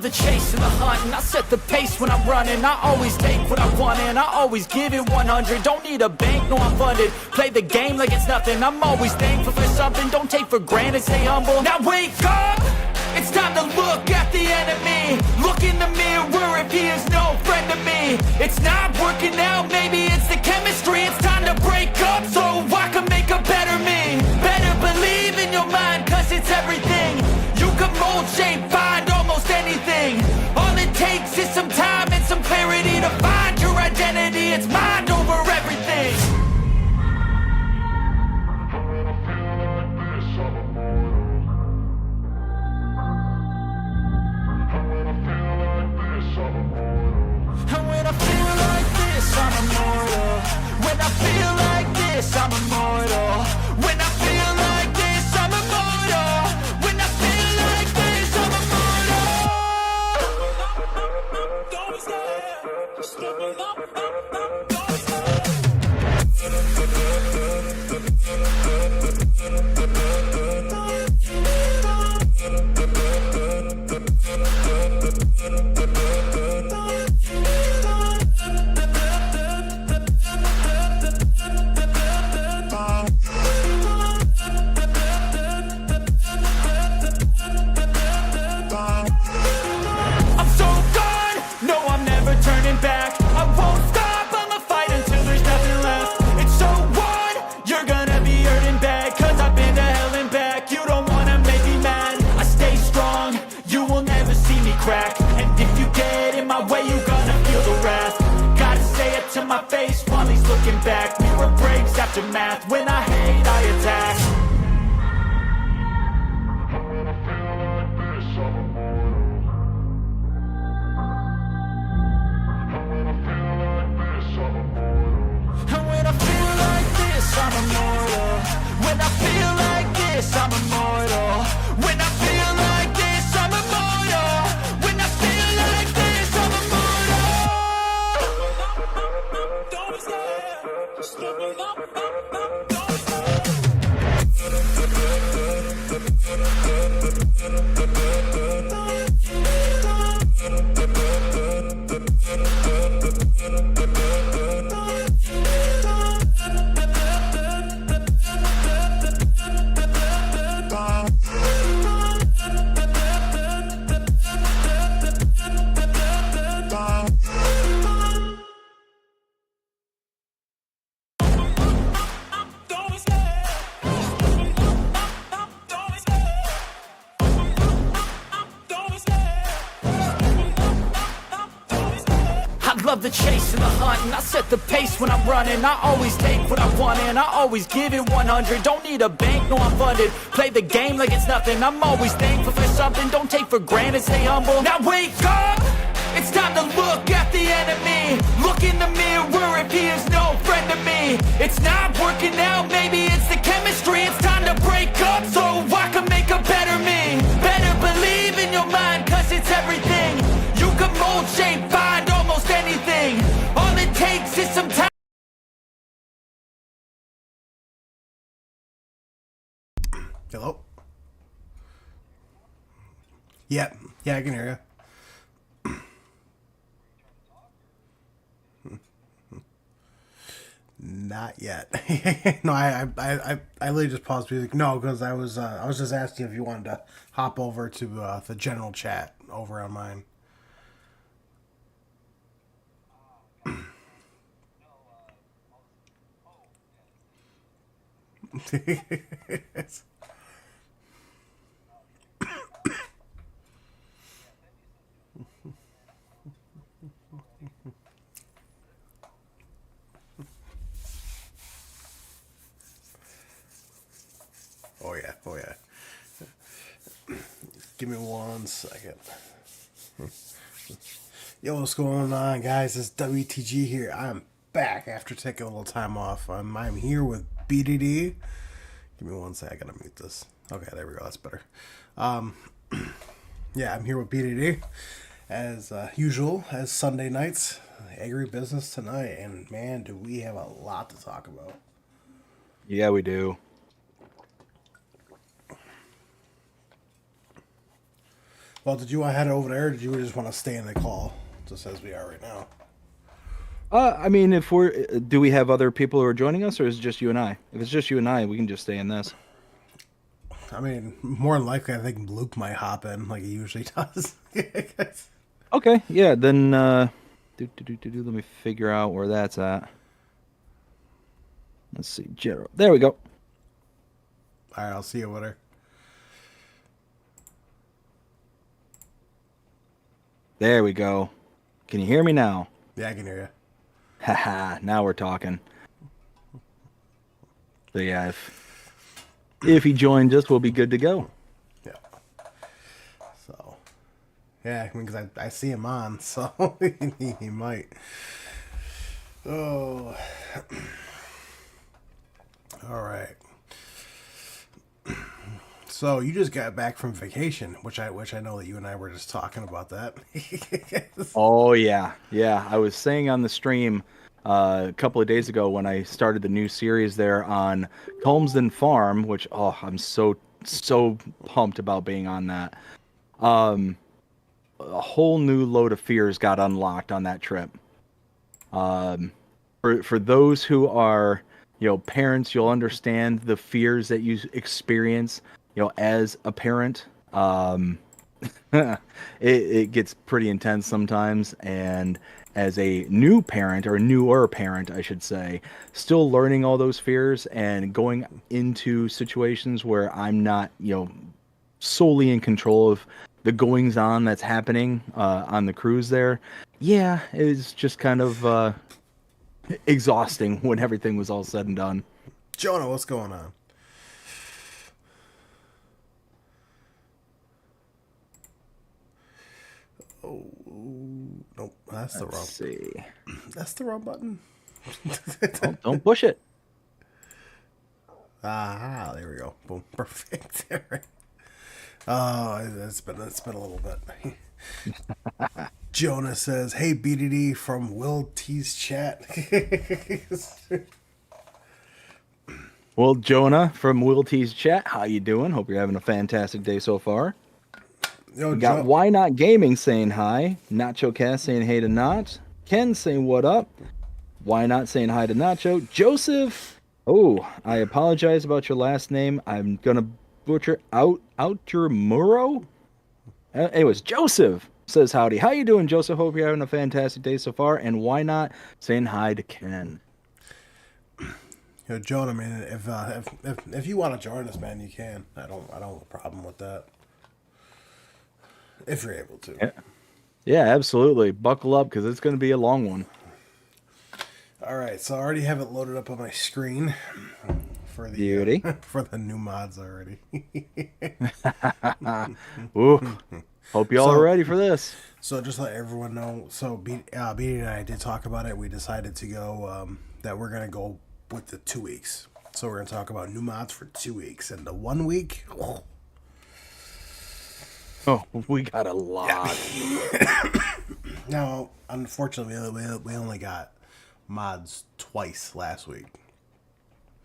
love the chase and the hunt, and I set the pace when I'm running. I always take what I want and I always give it 100. Don't need a bank, no I'm funded. Play the game like it's nothing. I'm always thankful for something. Don't take for granted, stay humble. Now wake up! It's time to look at the enemy. Look in the mirror if he is no friend to me. It's not working out, maybe it's the chemistry. It's time to break up so I can make a better me. Better believe in your mind, cause it's everything. You can mold, shape, find almost anything. All it takes is some time and some clarity to find your identity. It's mind over everything. And when I feel like this, I'm immortal. When I feel like this, I'm immortal. When I feel like this, I'm immortal. When I feel like this, I'm immortal. Don't be scared. Just give me up. Don't be scared. And if you get in my way, you gonna feel the wrath. Gotta say it to my face while he's looking back. Mirror breaks after math. When I hate, I attack. When I feel like this, I'm immortal. When I feel like this, I'm immortal. And when I feel like this, I'm immortal. When I feel like this, I'm immortal. When I feel like this, I'm immortal. When I feel like this, I'm immortal. Don't be scared. Just give me up. Don't be scared. Love the chase and the hunt, and I set the pace when I'm running. I always take what I want and I always give it 100. Don't need a bank, no I'm funded. Play the game like it's nothing. I'm always thankful for something. Don't take for granted, stay humble. Now wake up! It's time to look at the enemy. Look in the mirror if he is no friend to me. It's not working out, maybe it's the chemistry. It's time to break up so I can make a better me. Better believe in your mind, cause it's everything. You can mold, shape, find almost anything. All it takes is some time. Hello? Yeah, I can hear you. Not yet. No, I literally just paused music. No, because I was just asking if you wanted to hop over to the general chat over on mine. Oh yeah. Give me 1 second. Yo, what's going on, guys? It's WTG here. I'm back after taking a little time off. I'm here with BDD. Give me 1 second. I gotta mute this. Okay, there we go. That's better. Yeah, I'm here with BDD as usual, as Sunday nights. Agri business tonight, and man, do we have a lot to talk about. Yeah, we do. Well, did you want to head over there, or did you just want to stay in the call, just as we are right now? I mean, do we have other people who are joining us, or is it just you and I? If it's just you and I, we can just stay in this. I mean, more than likely, I think Luke might hop in like he usually does. Okay, yeah, then, let me figure out where that's at. Let's see, general. There we go. All right, I'll see you later. There we go. Can you hear me now? Yeah, I can hear you. Haha, now we're talking. So yeah, if he joins us, we'll be good to go. Yeah. So, yeah, because I see him on, so he might. Oh. All right. So you just got back from vacation, which I know that you and I were just talking about that. Oh yeah, yeah. I was saying on the stream a couple of days ago when I started the new series there on Colmsden Farm, which I'm so pumped about being on that. A whole new load of fears got unlocked on that trip. For those who are parents, you'll understand the fears that you experience as a parent. It gets pretty intense sometimes, and as a new parent, or newer parent I should say, still learning all those fears and going into situations where I'm not solely in control of the goings on that's happening on the cruise there. Yeah, it's just kind of exhausting when everything was all said and done. Jonah, what's going on? Oh, nope, that's the wrong. Let's see. That's the wrong button. Don't push it. Ah, there we go. Boom, perfect. Oh, it's been a little bit. Jonah says, "Hey BDD from Will T's chat." Well, Jonah from Will T's chat, how you doing? Hope you're having a fantastic day so far. Yo, We got Why Not Gaming saying hi. Nacho Cast saying hey to Not. Ken saying what up. Why Not saying hi to Nacho. Joseph. Oh, I apologize about your last name. I'm gonna butcher out your Muro. Anyways, Joseph says howdy. How you doing, Joseph? Hope you're having a fantastic day so far. And Why Not saying hi to Ken. Yo, Jonah, man, if you want to join us, man, you can. I don't have a problem with that. If you're able to. Yeah, absolutely. Buckle up because it's going to be a long one. All right, so I already have it loaded up on my screen for the Beauty. For the new mods already. Ooh. Hope y'all are ready for this. So just let everyone know. So Beatty and I did talk about it. We decided to go that we're gonna go with the 2 weeks. So we're gonna talk about new mods for 2 weeks, and the 1 week. Oh, we got a lot. Yeah. Now, unfortunately, we only got mods twice last week.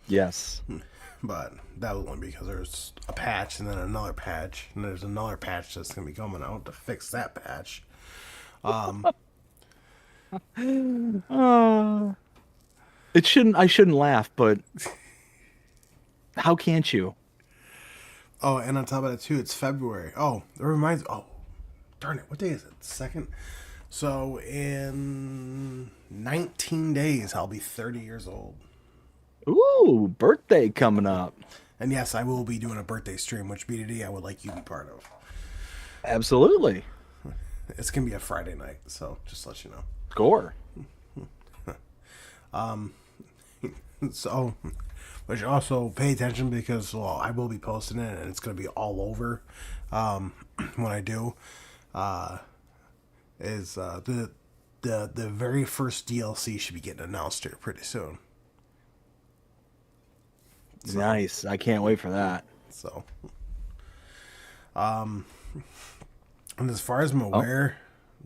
Yes. But that was only because there's a patch and then another patch, and there's another patch that's gonna be coming out to fix that patch. It shouldn't. I shouldn't laugh, but how can't you? Oh, and on top of that too, it's February. Oh, it reminds. Oh, darn it! What day is it? Second. So in 19 days, I'll be 30 years old. Ooh, birthday coming up. And yes, I will be doing a birthday stream, which BDD I would like you to be part of. Absolutely. It's gonna be a Friday night, so just to let you know. Score. So, which also pay attention because I will be posting it and it's gonna be all over. When I do, is the very first DLC should be getting announced here pretty soon. So, nice. I can't wait for that. So, and as far as I'm aware,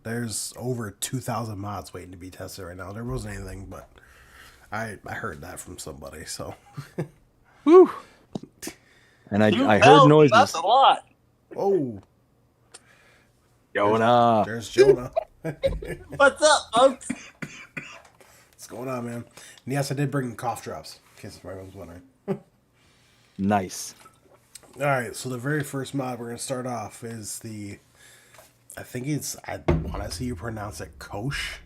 there's over 2,000 mods waiting to be tested right now. There wasn't anything, but I heard that from somebody. So, whew. And I heard noises. That's a lot. Oh, Jonah. There's Jonah. What's up, folks? What's going on, man? And yes, I did bring cough drops, in case everyone was wondering. Nice. All right, so the very first mod we're going to start off is I want to see you pronounce it Kosh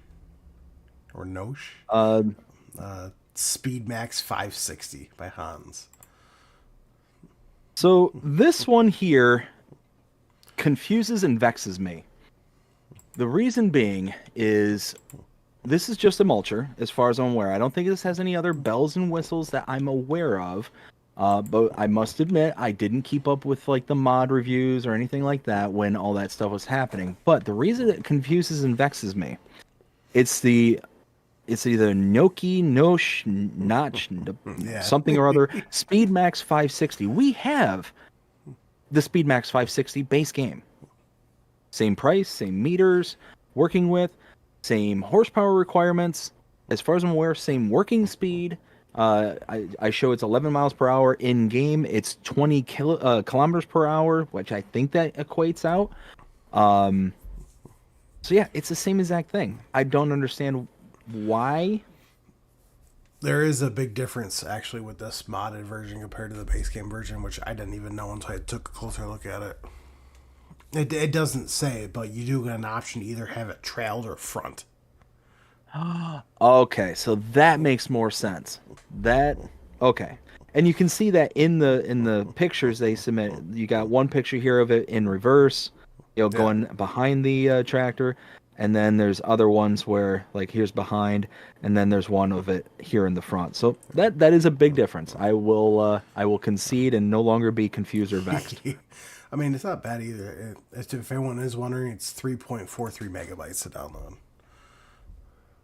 or Nosh. Speed Max 560 by Hans. So this one here confuses and vexes me. The reason being is this is just a mulcher, as far as I'm aware. I don't think this has any other bells and whistles that I'm aware of. But I must admit, I didn't keep up with like the mod reviews or anything like that when all that stuff was happening. But the reason it confuses and vexes me, it's either Noki, Nosh, Notch, something or other, Speed Max 560. We have the Speed Max 560 base game. Same price, same meters, working with, same horsepower requirements. As far as I'm aware, same working speed. I show it's 11 miles per hour in game. It's 20 kilometers per hour, which I think that equates out. So yeah, it's the same exact thing. I don't understand why. There is a big difference actually with this modded version compared to the base game version, which I didn't even know until I took a closer look at it. It doesn't say it, but you do get an option to either have it trailed or front. Okay, so that makes more sense. Okay. And you can see that in the pictures they submit. You got one picture here of it in reverse, going behind the tractor, and then there's other ones where like here's behind, and then there's one of it here in the front. So that is a big difference. I will concede and no longer be confused or vexed. I mean, it's not bad either. If anyone is wondering, it's 3.43 megabytes to download.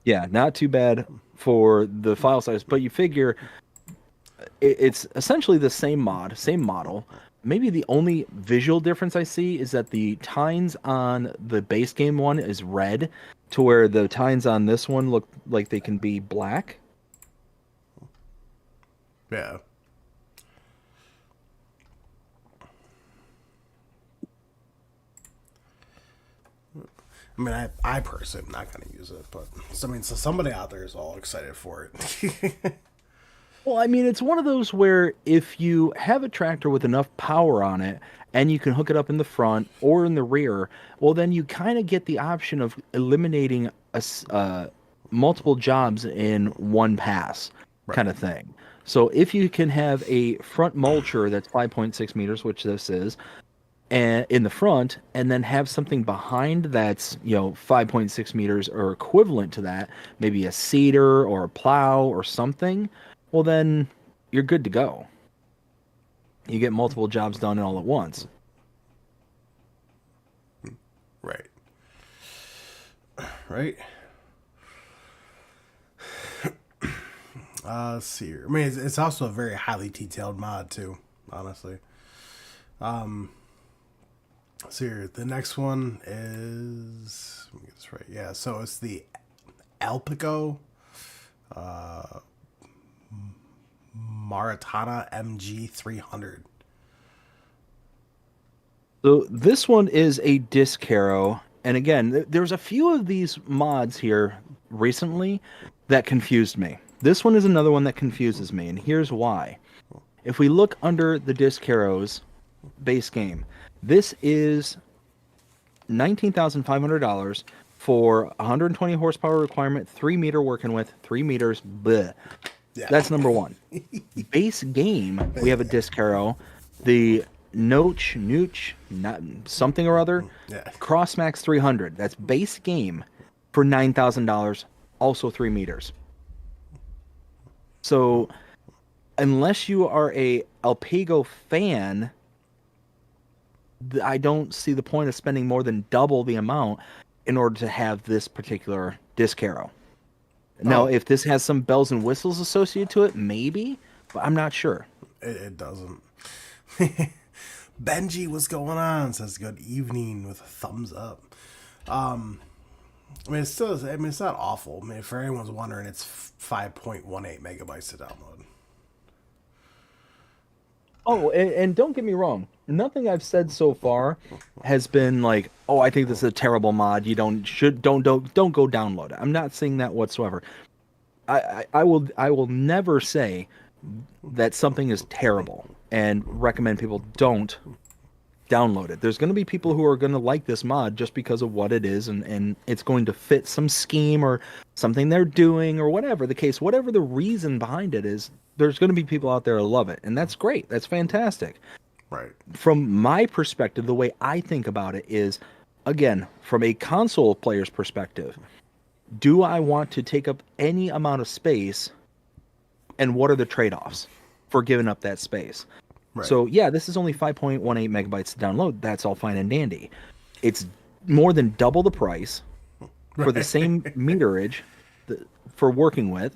Yeah, not too bad for the file size, but you figure it's essentially the same model. Maybe the only visual difference I see is that the tines on the base game one is red, to where the tines on this one look like they can be black. Yeah. I mean, I personally am not going to use it, but so somebody out there is all excited for it. Well, I mean, it's one of those where if you have a tractor with enough power on it and you can hook it up in the front or in the rear, well, then you kind of get the option of eliminating multiple jobs in one pass, kind of thing. So if you can have a front mulcher that's 5.6 meters, which this is, and in the front, and then have something behind that's 5.6 meters or equivalent to that, maybe a seeder or a plow or something, well then you're good to go. You get multiple jobs done all at once. Right. Let's see here. I mean, it's also a very highly detailed mod too, honestly. So here, the next one is, let me get this right. Yeah, so it's the Alpico Maratona MG 300. So this one is a disc harrow, and again, there's a few of these mods here recently that confused me. This one is another one that confuses me, and here's why. If we look under the disc harrows base game, this is $19,500 for 120 horsepower requirement, 3 meter working with, 3 meters. Bleh. Yeah. That's number one. Base game, we have a disc harrow, the Nooch, not something or other, Crossmax 300. That's base game for $9,000, also 3 meters. So, unless you are a Alpago fan, I don't see the point of spending more than double the amount in order to have this particular disc harrow. Now, if this has some bells and whistles associated to it, maybe, but I'm not sure. It doesn't. Benji, what's going on? Says good evening with a thumbs up. I mean, it's still. I mean, it's not awful. I mean, if anyone's wondering, it's 5.18 megabytes to download. Oh, and don't get me wrong. nothing I've said so far has been like, oh, I think this is a terrible mod. You don't go download it. I'm not saying that whatsoever. I will never say that something is terrible and recommend people don't download it. There's going to be people who are going to like this mod just because of what it is, and it's going to fit some scheme or something they're doing or whatever the case, whatever the reason behind it is. There's going to be people out there who love it, and that's great. That's fantastic. Right. From my perspective, the way I think about it is, again, from a console player's perspective, do I want to take up any amount of space, and what are the trade-offs for giving up that space? Right. So yeah, this is only 5.18 megabytes to download. That's all fine and dandy. It's more than double the price for the same meterage for working with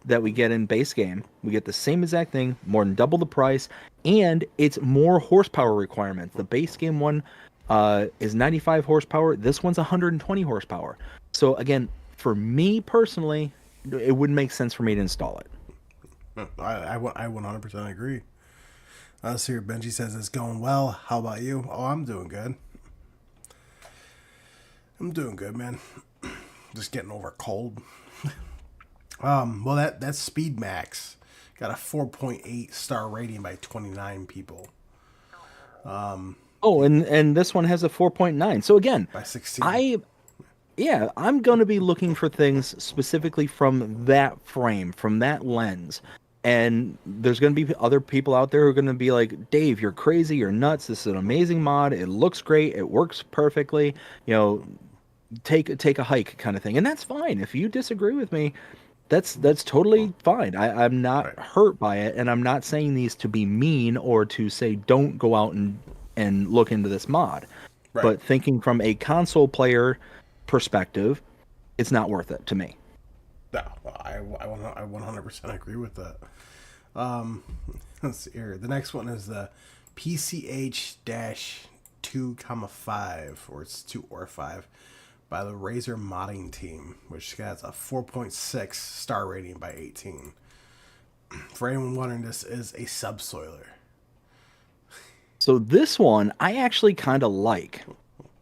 that we get in base game. We get the same exact thing, more than double the price, and it's more horsepower requirements. The base game one is 95 horsepower. This one's 120 horsepower. So again, for me personally, it wouldn't make sense for me to install it. I 100% agree. So here Benji says it's going well. How about you? Oh, I'm doing good. I'm doing good, man. Just getting over a cold. Well, that Speed Max got a 4.8 star rating by 29 people. Oh, and this one has a 4.9. So again, By 16. I'm going to be looking for things specifically from that frame, from that lens. And there's going to be other people out there who are going to be like, Dave, you're crazy, you're nuts. This is an amazing mod. It looks great. It works perfectly. You know, take a hike kind of thing. And that's fine. If you disagree with me, that's totally fine. I'm not hurt by it. And I'm not saying these to be mean or to say don't go out and look into this mod. Right. But thinking from a console player perspective, it's not worth it to me. No, I 100% agree with that. Let's see here. The next one is the PCH-2,5, or it's 2 or 5, by the Razer modding team, which has a 4.6 star rating by 18. For anyone wondering, this is a subsoiler. So this one I actually kind of like.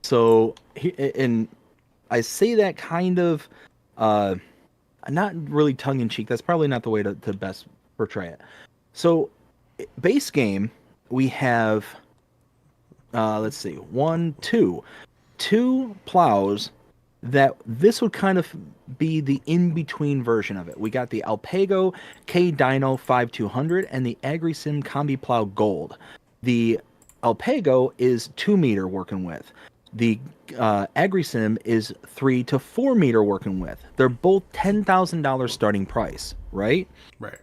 So, and I say that kind of, not really tongue in cheek. That's probably not the way to best portray it. So, base game, we have, let's see, two plows that this would kind of be the in-between version of it. We got the Alpago K Dyno 5200 and the Agri Sim Combi Plow Gold. The Alpago is 2 meter working with. The Agri Sim is 3 to 4 meter working with. They're both $10,000 starting price, right? Right.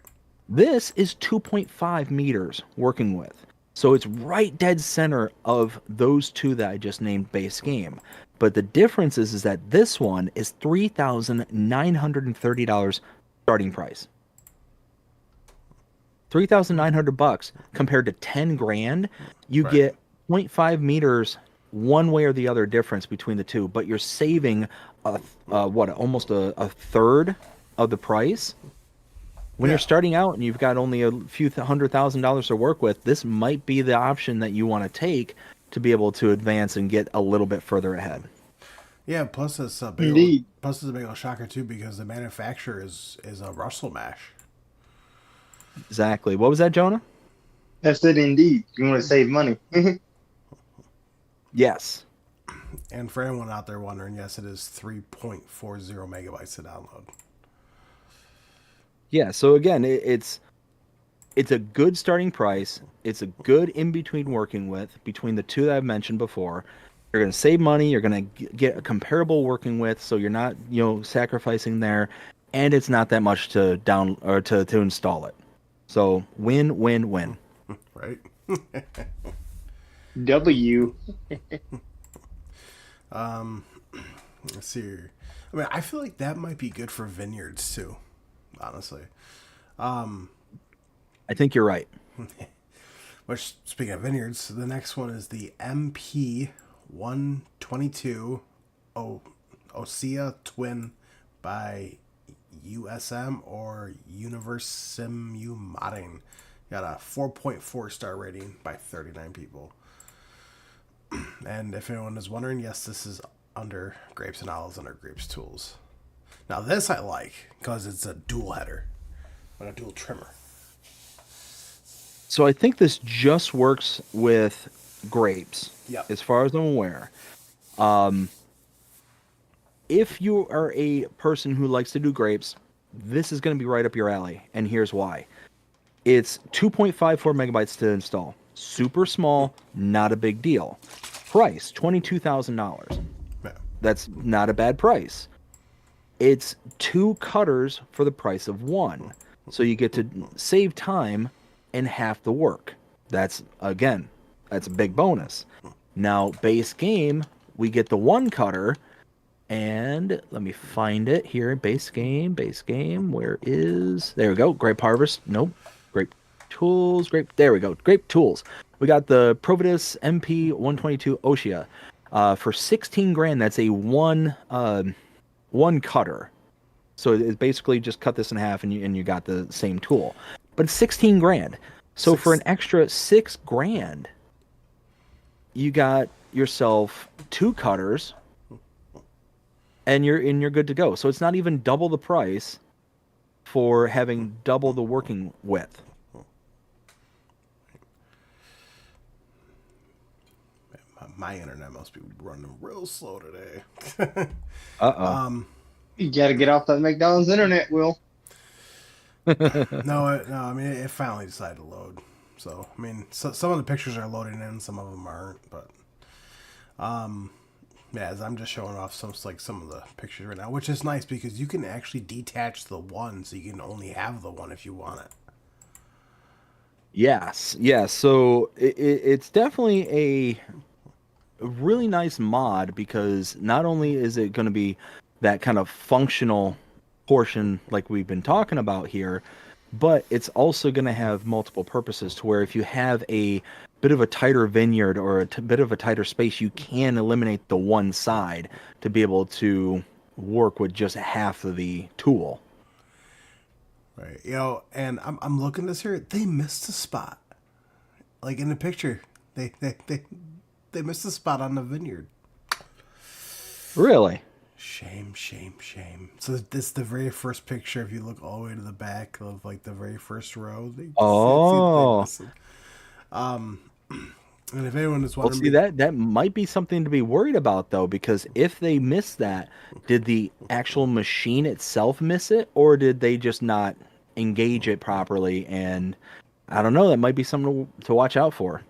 This is 2.5 meters working with. So it's right dead center of those two that I just named base game. But the difference is that this one is $3,930 starting price. $3,900 compared to 10 grand. You get 0.5 meters one way or the other difference between the two, but you're saving almost a third of the price. When you're starting out and you've got only a few $100,000 to work with, this might be the option that you want to take to be able to advance and get a little bit further ahead. Yeah, plus it's a big plus it's a big old shocker too, because the manufacturer is a Russell Mash. Exactly. What was that, Jonah? That's it indeed. You want to save money. Yes. And for anyone out there wondering, yes, it is 3.40 megabytes to download. Yeah, so again, it's a good starting price. It's a good in-between working with, between the two that I've mentioned before. You're going to save money. You're going to get a comparable working with, so you're not, sacrificing there. And it's not that much to down or to install it. So win, win, win. Right? W. Let's see here. I mean, I feel like that might be good for vineyards too, honestly. I think you're right. Which, speaking of vineyards, the next one is the MP122 Osea Twin by USM or Universe Simu Modding. Got a 4.4 star rating by 39 people. And if anyone is wondering, yes, this is under Grapes and Olives, under Grapes Tools. Now this I like because it's a dual header and a dual trimmer. So I think this just works with grapes, Yep. as far as I'm aware. If you are a person who likes to do grapes, this is going to be right up your alley, and here's why. It's 2.54 megabytes to install. Super small, not a big deal. Price, $22,000. Yeah. That's not a bad price. It's 2 cutters for the price of 1. So you get to save time and half the work. That's a big bonus. Now, base game, we get the 1 cutter, and let me find it here. Base game, there we go. Grape Harvest, nope. Grape Tools, there we go. Grape Tools. We got the Providus MP 122 Oshia for 16 grand. That's a one cutter. So it's basically just cut this in half and you got the same tool. But it's 16 grand. So for an extra 6 grand, you got yourself 2 cutters and you're good to go. So it's not even double the price for having double the working width. My internet must be running real slow today. You got to get off that McDonald's internet, Will. No, I mean, it finally decided to load. So, I mean, some of the pictures are loading in, some of them aren't. But, yeah, I'm just showing off some of the pictures right now, which is nice because you can actually detach the one, so you can only have the one if you want it. Yes. So it's definitely a really nice mod because not only is it going to be that kind of functional portion like we've been talking about here, but it's also going to have multiple purposes to where if you have a bit of a tighter vineyard or bit of a tighter space, you can eliminate the one side to be able to work with just half of the tool. Right. And I'm looking this here. They missed a spot. Like in the picture, they missed a spot on the vineyard. Really? Shame. So this is the very first picture. If you look all the way to the back of like the very first row, and if anyone is wondering, see that might be something to be worried about though, because if they miss that, did the actual machine itself miss it, or did they just not engage it properly? And I don't know. That might be something to watch out for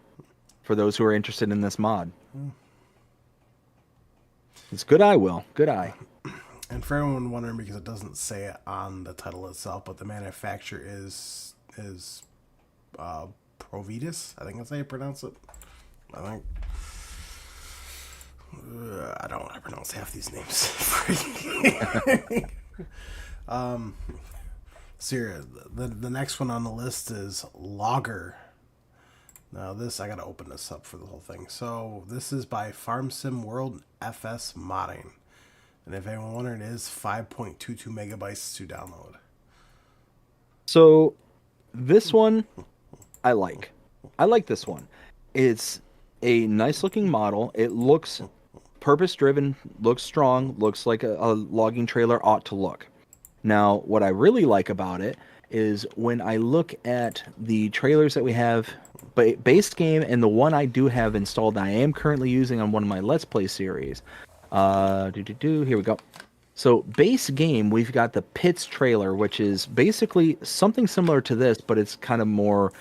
those who are interested in this mod. It's good eye, Will. Good eye. And for everyone wondering, because it doesn't say it on the title itself, but the manufacturer is Providus. I think that's how you pronounce it. I don't want to pronounce half these names. So the next one on the list is Logger. Now this, I gotta open this up for the whole thing. So this is by Farm Sim World FS Modding. And if anyone wondering, it is 5.22 megabytes to download. So this one, I like this one. It's a nice looking model. It looks purpose driven, looks strong, looks like a logging trailer ought to look. Now, what I really like about it is when I look at the trailers that we have, base game, and the one I do have installed, I am currently using on one of my Let's Play series. Here we go. So base game, we've got the Pits trailer, which is basically something similar to this, but it's kind of more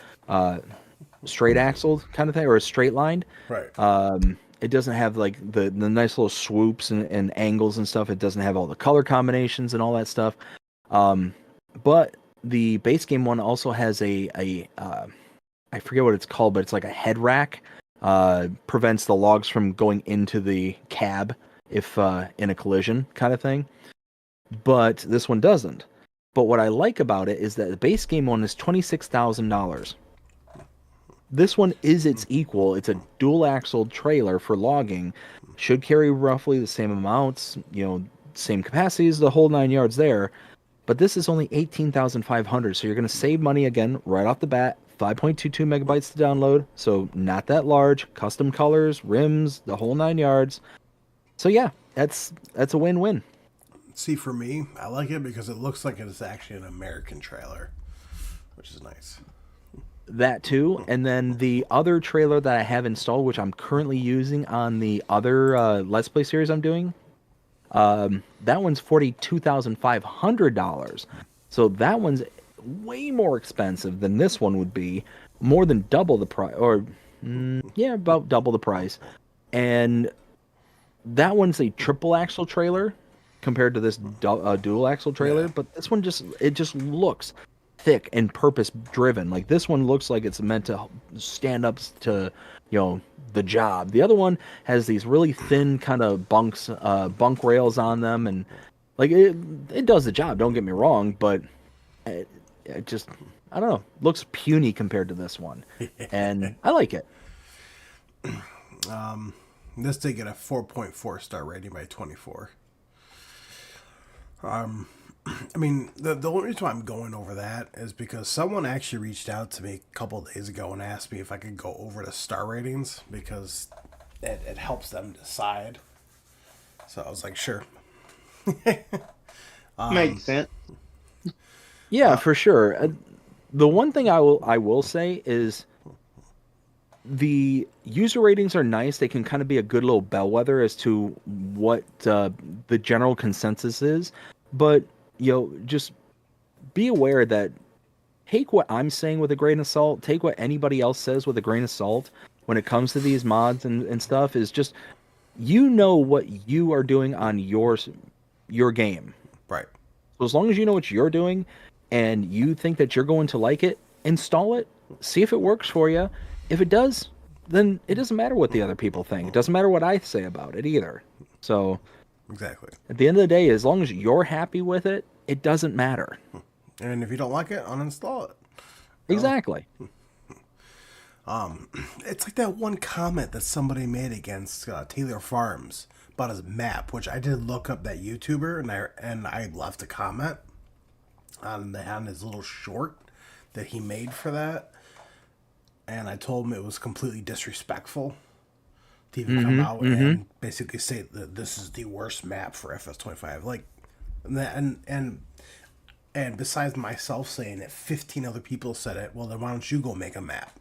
straight axled kind of thing, or straight lined. Right. It doesn't have like the nice little swoops and angles and stuff. It doesn't have all the color combinations and all that stuff. But the base game one also has I forget what it's called, but it's like a head rack. Prevents the logs from going into the cab if in a collision kind of thing. But this one doesn't. But what I like about it is that the base game one is $26,000. This one is its equal. It's a dual axle trailer for logging. Should carry roughly the same amounts, same capacities, the whole 9 yards there. But this is only $18,500, so you're going to save money again right off the bat 5.22 megabytes to download, so not that large. Custom colors, rims, the whole 9 yards. So yeah, that's a win-win. See, for me, I like it because it looks like it's actually an American trailer, which is nice. That too, and then the other trailer that I have installed, which I'm currently using on the other Let's Play series I'm doing, that one's $42,500. So that one's way more expensive than this one would be, more than double the price, or yeah, about double the price. And that one's a triple axle trailer compared to this dual axle trailer, Yeah. but this one just looks thick and purpose driven. Like this one looks like it's meant to stand up to, the job. The other one has these really thin kind of bunk rails on them, and like it does the job, don't get me wrong, but it just, I don't know, looks puny compared to this one. And I like it. This did get a 4.4 star rating by 24. I mean, the only reason why I'm going over that is because someone actually reached out to me a couple of days ago and asked me if I could go over the star ratings because it helps them decide. So I was like, sure. Makes sense. Yeah, for sure. The one thing I will say is the user ratings are nice. They can kind of be a good little bellwether as to what the general consensus is. But, just be aware that take what I'm saying with a grain of salt. Take what anybody else says with a grain of salt when it comes to these mods and stuff. Is just, what you are doing on your game. Right. So as long as you know what you're doing and you think that you're going to like it, install it, see if it works for you. If it does, then it doesn't matter what the other people think. It doesn't matter what I say about it either. So Exactly. at the end of the day, as long as you're happy with it, it doesn't matter. And if you don't like it, uninstall it. Exactly. It's like that one comment that somebody made against Taylor Farms about his map, which I did look up that YouTuber and I left a comment on his little short that he made for that, and I told him it was completely disrespectful to even come out and basically say that this is the worst map for FS25. Like, and besides myself saying it, 15 other people said it. Well, then why don't you go make a map?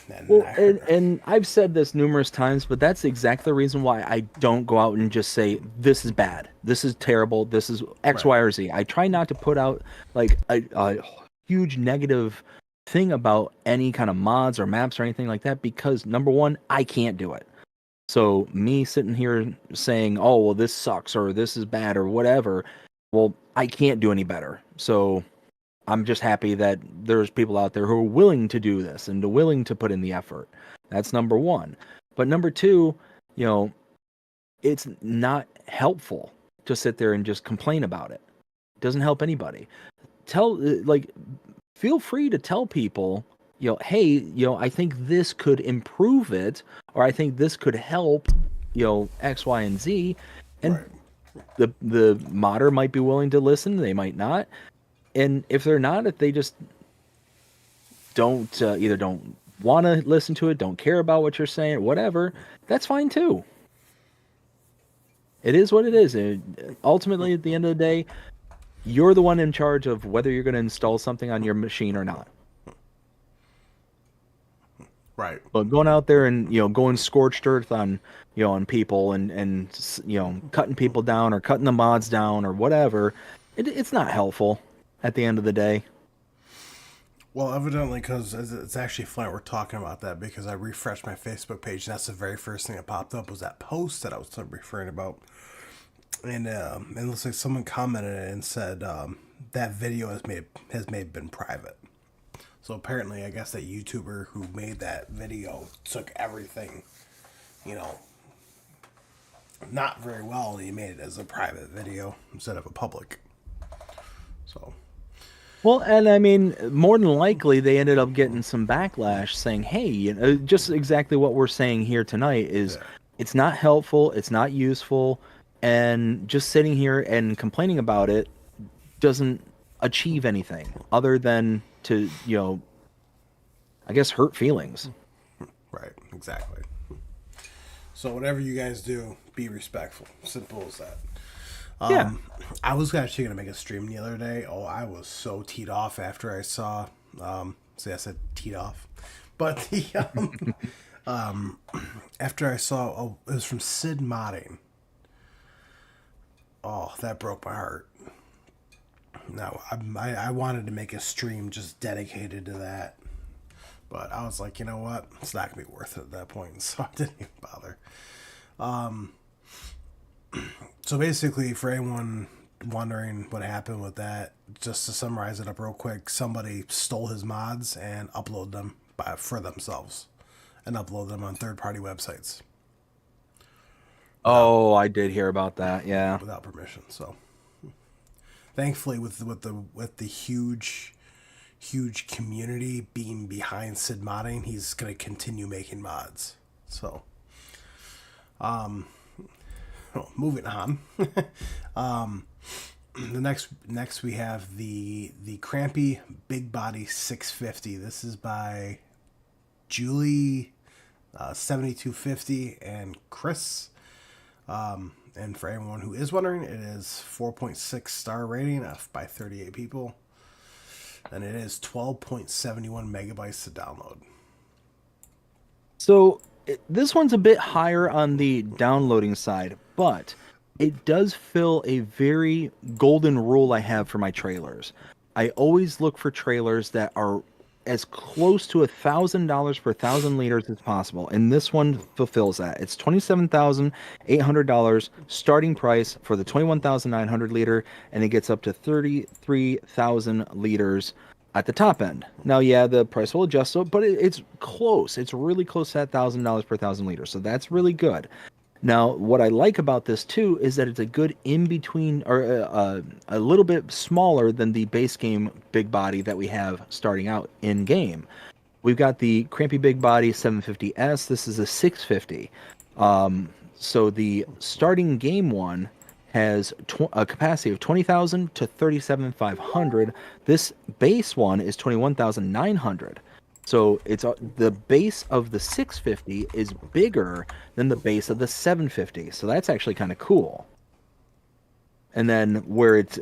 And I've said this numerous times, but that's exactly the reason why I don't go out and just say, this is bad, this is terrible, this is X, Y, or Z. I try not to put out like a huge negative thing about any kind of mods or maps or anything like that, because number one, I can't do it. So me sitting here saying, oh, well, this sucks or this is bad or whatever, well, I can't do any better. So I'm just happy that there's people out there who are willing to do this and willing to put in the effort. That's number one. But number two, it's not helpful to sit there and just complain about it. It doesn't help anybody. Feel free to tell people, hey, I think this could improve it, or I think this could help, X, Y, and Z. And Right. the modder might be willing to listen. They might not. And if they're not, if they just don't either don't want to listen to it, don't care about what you're saying, whatever, that's fine too. It is what it is. Ultimately, at the end of the day, you're the one in charge of whether you're going to install something on your machine or not. Right. But going out there and going scorched earth on on people and cutting people down or cutting the mods down or whatever, it's not helpful at the end of the day. Well, evidently, because it's actually funny we're talking about that, because I refreshed my Facebook page and that's the very first thing that popped up was that post that I was referring about. And it looks like someone commented and said that video has been private. So apparently, I guess that YouTuber who made that video took everything, not very well, and he made it as a private video instead of a public. So. Well, and I mean, more than likely, they ended up getting some backlash saying, hey, just exactly what we're saying here tonight is It's not helpful, it's not useful, and just sitting here and complaining about it doesn't achieve anything other than to, I guess, hurt feelings. Right, exactly. So whatever you guys do, be respectful. Simple as that. Yeah. I was actually gonna make a stream the other day. Oh, I was so teed off after I saw. See, I said teed off, but the after I saw. Oh, it was from Sid Modding. Oh, that broke my heart. No, I wanted to make a stream just dedicated to that, but I was like, you know what? It's not gonna be worth it at that point, so I didn't even bother. So basically, for anyone wondering what happened with that, just to summarize it up real quick, somebody stole his mods and uploaded them for themselves, and uploaded them on third-party websites. Oh, I did hear about that. Yeah. Without permission. So, thankfully, with the huge community being behind Sid Modding, he's gonna continue making mods. So, moving on. The next we have the Crampy Big Body 650. This is by Julie 7250 and Chris. And for anyone who is wondering, it is 4.6 star rating by 38 people, and it is 12.71 megabytes to download. So this one's a bit higher on the downloading side, but it does fill a very golden rule I have for my trailers. I always look for trailers that are as close to $1,000 per 1,000 liters as possible, and this one fulfills that. It's $27,800 starting price for the 21,900 liter, and it gets up to 33,000 liters at the top end. Now, yeah, the price will adjust, but it's close. It's really close to that $1,000 per 1,000 liters, so that's really good. Now, what I like about this too is that it's a good in-between, or a little bit smaller than the base game big body that we have starting out in game. We've got the Crampy Big Body 750S. This is a 650. So the starting game one has a capacity of 20,000 to 37,500. This base one is 21,900. So it's the base of the 650 is bigger than the base of the 750. So that's actually kind of cool. And then where it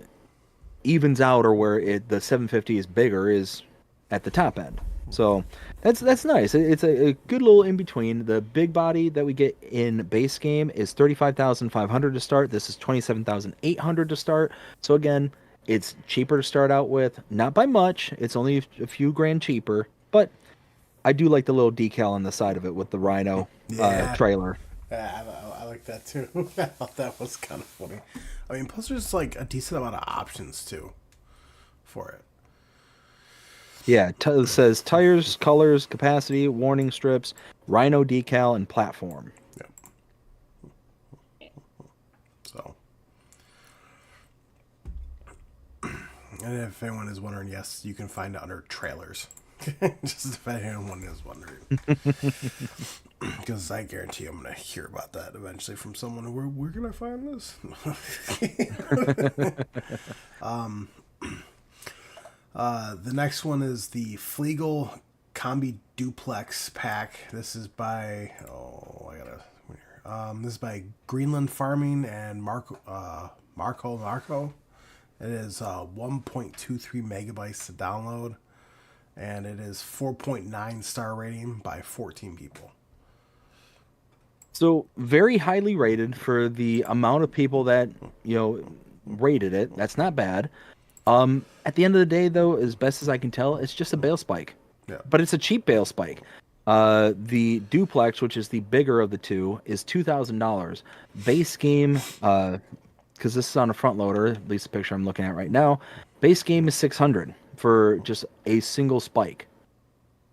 evens out, or where the 750 is bigger, is at the top end. So that's nice. It's a good little in between. The big body that we get in base game is 35,500 to start. This is 27,800 to start. So again, it's cheaper to start out with, not by much. It's only a few grand cheaper. But I do like the little decal on the side of it with the Rhino trailer. Yeah, I like that too. I thought that was kind of funny. I mean, plus there's like a decent amount of options too for it. Yeah, it says tires, colors, capacity, warning strips, Rhino decal, and platform. Yep. So, and if anyone is wondering, yes, you can find it under trailers. Just if anyone is wondering, because I guarantee I'm gonna hear about that eventually from someone. Where can I find this? The next one is the Flegel Combi Duplex Pack. This is by this is by Greenland Farming and Marco. It is 1.23 megabytes to download. And it is 4.9 star rating by 14 people. So very highly rated for the amount of people that, rated it. That's not bad. At the end of the day, though, as best as I can tell, it's just a bale spike. Yeah. But it's a cheap bale spike. The duplex, which is the bigger of the two, is $2,000. Base game, because this is on a front loader, at least the picture I'm looking at right now, base game is $600 for just a single spike.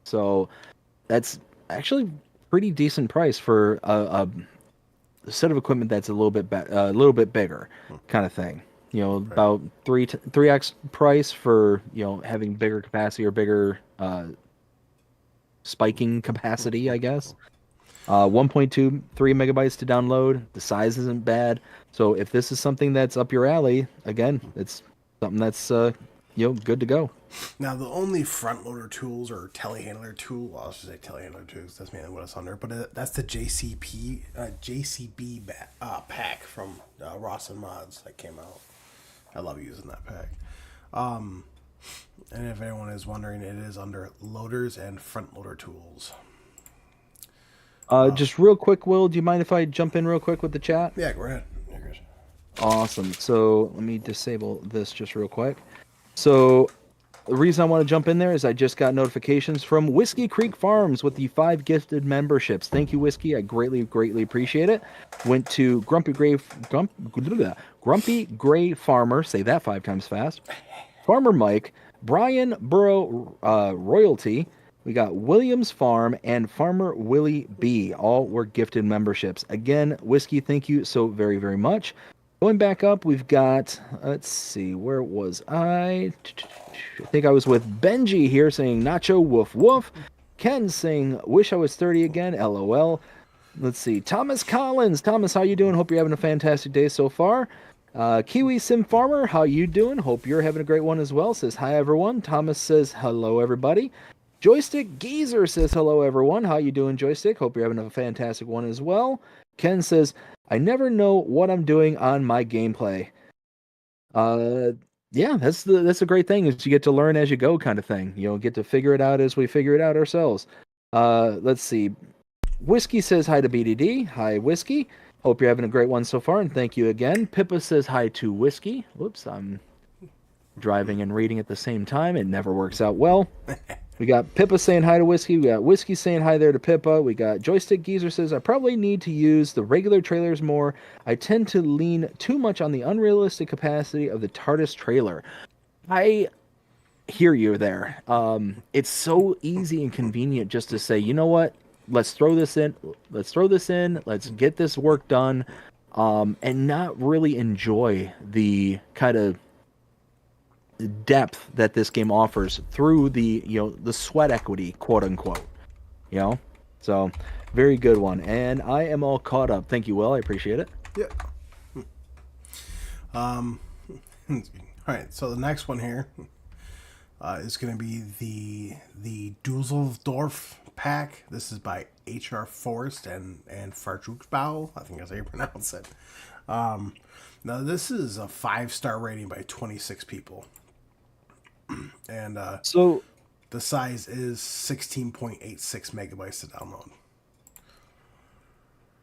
So that's actually pretty decent price for a set of equipment that's a little bit bigger kind of thing. About 3x price for having bigger capacity or bigger spiking capacity, I guess. 1.23 megabytes to download. The size isn't bad. So if this is something that's up your alley, again, it's something that's good to go. Now, the only front loader tools or telehandler tool, well, I should say telehandler tools, that's mainly what it's under, but that's the JCB pack from Ross and Mods that came out. I love using that pack. And if anyone is wondering, it is under loaders and front loader tools. Just real quick, Will, do you mind if I jump in real quick with the chat? Yeah, go ahead. Yeah, go ahead. Awesome. So let me disable this just real quick. So the reason I want to jump in there is I just got notifications from Whiskey Creek Farms with the 5 gifted memberships. Thank you, Whiskey. I greatly, greatly appreciate it. Went to Grumpy Gray Farmer, say that 5 times fast. Farmer Mike, Brian Burrow Royalty. We got Williams Farm and Farmer Willie B. All were gifted memberships. Again, Whiskey, thank you so very, very much. Going back up, we've got, let's see, where was I? I think I was with Benji here saying Nacho Woof Woof. Ken saying Wish I Was 30 again, LOL. Let's see, Thomas Collins. Thomas, how you doing? Hope you're having a fantastic day so far. Kiwi Sim Farmer, how you doing? Hope you're having a great one as well. Says hi everyone. Thomas says hello everybody. Joystick Geezer says hello everyone. How you doing, Joystick? Hope you're having a fantastic one as well. Ken says I never know what I'm doing on my gameplay. Yeah, that's a great thing, is you get to learn as you go kind of thing. Get to figure it out as we figure it out ourselves. Let's see. Whiskey says hi to BDD. Hi, Whiskey. Hope you're having a great one so far, and thank you again. Pippa says hi to Whiskey. Whoops, I'm driving and reading at the same time. It never works out well. We got Pippa saying hi to Whiskey. We got Whiskey saying hi there to Pippa. We got Joystick Geezer says, I probably need to use the regular trailers more. I tend to lean too much on the unrealistic capacity of the TARDIS trailer. I hear you there. It's so easy and convenient just to say, you know what? Let's throw this in. Let's get this work done. And not really enjoy the kind of depth that this game offers through the the sweat equity, quote unquote. So very good one, and I am all caught up. Thank you, Will. I appreciate it. Yeah. All right, so the next one here is going to be the Dusseldorf pack. This is by HR Forrest and Farjuksbau. I think that's how you pronounce it. Now this is a 5-star rating by 26 people. And so the size is 16.86 megabytes to download.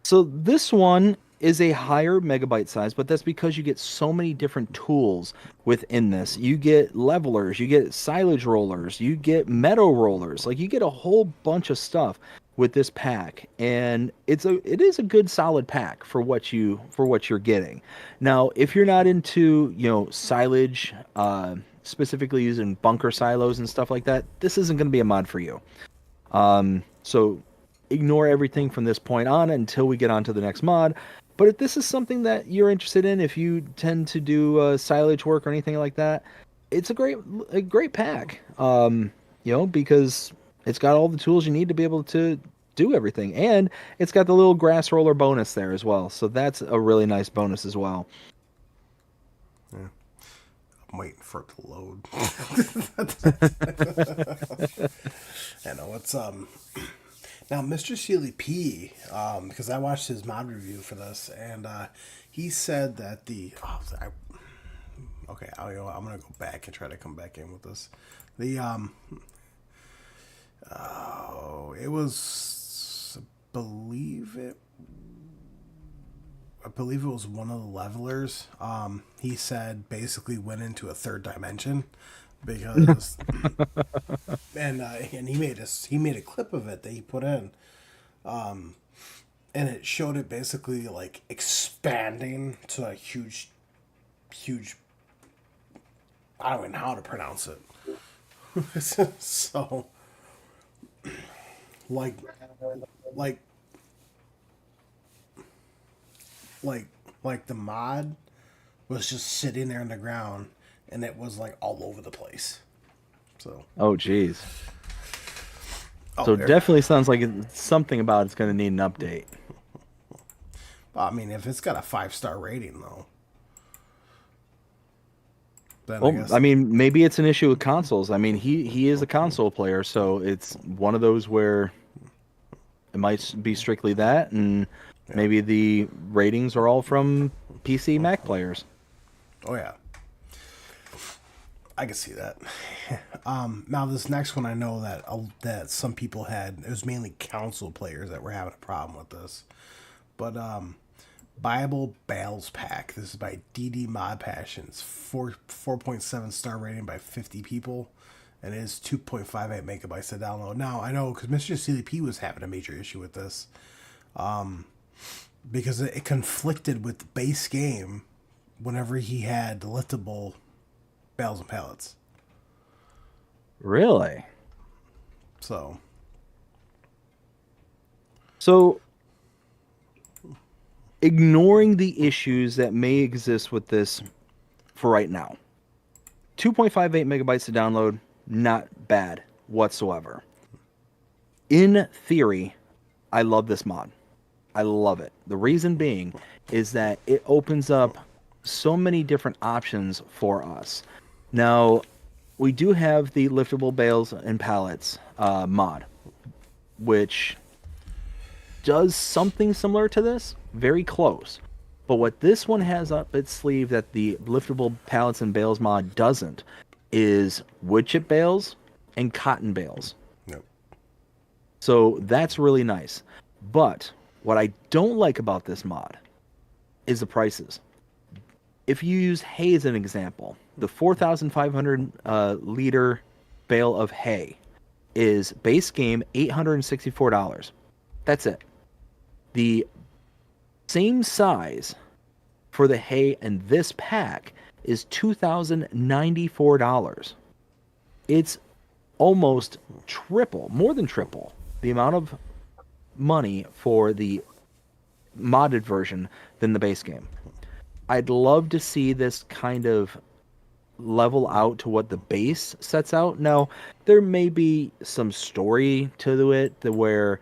So this one is a higher megabyte size, but that's because you get so many different tools within this. You get levelers, you get silage rollers, you get meadow rollers. Like, you get a whole bunch of stuff with this pack, and it is a good solid pack for what you're getting. Now, if you're not into silage, specifically using bunker silos and stuff like that, this isn't going to be a mod for you. So ignore everything from this point on until we get on to the next mod. But if this is something that you're interested in, if you tend to do silage work or anything like that, it's a great pack. Because it's got all the tools you need to be able to do everything, and it's got the little grass roller bonus there as well. So that's a really nice bonus as well. Yeah. I'm waiting for it to load. I know it's now Mr. Sealy P, because I watched his mod review for this, and he said that I'm gonna go back and try to come back in with this. It was, I believe it was one of the levelers. He said basically went into a third dimension because, and he made a clip of it that he put in, and it showed it basically like expanding to a huge. I don't even know how to pronounce it. So, like the mod was just sitting there on the ground, and it was like all over the place. So. Oh, geez. So definitely sounds like something about it's going to need an update. I mean, if it's got a 5-star rating, though. Then I Well, guess. I mean, maybe it's an issue with consoles. I mean, he is a console player, so it's one of those where it might be strictly that, and Yeah. maybe the ratings are all from PC Mac players. Oh yeah. I can see that. Now this next one, I know that some people had. It was mainly console players that were having a problem with this, but Bible Bales Pack. This is by DD Mod Passions. 4.7 star rating by 50 people, and it is 2.58 megabytes to download. Now I know because Mr. CDP was having a major issue with this, because it conflicted with the base game whenever he had the liftable bales and pallets. Really? So So, ignoring the issues that may exist with this for right now, 2.58 megabytes to download, not bad whatsoever. In theory, I love this mod. I love it. The reason being is that it opens up so many different options for us. Now, we do have the liftable bales and pallets mod, which does something similar to this, very close. But what this one has up its sleeve that the liftable pallets and bales mod doesn't is wood chip bales and cotton bales. yep. So that's really nice. But what I don't like about this mod is the prices. If you use hay as an example, the 4,500 liter bale of hay is base game $864. That's it. The same size for the hay and this pack is $2,094. It's almost triple, more than triple, the amount of money for the modded version than the base game. I'd love to see this kind of level out to what the base sets out. Now, there may be some story to it where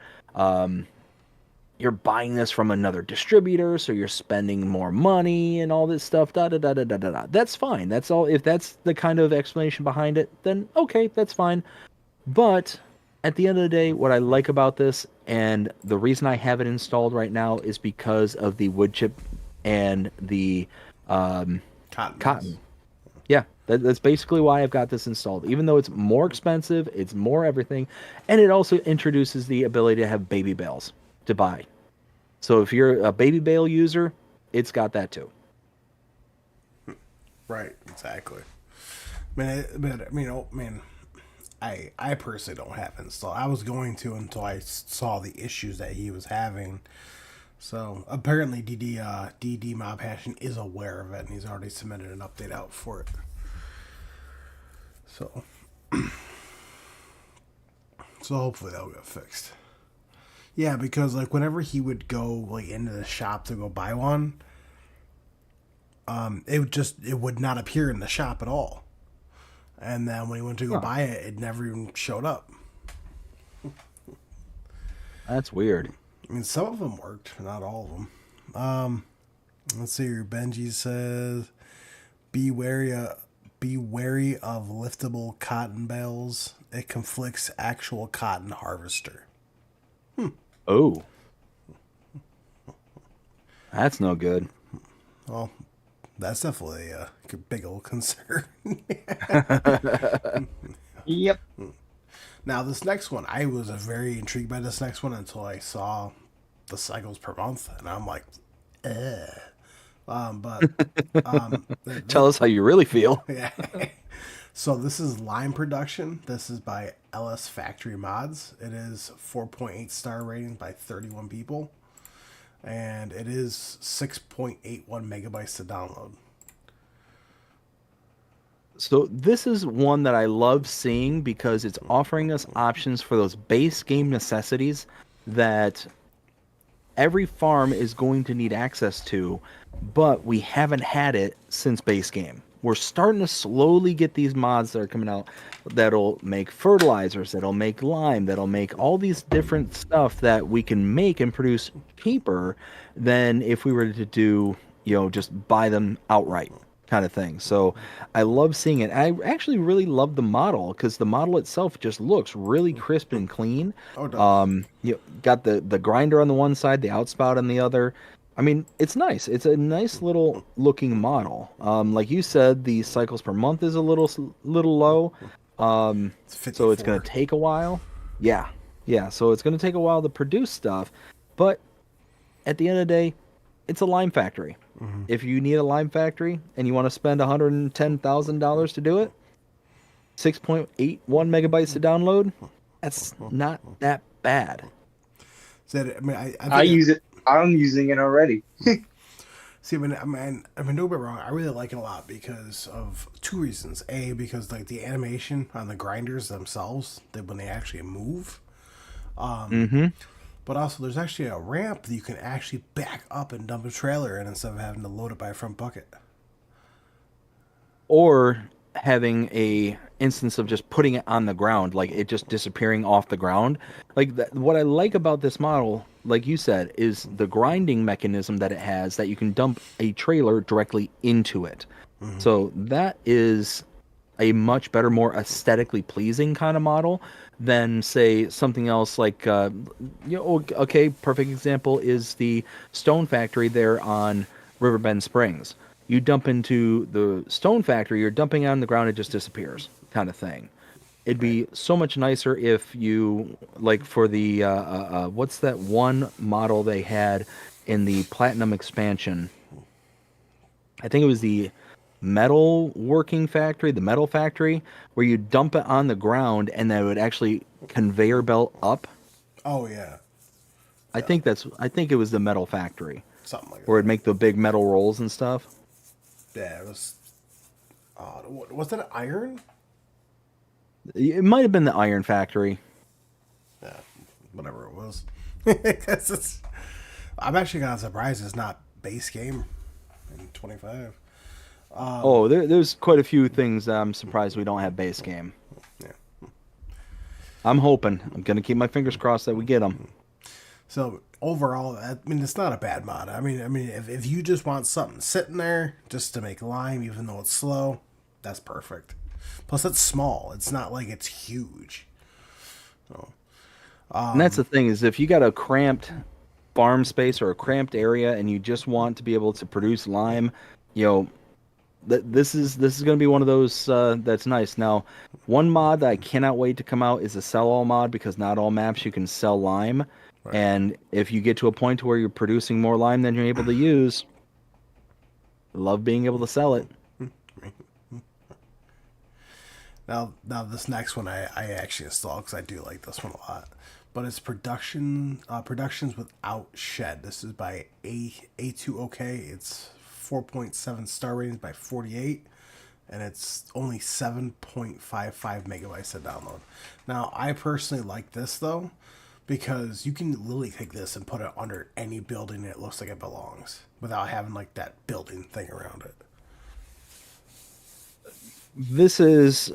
you're buying this from another distributor, so you're spending more money and all this stuff. Da da da da da da. Da. That's fine. That's all. If that's the kind of explanation behind it, then okay, that's fine. But at the end of the day, what I like about this, and the reason I have it installed right now, is because of the wood chip and the cotton. Yeah, that's basically why I've got this installed. Even though it's more expensive, it's more everything, and it also introduces the ability to have baby bales to buy. So if you're a baby bale user, it's got that too. Right, exactly. I personally don't have it installed. I was going to until I saw the issues that he was having. So apparently DD Mob Passion is aware of it, and he's already submitted an update out for it. So hopefully that'll get fixed. Yeah, because like whenever he would go like into the shop to go buy one, it would not appear in the shop at all. And then when he went to go buy it, it never even showed up. That's weird. I mean, some of them worked, not all of them. Let's see here. Benji says, be wary of liftable cotton bales. It conflicts actual cotton harvester. Oh. That's no good. Well, that's definitely a big old concern. Yep. Now, this next one, I was very intrigued by this next one until I saw the cycles per month, and I'm like, ugh. Tell us how you really feel. Yeah. So this is Lime Production. This is by LS Factory Mods. It is 4.8 star rating by 31 people. And it is 6.81 megabytes to download. So this is one that I love seeing because it's offering us options for those base game necessities that every farm is going to need access to, but we haven't had it since base game. We're starting to slowly get these mods that are coming out that'll make fertilizers, that'll make lime, that'll make all these different stuff that we can make and produce cheaper than if we were to do, just buy them outright. kind of thing. So I love seeing it. I actually really love the model because the model itself just looks really crisp and clean. Oh, it does. You got the grinder on the one side, the outspout on the other. I mean, it's nice. It's a nice little looking model. Like you said, the cycles per month is a little low. It's So it's going 54. to take a while. Yeah. Yeah, so it's going to take a while to produce stuff, but at the end of the day, it's a lime factory. If you need a lime factory and you want to spend $110,000 to do it, 6.81 megabytes to download, that's not that bad. Said, I mean, I I think use it. I'm using it already. see, I mean, don't get me wrong. I really like it a lot because of two reasons. A, because like the animation on the grinders themselves, when they actually move. But also, there's actually a ramp that you can actually back up and dump a trailer in instead of having to load it by a front bucket. Or having a instance of just putting it on the ground, like it just disappearing off the ground. Like what I like about this model, like you said, is the grinding mechanism that it has that you can dump a trailer directly into it. So that is a much better, more aesthetically pleasing kind of model than say something else like okay, perfect example is the stone factory there on Riverbend Springs. You dump into the stone factory, you're dumping it on the ground, it just disappears, kind of thing. It'd be so much nicer if you, like for the what's that one model they had in the Platinum expansion? I think it was the metal working factory, the metal factory, where you dump it on the ground and then it would actually conveyor belt up. Oh yeah, I think it was the metal factory something like where that. it'd make the big metal rolls and stuff. Yeah, it was. Was that iron? It might have been the iron factory. Yeah, whatever it was. 'Cause I'm actually kind of surprised it's not base game in 25. Oh, there's quite a few things that I'm surprised we don't have base game. Yeah. I'm hoping. I'm gonna keep my fingers crossed that we get them. So overall, I mean, it's not a bad mod. I mean, if you just want something sitting there just to make lime, even though it's slow, that's perfect. Plus, it's small. It's not like it's huge. And that's the thing is if you got a cramped farm space or a cramped area and you just want to be able to produce lime, you know, this is going to be one of those that's nice. Now, one mod that I cannot wait to come out is a sell all mod because not all maps you can sell lime. Right. And if you get to a point where you're producing more lime than you're able to use, love being able to sell it. Now this next one I actually installed because I do like this one a lot. But it's productions without shed. This is by A2OK. It's 4.7 star ratings by 48, and it's only 7.55 megabytes to download. Now I personally like this though, because you can literally take this and put it under any building and it looks like it belongs without having like that building thing around it. This is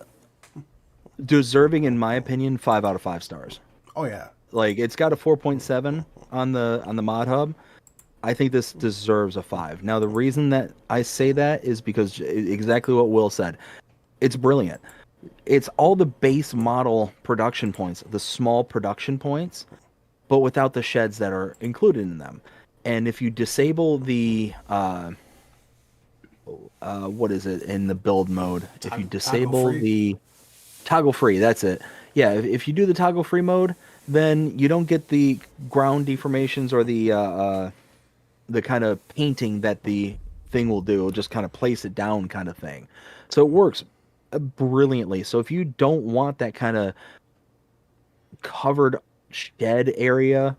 deserving, in my opinion, 5 out of 5 stars. Oh yeah. Like it's got a 4.7 on the mod hub. I think this deserves a 5. Now the reason that I say that is because exactly what Will said. It's brilliant. It's all the base model production points, the small production points, but without the sheds that are included in them. And if you disable the what is it in the build mode? If you disable the toggle free, that's it. Yeah, if you do the toggle free mode, then you don't get the ground deformations or the kind of painting that the thing will do. It'll just kind of place it down kind of thing. So it works brilliantly. So if you don't want that kind of covered shed area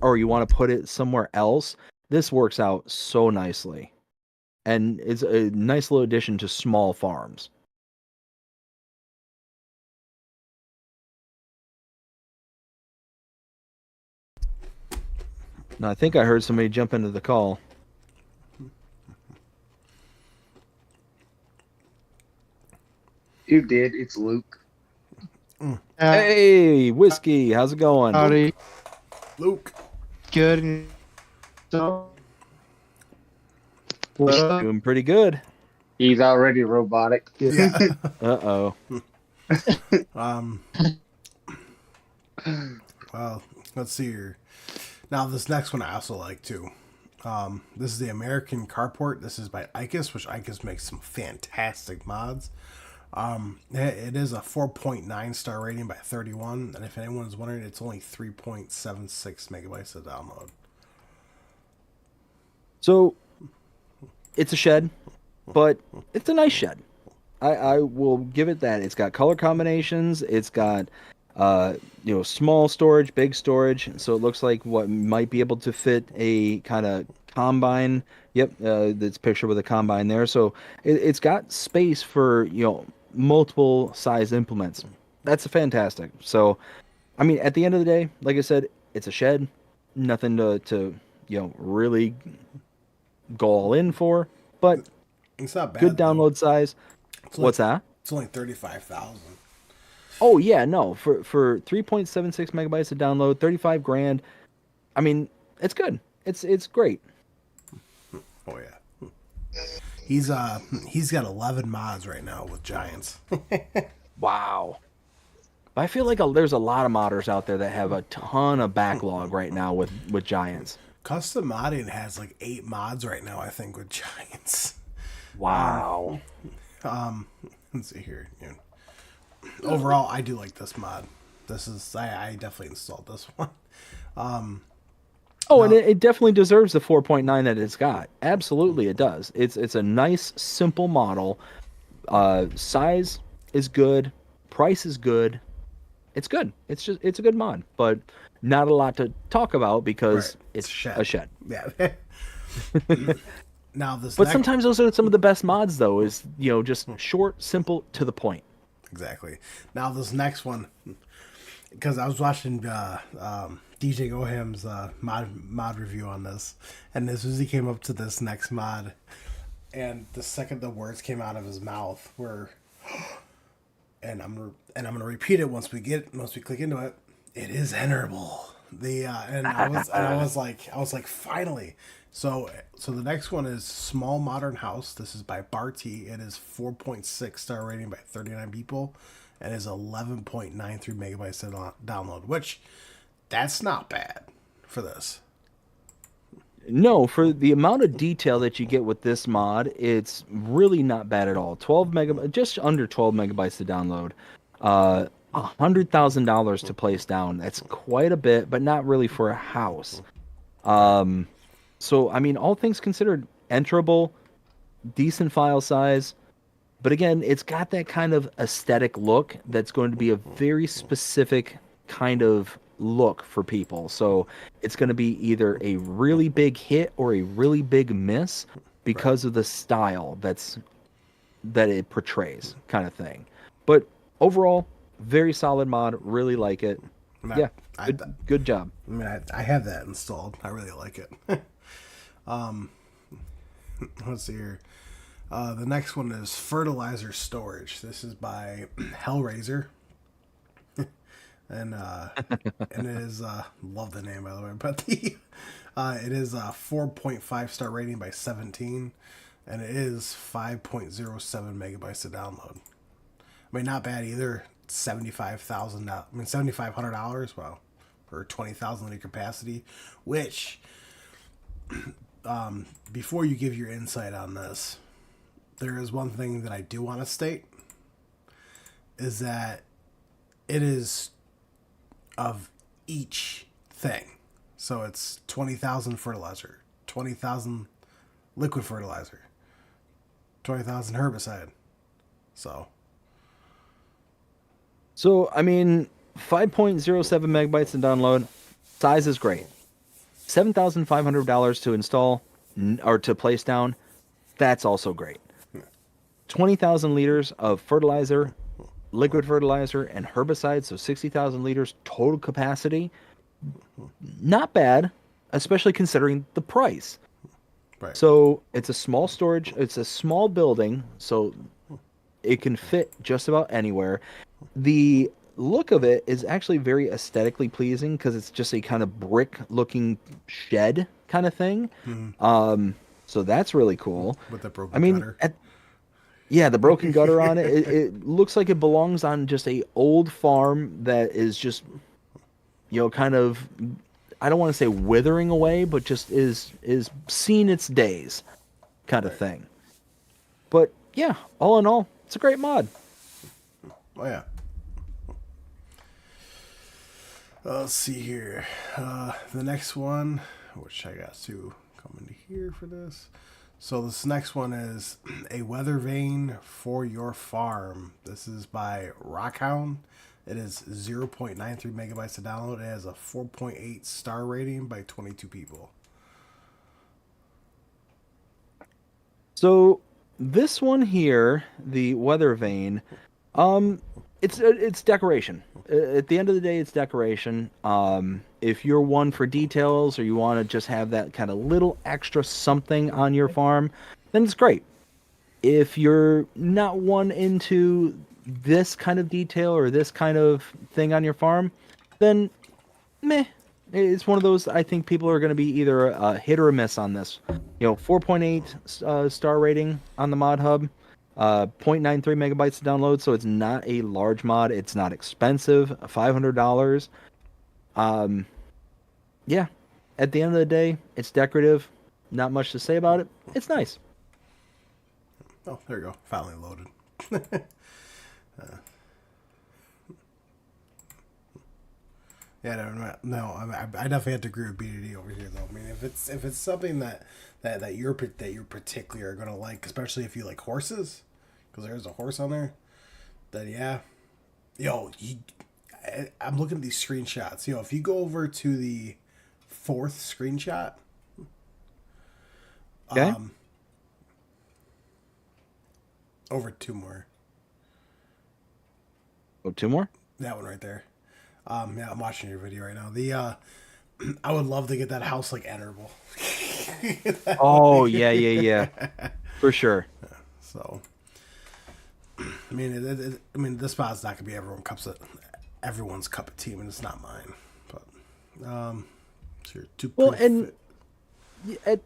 or you want to put it somewhere else, this works out so nicely. And it's a nice little addition to small farms. Now, I think I heard somebody jump into the call. You did. It's Luke. Hey, Whiskey, how's it going? Howdy. Luke. Good. So, Doing pretty good. He's already robotic. Yeah. Uh-oh. Well, let's see here. Now, this next one I also like too. This is the American Carport. This is by Icus, which Icus makes some fantastic mods. It is a 4.9 star rating by 31, and if anyone's wondering, it's only 3.76 megabytes to download. So, it's a shed, but it's a nice shed. I will give it that. It's got color combinations. It's got, small storage, big storage. So it looks like what might be able to fit a kind of combine. Yep, that's pictured with a combine there. So it's got space for, multiple size implements. That's fantastic. So, I mean, at the end of the day, like I said, it's a shed. Nothing to really go all in for, but It's not bad. good download size. What's that? It's only 35,000. Oh yeah, no. For 3.76 megabytes to download, 35 grand. I mean, it's good. It's great. Oh yeah. He's got 11 mods right now with Giants. Wow. I feel like there's a lot of modders out there that have a ton of backlog right now with Giants. Custom modding has like 8 mods right now, I think, with Giants. Wow. Let's see here. Yeah. Overall, I do like this mod. I definitely installed this one. And it definitely deserves the 4.9 that it's got. Absolutely, it does. It's a nice, simple model. Size is good. Price is good. It's good. It's a good mod, but not a lot to talk about because it's a shed. Yeah. Now But sometimes those are some of the best mods, though. Is just short, simple, to the point. Exactly. Now this next one, because I was watching DJ Goham's mod review on this, and as soon as he came up to this next mod, and the second the words came out of his mouth were, and I'm gonna repeat it once we click into it. It is enterable. I was like finally. So the next one is Small Modern House. This is by Barty. It is 4.6 star rating by 39 people, and is 11.93 megabytes to download, which that's not bad for this. No, for the amount of detail that you get with this mod, it's really not bad at all. Just under 12 megabytes to download. $100,000 to place down. That's quite a bit, but not really for a house. So, I mean, all things considered, enterable, decent file size. But again, it's got that kind of aesthetic look that's going to be a very specific kind of look for people. So it's going to be either a really big hit or a really big miss because of the style that it portrays, kind of thing. But overall, very solid mod. Really like it. Good job. I mean, I have that installed. I really like it. Let's see here. The next one is Fertilizer Storage. This is by Hellraiser. and it is love the name, by the way, but it is a 4.5 star rating by 17, and it is 5.07 megabytes to download. I mean, not bad either. $7,500. Wow, for 20,000 liter capacity. Which, before you give your insight on this, there is one thing that I do want to state, is that it is of each thing. So it's 20,000 fertilizer, 20,000 liquid fertilizer, 20,000 herbicide. So, I mean, 5.07 megabytes to download. Size is great. $7,500 to install or to place down. That's also great. 20,000 liters of fertilizer, liquid fertilizer, and herbicide. So 60,000 liters total capacity. Not bad, especially considering the price. Right. So it's a small storage. It's a small building. So it can fit just about anywhere. The look of it is actually very aesthetically pleasing because it's just a kind of brick looking shed kind of thing. So that's really cool. With the broken gutter. Yeah, the broken gutter on it, it looks like it belongs on just a old farm that is just, kind of, I don't want to say withering away, but just is seen its days kind of Right. thing. But yeah, all in all, it's a great mod. Oh yeah. Let's see here. The next one, which I got to come into here for this. So this next one is a weather vane for your farm. This is by Rockhound. It is 0.93 megabytes to download. It has a 4.8 star rating by 22 people. So this one here, the weather vane, it's decoration. At the end of the day, it's decoration. If you're one for details or you want to just have that kind of little extra something on your farm, then it's great. If you're not one into this kind of detail or this kind of thing on your farm, then meh. It's one of those. I think people are going to be either a hit or a miss on this. 4.8 star rating on the mod hub, 0.93 megabytes to download. So it's not a large mod. It's not expensive. $500. Yeah. At the end of the day, it's decorative. Not much to say about it. It's nice. Oh, there you go. Finally loaded. Yeah, no. I definitely have to agree with BDD over here, though. I mean, if it's something that you're particularly are gonna like, especially if you like horses, because there's a horse on there, then yeah, I'm looking at these screenshots. If you go over to the fourth screenshot, Okay. over two more. Oh, two more? That one right there. Yeah, I'm watching your video right now. I would love to get that house like editable. Oh, yeah. For sure. So, I mean, this spot's not gonna be everyone's cup of tea, and it's not mine. But, so you're too. Well, and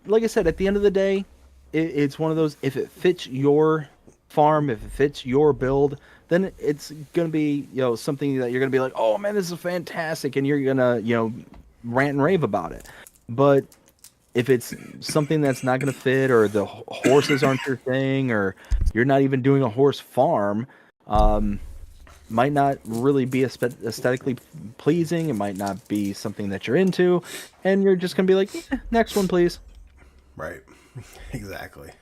like I said, at the end of the day, it's one of those. If it fits your farm, if it fits your build, then it's gonna be something that you're gonna be like, oh man, this is fantastic, and you're gonna rant and rave about it. But if it's something that's not gonna fit, or the horses aren't your thing, or you're not even doing a horse farm, might not really be aesthetically pleasing. It might not be something that you're into, and you're just gonna be like, next one, please. Right. Exactly.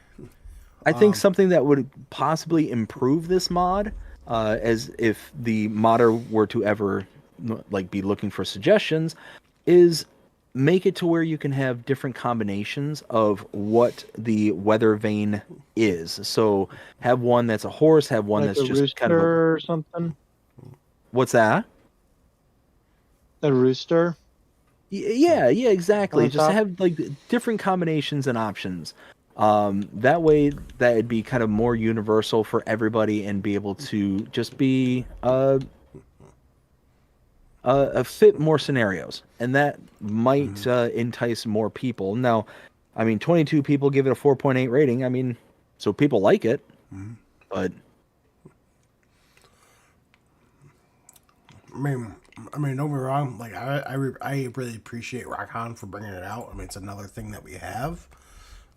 I think something that would possibly improve this mod, as if the modder were to ever be looking for suggestions, is make it to where you can have different combinations of what the weather vane is. So have one that's a horse, have one Like that's a just kind of rooster or something. What's that? A rooster. Yeah, exactly. On Just top? have different combinations and options. That way, that would be kind of more universal for everybody, and be able to just be fit more scenarios, and that might entice more people. Now, I mean, 22 people give it a 4.8 rating. I mean, so people like it, but I mean, don't be wrong. Like, I really appreciate Rockon for bringing it out. I mean, it's another thing that we have.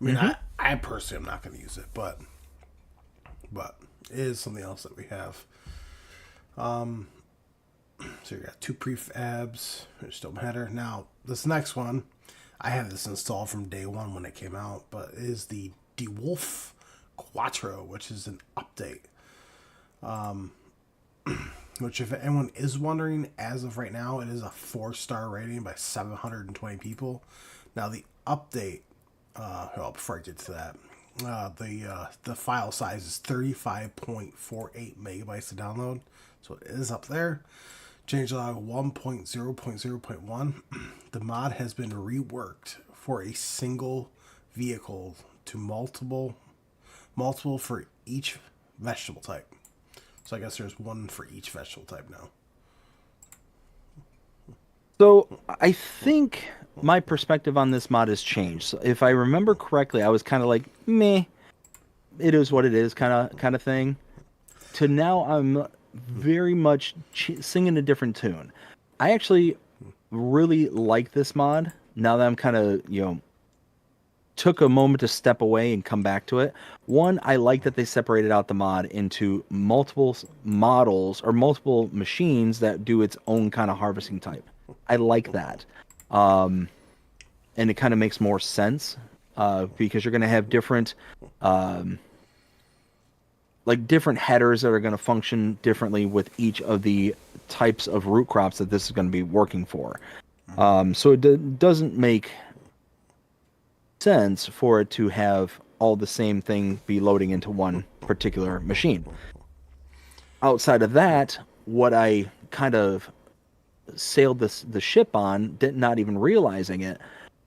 I mean, I personally am not going to use it, but it is something else that we have. So you got two prefabs, which don't matter. Now, this next one, I have this installed from day one when it came out, but it is the DeWolf Quattro, which is an update. Which, if anyone is wondering, as of right now, it is a 4-star rating by 720 people. Now, the update, before I get to that, the file size is 35.48 megabytes to download, so it is up there. Changelog 1.0.0.1. The mod has been reworked for a single vehicle to multiple for each vegetable type. So I guess there's one for each vegetable type now. So I think my perspective on this mod has changed. So if I remember correctly, I was kind of like, meh. it is what it is kind of thing, to now I'm very much singing a different tune. I actually really like this mod now that I'm kind of, took a moment to step away and come back to it. One, I like that they separated out the mod into multiple models or multiple machines that do its own kind of harvesting type. I like that. And it kind of makes more sense because you're going to have different different headers that are going to function differently with each of the types of root crops that this is going to be working for. So it doesn't make sense for it to have all the same thing be loading into one particular machine. Outside of that, what I kind of sailed the ship on, not even realizing it,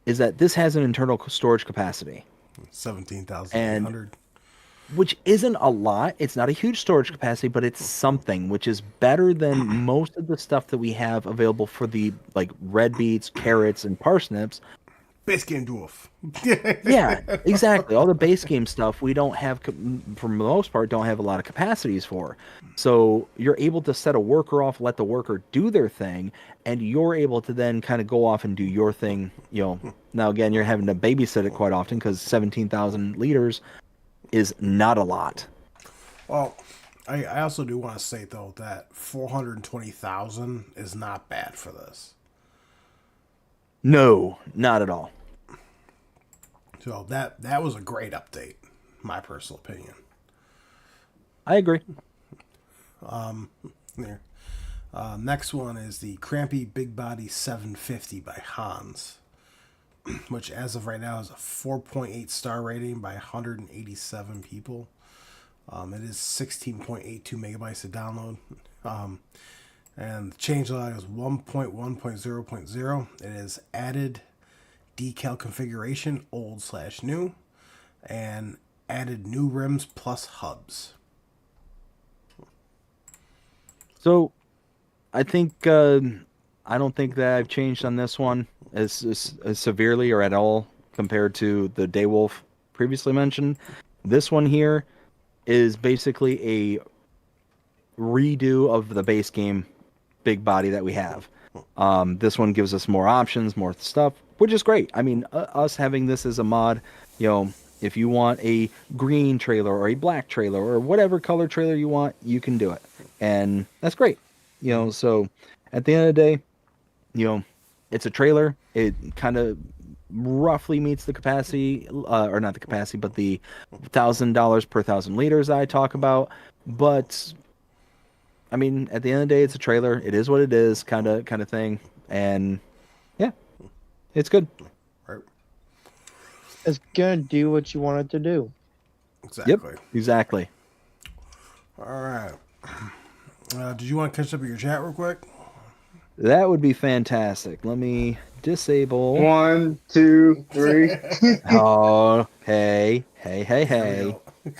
is that this has an internal storage capacity. 17,800. Which isn't a lot. It's not a huge storage capacity, but it's something, which is better than most of the stuff that we have available for the red beets, carrots, and parsnips. Base game dwarf. Yeah, exactly. All the base game stuff we don't have, for the most part, don't have a lot of capacities for. So you're able to set a worker off, let the worker do their thing, and you're able to then kind of go off and do your thing. Now again, you're having to babysit it quite often because 17,000 liters is not a lot. Well, I also do want to say though that 420,000 is not bad for this. No, not at all. So that was a great update, my personal opinion. I agree. There. Next one is the Crampy Big Body 750 by Hans, which as of right now is a 4.8 star rating by 187 people. It is 16.82 megabytes to download. And the changelog is 1.1.0.0. It is added decal configuration, old/new, and added new rims plus hubs. So, I think I don't think that I've changed on this one as severely or at all compared to the Daywolf previously mentioned. This one here is basically a redo of the base game big body that we have. This one gives us more options, more stuff, which is great. I mean, us having this as a mod, if you want a green trailer or a black trailer or whatever color trailer you want, you can do it. And that's great. So at the end of the day, it's a trailer. It kind of roughly meets the capacity, or not the capacity, but the $1,000 per 1,000 liters I talk about. But I mean, at the end of the day, it's a trailer. It is what it is, kind of thing. And yeah, it's good. Right. It's gonna do what you want it to do. Exactly. Yep, exactly. All right. Did you want to catch up with your chat real quick? That would be fantastic. Let me disable. 1, 2, 3. Oh, hey. Here we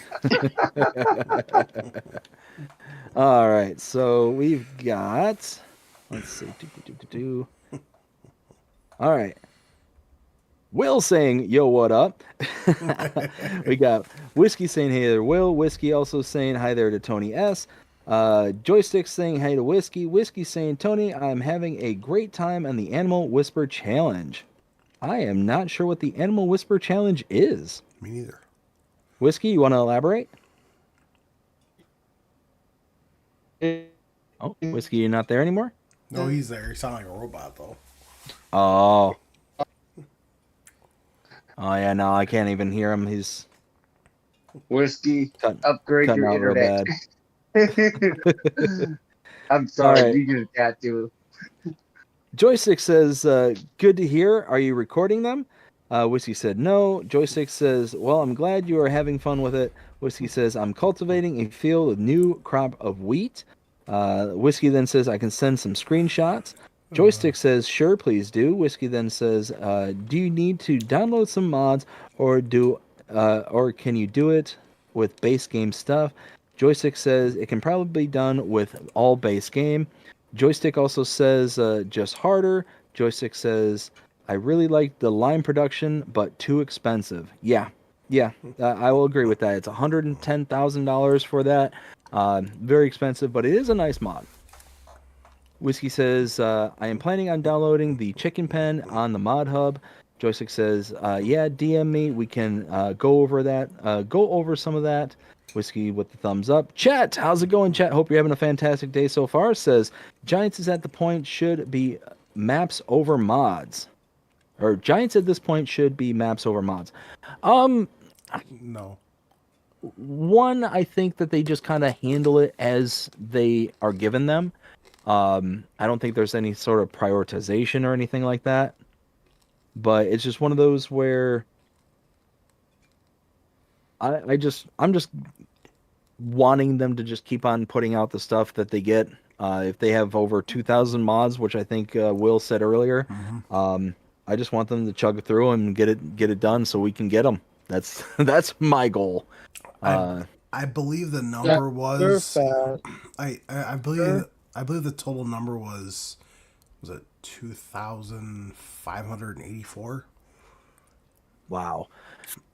All right, so we've got, let's see, all right. Will saying, yo, what up? We got Whiskey saying, hey there, Will. Whiskey also saying, hi there to Tony S. Joystick saying, hi to Whiskey. Whiskey saying, Tony, I'm having a great time on the Animal Whisper Challenge. I am not sure what the Animal Whisper Challenge is. Me neither. Whiskey, you want to elaborate? Oh, Whiskey, you're not there anymore? No, he's there. He sounds like a robot, though. Oh. Oh, yeah, no, I can't even hear him. He's Whiskey, upgrade cutting your out real internet. bad. I'm sorry, right. you just got to. Joystick says, good to hear. Are you recording them? Whiskey said no. Joystick says, well, I'm glad you are having fun with it. Whiskey says, I'm cultivating a field with new crop of wheat. Whiskey then says, I can send some screenshots. Joystick says, sure, please do. Whiskey then says, do you need to download some mods or can you do it with base game stuff? Joystick says, it can probably be done with all base game. Joystick also says, just harder. Joystick says, I really like the line production, but too expensive. Yeah, Yeah, I will agree with that. It's $110,000 for that. Very expensive, but it is a nice mod. Whiskey says, I am planning on downloading the chicken pen on the mod hub. Joystick says, yeah, DM me. We can go over that. Go over some of that. Whiskey with the thumbs up. Chat, how's it going, chat? Hope you're having a fantastic day so far. Says, Giants is at the point should be maps over mods. Or Giants at this point should be maps over mods. No. One, I think that they just kind of handle it as they are given them. I don't think there's any sort of prioritization or anything like that. But it's just one of those where I'm just wanting them to just keep on putting out the stuff that they get. If they have over 2,000 mods, which I think Will said earlier, I just want them to chug through and get it done so we can get them. That's my goal. I believe the number was. fast. I believe the total number was it 2,584? Wow.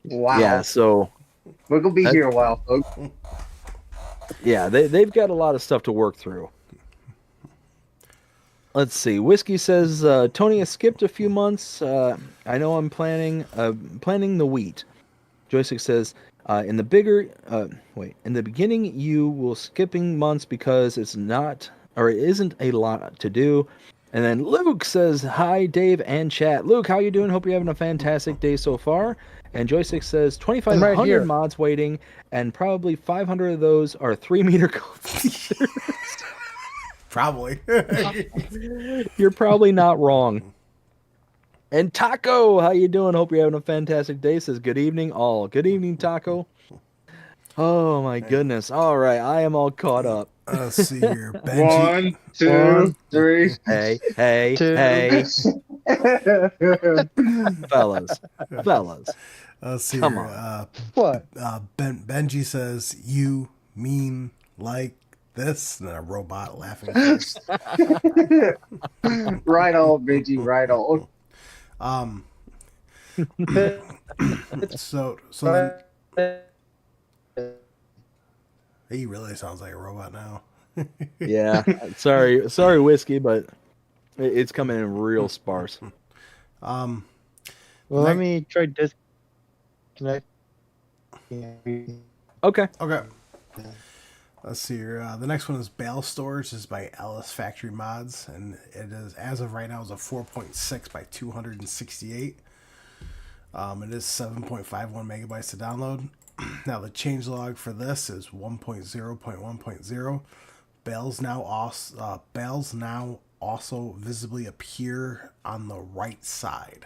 Wow. Yeah. So We're gonna be here a while, folks. yeah, they've got a lot of stuff to work through. Let's see. Whiskey says Tony has skipped a few months. I know I'm planning the wheat. Joystick says in the beginning you will skipping months because it isn't a lot to do. And then Luke says, hi, Dave and chat. Luke, how you doing? Hope you're having a fantastic day so far. And Joystick says 2,500 here. mods waiting, and probably 500 of those are 3-meter coasters. Probably. You're probably not wrong. And Taco, how you doing? Hope you're having a fantastic day. Says good evening, all. Good evening, Taco. Oh my goodness. All right, I am all caught up. Let's see here. Benji. 1, 2, 3. Hey, Two. hey, fellas. Let's see Come here. on. What? Benji says, you mean like this? And a robot laughing face. Right on, Benji. Right on. So then, he really sounds like a robot now. Yeah. Sorry, Whiskey, but it's coming in real sparse. Well, let me try disconnect. Okay. Okay. Let's see here. The next one is Bale Storage. This is by Ellis Factory Mods, and it is, as of right now, is a 4.6 by 268. It is 7.51 megabytes to download. Now the changelog for this is 1.0.1.0. Bales now also visibly appear on the right side.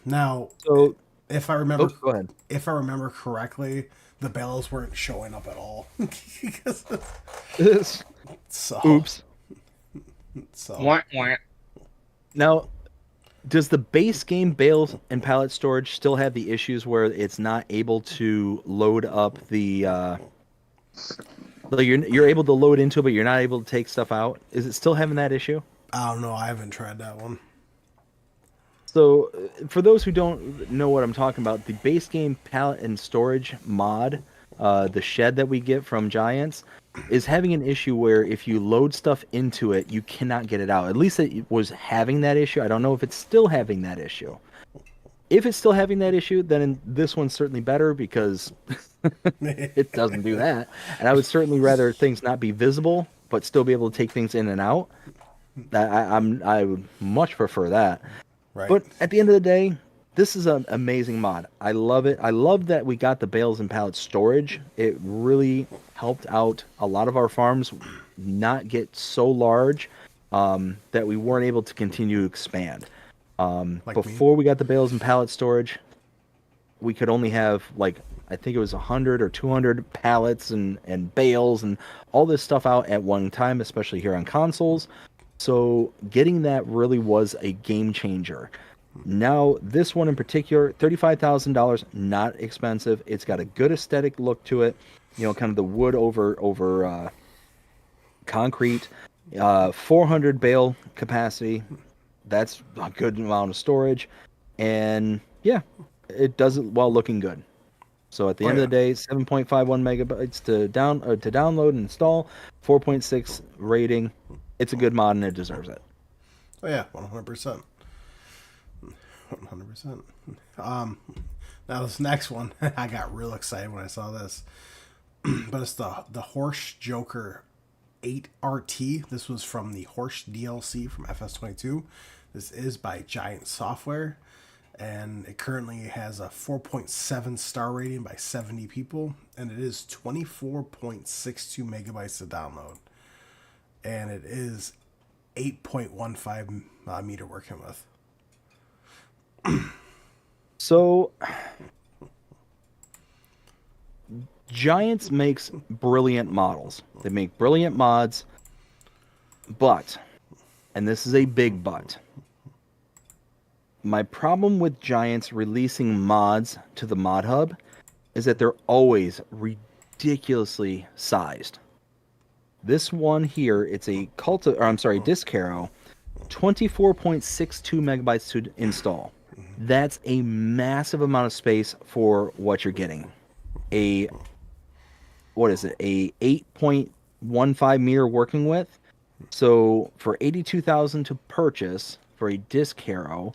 Now, So if I remember, go ahead. if I remember correctly, the bales weren't showing up at all. So, Oops. So, Wah, wah. Now, does the base game bales and pallet storage still have the issues where it's not able to load up the like you're able to load into it, but you're not able to take stuff out? Is it still having that issue? I don't know. I haven't tried that one. So, for those who don't know what I'm talking about, the base game pallet and storage mod, the shed that we get from Giants, is having an issue where if you load stuff into it, you cannot get it out. At least it was having that issue. I don't know if it's still having that issue. If it's still having that issue, then this one's certainly better because it doesn't do that. And I would certainly rather things not be visible, but still be able to take things in and out. I would much prefer that. Right. But at the end of the day, this is an amazing mod. I love it. I love that we got the bales and pallet storage. It really helped out a lot of our farms not get so large that we weren't able to continue to expand. Before we got the bales and pallet storage, we could only have I think it was 100 or 200 pallets and bales and all this stuff out at one time, especially here on consoles. So getting that really was a game changer. Now, this one in particular, $35,000, not expensive. It's got a good aesthetic look to it. Kind of the wood over concrete. 400 bale capacity. That's a good amount of storage. And yeah, it does it while looking good. So at the end of the day, 7.51 megabytes to download and install, 4.6 rating. It's a good mod and it deserves it. Oh yeah, 100%. 100%. Now this next one, I got real excited when I saw this. But it's the Horse Joker 8 RT. This was from the Horse DLC from FS22. This is by Giant Software, and it currently has a 4.7 star rating by 70 people, and it is 24.62 megabytes to download, and it is 8.15 meter working with. So Giants makes brilliant models. They make brilliant mods, but, and this is a big but, my problem with Giants releasing mods to the mod hub is that they're always ridiculously sized. This one here, it's a Disc Arrow, 24.62 megabytes to install. That's a massive amount of space for what you're getting. A 8.15 meter working width. So for 82,000 to purchase for a Disc Arrow,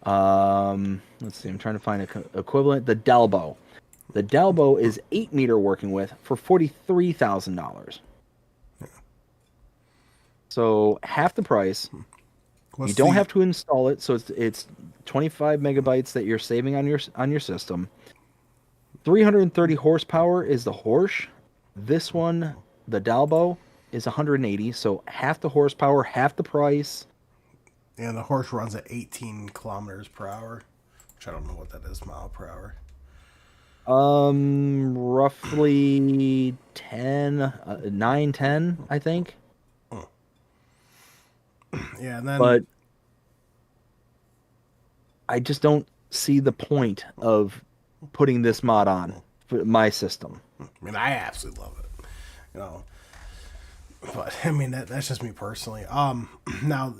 let's see, I'm trying to find a equivalent. The Dalbo is 8 meter working width for $43,000. So half the price. You don't have to install it, so it's 25 megabytes that you're saving on your system. 330 horsepower is the Horse. This one, the Dalbo, is 180, so half the horsepower, half the price. And the Horse runs at 18 kilometers per hour, which I don't know what that is, mile per hour. Roughly 9, 10, I think. Yeah, and then... But I just don't see the point of putting this mod on for my system. I mean, I absolutely love it, But I mean, that's just me personally. Now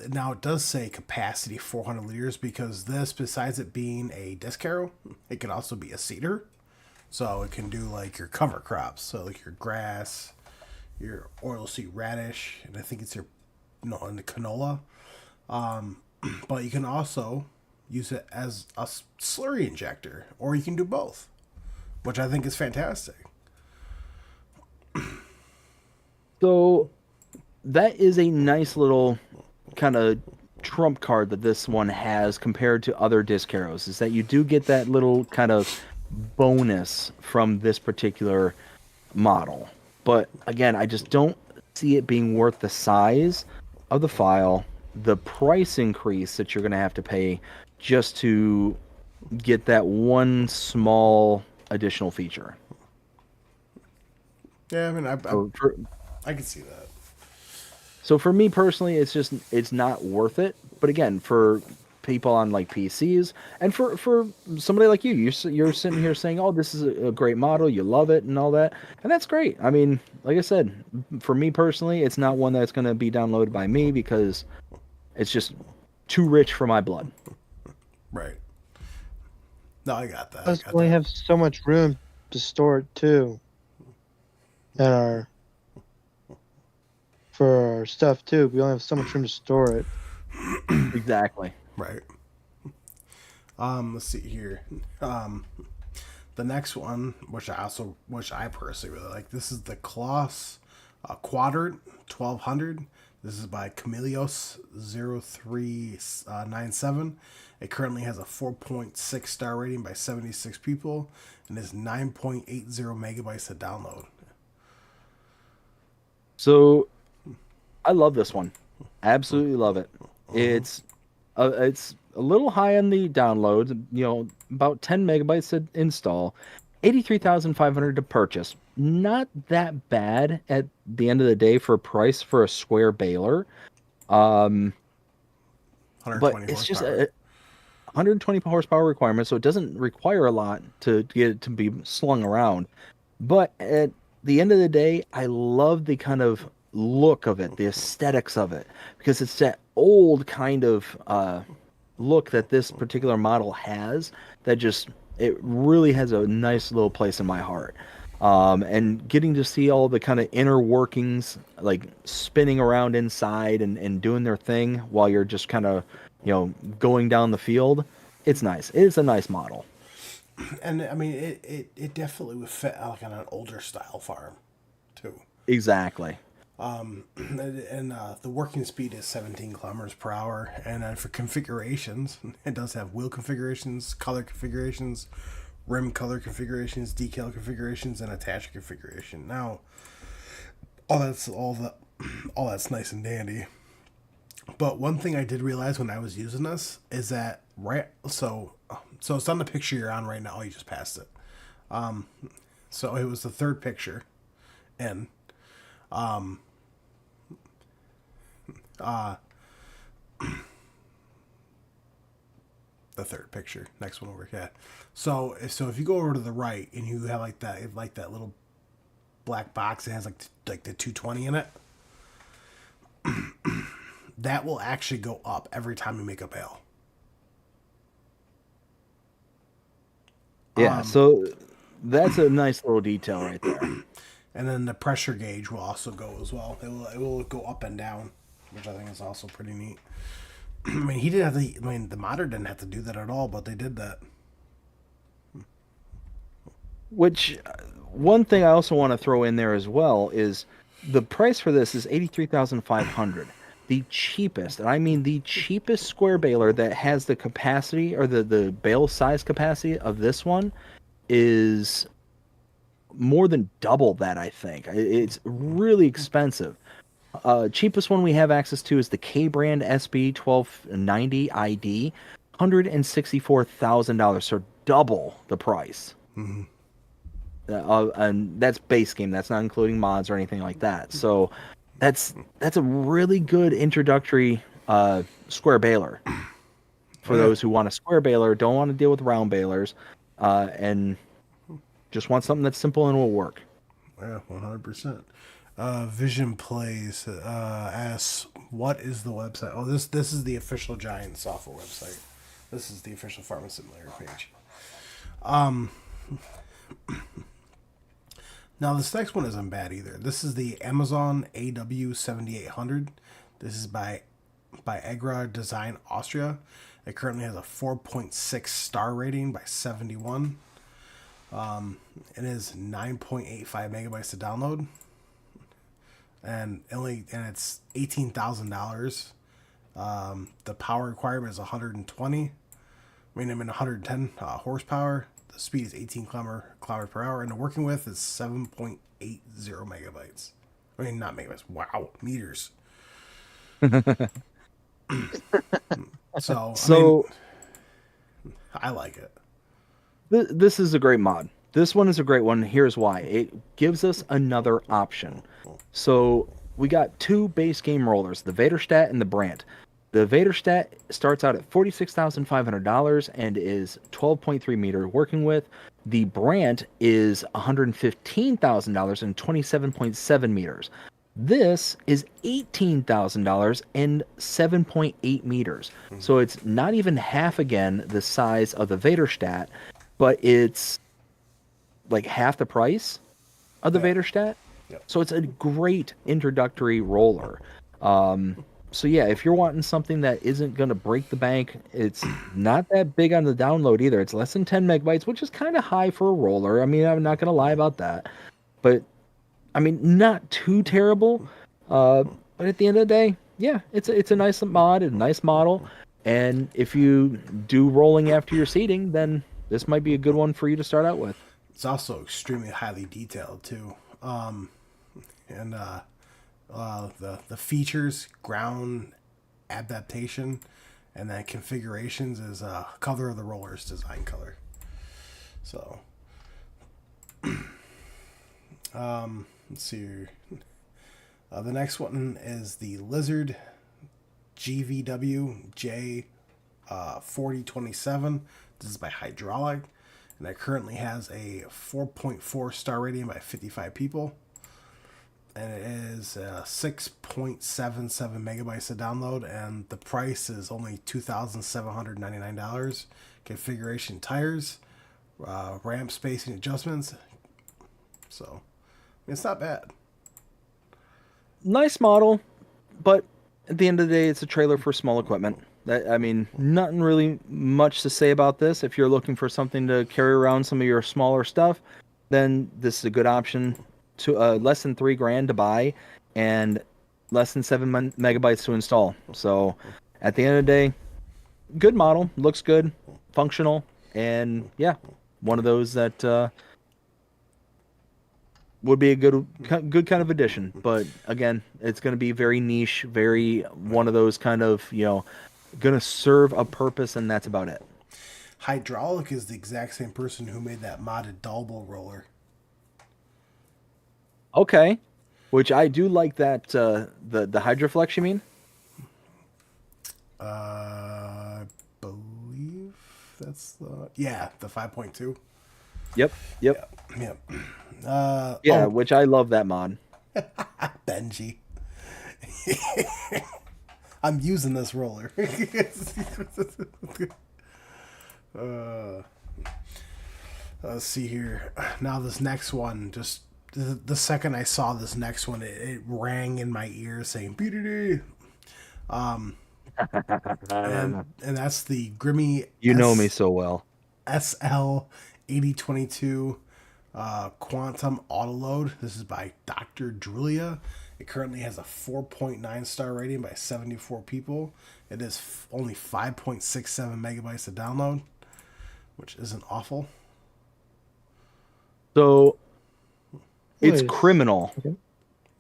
it does say capacity 400 liters because this, besides it being a Disc Arrow, it can also be a seeder, so it can do like your cover crops, so like your grass, your oilseed radish, and I think it's and the canola. But you can also use it as a slurry injector, or you can do both, which I think is fantastic. So that is a nice little kind of trump card that this one has compared to other Disc Arrows, is that you do get that little kind of bonus from this particular model. But again, I just don't see it being worth the size of the file, the price increase that you're going to have to pay just to get that one small additional feature. Yeah, I mean, I can see that. So for me personally, it's not worth it. But again, for people on like PCs, and for somebody like you're sitting here saying, "Oh, this is a great model, you love it and all that," and that's great. I mean, like I said, for me personally, it's not one that's going to be downloaded by me because it's just too rich for my blood. Right. No, I got that. Plus, we have so much room to store it too. And for our stuff too, we only have so much room to store it. Exactly. Right. Let's see here. The next one, which I personally really like, this is the Kloss Quadrant 1200. This is by Camilios 0397. It currently has a 4.6 star rating by 76 people and is 9.80 megabytes to download. So I love this one. Absolutely love it. It's a little high on the downloads, about 10 megabytes to install, 83,500 to purchase. Not that bad at the end of the day for a price for a square baler. But it's just a 120 horsepower requirement, so it doesn't require a lot to get it to be slung around. But at the end of the day, I love the kind of look of it, the aesthetics of it, because it's that old kind of look that this particular model has that just it really has a nice little place in my heart. And getting to see all the kind of inner workings, like spinning around inside and doing their thing while you're just kind of, going down the field, it's nice. It's a nice model. And I mean, it definitely would fit like on an older style farm, too. Exactly. And the working speed is 17 kilometers per hour. And then for configurations, it does have wheel configurations, color configurations, rim color configurations, decal configurations, and attach configuration. Now, all that's nice and dandy. But one thing I did realize when I was using this is that so it's on the picture you're on right now. You just passed it. So it was the third picture, and the third picture, next one over. Yeah. So if you go over to the right and you have like that little black box that has like the 220 in it, that will actually go up every time you make a bale. Yeah, so that's a nice little detail right there. And then the pressure gauge will also go as well. It will go up and down, which I think is also pretty neat. I mean, he didn't have to. I mean, the modder didn't have to do that at all, but they did that. Which one thing I also want to throw in there as well is the price for this is $83,500. The cheapest, and I mean the cheapest square baler that has the capacity or the bale size capacity of this one is more than double that, I think. It's really expensive. Cheapest one we have access to is the K brand SB 1290 ID, $164,000, so double the price. Mm-hmm. And that's base game. That's not including mods or anything like that. So that's a really good introductory square baler for those who want a square baler, don't want to deal with round balers, and just want something that's simple and will work. Yeah, 100%. Vision Plays asks, what is the website? Oh, this is the official Giant software website. This is the official Farming Simulator page. Now, this next one isn't bad either. This is the Amazon AW7800. This is by Agri Design Austria. It currently has a 4.6 star rating by 71. It is 9.85 megabytes to download. And it's $18,000. The power requirement is 110 horsepower. The speed is 18 kilometers per hour, and the working width is 7.80 megabytes. I mean, not megabytes. Wow, meters. So I like it. This is a great mod. This one is a great one. Here's why. It gives us another option. So we got two base game rollers, the Vaderstadt and the Brandt. The Vaderstadt starts out at $46,500 and is 12.3 meter working width. The Brandt is $115,000 and 27.7 meters. This is $18,000 and 7.8 meters. So it's not even half again the size of the Vaderstadt, but it's like half the price of the Vaderstadt. Yep. So it's a great introductory roller. So yeah, if you're wanting something that isn't going to break the bank, it's not that big on the download either. It's less than 10 megabytes, which is kind of high for a roller. I mean, I'm not going to lie about that. But, I mean, not too terrible. But at the end of the day, yeah, it's a nice mod, a nice model. And if you do rolling after your seeding, then this might be a good one for you to start out with. It's also extremely highly detailed, too. The features, ground adaptation, and then configurations is color of the roller's design color. So, let's see here. The next one is the Lizard GVW J4027. This is by Hydraulic, and it currently has a 4.4 star rating by 55 people. And it is 6.77 megabytes to download, and the price is only $2,799. Configuration tires, ramp spacing adjustments. So it's not bad. Nice model, but at the end of the day, it's a trailer for small equipment. I mean, nothing really much to say about this. If you're looking for something to carry around some of your smaller stuff, then this is a good option. To less than $3,000 to buy, and less than 7 megabytes to install. So, at the end of the day, good model, looks good, functional, and yeah, one of those that would be a good kind of addition. But again, it's going to be very niche, very one of those kind of, going to serve a purpose, and that's about it. Hydraulic is the exact same person who made that modded Dalbo roller. Okay, which I do like that the Hydroflex, you mean? I believe that's the 5.2. Yep. Yep. Which I love that mod. Benji. I'm using this roller. Let's see here. Now this next one, just the second I saw this next one, it rang in my ear saying BDD. And that's the Grimmy. You know me so well. SL 8022 Quantum Autoload. This is by Dr. Drulia. It currently has a 4.9 star rating by 74 people. It is only 5.67 megabytes to download, which isn't awful. So it's criminal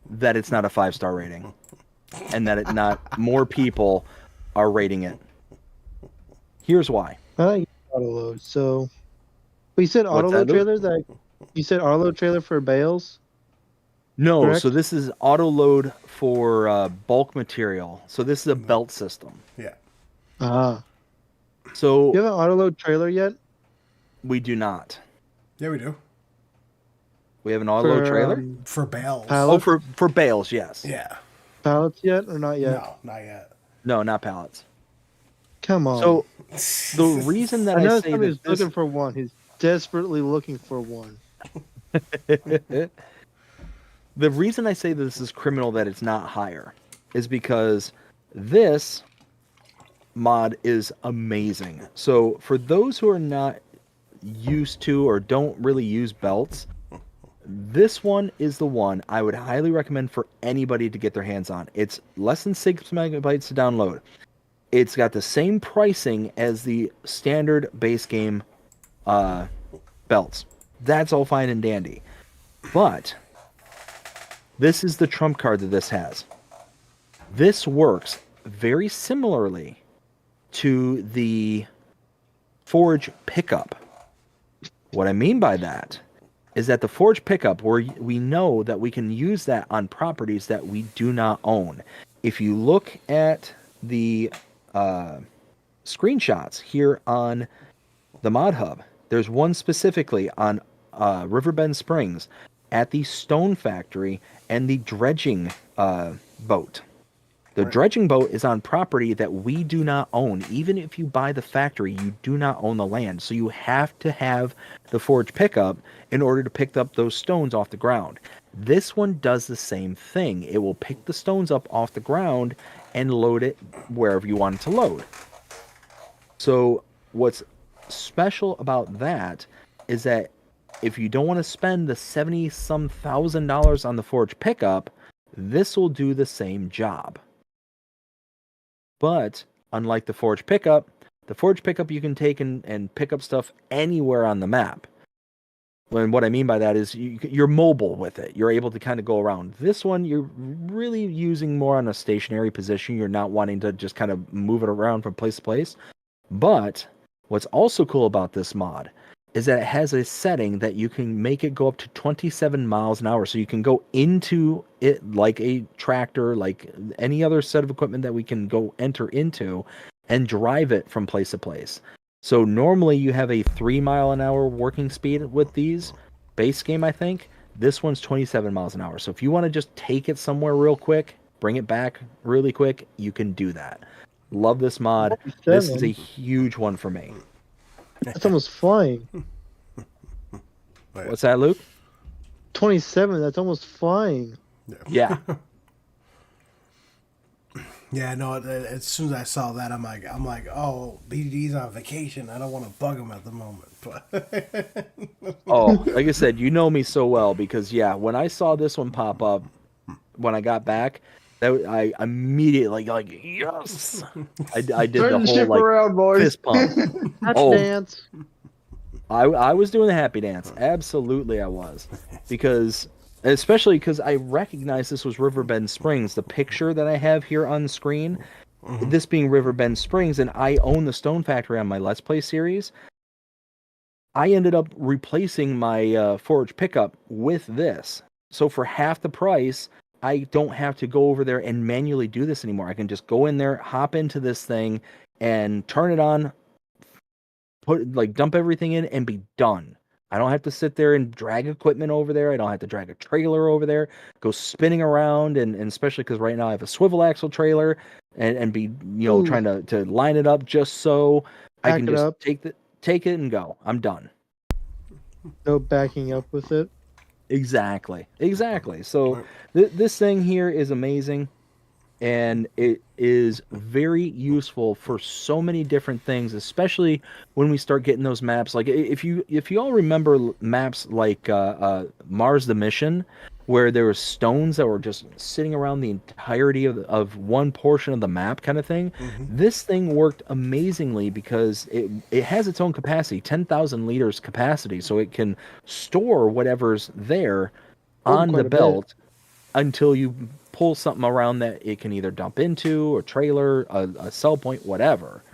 that it's not a 5-star rating, and that not more people are rating it. Here's why. I like autoload. So, but you said autoload trailers. You said autoload trailer for bales. No, correct? So this is auto load for bulk material. So this is a belt system. Yeah. So you have an autoload trailer yet? We do not. Yeah, we do. We have an autoload trailer for bales. Pallets? Oh, for bales, yes. Yeah. Pallets yet or not yet? No, not yet. No, not pallets. Come on. So the reason that I know say somebody's that this... looking for one. He's desperately looking for one. The reason I say this is criminal that it's not higher is because this mod is amazing. So for those who are not used to or don't really use belts, this one is the one I would highly recommend for anybody to get their hands on. It's less than 6 megabytes to download. It's got the same pricing as the standard base game belts. That's all fine and dandy. But this is the trump card that this has. This works very similarly to the Forge pickup. What I mean by that is that the Forge pickup, where we know that we can use that on properties that we do not own. If you look at the screenshots here on the Mod Hub, there's one specifically on Riverbend Springs at the stone factory and the dredging boat. The dredging boat is on property that we do not own. Even if you buy the factory, you do not own the land. So you have to have the Forge pickup in order to pick up those stones off the ground. This one does the same thing. It will pick the stones up off the ground and load it wherever you want it to load. So what's special about that is that if you don't want to spend the $70-some thousand on the Forge pickup, this will do the same job. But unlike the Forge pickup you can take and pick up stuff anywhere on the map. And what I mean by that is you're mobile with it. You're able to kind of go around. This one, you're really using more on a stationary position. You're not wanting to just kind of move it around from place to place. But what's also cool about this mod is that it has a setting that you can make it go up to 27 miles an hour. So you can go into it like a tractor, like any other set of equipment that we can go enter into and drive it from place to place. So normally you have a 3 mile an hour working speed with these. Base game, I think. This one's 27 miles an hour. So if you want to just take it somewhere real quick, bring it back really quick, you can do that. Love this mod. This is a huge one for me. That's almost flying. Oh, yeah. What's that, Luke? 27. That's almost flying. Yeah. Yeah, no. As soon as I saw that, I'm like, oh, BDD's on vacation. I don't want to bug him at the moment. But Oh, like I said, you know me so well because yeah, when I saw this one pop up when I got back, I immediately like yes, I did Turn the the whole ship like around, boys. fist pump. Happy Oh, dance. I was doing the happy dance. Absolutely, I was because especially because I recognized this was Riverbend Springs. The picture that I have here on screen, this being Riverbend Springs, and I own the Stone Factory on my Let's Play series. I ended up replacing my forage pickup with this. So for half the price, I don't have to go over there and manually do this anymore. I can just go in there, hop into this thing, and turn it on, dump everything in, and be done. I don't have to sit there and drag equipment over there. I don't have to drag a trailer over there, go spinning around, and especially because right now I have a swivel axle trailer, and be Ooh. trying to line it up just so I Back can it just up. take it and go. I'm done. No backing up with it. Exactly. So this thing here is amazing, and it is very useful for so many different things, especially when we start getting those maps. Like if you all remember maps like Mars the Mission, where there were stones that were just sitting around the entirety of one portion of the map kind of thing. This thing worked amazingly because it has its own capacity, 10,000 liters capacity, so it can store whatever's there on the quite a bit. belt until you pull something around that it can either dump into, a trailer, a sell point, whatever.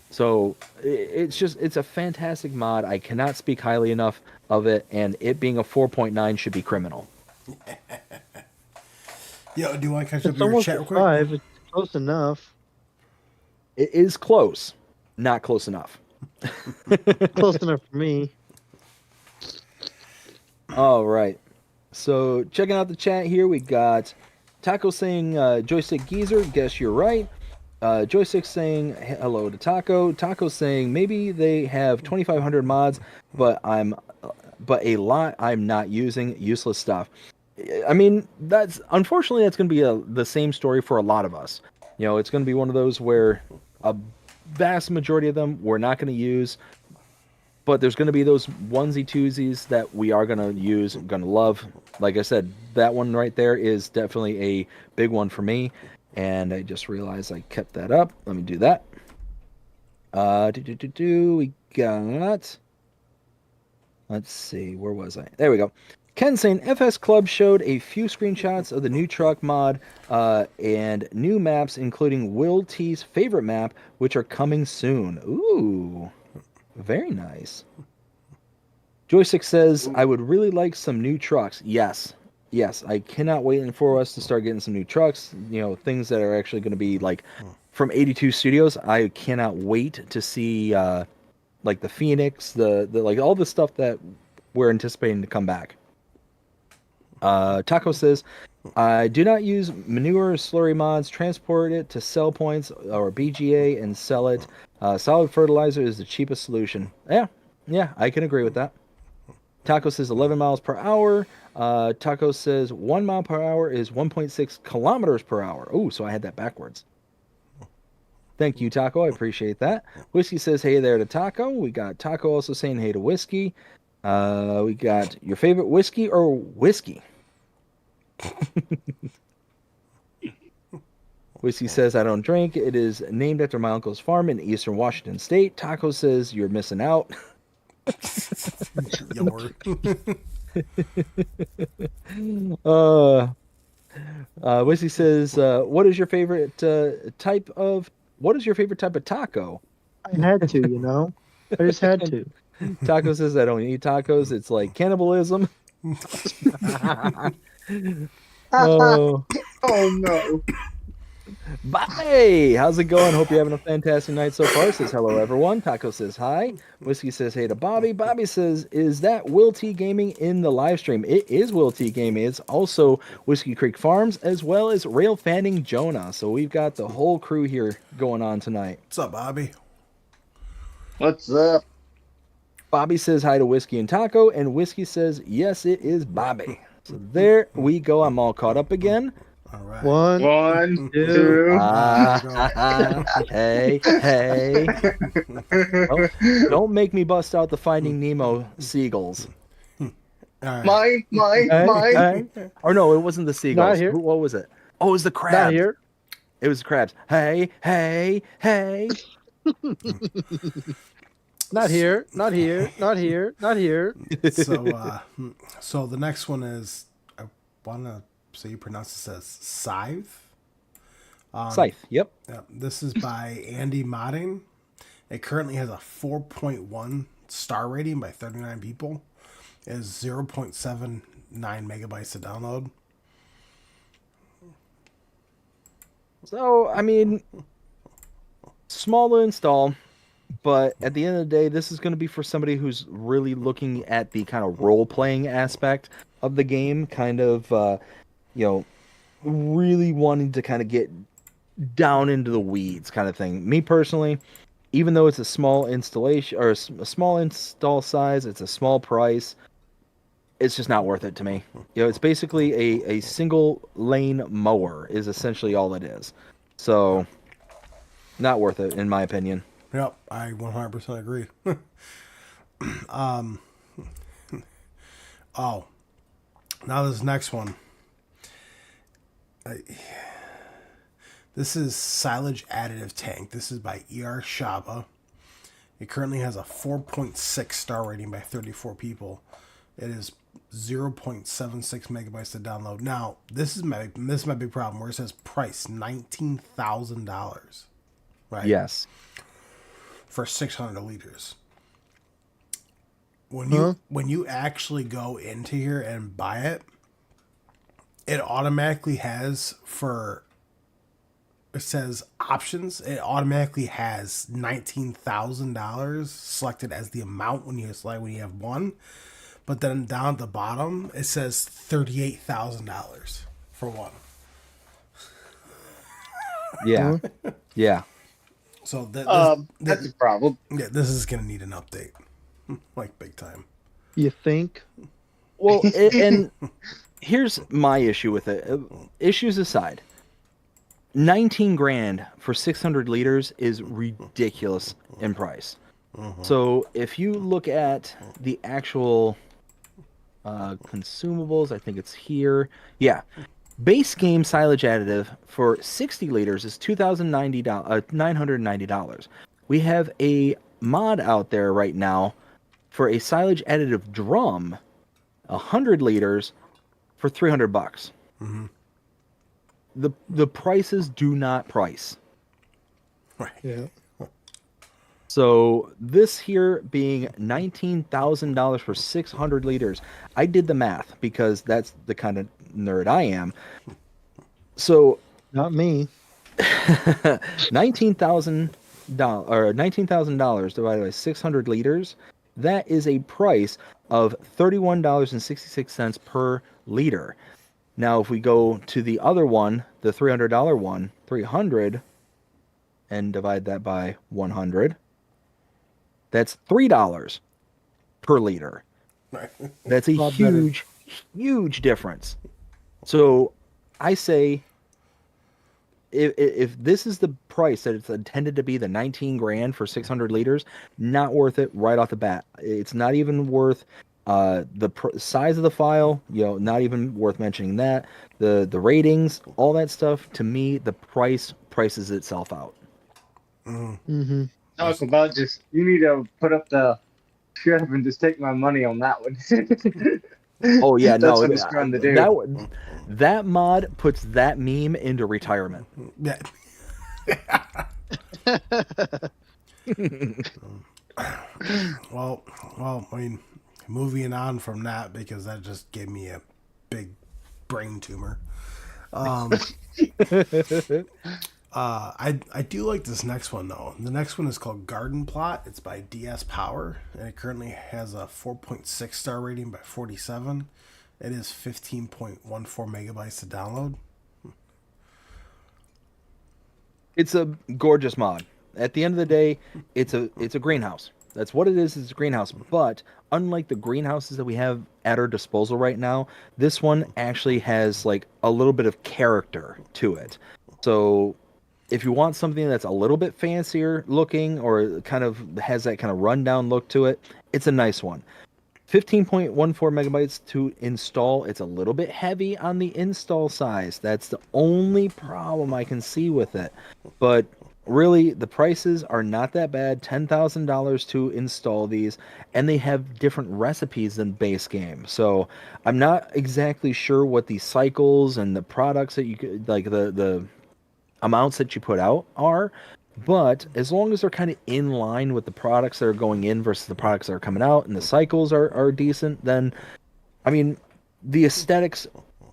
So it's a fantastic mod. I cannot speak highly enough of it, and it being a 4.9 should be criminal. Yo, do you want to catch up It's your almost chat a real quick? 5. It's close enough. It is close, not close enough. Close enough for me. All right. So checking out the chat here, we got Taco saying joystick geezer. Guess you're right. Joystick saying hello to Taco. Taco saying maybe they have 2,500 mods, but a lot I'm not using. Useless stuff. I mean, unfortunately that's going to be the same story for a lot of us. It's going to be one of those where a vast majority of them we're not going to use. But there's going to be those onesie twosies that we are going to use, going to love. Like I said, that one right there is definitely a big one for me. And I just realized I kept that up. Let me do that. We got... Let's see, where was I? There we go. Ken saying, FS Club showed a few screenshots of the new truck mod and new maps, including Will T's favorite map, which are coming soon. Ooh. Very nice. Joystick says, I would really like some new trucks. Yes, I cannot wait for us to start getting some new trucks, things that are actually going to be like from 82 Studios. I cannot wait to see like the Phoenix, the like all the stuff that we're anticipating to come back. Taco says, I do not use manure or slurry mods, transport it to sell points or BGA and sell it. Solid fertilizer is the cheapest solution. Yeah, I can agree with that. Taco says 11 miles per hour. Taco says 1 mile per hour is 1.6 kilometers per hour. Oh, so I had that backwards. Thank you, Taco. I appreciate that. Whiskey says hey there to Taco. We got Taco also saying hey to Whiskey. We got your favorite whiskey or whiskey? Whiskey says, I don't drink. It is named after my uncle's farm in eastern Washington state. Taco says, you're missing out. Whiskey says, what is your favorite type of taco? I had to, I just had to. Taco says, I don't eat tacos. It's like cannibalism. Oh no. Bye! How's it going? Hope you're having a fantastic night so far. Says hello, everyone. Taco says hi. Whiskey says hey to Bobby. Bobby says, is that Will T Gaming in the live stream? It is Will T Gaming. It's also Whiskey Creek Farms as well as Rail Fanning Jonah. So we've got the whole crew here going on tonight. What's up, Bobby? What's up? Bobby says hi to Whiskey and Taco, and Whiskey says, yes, it is Bobby. So there we go. I'm all caught up again. All right. One, Two. two. Hey. Don't make me bust out the Finding Nemo seagulls. All right. Mine. Or no, it wasn't the seagulls. Not here. What was it? Oh, it was the crabs. Not here. It was the crabs. Hey. Not here. Not here. Not here. Not here. So the next one is, I want to say you pronounce this as Scythe. Scythe. Yep. Yeah, this is by Andy Modding. It currently has a 4.1 star rating by 39 people. It is 0.79 megabytes to download. So, I mean, small to install, but at the end of the day, this is going to be for somebody who's really looking at the kind of role-playing aspect of the game, kind of, really wanting to kind of get down into the weeds kind of thing. Me personally, even though it's a small installation or a small install size, it's a small price, it's just not worth it to me. It's basically a single lane mower is essentially all it is. So, not worth it in my opinion. Yep, I 100% agree. Now this next one. This is Silage Additive Tank. This is by ER Shaba. It currently has a 4.6 star rating by 34 people. It is 0.76 megabytes to download. Now, this is my big problem where it says price $19,000. Right? Yes. For 600 liters. When you actually go into here and buy it, it automatically has it says options. It automatically has $19,000 selected as the amount when you have one. But then down at the bottom, it says $38,000 for one. Yeah. Yeah. So that's a problem. Yeah, this is gonna need an update, like big time. You think? Well, and here's my issue with it. Issues aside, 19 grand for 600 liters is ridiculous in price. So if you look at the actual consumables, I think it's here. Yeah. Base game silage additive for 60 liters is $990. We have a mod out there right now for a silage additive drum, 100 liters for $300. Mm-hmm. The prices do not price. Right. Yeah. So this here being $19,000 for 600 liters, I did the math because that's the kind of nerd I am. So Not me. $19,000 divided by 600 liters, that is a price of $31.66 per liter. Now, if we go to the other one, the $300 one, 300, and divide that by 100, that's $3 per liter. Right. That's a huge difference. So I say, if this is the price that it's intended to be, the 19 grand for 600 liters, not worth it right off the bat. It's not even worth the size of the file, not even worth mentioning that. The ratings, all that stuff, to me, the price prices itself out. Mm-hmm. Talk about you need to put up the sheriff and just take my money on that one. Oh yeah, That's no, what it's trying to do. That mod puts that meme into retirement. Yeah. Well, I mean, moving on from that, because that just gave me a big brain tumor. I do like this next one though. The next one is called Garden Plot. It's by DS Power, and it currently has a 4.6 star rating by 47. It is 15.14 megabytes to download. It's a gorgeous mod. At the end of the day, it's a greenhouse. That's what it is. It's a greenhouse. But unlike the greenhouses that we have at our disposal right now, this one actually has like a little bit of character to it. So if you want something that's a little bit fancier looking or kind of has that kind of rundown look to it, it's a nice one. 15.14 megabytes to install. It's a little bit heavy on the install size. That's the only problem I can see with it. But really, the prices are not that bad. $10,000 to install these, and they have different recipes than base game. So I'm not exactly sure what the cycles and the products that you could, like the amounts that you put out are, but as long as they're kind of in line with the products that are going in versus the products that are coming out and the cycles are decent, then I mean the aesthetics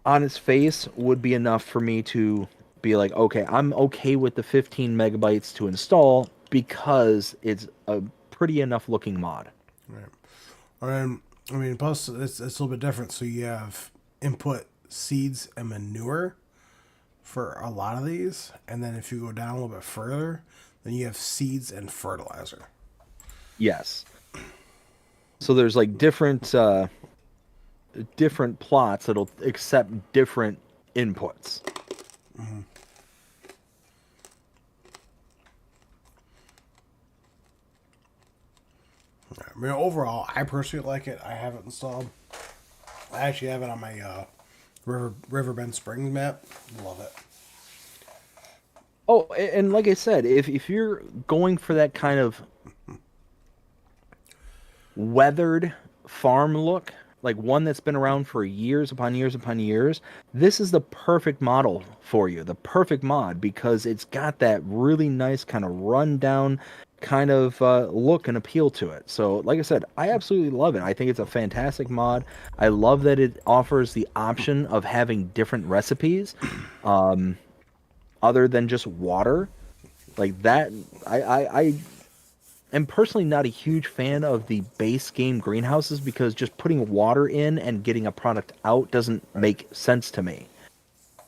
on its face would be enough for me to be like, okay, I'm okay with the 15 megabytes to install because it's a pretty enough looking mod. Right. And I mean, plus it's a little bit different. So you have input seeds and manure for a lot of these, and then if you go down a little bit further, then you have seeds and fertilizer. Yes. So there's like different plots that'll accept different inputs. Mm-hmm. I mean, overall, I personally like it. I have it installed. I actually have it on my Riverbend Springs map. Love it. Oh, and like I said, if you're going for that kind of weathered farm look, like one that's been around for years upon years upon years, this is the perfect model for you, the perfect mod, because it's got that really nice kind of rundown kind of look and appeal to it. So, like I said, I absolutely love it. I think it's a fantastic mod. I love that it offers the option of having different recipes. Other than just water like that. I am personally not a huge fan of the base game greenhouses because just putting water in and getting a product out doesn't make sense to me.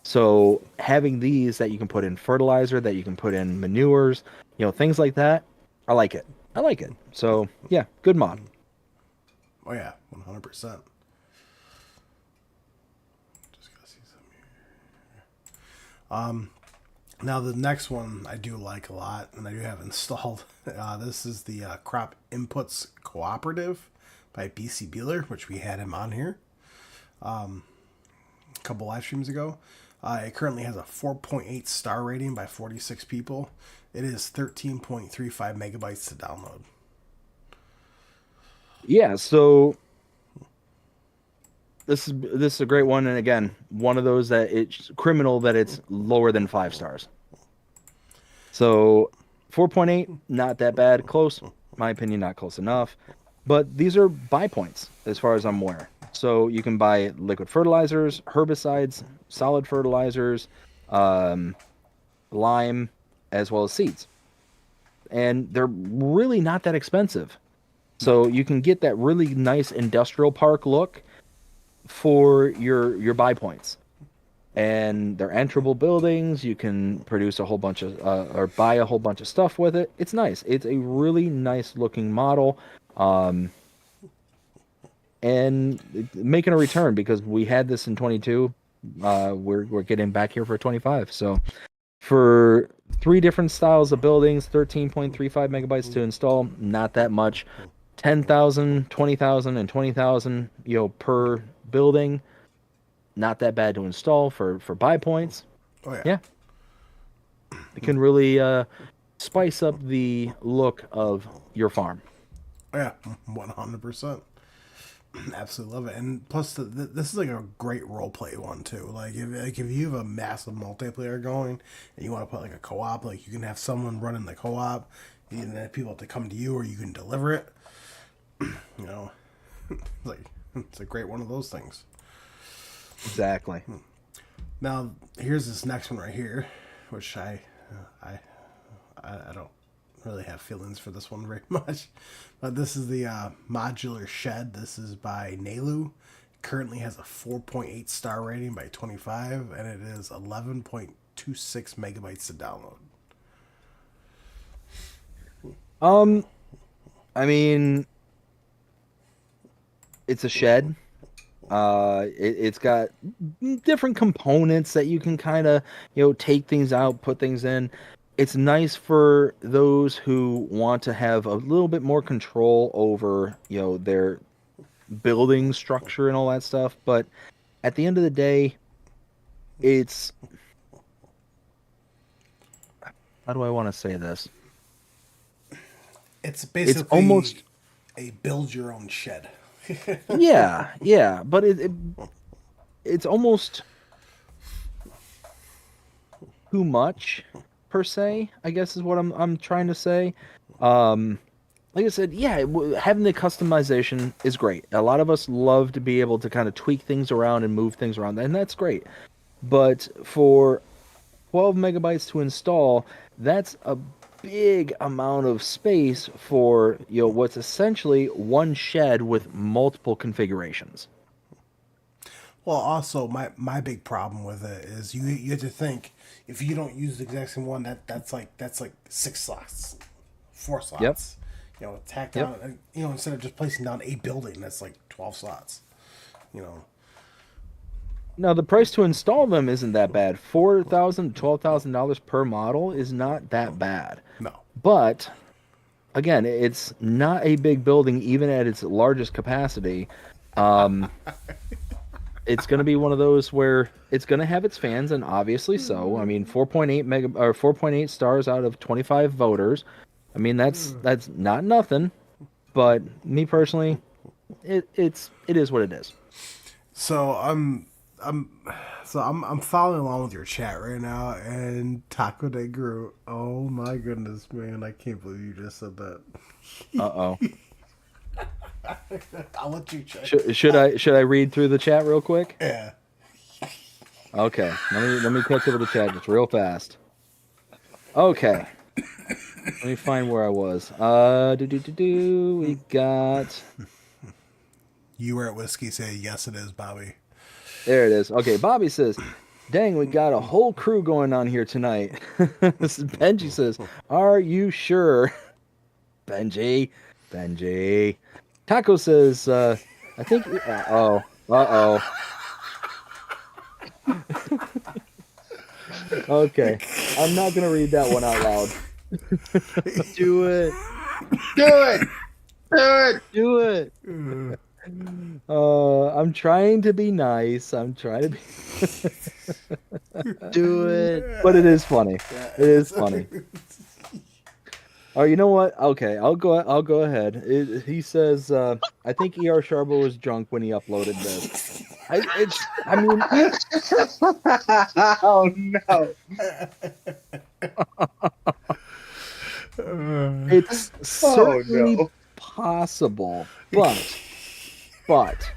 So having these that you can put in fertilizer, that you can put in manures, things like that, I like it. So yeah, good mod. Oh yeah, 100%. Just gotta see some here. Now the next one I do like a lot, and I do have installed. This is the Crop Inputs Cooperative by BC Beeler, which we had him on here a couple live streams ago. It currently has a 4.8 star rating by 46 people. It is 13.35 megabytes to download. Yeah, so this is a great one, and again, one of those that it's criminal that it's lower than 5 stars. So 4.8, not that bad. Close, my opinion, not close enough. But these are buy points as far as I'm aware. So you can buy liquid fertilizers, herbicides, solid fertilizers, lime, as well as seeds. And they're really not that expensive. So you can get that really nice industrial park look for your buy points. And they're enterable buildings. You can produce a whole bunch of or buy a whole bunch of stuff with it. It's nice. It's a really nice looking model. And making a return because we had this in 22. We're getting back here for 25. So for 3 different styles of buildings, 13.35 megabytes to install, not that much. 10,000, 20,000, and 20,000, per building. Not that bad to install for buy points. Oh yeah. Yeah. It can really spice up the look of your farm. Oh yeah, 100%. Absolutely love it. And plus, this is like a great role play one too. Like if you have a massive multiplayer going and you want to put like a co-op, like you can have someone running the co-op, and then people have to come to you, or you can deliver it. Like it's a great one of those things. Exactly. Now here's this next one right here, which I don't really have feelings for this one very much, but this is the modular shed. This is by Nalu. Currently has a 4.8 star rating by 25, and it is 11.26 megabytes to download. I mean, it's a shed. It's got different components that you can kind of, take things out, put things in. It's nice for those who want to have a little bit more control over, their building structure and all that stuff. But at the end of the day, it's, how do I want to say this? It's basically It's almost a build your own shed. yeah, but it's almost too much per se, I guess is what I'm trying to say. Like I said, yeah, having the customization is great. A lot of us love to be able to kind of tweak things around and move things around, and that's great. But for 12 megabytes to install, that's a big amount of space for what's essentially one shed with multiple configurations. Well, also my big problem with it is you have to think if you don't use the exact same one that's like 6 slots, 4 slots. Tack down. Instead of just placing down a building that's like 12 slots. Now the price to install them isn't that bad. $4,000 to $12,000 per model is not that bad. No. But again, it's not a big building even at its largest capacity. It's going to be one of those where it's going to have its fans, and obviously so. I mean, 4.8 stars out of 25 voters. I mean, that's not nothing. But me personally, it is what it is. So I'm following along with your chat right now, and Taco de Gru. Oh my goodness, man! I can't believe you just said that. Uh-oh. I'll let you check. Should I read through the chat real quick? Yeah. Okay. Let me catch up with the chat just real fast. Okay. Let me find where I was. We got. You were at Whiskey. Say yes, it is, Bobby. There it is. Okay, Bobby says, "Dang, we got a whole crew going on here tonight." This is Benji says, "Are you sure?" Benji. Taco says, "I think." Okay, I'm not gonna read that one out loud. Do it. I'm trying to be nice. I'm trying to be. Do it. But it is funny. It is funny. Oh, you know what? Okay, I'll go ahead. He says, "I think ER Sharbo was drunk when he uploaded this." Oh no! It's certainly possible, but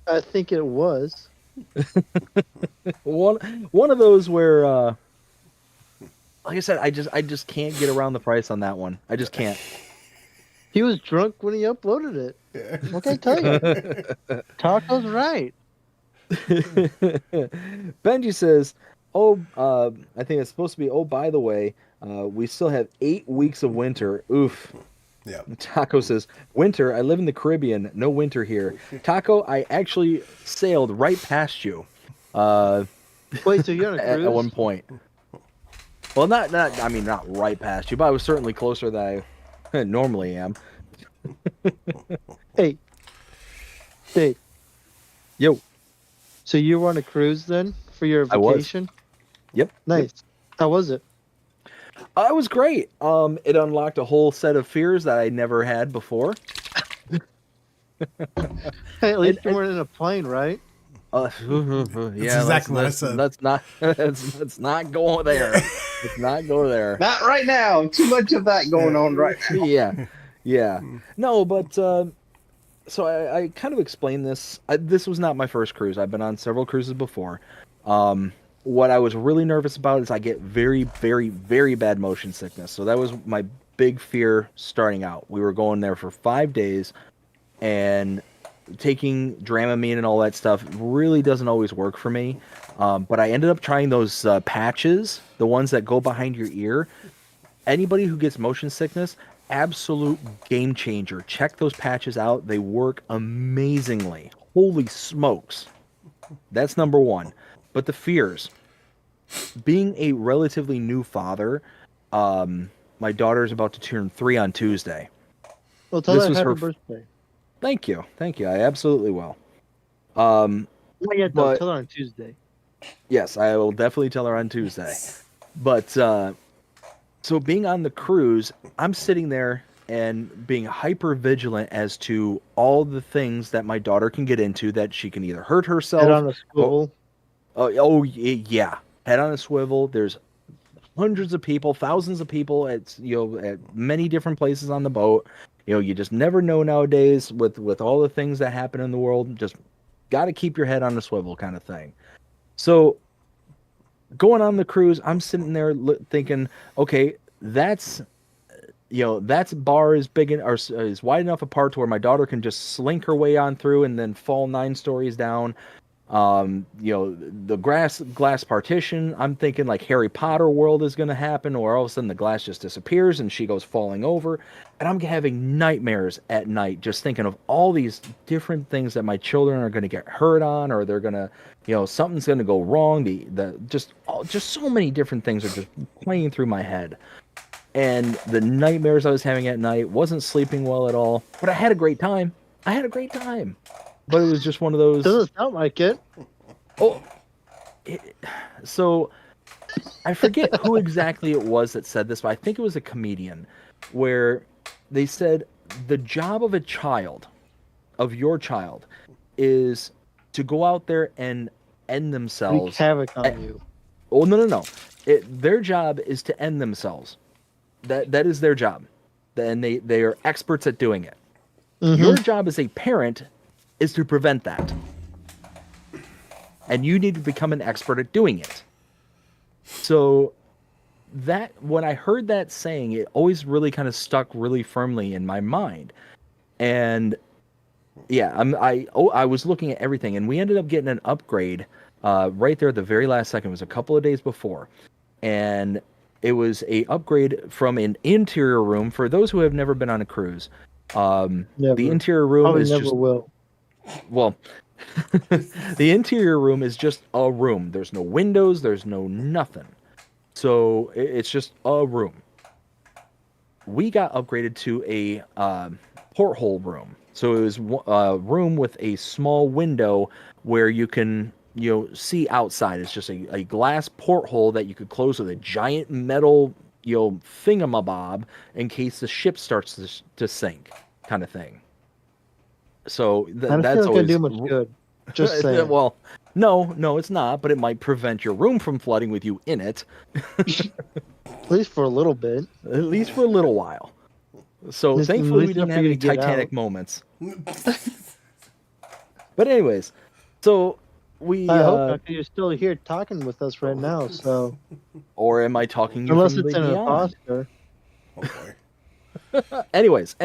I think it was one of those where, like I said, I just can't get around the price on that one. I just can't. He was drunk when he uploaded it. What can I tell you? Taco's right. Benji says, "Oh, I think it's supposed to be. Oh, by the way, we still have 8 weeks of winter. Oof." Yeah. Taco says, "Winter. I live in the Caribbean. No winter here." Taco, I actually sailed right past you. Wait, so you're on a cruise? At one point. Well, not right past you, but I was certainly closer than I normally am. Hey, Dave. Yo. So you were on a cruise then for your vacation? Yep. Nice. Yep. How was it? It was great. It unlocked a whole set of fears that I never had before. Hey, at least you weren't in a plane, right? Yeah, exactly what I said. Let's not go there. Let's not go there. Not right now. Too much of that going on right now. Yeah. No, but so I kind of explained this. This was not my first cruise. I've been on several cruises before. What I was really nervous about is I get very, very, very bad motion sickness. So that was my big fear starting out. We were going there for 5 days, and taking Dramamine and all that stuff really doesn't always work for me. But I ended up trying those patches, the ones that go behind your ear. Anybody who gets motion sickness, absolute game changer. Check those patches out. They work amazingly. Holy smokes. That's number one. But the fears. Being a relatively new father, my daughter's about to turn 3 on Tuesday. Well, tell This her was happy her. birthday. Thank you. Thank you. I absolutely will. Not yet, though. But Tell her on Tuesday. yes, I will definitely tell her on Tuesday. But so being on the cruise, I'm sitting there and being hyper vigilant as to all the things that my daughter can get into, that she can either hurt herself. Head on a swivel. Yeah, head on a swivel. There's hundreds of people, thousands of people at many different places on the boat. You just never know nowadays with all the things that happen in the world. Just got to keep your head on a swivel, kind of thing. So going on the cruise, I'm sitting there thinking, okay, that's bar is big or is wide enough apart to where my daughter can just slink her way on through and then fall 9 stories down. The glass partition, I'm thinking like Harry Potter world is going to happen, or all of a sudden the glass just disappears and she goes falling over. And I'm having nightmares at night just thinking of all these different things that my children are going to get hurt on, or they're going to, something's going to go wrong. Just so many different things are just playing through my head. And the nightmares I was having at night, wasn't sleeping well at all, but I had a great time. But it was just one of those. Doesn't sound like it. So I forget who exactly it was that said this, but I think it was a comedian, where they said the job of your child, is to go out there and end themselves. Wreak havoc on you. Oh, no. Their job is to end themselves. That is their job. And they are experts at doing it. Mm-hmm. Your job as a parent is to prevent that. And you need to become an expert at doing it. So that, when I heard that saying, it always really kind of stuck really firmly in my mind. And yeah, I was looking at everything, and we ended up getting an upgrade right there at the very last second. It was a couple of days before. And it was a upgrade from an interior room. For those who have never been on a cruise, the interior room Probably is never just... will. Well, the interior room is just a room. There's no windows. There's no nothing. So it's just a room. We got upgraded to a porthole room. So it was a room with a small window where you can see outside. It's just a glass porthole that you could close with a giant metal thingamabob in case the ship starts to sink, kind of thing. So that's always do much good. Just saying. Well, no, it's not. But it might prevent your room from flooding with you in it. At least for a little bit. At least for a little while. So thankfully we didn't have any Titanic moments. But anyways, so we. I hope you're still here talking with us right now. So. Or am I talking? Unless it's an imposter. Oh boy. Anyways.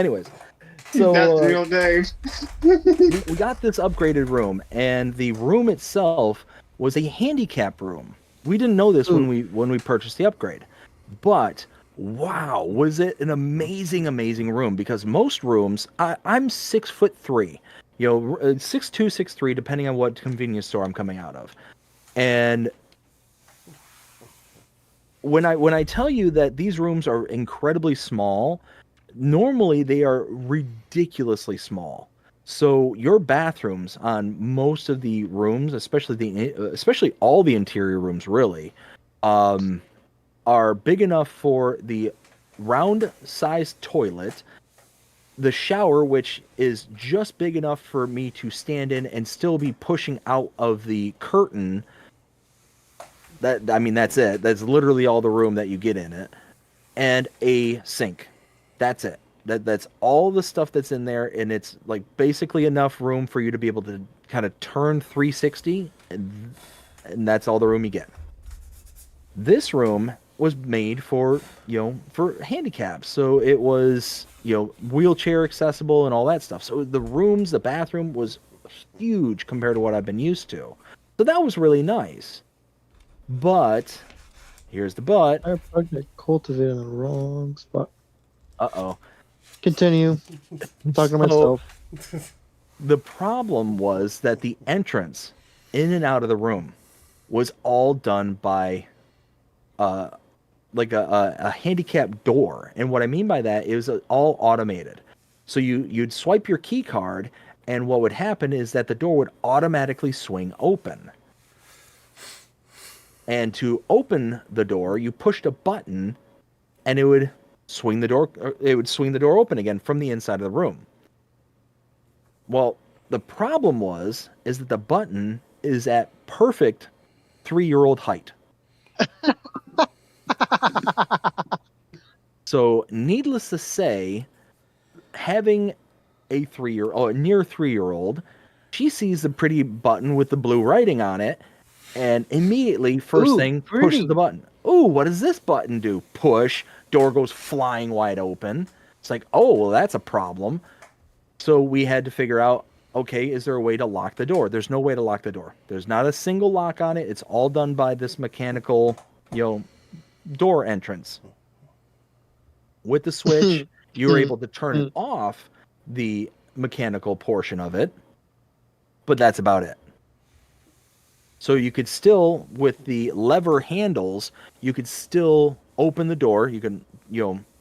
So that's real Dave. we got this upgraded room, and the room itself was a handicap room. We didn't know this when we purchased the upgrade, but wow, was it an amazing room? Because most rooms, I'm 6'3", 6'2", 6'3", depending on what convenience store I'm coming out of, and when I tell you that these rooms are incredibly small. Normally, they are ridiculously small. So your bathrooms on most of the rooms, especially all the interior rooms, really, are big enough for the round-sized toilet, the shower, which is just big enough for me to stand in and still be pushing out of the curtain. That's it. That's literally all the room that you get in it, and a sink. That's it. That's all the stuff that's in there, and it's like basically enough room for you to be able to kind of turn 360, and that's all the room you get. This room was made for handicaps, so it was wheelchair accessible and all that stuff. So the bathroom was huge compared to what I've been used to. So that was really nice. But here's the but. I cultivated in the wrong spot. Uh-oh. Continue. I'm talking to So myself. the problem was that the entrance in and out of the room was all done by like a handicap door. And what I mean by that is all automated. So you'd swipe your key card, and what would happen is that the door would automatically swing open. And to open the door, you pushed a button, and it would swing the door. It would swing the door open again from the inside of the room. Well, the problem is that the button is at perfect 3-year-old height. So, needless to say, having a near 3-year-old, she sees the pretty button with the blue writing on it, and immediately, first thing, pushes the button. Ooh, what does this button do? Push, door goes flying wide open. It's like, oh, well, that's a problem. So we had to figure out, okay, is there a way to lock the door? There's no way to lock the door. There's not a single lock on it. It's all done by this mechanical, door entrance. With the switch, you were able to turn off the mechanical portion of it, but that's about it. So you could still, with the lever handles, you could still open the door. You can,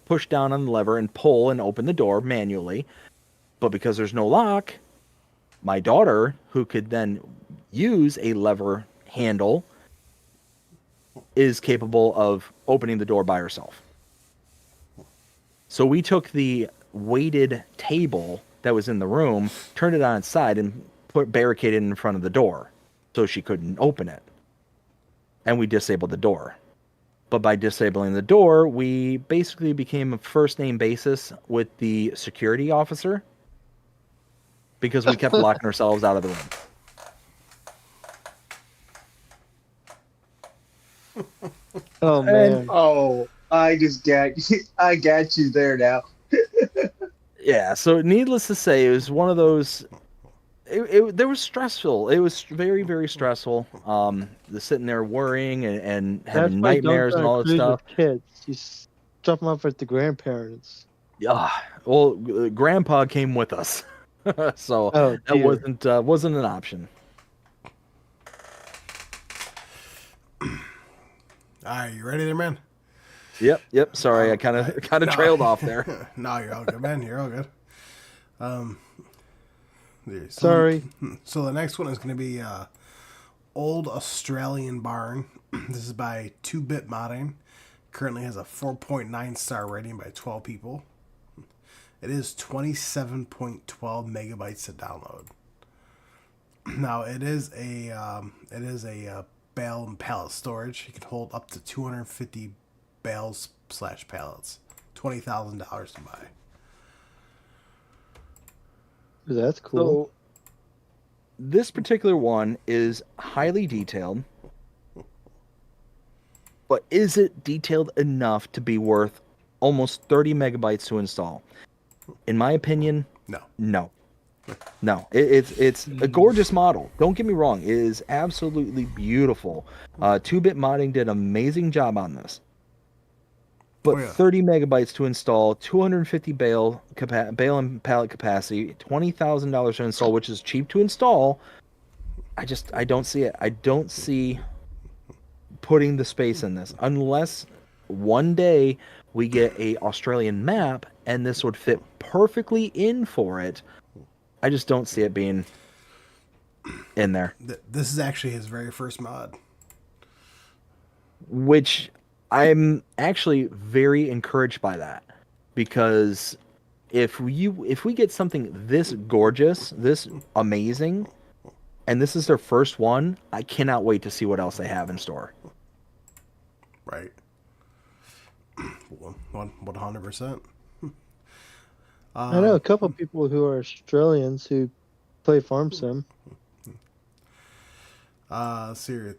push down on the lever and pull and open the door manually. But because there's no lock, my daughter, who could then use a lever handle, is capable of opening the door by herself. So we took the weighted table that was in the room, turned it on its side, and barricaded in front of the door so she couldn't open it. And we disabled the door. But by disabling the door, we basically became a first-name basis with the security officer because we kept locking ourselves out of the room. Oh, man. Oh, I got you there now. Yeah, so needless to say, it was one of those. There was stressful. It was very, very stressful. Sitting there worrying and having nightmares and all that stuff. With kids, you drop them off at the grandparents. Yeah, well, Grandpa came with us, so that wasn't an option. All right, you ready there, man? Yep. Sorry, I kind of trailed off there. No, you're all good, man. You're all good. Sorry. So the next one is going to be Old Australian Barn. This is by 2-Bit Modding. Currently has a 4.9 star rating by 12 people. It is 27.12 megabytes to download. Now it is a bale and pallet storage. You can hold up to 250 bales/pallets. $20,000 to buy. That's cool. So, this particular one is highly detailed, but is it detailed enough to be worth almost 30 megabytes to install? In my opinion, no. It's a gorgeous model. Don't get me wrong. It is absolutely beautiful. 2-Bit Modding did an amazing job on this. But 30 megabytes to install, 250 bale and pallet capacity, $20,000 to install, which is cheap to install. I don't see it. I don't see putting the space in this unless one day we get a Australian map and this would fit perfectly in for it. I just don't see it being in there. This is actually his very first mod, which I'm actually very encouraged by that, because if we get something this gorgeous, this amazing, and this is their first one, I cannot wait to see what else they have in store. Right. 100%. I know a couple people who are Australians who play Farm Sim. The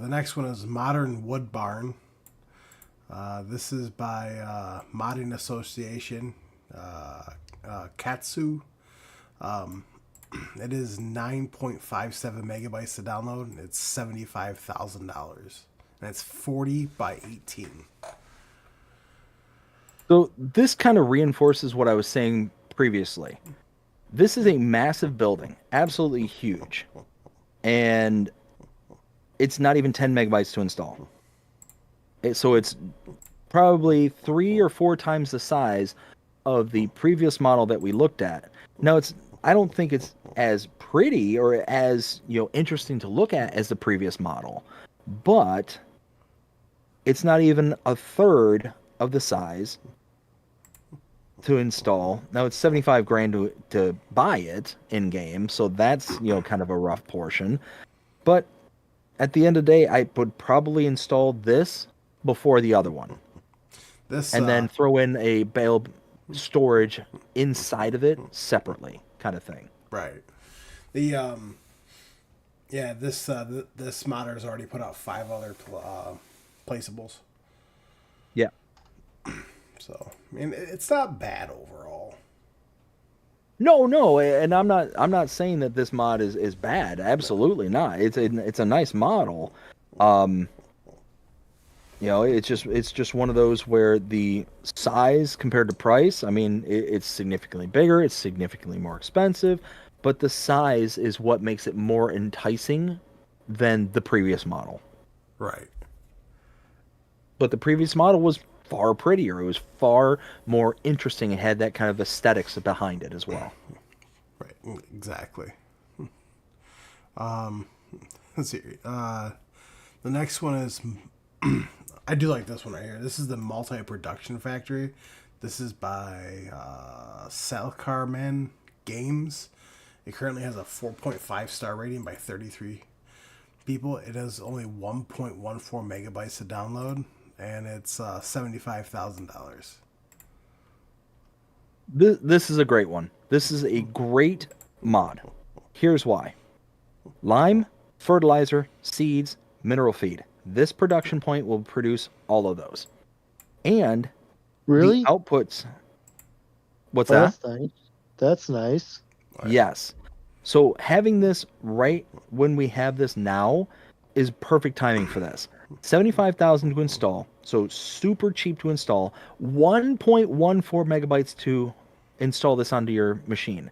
next one is Modern Wood Barn. This is by Modding Association, Katsu. It is 9.57 megabytes to download, and it's $75,000. And it's 40 by 18. So this kind of reinforces what I was saying previously. This is a massive building, absolutely huge. And it's not even 10 megabytes to install. So it's probably 3 or 4 times the size of the previous model that we looked at. Now I don't think it's as pretty or as, interesting to look at as the previous model, but it's not even a third of the size to install. Now it's 75 grand to buy it in game, so that's, kind of a rough portion. But at the end of the day, I would probably install this before the other one. And then throw in a bale storage inside of it separately, kind of thing. Right. This modder's already put out 5 other placeables. Yeah. So, I mean, it's not bad overall. No, and I'm not saying that this mod is bad. Absolutely not. It's a nice model. It's just one of those where the size compared to price, I mean, it's significantly bigger, it's significantly more expensive, but the size is what makes it more enticing than the previous model. Right. But the previous model was far prettier. It was far more interesting. It had that kind of aesthetics behind it as well. Right, exactly. Let's see. The next one is... I do like this one right here. This is the Multi-Production Factory. This is by Salcarman Games. It currently has a 4.5 star rating by 33 people. It has only 1.14 megabytes to download, and it's $75,000. This is a great one. This is a great mod. Here's why. Lime, fertilizer, seeds, mineral feed. This production point will produce all of those. And really? The outputs... What's that? That's nice. That's nice. Yes. So having this right when we have this now is perfect timing for this. 75,000 to install, so super cheap to install. 1.14 megabytes to install this onto your machine.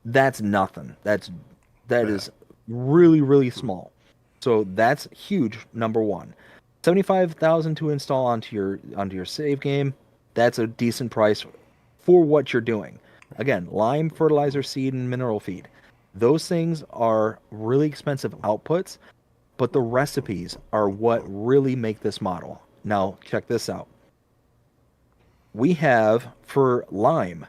That's nothing. That is really, really small. So that's huge. Number one. 75,000 to install onto your save game. That's a decent price for what you're doing. Again, lime, fertilizer, seed, and mineral feed. Those things are really expensive outputs, but the recipes are what really make this model. Now, check this out. We have, for lime,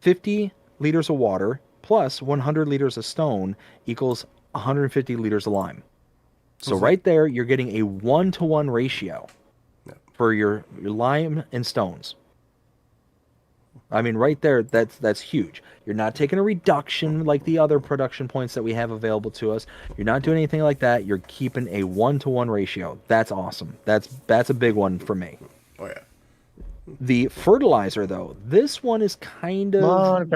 50 liters of water plus 100 liters of stone equals 150 liters of lime. So right there, you're getting a 1-to-1 ratio for your lime and stones. I mean, right there, that's huge. You're not taking a reduction like the other production points that we have available to us. You're not doing anything like that. You're keeping a 1-to-1 ratio. That's awesome. That's a big one for me. Oh, yeah. The fertilizer, though, this one is kind of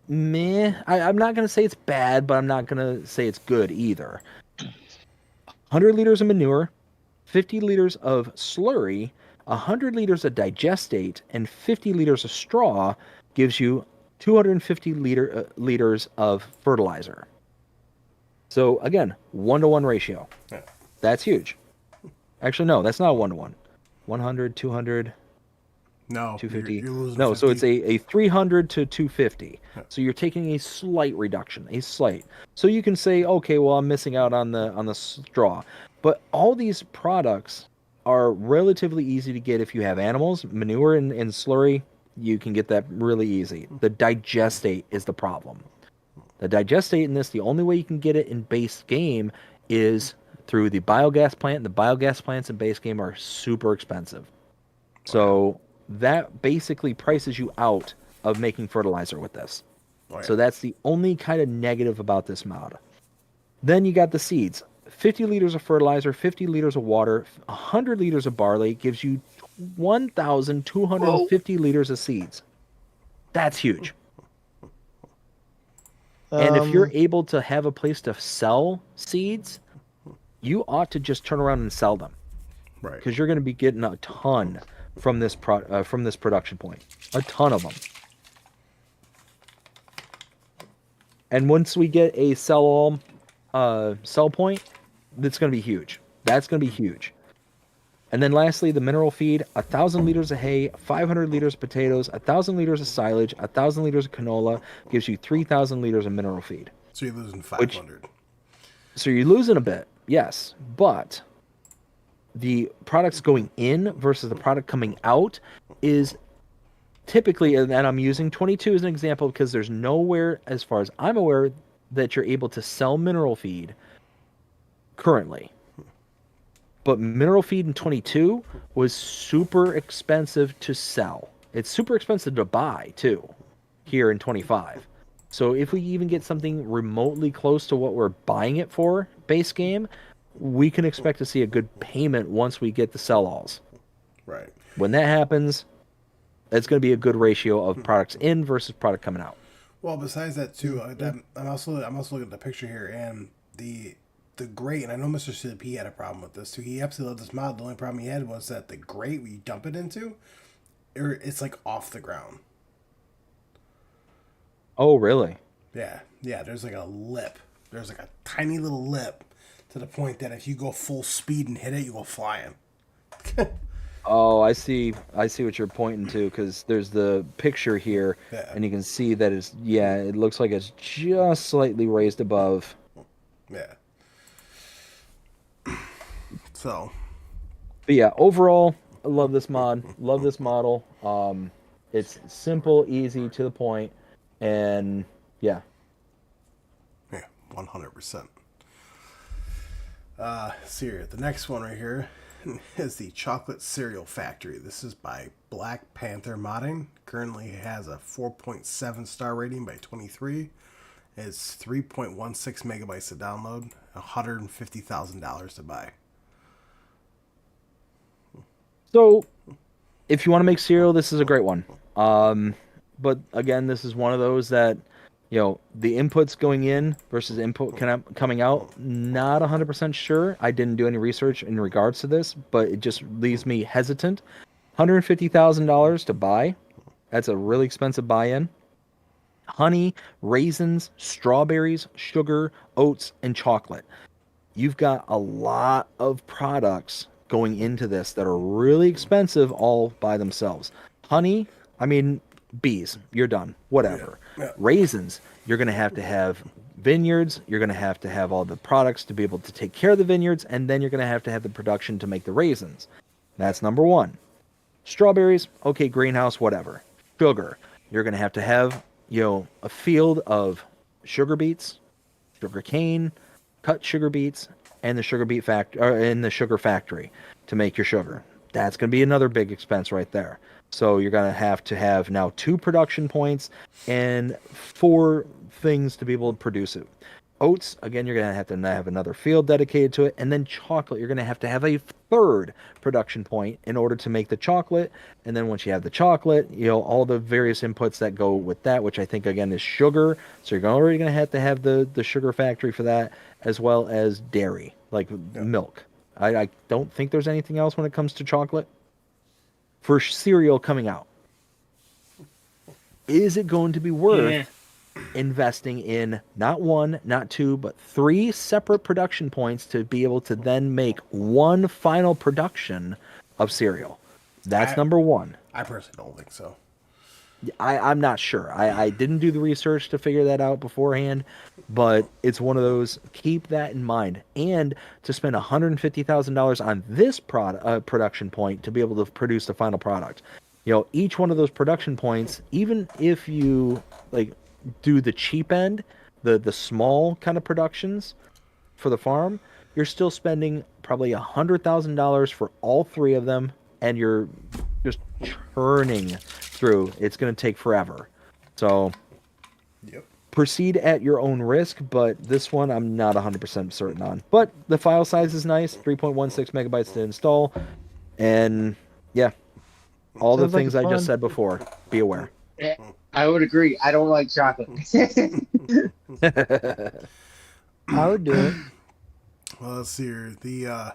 meh. I'm not going to say it's bad, but I'm not going to say it's good either. 100 liters of manure, 50 liters of slurry, 100 liters of digestate, and 50 liters of straw gives you 250 liters of fertilizer. So again, 1-to-1 ratio. Yeah. That's huge. Actually, no, that's not 1-to-1. 100, 200, no, 250. You're losing no, 50. So it's a 300 to 250. Yeah. So you're taking a slight reduction, a slight. So you can say, okay, well, I'm missing out on the straw. But all these products are relatively easy to get if you have animals. Manure and slurry, you can get that really easy. The digestate is the problem. The digestate in this, the only way you can get it in base game is through the biogas plant. The biogas plants in base game are super expensive. So that basically prices you out of making fertilizer with this. Oh, yeah. So that's the only kind of negative about this mod. Then you got the seeds. 50 liters of fertilizer, 50 liters of water, 100 liters of barley gives you 1,250 liters of seeds. That's huge. And if you're able to have a place to sell seeds, you ought to just turn around and sell them. Right. Because you're going to be getting a ton from this production point. A ton of them. And once we get a sell point, that's going to be huge. That's going to be huge. And then lastly, the mineral feed: 1,000 liters of hay, 500 liters of potatoes, 1,000 liters of silage, 1,000 liters of canola gives you 3,000 liters of mineral feed. So you're losing 500. So you're losing a bit, yes, but the products going in versus the product coming out is typically, and I'm using 22 as an example because there's nowhere, as far as I'm aware, that you're able to sell mineral feed currently. But mineral feed in 22 was super expensive to sell. It's super expensive to buy, too, here in 25. So if we even get something remotely close to what we're buying it for, base game, we can expect to see a good payment once we get the sell-alls. Right. When that happens, it's going to be a good ratio of products in versus product coming out. Well, besides that, too, I'm also looking at the picture here, and the grate, and I know Mr. CP had a problem with this too. He absolutely loved this mod. The only problem he had was that the grate where you dump it into, it's like off the ground. Oh, really? Yeah. There's like a lip. There's like a tiny little lip to the point that if you go full speed and hit it, you go flying. Oh, I see what you're pointing to, because there's the picture here, and you can see that it looks like it's just slightly raised above. Yeah. So. But yeah, overall, I love this mod. Love this model. It's simple, easy, to the point, and yeah. Yeah, 100%. See here, the next one right here is the Chocolate Cereal Factory. This is by Black Panther Modding. Currently has a 4.7 star rating by 23. It's 3.16 megabytes to download, $150,000 to buy. So, if you want to make cereal, this is a great one. But again, this is one of those that, the inputs going in versus input coming out, not 100% sure. I didn't do any research in regards to this, but it just leaves me hesitant. $150,000 to buy. That's a really expensive buy-in. Honey, raisins, strawberries, sugar, oats, and chocolate. You've got a lot of products going into this that are really expensive all by themselves. Honey, bees, you're done. Whatever. Yeah. Raisins, you're going to have vineyards. You're going to have all the products to be able to take care of the vineyards, and then you're going to have the production to make the raisins. That's number one. Strawberries, okay, greenhouse, whatever. Sugar, you're going to have a field of sugar beets, sugar cane, cut sugar beets, and the sugar factory to make your sugar. That's going to be another big expense right there. So you're going to have now 2 production points and 4 things to be able to produce it. Oats, again, you're going to have another field dedicated to it. And then chocolate, you're going to have a 3rd production point in order to make the chocolate. And then once you have the chocolate, all the various inputs that go with that, which I think, again, is sugar. So you're already going to have the sugar factory for that, as well as dairy, like milk. I don't think there's anything else when it comes to chocolate. For cereal coming out, is it going to be worth investing in not 1, not 2, but 3 separate production points to be able to then make one final production of cereal? That's number 1. I personally don't think so. I'm not sure. I didn't do the research to figure that out beforehand, but it's one of those, keep that in mind. And to spend $150,000 on this production point to be able to produce the final product. Each one of those production points, even if you do the cheap end, the small kind of productions for the farm, you're still spending probably $100,000 for all 3 of them, and you're just churning through. It's going to take forever. So proceed at your own risk, but this one I'm not 100% certain on. But the file size is nice, 3.16 megabytes to install. And all the things I just said before, be aware. I would agree. I don't like chocolate. I would do it. Well, let's see here.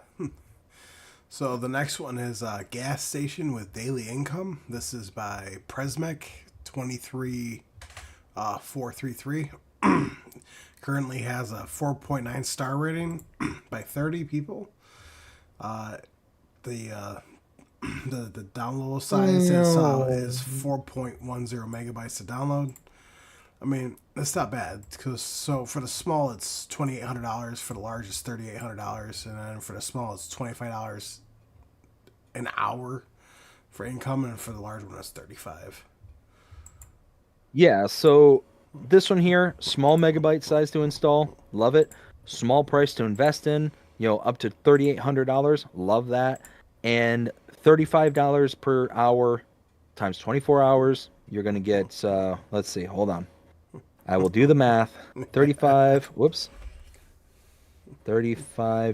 So the next one is gas station with daily income. This is by Presmec 23433. Currently has a 4.9 star rating by 30 people. The download size is 4.10 megabytes to download. I mean, that's not bad because for the small it's $2,800, for the large it's $3,800, and then for the small it's $25 an hour for income, and for the large one it's $35. Yeah, so this one here, small megabyte size to install, love it. Small price to invest in, up to $3,800, love that. And $35 per hour times 24 hours, you're going to get, let's see, hold on. I will do the math. 35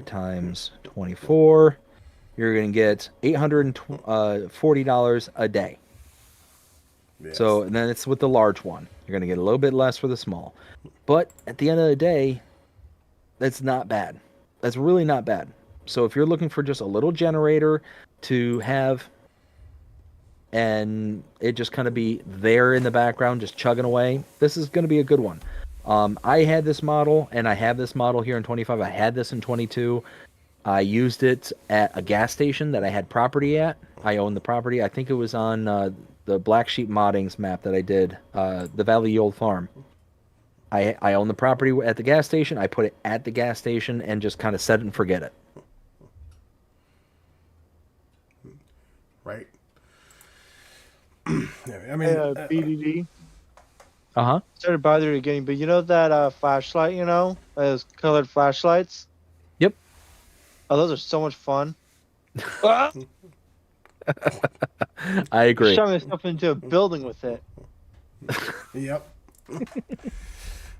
times 24, you're going to get $840 a day. Yes. So, and then it's with the large one. You're going to get a little bit less for the small. But at the end of the day, that's not bad. That's really not bad. So if you're looking for just a little generator to have, and it just kind of be there in the background, just chugging away, this is going to be a good one. I had this model, and I have this model here in 25. I had this in 22. I used it at a gas station that I had property at. I own the property. I think it was on the Black Sheep Moddings map that I did, the Valley Old Farm. I own the property at the gas station. I put it at the gas station and just kind of set it and forget it. Right. I mean, BDD. Uh-huh. Started bothering again, but you know that flashlight, those colored flashlights? Yep. Oh, those are so much fun. I agree. Shove myself into a building with it. Yep.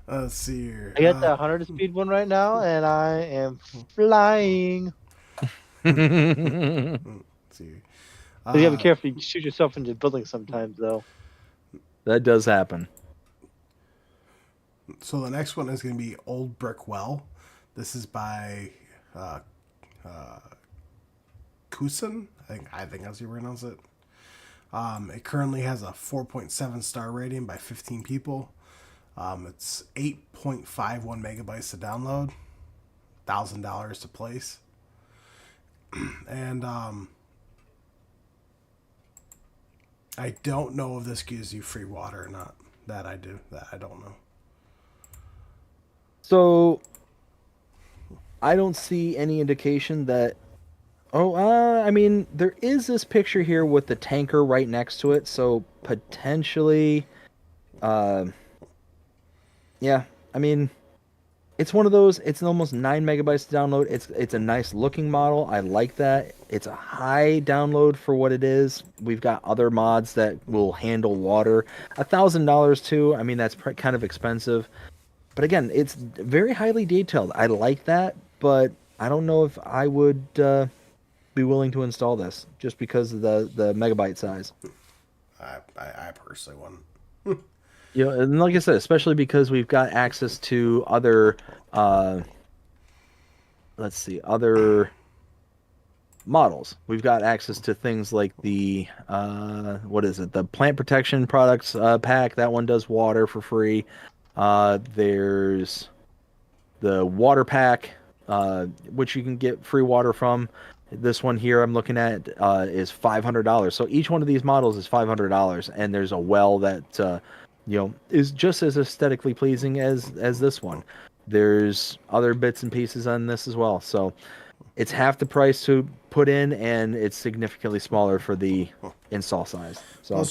Let's see here. I got the 100 speed one right now, and I am flying. Let's see. But you gotta be careful. You shoot yourself into buildings sometimes, though. That does happen. So the next one is going to be Old Brick Well. This is by Kusin. I think that's how you pronounce it. It currently has a 4.7 star rating by 15 people. It's 8.51 megabytes to download, $1,000 to place, and I don't know if this gives you free water or not. That I don't know. So I don't see any indication that. I mean, there is this picture here with the tanker right next to it, so potentially, yeah. I mean, it's one of those. It's almost 9 megabytes to download. It's a nice looking model. I like that. It's a high download for what it is. We've got other mods that will handle water. $1,000 too. I mean, that's kind of expensive. But again, it's very highly detailed. I like that, but I don't know if I would be willing to install this just because of the megabyte size. I personally wouldn't. And like I said, especially because we've got access to other, other models. We've got access to things like the, the plant protection products pack. That one does water for free. There's the water pack, which you can get free water from. This one here I'm looking at is $500. So each one of these models is $500, and there's a well that is just as aesthetically pleasing as this one. There's other bits and pieces on this as well. So it's half the price to put in, and it's significantly smaller for the install size. So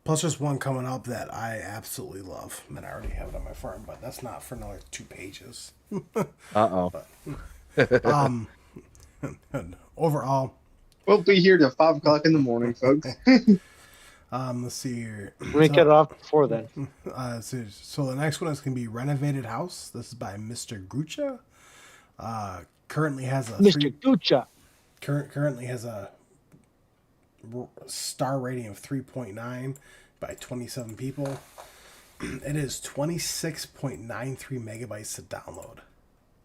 plus there's one coming up that I absolutely love. I mean, I already have it on my farm, but that's not for another 2 pages. Overall, we'll be here till 5 o'clock in the morning, folks. Let's see here. We cut it off before then. So the next one is going to be Renovated House. This is by Mr. Gucha. Currently has a Mr. Gucha. Currently has a star rating of 3.9 by 27 people. It is 26.93 megabytes to download.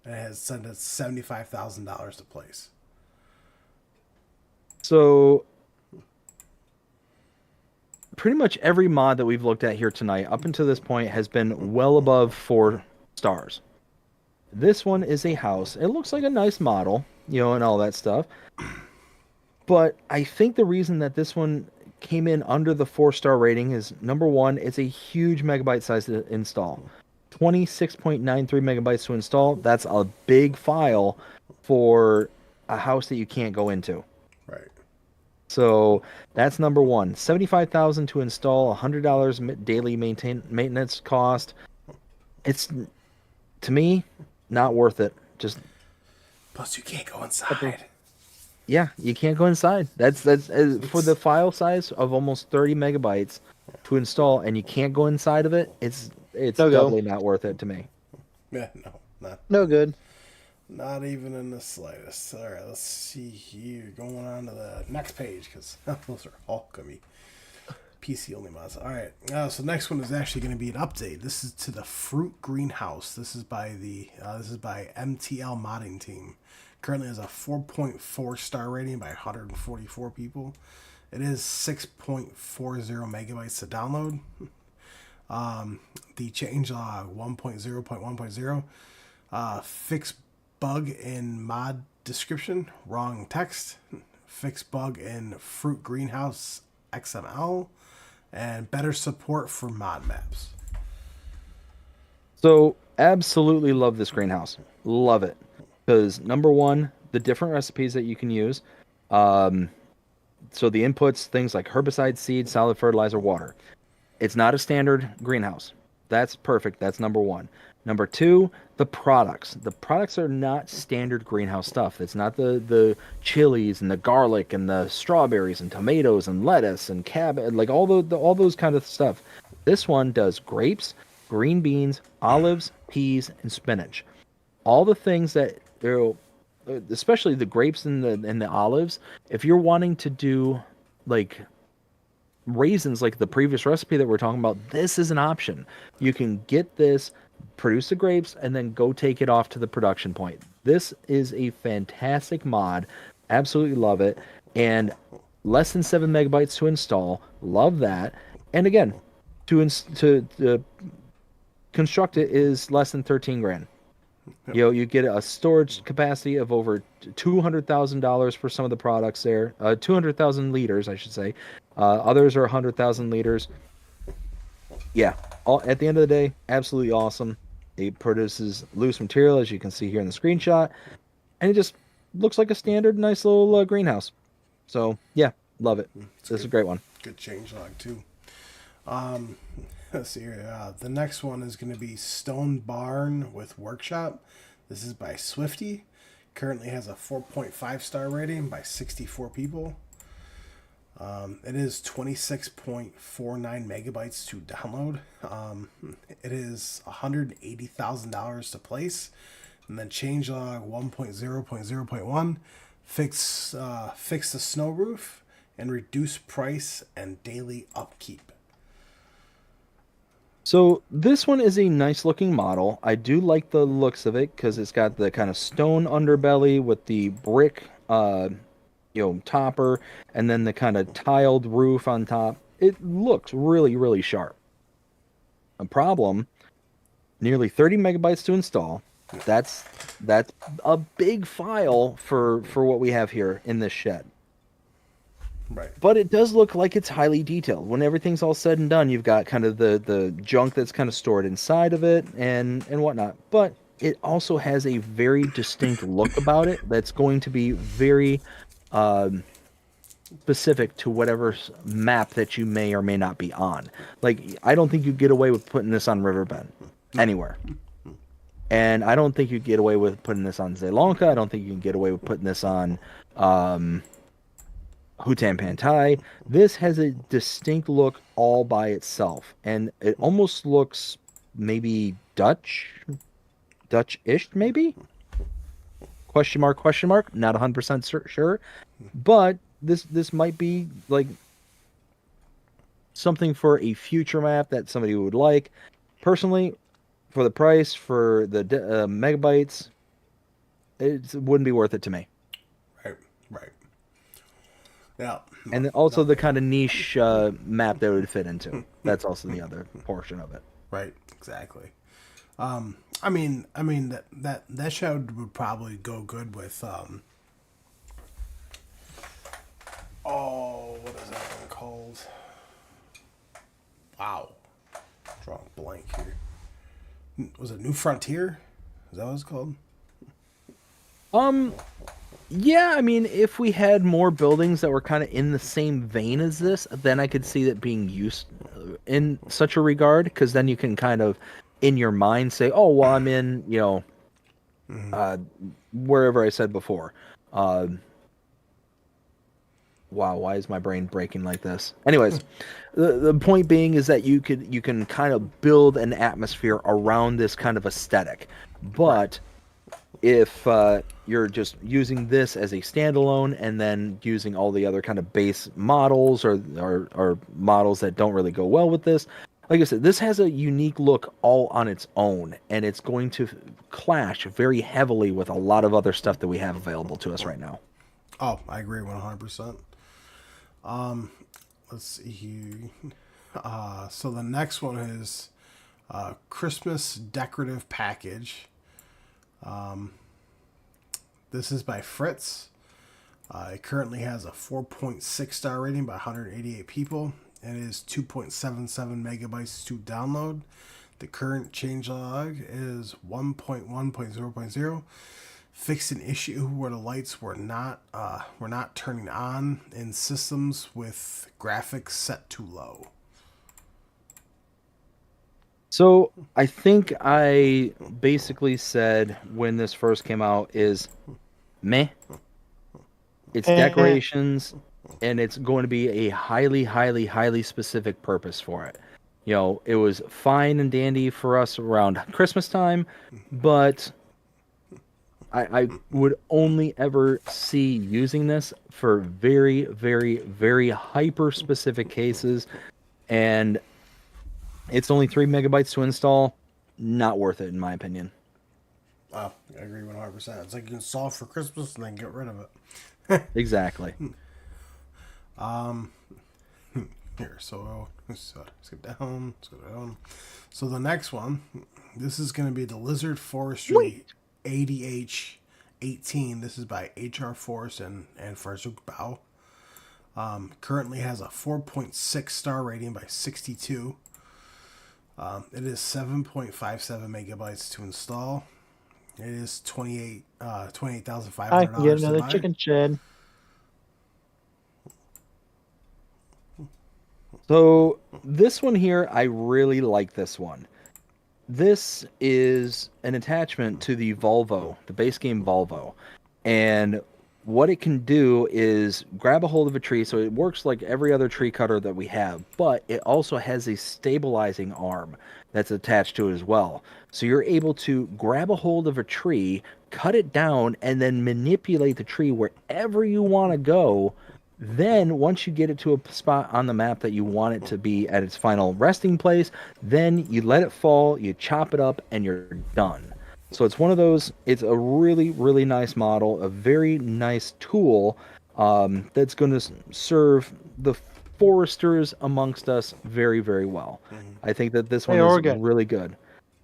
And it has sent us $75,000 to place. So pretty much every mod that we've looked at here tonight up until this point has been well above 4 stars. This one is a house. It looks like a nice model, and all that stuff. But I think the reason that this one came in under the 4-star rating is, number one, it's a huge megabyte size to install. 26.93 megabytes to install. That's a big file for a house that you can't go into. Right. So that's number one. $75,000 to install, $100 daily maintenance cost. It's, to me, not worth it. Just plus you can't go inside. Yeah, you can't go inside. That's for the file size of almost 30 megabytes to install, and you can't go inside of it. It's definitely not worth it to me. Yeah, no good. Not even in the slightest. All right, let's see here. Going on to the next page because those are all gonna be PC only mods. All right, so next one is actually going to be an update. This is to the fruit greenhouse. This is by MTL modding team. Currently has a 4.4 star rating by 144 people. It is 6.40 megabytes to download. The changelog 1.0.1.0. Fix bug in mod description. Wrong text. Fix bug in fruit greenhouse XML. And better support for mod maps. So, absolutely love this greenhouse. Love it. Because, number one, the different recipes that you can use. So the inputs, things like herbicide, seed, solid fertilizer, water. It's not a standard greenhouse. That's perfect. That's number one. Number two, the products. The products are not standard greenhouse stuff. It's not the chilies and the garlic and the strawberries and tomatoes and lettuce and cabbage, like all those kind of stuff. This one does grapes, green beans, olives, peas, and spinach. All the things that, especially the grapes and the olives, if you're wanting to do like raisins like the previous recipe that we're talking about, this is an option. You can get this, produce the grapes, and then go take it off to the production point. This is a fantastic mod. Absolutely love it. And less than 7 megabytes to install. Love that. And again, to construct it is less than 13 grand. You get a storage capacity of over $200,000 for some of the products there. 200,000 liters, I should say. Others are 100,000 liters. Yeah, at the end of the day, absolutely awesome. It produces loose material, as you can see here in the screenshot, and it just looks like a standard, nice little greenhouse. So yeah, love it. This is a great one. Good changelog too. Let's see here. The next one is going to be Stone Barn with Workshop. This is by Swifty. Currently has a 4.5 star rating by 64 people. It is 26.49 megabytes to download. It is $180,000 to place. And then changelog 1.0.0.1. Fix the snow roof and reduce price and daily upkeep. So this one is a nice looking model. I do like the looks of it because it's got the kind of stone underbelly with the brick topper, and then the kind of tiled roof on top. It looks really, really sharp. A problem, nearly 30 megabytes to install. That's a big file for what we have here in this shed. Right. But it does look like it's highly detailed. When everything's all said and done, you've got kind of the junk that's kind of stored inside of it and whatnot. But it also has a very distinct look about it that's going to be very specific to whatever map that you may or may not be on. Like, I don't think you get away with putting this on Riverbend anywhere. And I don't think you get away with putting this on Zelonka. I don't think you can get away with putting this on Hutan Pantai. This has a distinct look all by itself. And it almost looks maybe Dutch-ish, maybe? Question mark. Not 100% sure. But this might be like something for a future map that somebody would like. Personally, for the price, for the megabytes, it wouldn't be worth it to me. Right. Yeah. And also the kind of niche map that it would fit into. That's also the other portion of it. Right. Exactly. I mean that show would probably go good with oh, what is that one called? Wow. Drawing blank here. Was it New Frontier? Is that what it's called? Yeah, I mean, if we had more buildings that were kind of in the same vein as this, then I could see that being used in such a regard, because then you can kind of, in your mind, say, oh, well, I'm in, wherever I said before. Wow, why is my brain breaking like this? Anyways, the point being is that you can kind of build an atmosphere around this kind of aesthetic, but if you're just using this as a standalone and then using all the other kind of base models or models that don't really go well with this, like I said, this has a unique look all on its own, and it's going to clash very heavily with a lot of other stuff that we have available to us right now. Oh, I agree 100%. Let's see here. So the next one is Christmas Decorative Package. This is by Fritz. It currently has a 4.6 star rating by 188 people. It is 2.77 megabytes to download. The current changelog is 1.1.0.0. Fixed an issue where the lights were not turning on in systems with graphics set too low. So I think I basically said when this first came out is meh. It's decorations, and it's going to be a highly, highly, highly specific purpose for it. It was fine and dandy for us around Christmas time, but I would only ever see using this for very, very, very hyper-specific cases, and it's only 3 megabytes to install. Not worth it, in my opinion. Oh, I agree 100%. It's like you install for Christmas and then get rid of it. Exactly. Here, so let's skip down. Let's go down. So the next one, this is going to be the Lizard Forestry ADH 18. This is by HR Forest and Farzuk Bao. Currently has a 4.6 star rating by 62. It is 7.57 megabytes to install. It is $28,500. I can get another chicken shed. So this one here, I really like this one. This is an attachment to the Volvo, the base game Volvo. And what it can do is grab a hold of a tree, so it works like every other tree cutter that we have, but it also has a stabilizing arm that's attached to it as well. So you're able to grab a hold of a tree, cut it down, and then manipulate the tree wherever you want to go. Then once you get it to a spot on the map that you want it to be at its final resting place, then you let it fall, you chop it up, and you're done. So it's one of those, it's a really, really nice model, a very nice tool that's going to serve the foresters amongst us very, very well. I think that this one is really good.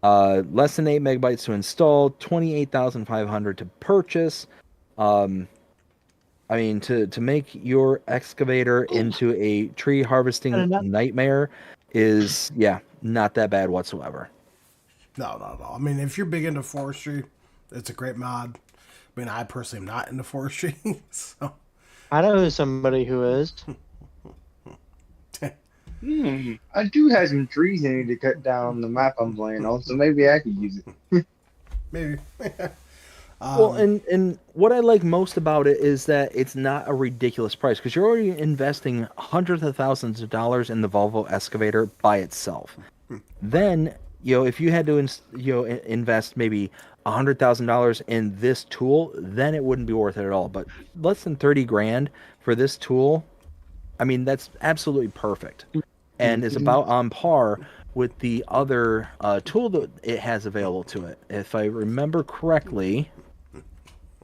Less than 8 megabytes to install, 28,500 to purchase. I mean, to make your excavator into a tree harvesting nightmare is, not that bad whatsoever. No. I mean, if you're big into forestry, it's a great mod. I mean, I personally am not into forestry, so. I know somebody who is. I do have some trees I need to cut down on the map I'm playing on, so maybe I could use it. Maybe. Well, and what I like most about it is that it's not a ridiculous price, because you're already investing hundreds of thousands of dollars in the Volvo excavator by itself. Then, if you had to invest maybe $100,000 in this tool, then it wouldn't be worth it at all. But less than 30 grand for this tool, I mean, that's absolutely perfect, and is about on par with the other tool that it has available to it. If I remember correctly,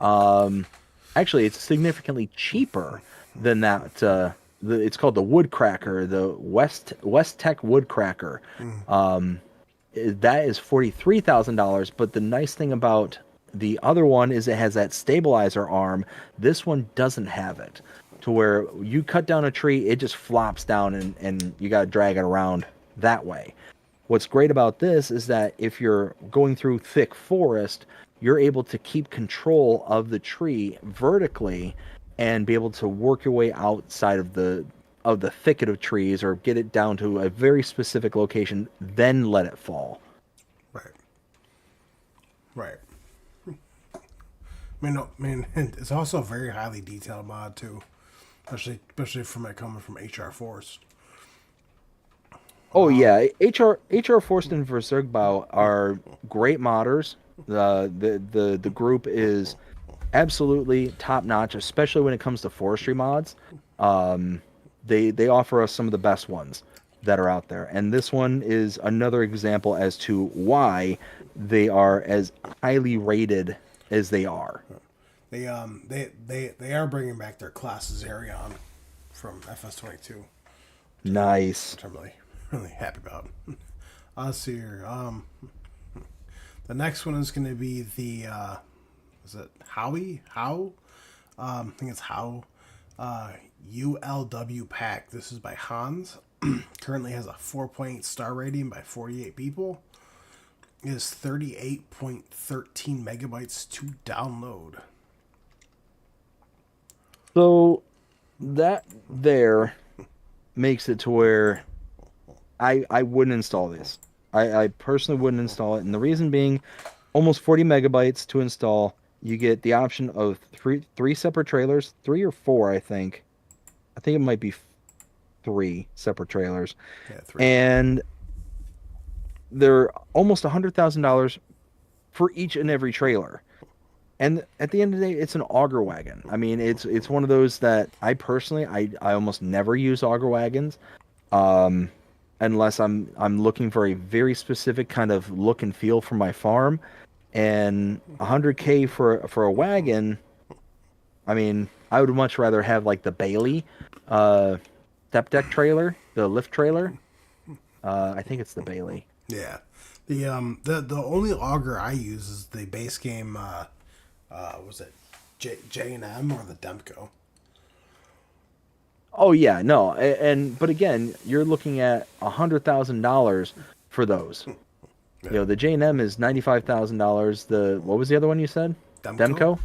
actually, it's significantly cheaper than that. It's called the Woodcracker, the West Tech Woodcracker. That is $43,000. But the nice thing about the other one is it has that stabilizer arm. This one doesn't have it, to where you cut down a tree, it just flops down and you got to drag it around that way. What's great about this is that if you're going through thick forest, you're able to keep control of the tree vertically and be able to work your way outside of the thicket of trees, or get it down to a very specific location, then let it fall. Right. I mean, it's also a very highly detailed mod too, especially from it coming from HR Forest. Oh yeah, HR Forst and Versorgbau are great modders. The group is absolutely top notch, especially when it comes to forestry mods. They offer us some of the best ones that are out there, and this one is another example as to why they are as highly rated as they are. They are bringing back their class Zerion from FS22. Nice. Which I'm really happy about. Let's see here. The next one is going to be the is it Howie? I think it's How. ULW pack. This is by Hans. Currently has a 4.8 star rating by 48 people. It is 38.13 megabytes to download. So that there makes it to where I wouldn't install this. I personally wouldn't install it, and the reason being, almost 40 megabytes to install. You get the option of three separate trailers, 3 or 4, I think. I think it might be 3 separate trailers. Yeah, 3. And they're almost $100,000 for each and every trailer. And at the end of the day, it's an auger wagon. I mean, it's one of those that I personally I almost never use auger wagons, unless I'm looking for a very specific kind of look and feel for my farm. And $100K for a wagon, I mean, I would much rather have like the Bailey step deck trailer, the lift trailer. I think it's the Bailey. Yeah, the only auger I use is the base game. Was it J&M or the Demco? Oh yeah, no, but again, you're looking at $100,000 for those. Yeah. You know, the J&M is $95,000. What was the other one you said? Demco?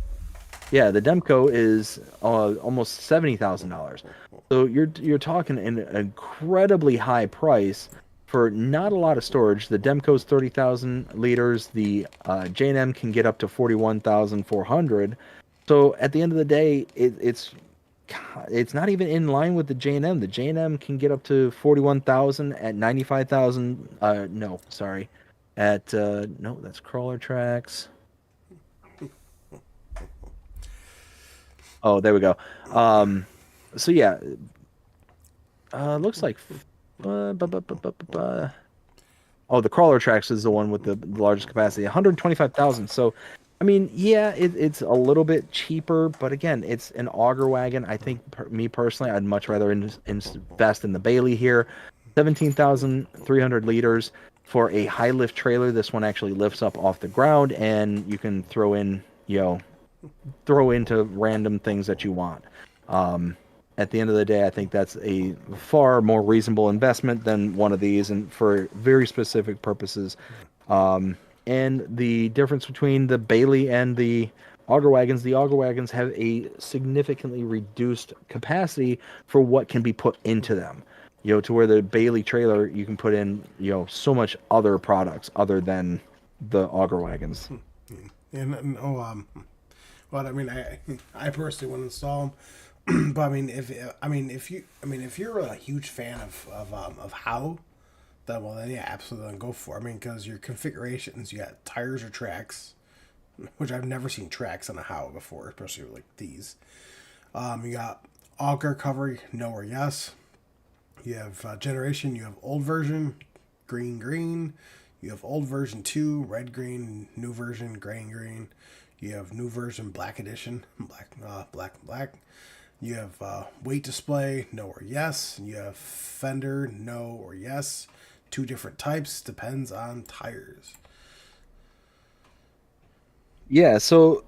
Yeah, the Demco is almost $70,000. So you're talking an incredibly high price for not a lot of storage. The Demco's 30,000 liters. The J&M can get up to 41,400. So at the end of the day, it's not even in line with the J&M. The J&M can get up to 41,000 at 95,000. No, sorry. At no, that's crawler tracks. Oh, there we go. So yeah, looks like. Oh, the crawler tracks is the one with the largest capacity, 125,000. So, I mean, yeah, it's a little bit cheaper, but again, it's an auger wagon. I think me personally, I'd much rather invest in the Bailey here. 17,300 liters. For a high lift trailer, this one actually lifts up off the ground, and you can throw into random things that you want. At the end of the day, I think that's a far more reasonable investment than one of these, and for very specific purposes. And the difference between the Bailey and the auger wagons have a significantly reduced capacity for what can be put into them. You know, to where the Bailey trailer, you can put in, so much other products other than the auger wagons. Well, I mean, I personally wouldn't install them, but if you're a huge fan of how, then yeah, absolutely go for it. I mean, because your configurations, you got tires or tracks, which I've never seen tracks on a how before, especially like these. You got auger cover, no or yes. You have generation, you have old version, green. You have old version 2, red, green, new version, gray and green. You have new version, black edition, black. You have weight display, no or yes. And you have fender, no or yes. Two different types, depends on tires. Yeah, so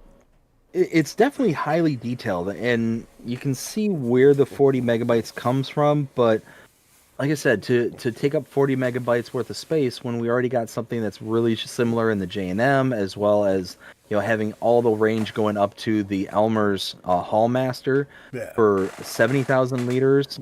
it's definitely highly detailed, and you can see where the 40 megabytes comes from. But like I said, to take up 40 megabytes worth of space when we already got something that's really similar in the J&M, as well as having all the range going up to the Elmer's Hallmaster Yeah. for 70,000 liters.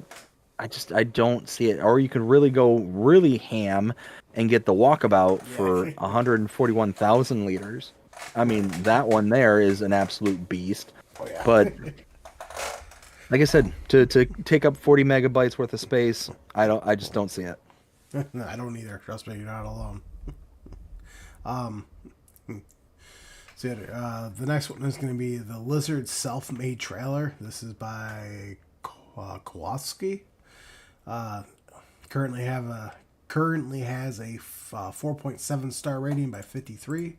I don't see it. Or you could really go really ham and get the walkabout for Yeah. 141,000 liters. I mean, that one there is an absolute beast. Oh, yeah. But like I said, to take up 40 megabytes worth of space, I just don't see it. No, I don't either. Trust me, you're not alone. So the next one is going to be the Lizard Self-Made Trailer. This is by Kowalski. Currently has a 4.7 star rating by 53.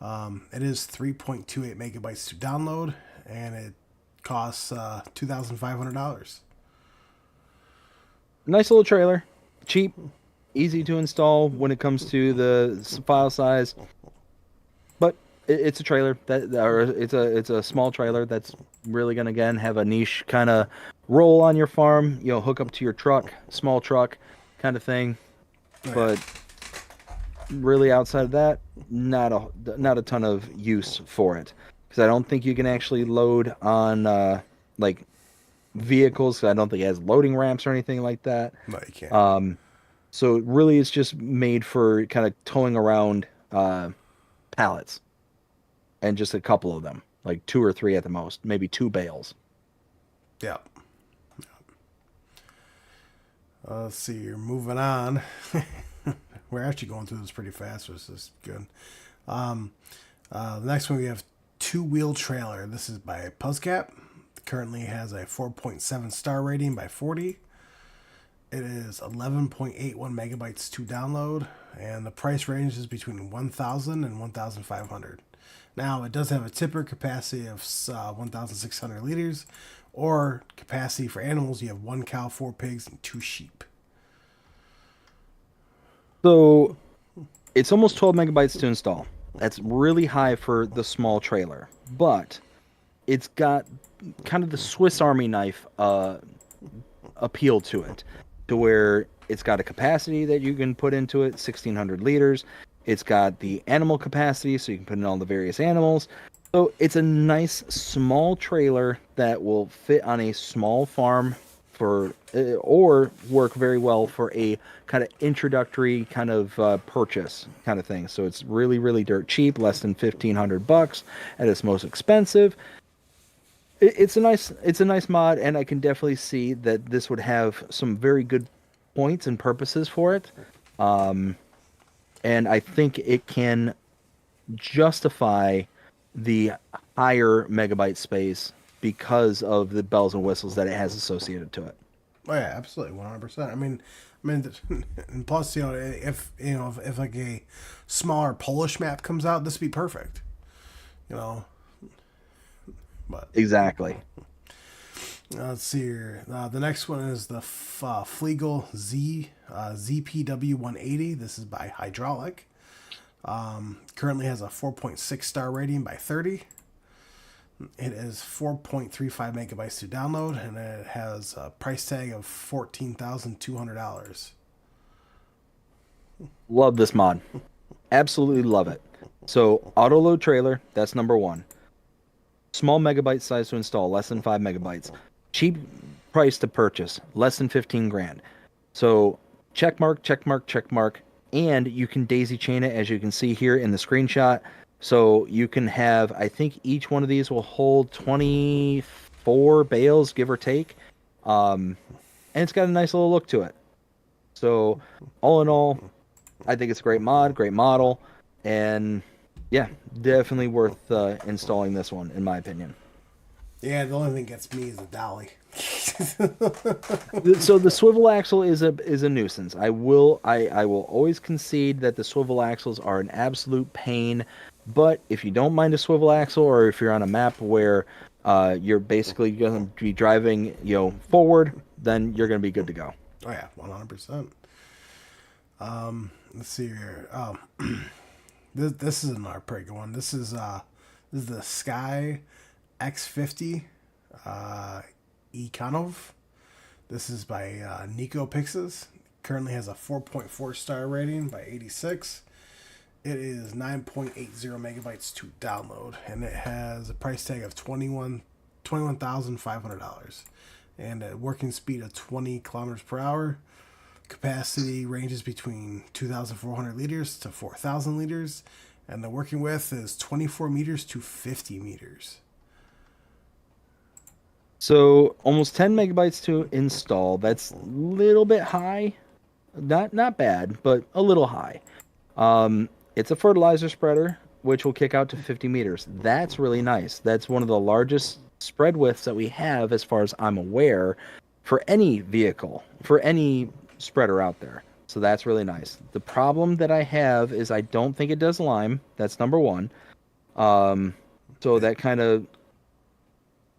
It is 3.28 megabytes to download, and it costs $2,500. Nice little trailer, cheap, easy to install when it comes to the file size. But it's a trailer or it's a small trailer that's really gonna again have a niche kind of role on your farm. Hook up to your truck, small truck, kind of thing. Oh, yeah. But really, outside of that, not a ton of use for it, because I don't think you can actually load on like vehicles. I don't think it has loading ramps or anything like that. No, you can't. So it really is just made for kind of towing around pallets, and just a couple of them, like 2 or 3 at the most, maybe 2 bales. Yeah. Let's see. You're moving on. We're actually going through this pretty fast, which is good. The next one we have two-wheel trailer. This is by Puzzcap. Currently has a 4.7 star rating by 40. It is 11.81 megabytes to download, and the price range is between 1,000 and 1,500. Now, it does have a tipper capacity of 1,600 liters, or capacity for animals. You have 1 cow, 4 pigs, and 2 sheep. So it's almost 12 megabytes to install. That's really high for the small trailer, but it's got kind of the Swiss Army knife appeal to it, to where it's got a capacity that you can put into it, 1,600 liters. It's got the animal capacity, so you can put in all the various animals. So it's a nice small trailer that will fit on a small farm or work very well for a kind of introductory kind of purchase kind of thing. So it's really, really dirt cheap, less than $1,500 at its most expensive. It's a nice mod, and I can definitely see that this would have some very good points and purposes for it. And I think it can justify the higher megabyte space because of the bells and whistles that it has associated to it. Oh yeah, absolutely, 100%. I mean, and plus, if like a smaller Polish map comes out, this would be perfect. But Exactly. let's see here. The next one is the Flegel ZPW 180. This is by Hydraulic. Currently has a 4.6 star rating by 30. It is 4.35 megabytes to download, and it has a price tag of $14,200. Love this mod. Absolutely love it. So auto load trailer, that's number 1. Small megabyte size to install, less than 5 megabytes. Cheap price to purchase, less than 15 grand. So check mark, check mark, check mark, and you can daisy chain it, as you can see here in the screenshot. So you can have, I think each one of these will hold 24 bales, give or take. And it's got a nice little look to it. So all in all, I think it's a great mod, great model, and yeah, definitely worth installing this one, in my opinion. Yeah, the only thing that gets me is the dolly. So the swivel axle is a nuisance. I will always concede that the swivel axles are an absolute pain. But if you don't mind a swivel axle, or if you're on a map where You're basically going to be driving, forward. Then you're going to be good to go. Oh yeah, 100%. Let's see here. This is another pretty good one. This is the Sky X50 Econov. This is by Nico Pixis. Currently has a 4.4 star rating by 86. It is 9.80 megabytes to download, and it has a price tag of $21,500 and a working speed of 20 kilometers per hour. Capacity ranges between 2,400 liters to 4,000 liters, and the working width is 24 meters to 50 meters. So almost 10 megabytes to install. That's a little bit high. Not bad, but a little high. It's a fertilizer spreader, which will kick out to 50 meters. That's really nice. That's one of the largest spread widths that we have, as far as I'm aware, for any vehicle, for any spreader out there. So that's really nice. The problem that I have is I don't think it does lime. That's number one. So that kind of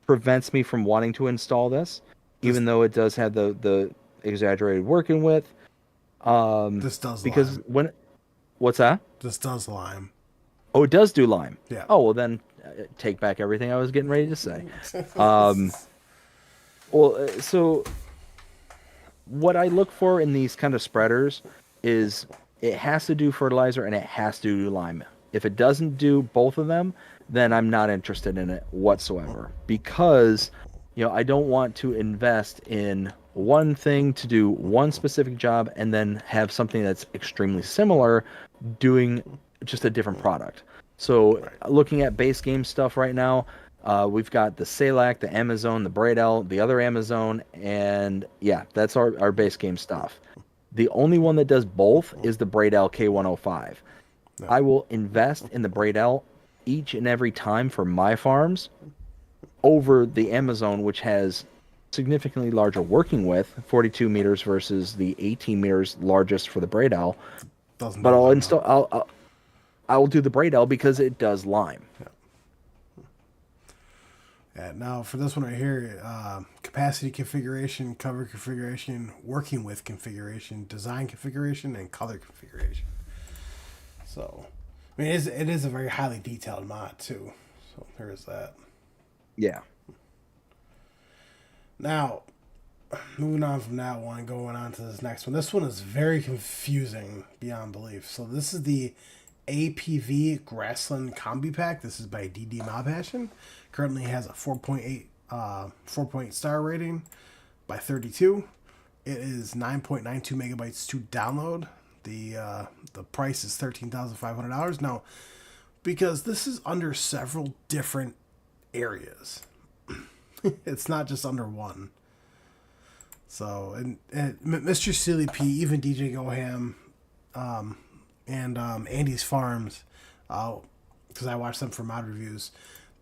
prevents me from wanting to install this, even though it does have the exaggerated working width. This does because lime. What's that? This does lime. Oh, it does do lime. Yeah. Oh, well then take back everything I was getting ready to say. So what I look for in these kind of spreaders is it has to do fertilizer and it has to do lime. If it doesn't do both of them, then I'm not interested in it whatsoever, because I don't want to invest in one thing to do one specific job and then have something that's extremely similar doing just a different product. So looking at base game stuff right now, we've got the Salac, the Amazon, the Braidel, the other Amazon, and yeah, that's our base game stuff. The only one that does both is the Braidel K105. No. I will invest in the Braidel each and every time for my farms over the Amazon, which has significantly larger working width, 42 meters versus the 18 meters largest for the Braidel. But I'll do the Braidel because it does lime. Yeah. Now for this one right here, capacity configuration, cover configuration, working with configuration, design configuration, and color configuration. So, I mean, it is a very highly detailed mod too. So there is that. Yeah. Now, moving on from that one, going on to this next one. This one is very confusing beyond belief. So this is the APV Grassland Combi Pack. This is by DD Mob Passion. Currently has a 4.8 star rating by 32. It is 9.92 megabytes to download. The price is $13,500. Now, because this is under several different areas, it's not just under one. So, and Mr. Silly P, even DJ Goham, and Andy's Farms, because I watched them for mod reviews,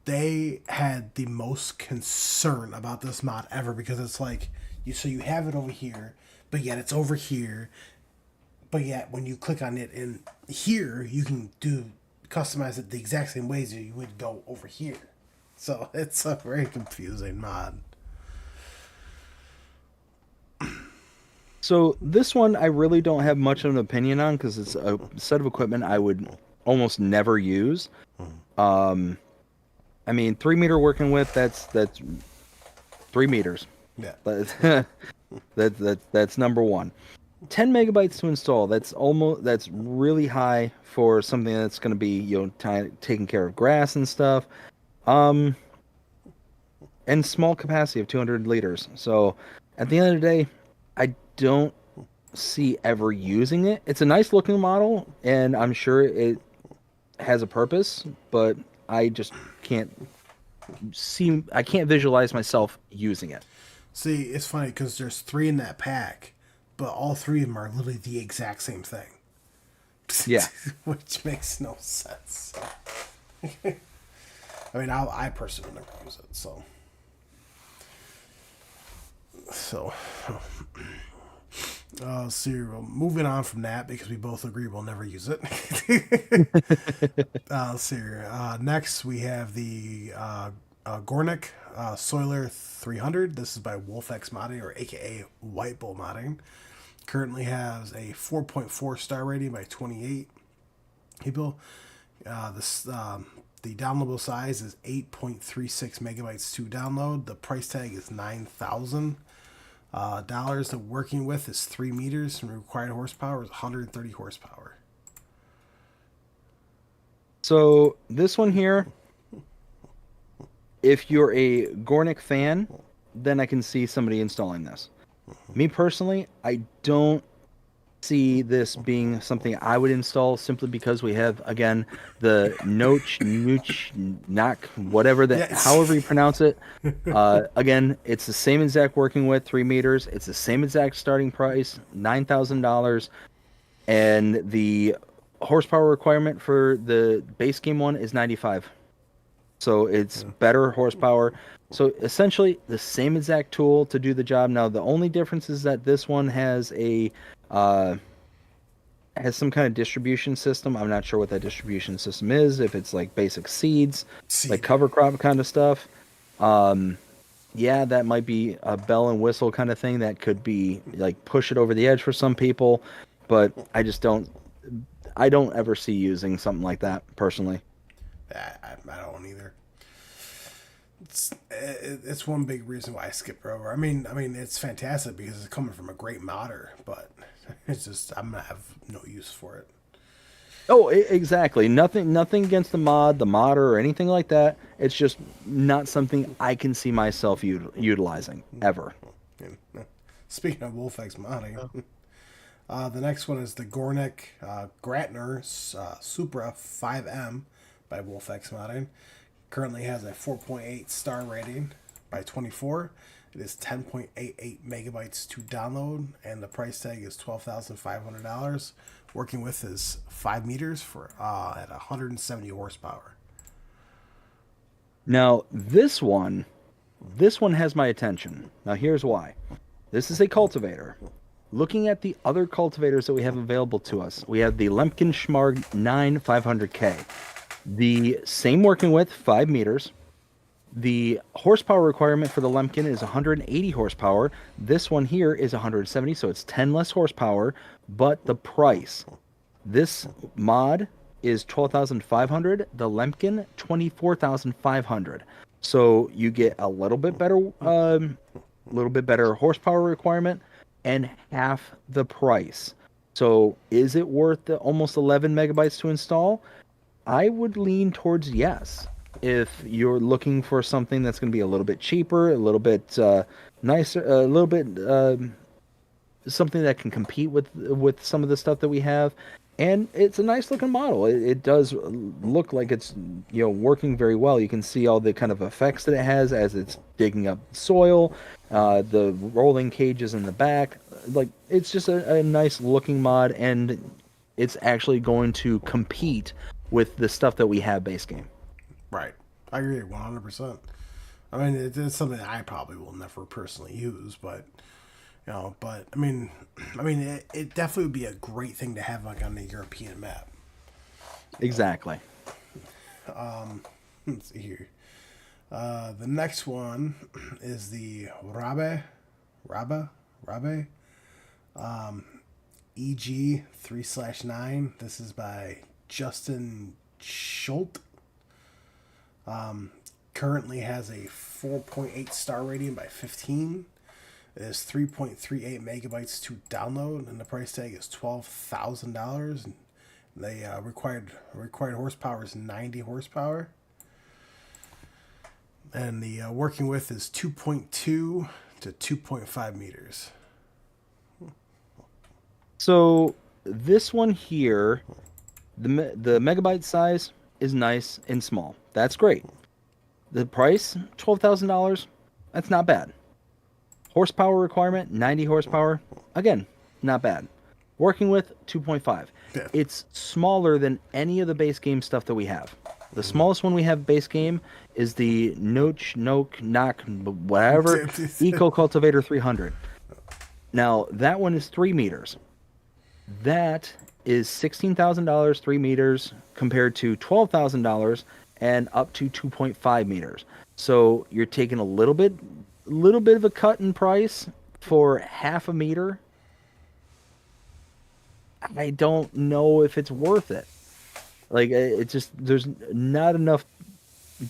they had the most concern about this mod ever, because it's like, you have it over here, but yet it's over here, but yet when you click on it in here, you can customize it the exact same ways you would go over here. So it's a very confusing mod. So this one I really don't have much of an opinion on, because it's a set of equipment I would almost never use. I mean, 3 meter working width, that's 3 meters. Yeah. That's number one. 10 megabytes to install. That's really high for something that's going to be taking care of grass and stuff. And small capacity of 200 liters. So at the end of the day, I don't see ever using it. It's a nice looking model, and I'm sure it has a purpose, but I just can't visualize myself using it. See, it's funny because there's 3 in that pack, but all 3 of them are literally the exact same thing. Yeah. Which makes no sense. I mean, I personally would never use it, so. Moving on from that, because we both agree we'll never use it. Next, we have the Gornick Soiler 300. This is by Wolfx Modding, or aka White Bull Modding. Currently has a 4.4 star rating by 28 people. The downloadable size is 8.36 megabytes to download. The price tag is $9,000. The working width is 3 meters, and required horsepower is 130 horsepower. So this one here, if you're a Gornick fan, then I can see somebody installing this. Me personally, I don't see this being something I would install, simply because we have, again, the Knock, whatever that, however you pronounce it. Again, it's the same exact working width, 3 meters. It's the same exact starting price, $9,000, and the horsepower requirement for the base game one is 95. So it's better horsepower. So essentially the same exact tool to do the job. Now the only difference is that this one has a has some kind of distribution system. I'm not sure what that distribution system is. If it's like basic seeds, like cover crop kind of stuff. Yeah, that might be a bell and whistle kind of thing that could be like push it over the edge for some people, but I don't ever see using something like that personally. I don't either. It's one big reason why I skipped over. I mean, it's fantastic because it's coming from a great modder, but it's just I'm gonna have no use for it. Oh, exactly. Nothing against the modder, or anything like that. It's just not something I can see myself utilizing ever. Speaking of Wolfx modding, the next one is the Gornick Gratner Supra 5M by Wolfx Modding. Currently has a 4.8 star rating by 24. It is 10.88 megabytes to download, and the price tag is $12,500. Working width is 5 meters for at 170 horsepower. Now this one has my attention. Now here's why. This is a cultivator. Looking at the other cultivators that we have available to us, we have the Lemken Schmarg 9 500K. The same working width, 5 meters. The horsepower requirement for the Lemken is 180 horsepower. This one here is 170, so it's 10 less horsepower, but the price. This mod is $12,500. The Lemken, $24,500. So you get a little bit better horsepower requirement and half the price. So is it worth the almost 11 megabytes to install? I would lean towards yes. If you're looking for something that's going to be a little bit cheaper, a little bit nicer, a little bit something that can compete with some of the stuff that we have, and it's a nice looking model. It does look like it's working very well. You can see all the kind of effects that it has as it's digging up soil, the rolling cages in the back. Like, it's just a nice looking mod, and it's actually going to compete with the stuff that we have base game. Right. I agree 100%. I mean, it's something I probably will never personally use, but it definitely would be a great thing to have like on the European map. Exactly. Let's see here. The next one is the Rabe EG 3/9. This is by Justin Schultz. Currently has a 4.8 star rating by 15. It is 3.38 megabytes to download, and the price tag is $12,000. And the required horsepower is 90 horsepower, and the working width is 2.2 to 2.5 meters. So this one here, the megabyte size is nice and small. That's great. The price, $12,000. That's not bad. Horsepower requirement, 90 horsepower. Again, not bad. Working with 2.5. Yeah. It's smaller than any of the base game stuff that we have. The smallest one we have base game is the Knock, whatever, Eco Cultivator 300. Now, that one is 3 meters. That is $16,000, 3 meters, compared to $12,000 and up to 2.5 meters. So you're taking a little bit of a cut in price for half a meter. I don't know if it's worth it. Like, it just, there's not enough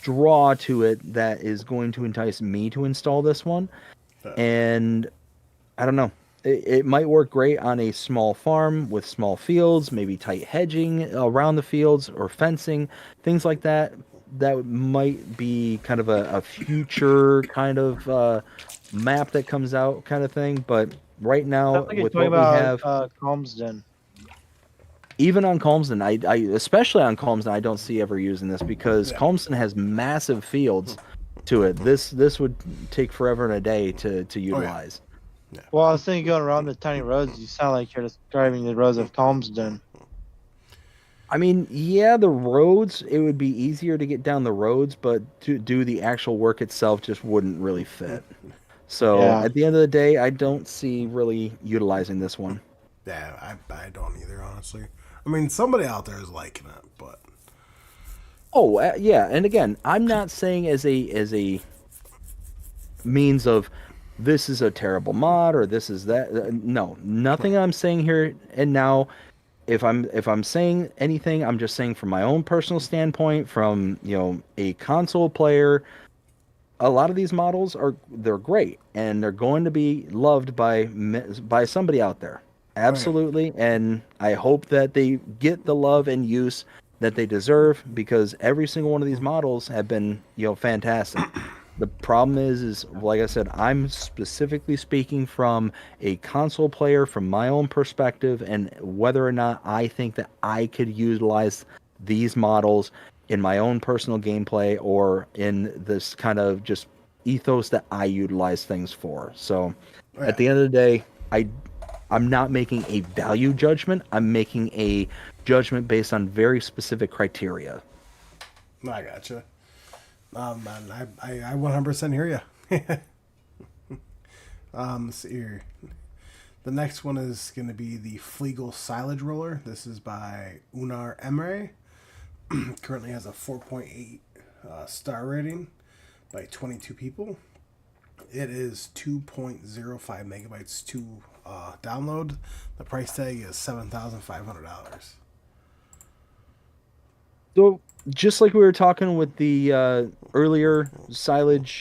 draw to it that is going to entice me to install this one. And I don't know. It might work great on a small farm with small fields, maybe tight hedging around the fields or fencing, things like that. That might be kind of a future kind of map that comes out kind of thing. But right now, Sounds like you're with talking what we have, about Calmsden. even on Calmsden, I especially on Calmsden, I don't see ever using this because Calmsden has massive fields to it. This would take forever and a day to utilize. Yeah. Well, I was thinking going around the tiny roads. You sound like you're describing the roads of Calmsden. I mean, yeah, the roads, it would be easier to get down the roads, but to do the actual work itself just wouldn't really fit. So Yeah. at the end of the day, I don't see really utilizing this one. Yeah, I don't either, honestly. I mean, somebody out there is liking it, but Oh, yeah, and again, I'm not saying as a means of this is a terrible mod or this is that. No, nothing I'm saying here and now. If I'm saying anything, I'm just saying from my own personal standpoint, from a console player. A lot of these models they're great and they're going to be loved by somebody out there. Absolutely, and I hope that they get the love and use that they deserve because every single one of these models have been fantastic. The problem is like I said, I'm specifically speaking from a console player, from my own perspective, and whether or not I think that I could utilize these models in my own personal gameplay or in this kind of just ethos that I utilize things for. So at the end of the day, I'm not making a value judgment. I'm making a judgment based on very specific criteria. I gotcha. Man, I 100% hear you. Let's see here. The next one is going to be the Flegel Silage Roller. This is by Unar Emre. Currently has a 4.8 star rating by 22 people. It is 2.05 megabytes to download. The price tag is $7,500. So just like we were talking with the earlier silage,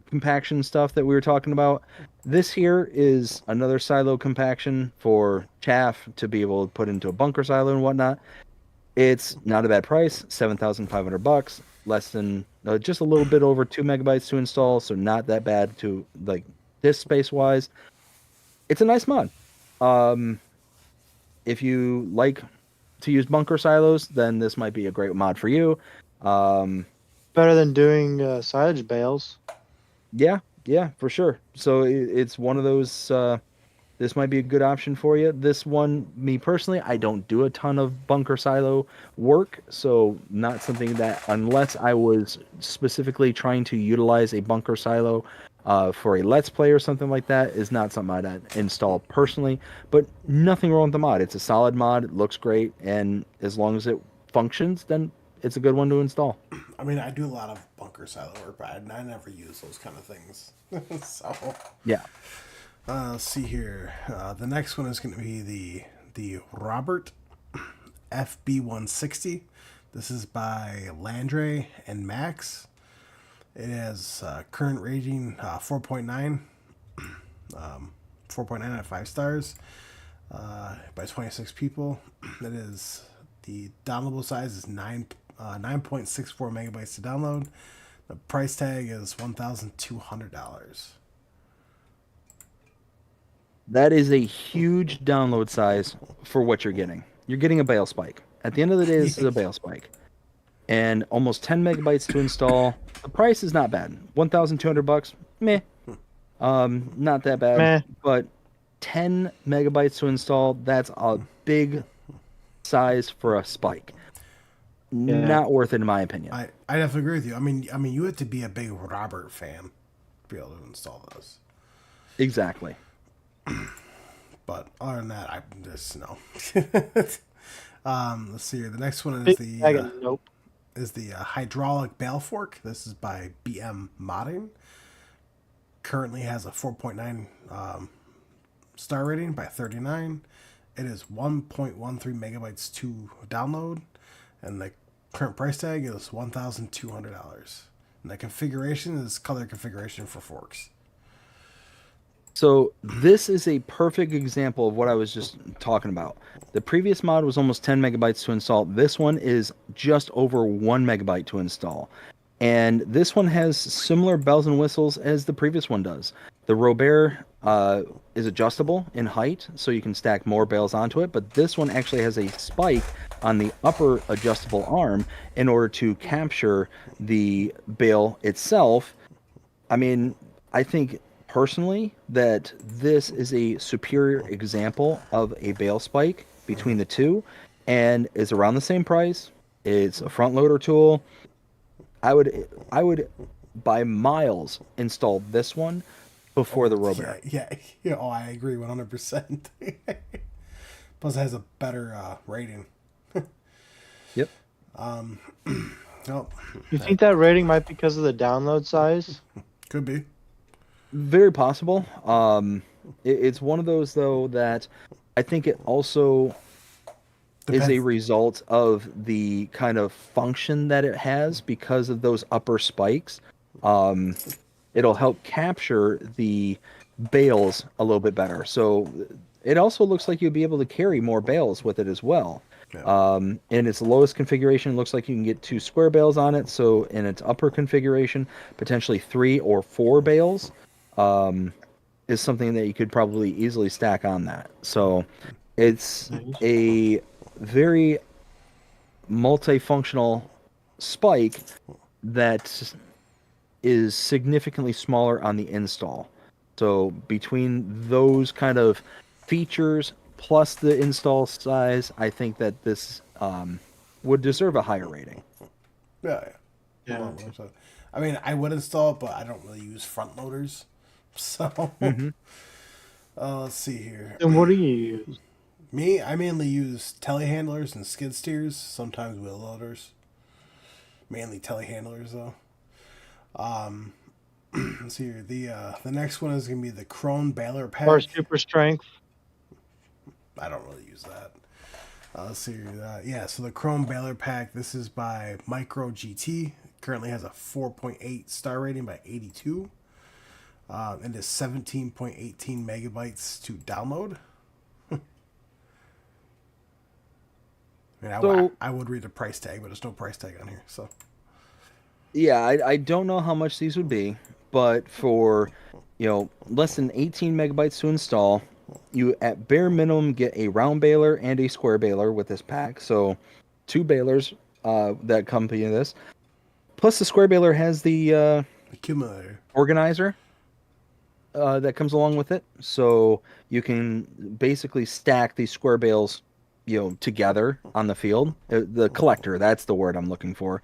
compaction stuff that we were talking about, this here is another silo compaction for chaff to be able to put into a bunker silo and whatnot. It's not a bad price, $7,500, less than just a little bit over 2 megabytes to install, so not that bad to like disk space wise. It's a nice mod. If you like to use bunker silos, then this might be a great mod for you. Better than doing silage bales. Yeah, for sure. So it's one of those. This might be a good option for you. This one, me personally, I don't do a ton of bunker silo work, so not something that, unless I was specifically trying to utilize a bunker silo for a Let's Play or something like that, is not something I'd install personally. But nothing wrong with the mod. It's a solid mod. It looks great, and as long as it functions, then it's a good one to install. I mean, I do a lot of bunker silo work, but I never use those kind of things. So Yeah. let's see here. The next one is going to be the Robert FB160. This is by Landre and Max. It has current rating 4.9, 4.9 out of 5 stars by 26 people. It is the downloadable size is 9.64 megabytes to download. The price tag is $1,200. That is a huge download size for what you're getting. You're getting a bale spike. At the end of the day, this is a bale spike. And almost 10 megabytes to install. The price is not bad. $1,200, meh. Not that bad. Meh. But 10 megabytes to install, that's a big size for a spike. Yeah. Not worth it in my opinion. I definitely agree with you. I mean, you have to be a big Robert fan to be able to install this. Exactly. But other than that, I just no. Let's see here. The next one Nope. is the hydraulic bale fork. This is by BM Modding. Currently has a 4.9 star rating by 39. It is 1.13 megabytes to download, and the current price tag is $1,200. And the configuration is color configuration for forks. So this is a perfect example of what I was just talking about. The previous mod was almost 10 megabytes to install. This one is just over 1 megabyte to install. And this one has similar bells and whistles as the previous one does. The Robert is adjustable in height, so you can stack more bales onto it, but this one actually has a spike on the upper adjustable arm in order to capture the bale itself. I mean, I think personally that this is a superior example of a bale spike between the two, and is around the same price. It's a front loader tool. I would by miles install this one before the Robert. Yeah. Oh, I agree 100%. Plus, it has a better rating. Yep. Oh, You think that rating might be because of the download size? could be. Very possible. It's one of those though that I think it also is a Depends. result of the kind of function that it has because of those upper spikes. It'll help capture the bales a little bit better. So it also looks like you'll be able to carry more bales with it as well. Yeah. In its lowest configuration, it looks like you can get 2 square bales on it. So in its upper configuration, potentially 3 or 4 bales is something that you could probably easily stack on that. So it's a very multifunctional spike that is significantly smaller on the install. So between those kind of features plus the install size, I think that this would deserve a higher rating. Yeah. I mean, I would install it, but I don't really use front loaders. So, let's see here. And what do you use? Me, I mainly use telehandlers and skid steers, sometimes wheel loaders. Mainly telehandlers, though. Let's see here. The next one is gonna be the Krone baler pack. Or super strength? I don't really use that. Let's see here. Yeah, so the Krone baler pack. This is by Micro GT. Currently has a 4.8 star rating by 82. And is 17.18 megabytes to download. I would read the price tag, but there's no price tag on here. So Yeah, I don't know how much these would be, but for less than 18 megabytes to install, you at bare minimum get a round baler and a square baler with this pack. So 2 balers that accompany this. Plus the square baler has the accumulator organizer that comes along with it. So you can basically stack these square bales together on the field. The collector, that's the word I'm looking for.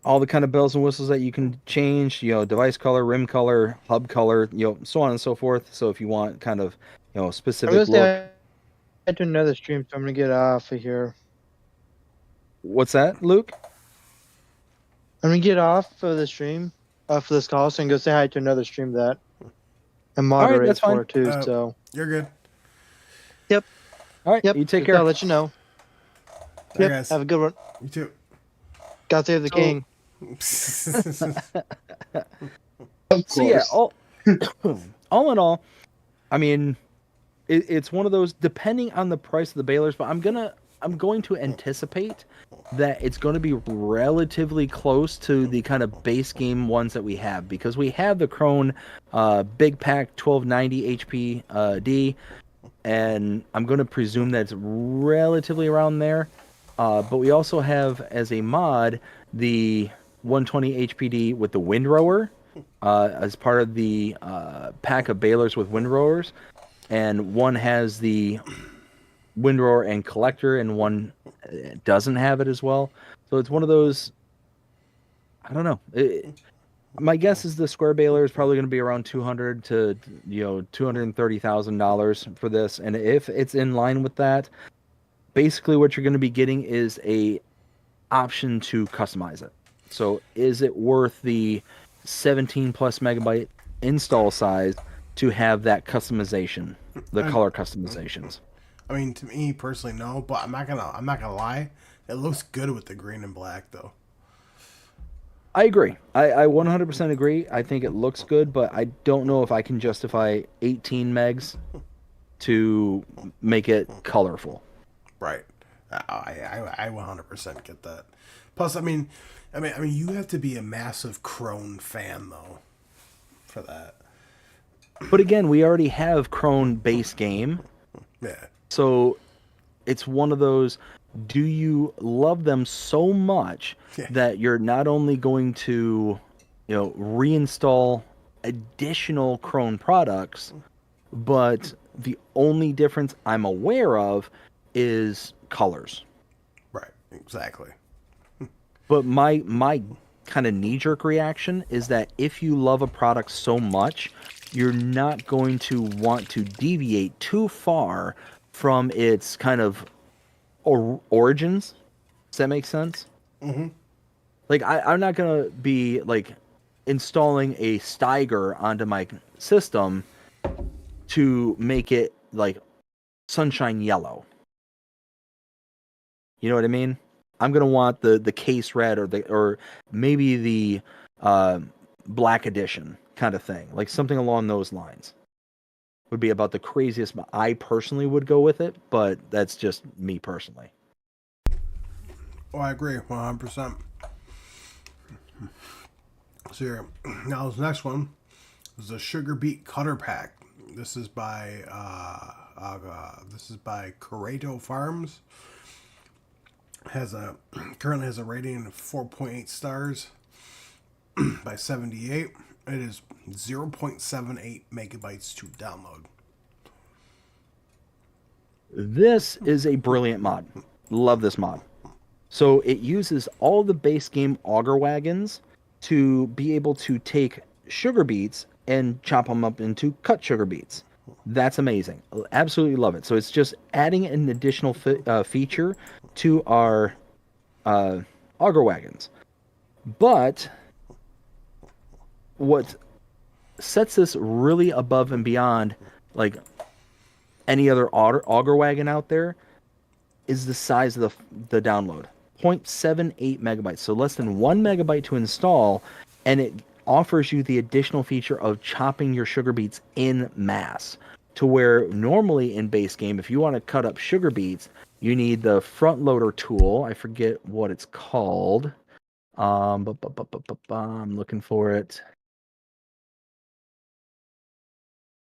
All the kind of bells and whistles that you can change, device color, rim color, hub color, so on and so forth. So if you want kind of, specific look. I had to another stream, so I'm going to get off of here. What's that, Luke? I'm going to get off of the stream, for this call, so I can go say hi to another stream that and moderate that's fine. for too, so. You're good. Yep. All right, Yep. you take care. I'll let you know. Bye, Yep. guys. Have a good one. You too. God save the king. So yeah, all in all, I mean, it's one of those, depending on the price of the balers, but I'm going to anticipate that it's going to be relatively close to the kind of base game ones that we have, because we have the Krone Big Pack 1290 HP D, and I'm going to presume that it's relatively around there. But we also have, as a mod, the 120 HPD with the windrower as part of the pack of balers with windrowers. And one has the windrower and collector, and one doesn't have it as well. So it's one of those, I don't know. My guess is the square baler is probably going to be around $200,000 to $230,000 for this. And if it's in line with that, basically what you're going to be getting is a option to customize it. So is it worth the 17 plus megabyte install size to have that customization, the color customizations? I mean, to me personally, no. But I'm not gonna lie. It looks good with the green and black, though. I agree. I 100% agree. I think it looks good, but I don't know if I can justify 18 megs to make it colorful. Right. I 100% get that. Plus, I mean, you have to be a massive Crone fan though, for that. But again, we already have Crone base game, Yeah. so it's one of those. Do you love them so much Yeah. that you're not only going to, reinstall additional Crone products, but the only difference I'm aware of is colors. Right. Exactly. But my kind of knee-jerk reaction is that if you love a product so much, you're not going to want to deviate too far from its kind of origins. Does that make sense? Mm-hmm. Like I'm not gonna be like installing a Steiger onto my system to make it like sunshine yellow. You know what I mean? I'm gonna want the case red or maybe the black edition kind of thing, like something along those lines. Would be about the craziest I personally would go with it, but that's just me personally. Oh, I agree 100%. So here, now this next one is the Sugar Beet Cutter Pack. This is by Coreto Farms. Currently has a rating of 4.8 stars by 78. It is 0.78 megabytes to download. This is a brilliant mod. Love this mod. So it uses all the base game auger wagons to be able to take sugar beets and chop them up into cut sugar beets. That's amazing. Absolutely love it. So it's just adding an additional feature to our auger wagons. But what sets this really above and beyond like any other auger wagon out there is the size of the download. 0.78 megabytes, so less than 1 megabyte to install, and it offers you the additional feature of chopping your sugar beets in mass, to where normally in base game, if you want to cut up sugar beets, you need the front loader tool. I forget what it's called. I'm looking for it.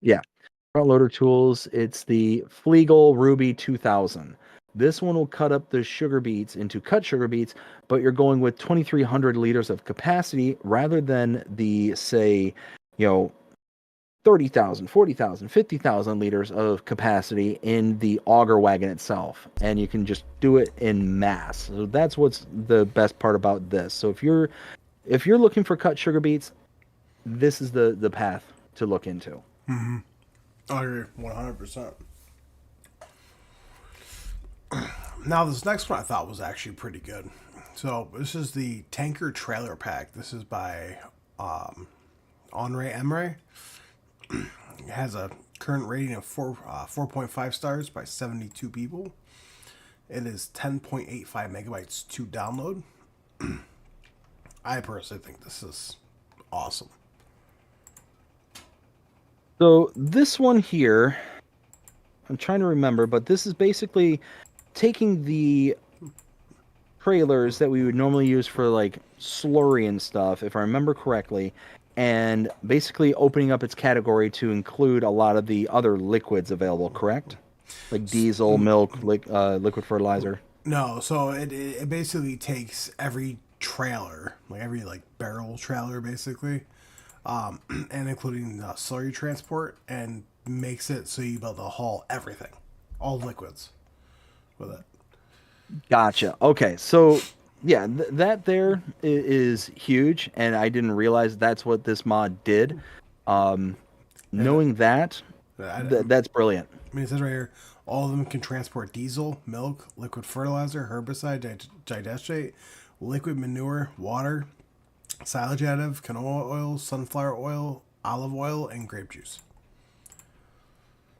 Yeah, front loader tools. It's the Flegel Ruby 2000. This one will cut up the sugar beets into cut sugar beets, but you're going with 2,300 liters of capacity rather than the, say, 30,000, 40,000, 50,000 liters of capacity in the auger wagon itself. And you can just do it in mass. So that's what's the best part about this. So if you're looking for cut sugar beets, this is the path to look into. Mm-hmm. I agree 100%. Now, this next one I thought was actually pretty good. So, this is the Tanker Trailer Pack. This is by Henri Emre. It has a current rating of 4.5 stars by 72 people. It is 10.85 megabytes to download. I personally think this is awesome. So this one here, I'm trying to remember, but this is basically taking the trailers that we would normally use for like slurry and stuff, if I remember correctly, and basically opening up its category to include a lot of the other liquids available, correct? Like diesel, milk, liquid fertilizer. No, so it basically takes every trailer, like every barrel trailer basically, and including slurry transport, and makes it so you be able to haul everything, all liquids, with it. Gotcha. Okay, so yeah, that there is huge, and I didn't realize that's what this mod did. Knowing that, that's brilliant. I mean, it says right here, All of them can transport diesel, milk, liquid fertilizer, herbicide, digestate, liquid manure, water, silage additive, canola oil, sunflower oil, olive oil, and grape juice.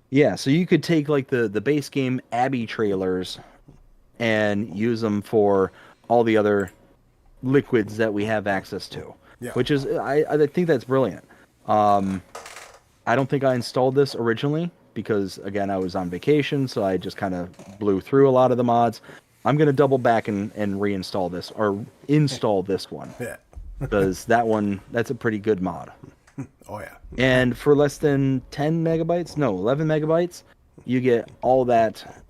Yeah, so you could take like the base game Abby trailers and use them for all the other liquids that we have access to. Yeah. Which is I think that's brilliant. I don't think I installed this originally because again I was on vacation, so I just kind of blew through a lot of the mods. I'm gonna double back and reinstall this or install this one Yeah. because that's a pretty good mod. Oh, yeah. And for less than 10 megabytes, no, 11 megabytes, you get all that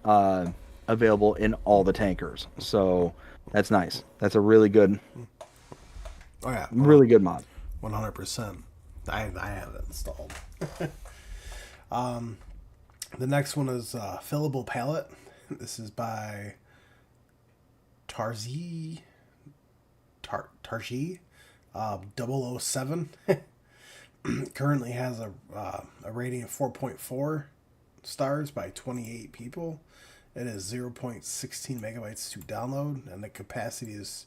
available in all the tankers. So that's nice. That's a really good, Oh, yeah. really good mod. 100%. I have it installed. The next one is Fillable Pallet. This is by Tarji 007. Currently has a rating of 4.4 stars by 28 people. It is 0.16 megabytes to download, and the capacity is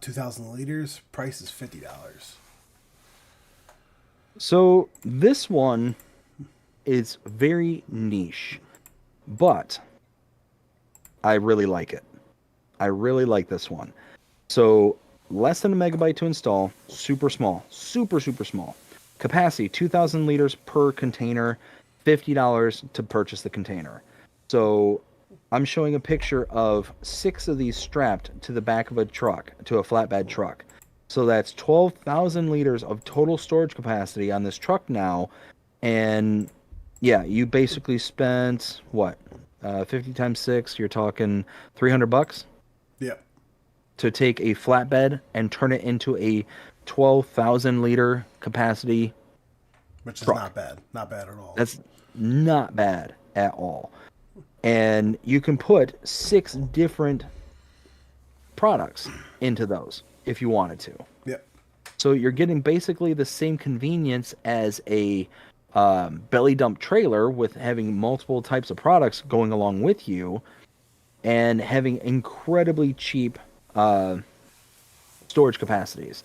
2,000 liters. Price is $50. So this one is very niche, but I really like it. I really like this one. So less than a megabyte to install, super small, super small. Capacity 2,000 liters per container, $50 to purchase the container. So I'm showing a picture of 6 of these strapped to the back of a truck, to a flatbed truck. So that's 12,000 liters of total storage capacity on this truck now. And yeah, you basically spent what? 50 times 6, you're talking $300 Yep. to take a flatbed and turn it into a 12,000 liter capacity Which is truck. not bad. Not bad at all. That's not bad at all. And you can put 6 different products into those if you wanted to. Yep. So you're getting basically the same convenience as a belly dump trailer with having multiple types of products going along with you and having incredibly cheap storage capacities.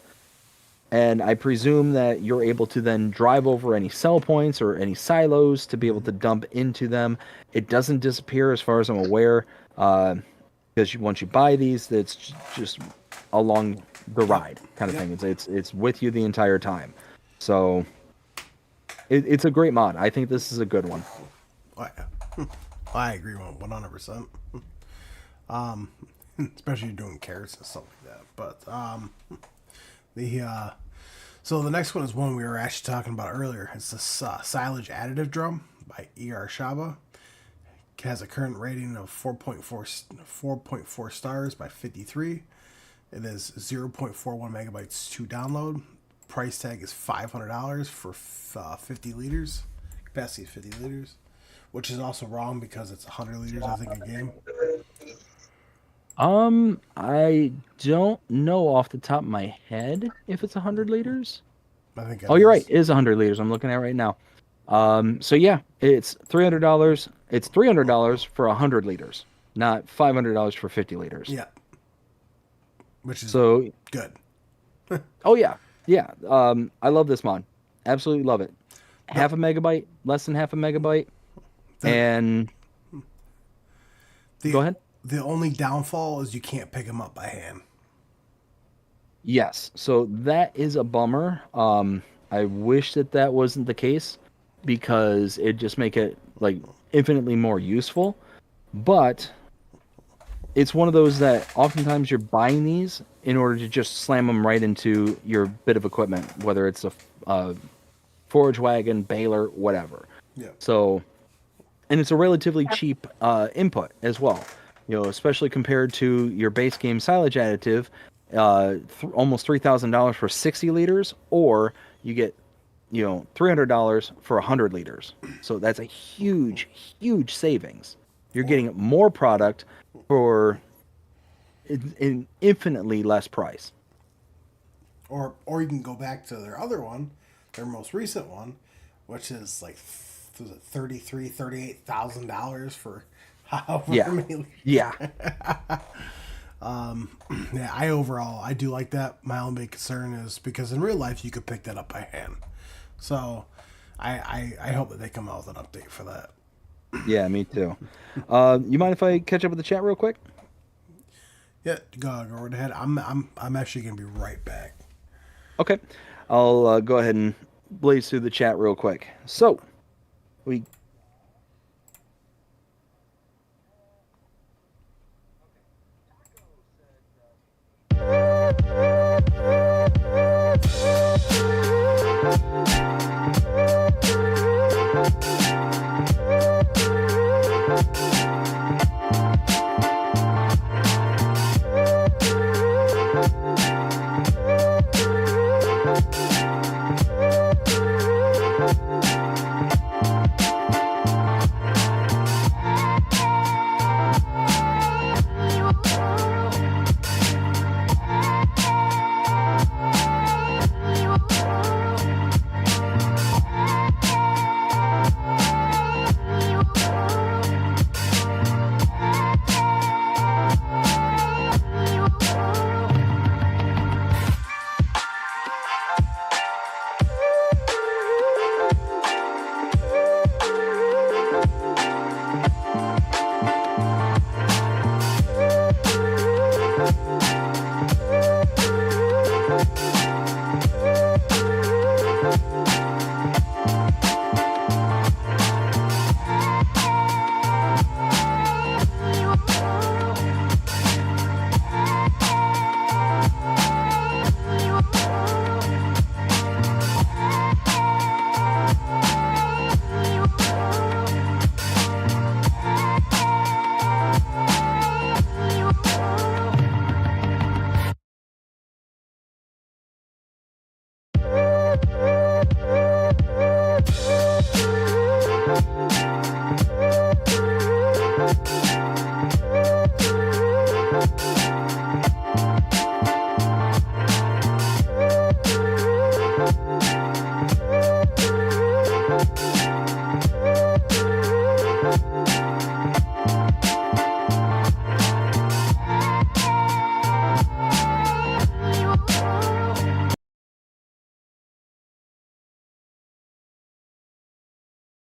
And I presume that you're able to then drive over any sell points or any silos to be able to dump into them. It doesn't disappear as far as I'm aware, because once you buy these, it's just along the ride kind of thing. It's with you the entire time. So it's a great mod. I think this is a good one. Oh, yeah. I agree 100%. Especially doing carrots and stuff like that. But so the next one is one we were actually talking about earlier. It's the silage additive drum by ER Shaba. It has a current rating of 4.4 stars by 53. It is 0.41 megabytes to download. Price tag is $500 for 50 liters. Capacity is 50 liters, which is also wrong because it's 100 liters, I think, a game. I don't know off the top of my head if it's 100 liters. I think. Oh, you're right. It is 100 liters. I'm looking at it right now. So yeah, it's $300. It's $300 for 100 liters, not $500 for 50 liters. Yeah. Which is so good. Oh yeah, yeah. I love this mod. Absolutely love it. Half a megabyte, less than half a megabyte, and go ahead. The only downfall is you can't pick them up by hand. Yes, so that is a bummer. I wish that wasn't the case because it'd just make it like infinitely more useful. But it's one of those that oftentimes you're buying these in order to just slam them right into your bit of equipment, whether it's a forage wagon, baler, whatever. Yeah. So, and it's a relatively cheap input as well. You know, especially compared to your base game silage additive, almost $3,000 for 60 liters, or you get, $300 for 100 liters. So that's a huge, huge savings. You're getting more product for an infinitely less price. Or you can go back to their other one, their most recent one, which is like was it $38,000 for however Yeah. many. Yeah. Yeah, I do like that. My only big concern is because in real life you could pick that up by hand. So I hope that they come out with an update for that. Yeah, me too. You mind if I catch up with the chat real quick? Yeah, go right ahead. I'm actually gonna be right back. Okay. I'll go ahead and blaze through the chat real quick. So, we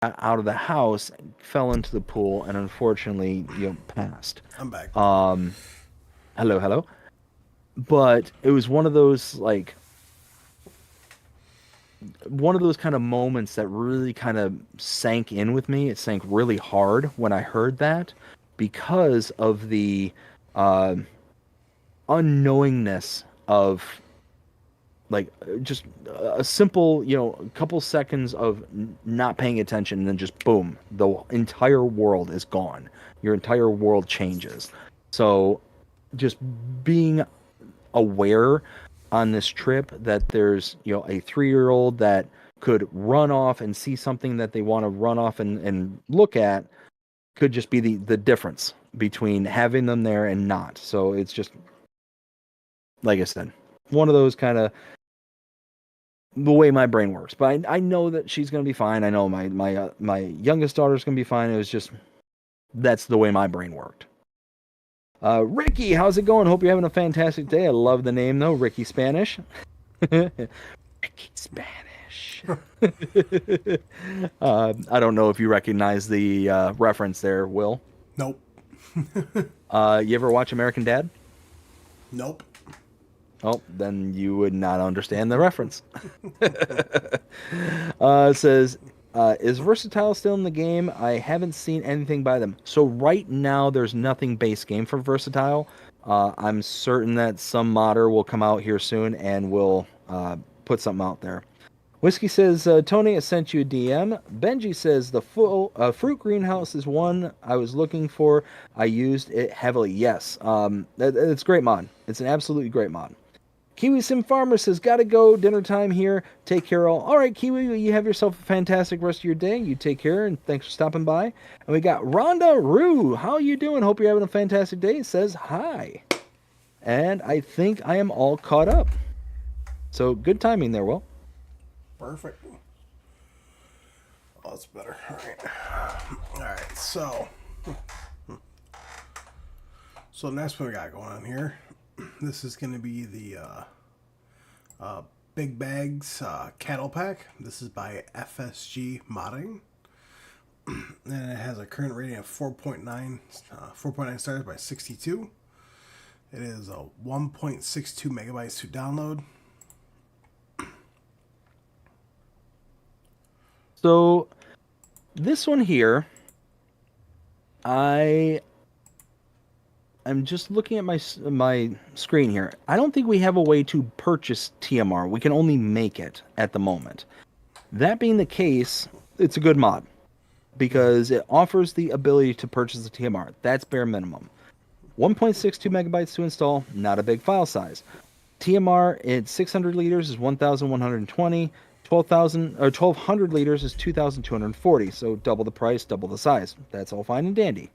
got out of the house, fell into the pool, and unfortunately, passed. I'm back. Hello. But it was one of those kind of moments that really kind of sank in with me. It sank really hard when I heard that because of the unknowingness of just a simple, a couple seconds of not paying attention, and then just boom, the entire world is gone. Your entire world changes. So just being aware on this trip that there's a 3-year-old that could run off and see something that they want to run off and look at could just be the difference between having them there and not. So it's just, like I said, one of those kind of the way my brain works. But I know that she's going to be fine. I know my youngest daughter's going to be fine. It was just, that's the way my brain worked. Ricky, how's it going? Hope you're having a fantastic day. I love the name, though. Ricky Spanish. Ricky Spanish. I don't know if you recognize the reference there, Will. Nope. You ever watch American Dad? Nope. Oh, then you would not understand the reference. It says, is Versatile still in the game? I haven't seen anything by them. So right now, there's nothing base game for Versatile. I'm certain that some modder will come out here soon and will put something out there. Whiskey says, Tony, I sent you a DM. Benji says, the full fruit greenhouse is one I was looking for. I used it heavily. Yes, it's a great mod. It's an absolutely great mod. Kiwi Sim Farmer says, gotta go, dinner time here. Take care all. All right, Kiwi, you have yourself a fantastic rest of your day. You take care, and thanks for stopping by. And we got Rhonda Rue. How you doing? Hope you're having a fantastic day. It says hi. And I think I am all caught up. So good timing there, Will. Perfect. Oh, that's better. All right. So next one we got going on here. This is going to be the Big Bags Cattle Pack. This is by FSG Modding. And it has a current rating of 4.9 stars by 62. It is a 1.62 megabytes to download. So this one here, I'm just looking at my screen here. I don't think we have a way to purchase TMR. We can only make it at the moment. That being the case, it's a good mod because it offers the ability to purchase the TMR. That's bare minimum. 1.62 megabytes to install, not a big file size. TMR at 600 liters is 1,120. 1,200 liters is 2,240. So double the price, double the size. That's all fine and dandy.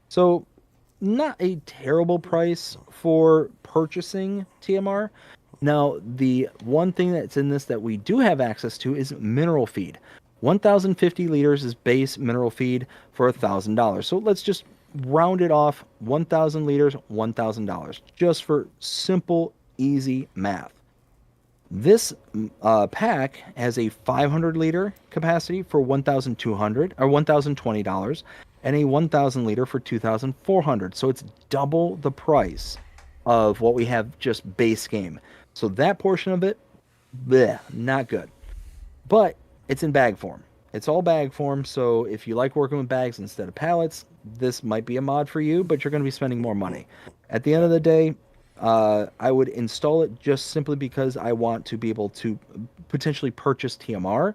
So not a terrible price for purchasing TMR. Now, the one thing that's in this that we do have access to is mineral feed. 1,050 liters is base mineral feed for $1,000. So let's just round it off. 1,000 liters, $1,000. Just for simple, easy math. This pack has a 500 liter capacity for $1,200 or $1,020, and a 1,000 liter for $2,400. So it's double the price of what we have just base game. So that portion of it, bleh, not good. But it's in bag form. It's all bag form. So if you like working with bags instead of pallets, this might be a mod for you, but you're going to be spending more money. At the end of the day, I would install it just simply because I want to be able to potentially purchase TMR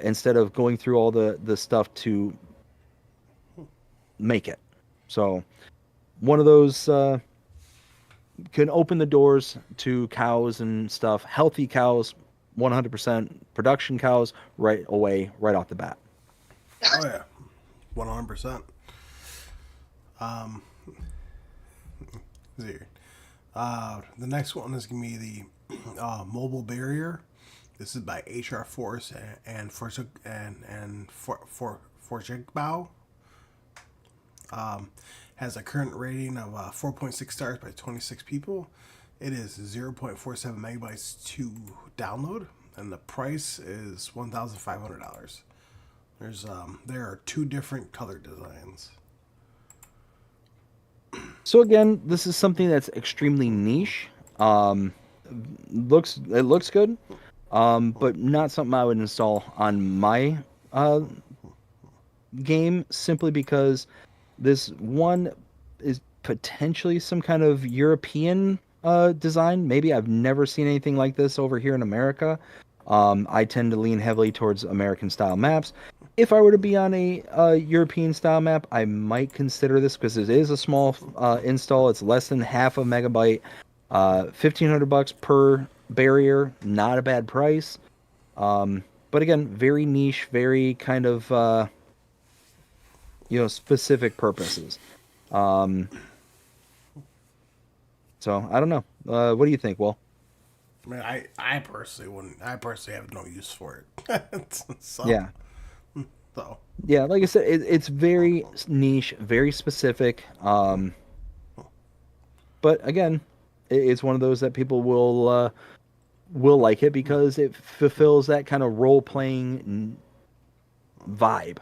instead of going through all the stuff to make it. So one of those can open the doors to cows and stuff, healthy cows, 100% production cows right away, right off the bat. Oh yeah, 100%. The next one is gonna be the mobile barrier. This is by HR Force and Forjigbao. Has a current rating of 4.6 stars by 26 people. It is 0.47 megabytes to download, and the price is $1,500. There are two different color designs. So again, this is something that's extremely niche. It looks good, but not something I would install on my game simply because this one is potentially some kind of European design. Maybe I've never seen anything like this over here in America. I tend to lean heavily towards American style maps. If I were to be on a European style map, I might consider this because it is a small install. It's less than half a megabyte. $1,500 per barrier, not a bad price. But again, very niche, very kind of specific purposes. So I don't know. What do you think, Will? I mean, I personally wouldn't. I personally have no use for it. So, Yeah. So. Yeah, like I said, it's very niche, very specific. But again, it's one of those that people will like it because it fulfills that kind of role playing vibe.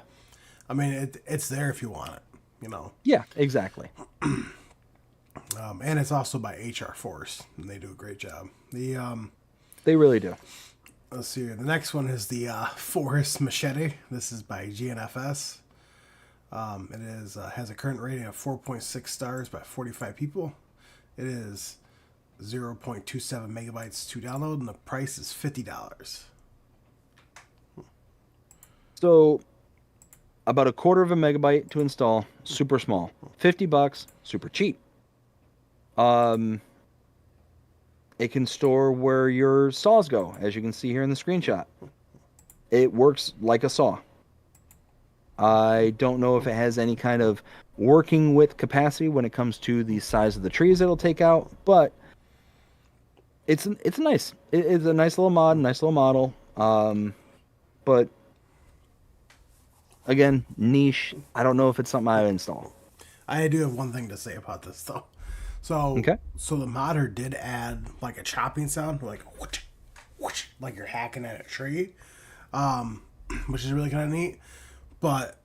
I mean, it's there if you want it, Yeah, exactly. And it's also by HR Force, and they do a great job. They really do. Let's see here. The next one is the Forest Machete. This is by GNFS. It has a current rating of 4.6 stars by 45 people. It is 0.27 megabytes to download, and the price is $50. So, about a quarter of a megabyte to install, super small. $50, super cheap. It can store where your saws go, as you can see here in the screenshot. It works like a saw. I don't know if it has any kind of working with capacity when it comes to the size of the trees it'll take out, but it's nice. It's a nice little mod, nice little model. But again, niche. I don't know if it's something I would install. I do have one thing to say about this though. So, Okay. so the modder did add like a chopping sound, like whoosh, whoosh, like you're hacking at a tree, which is really kind of neat. But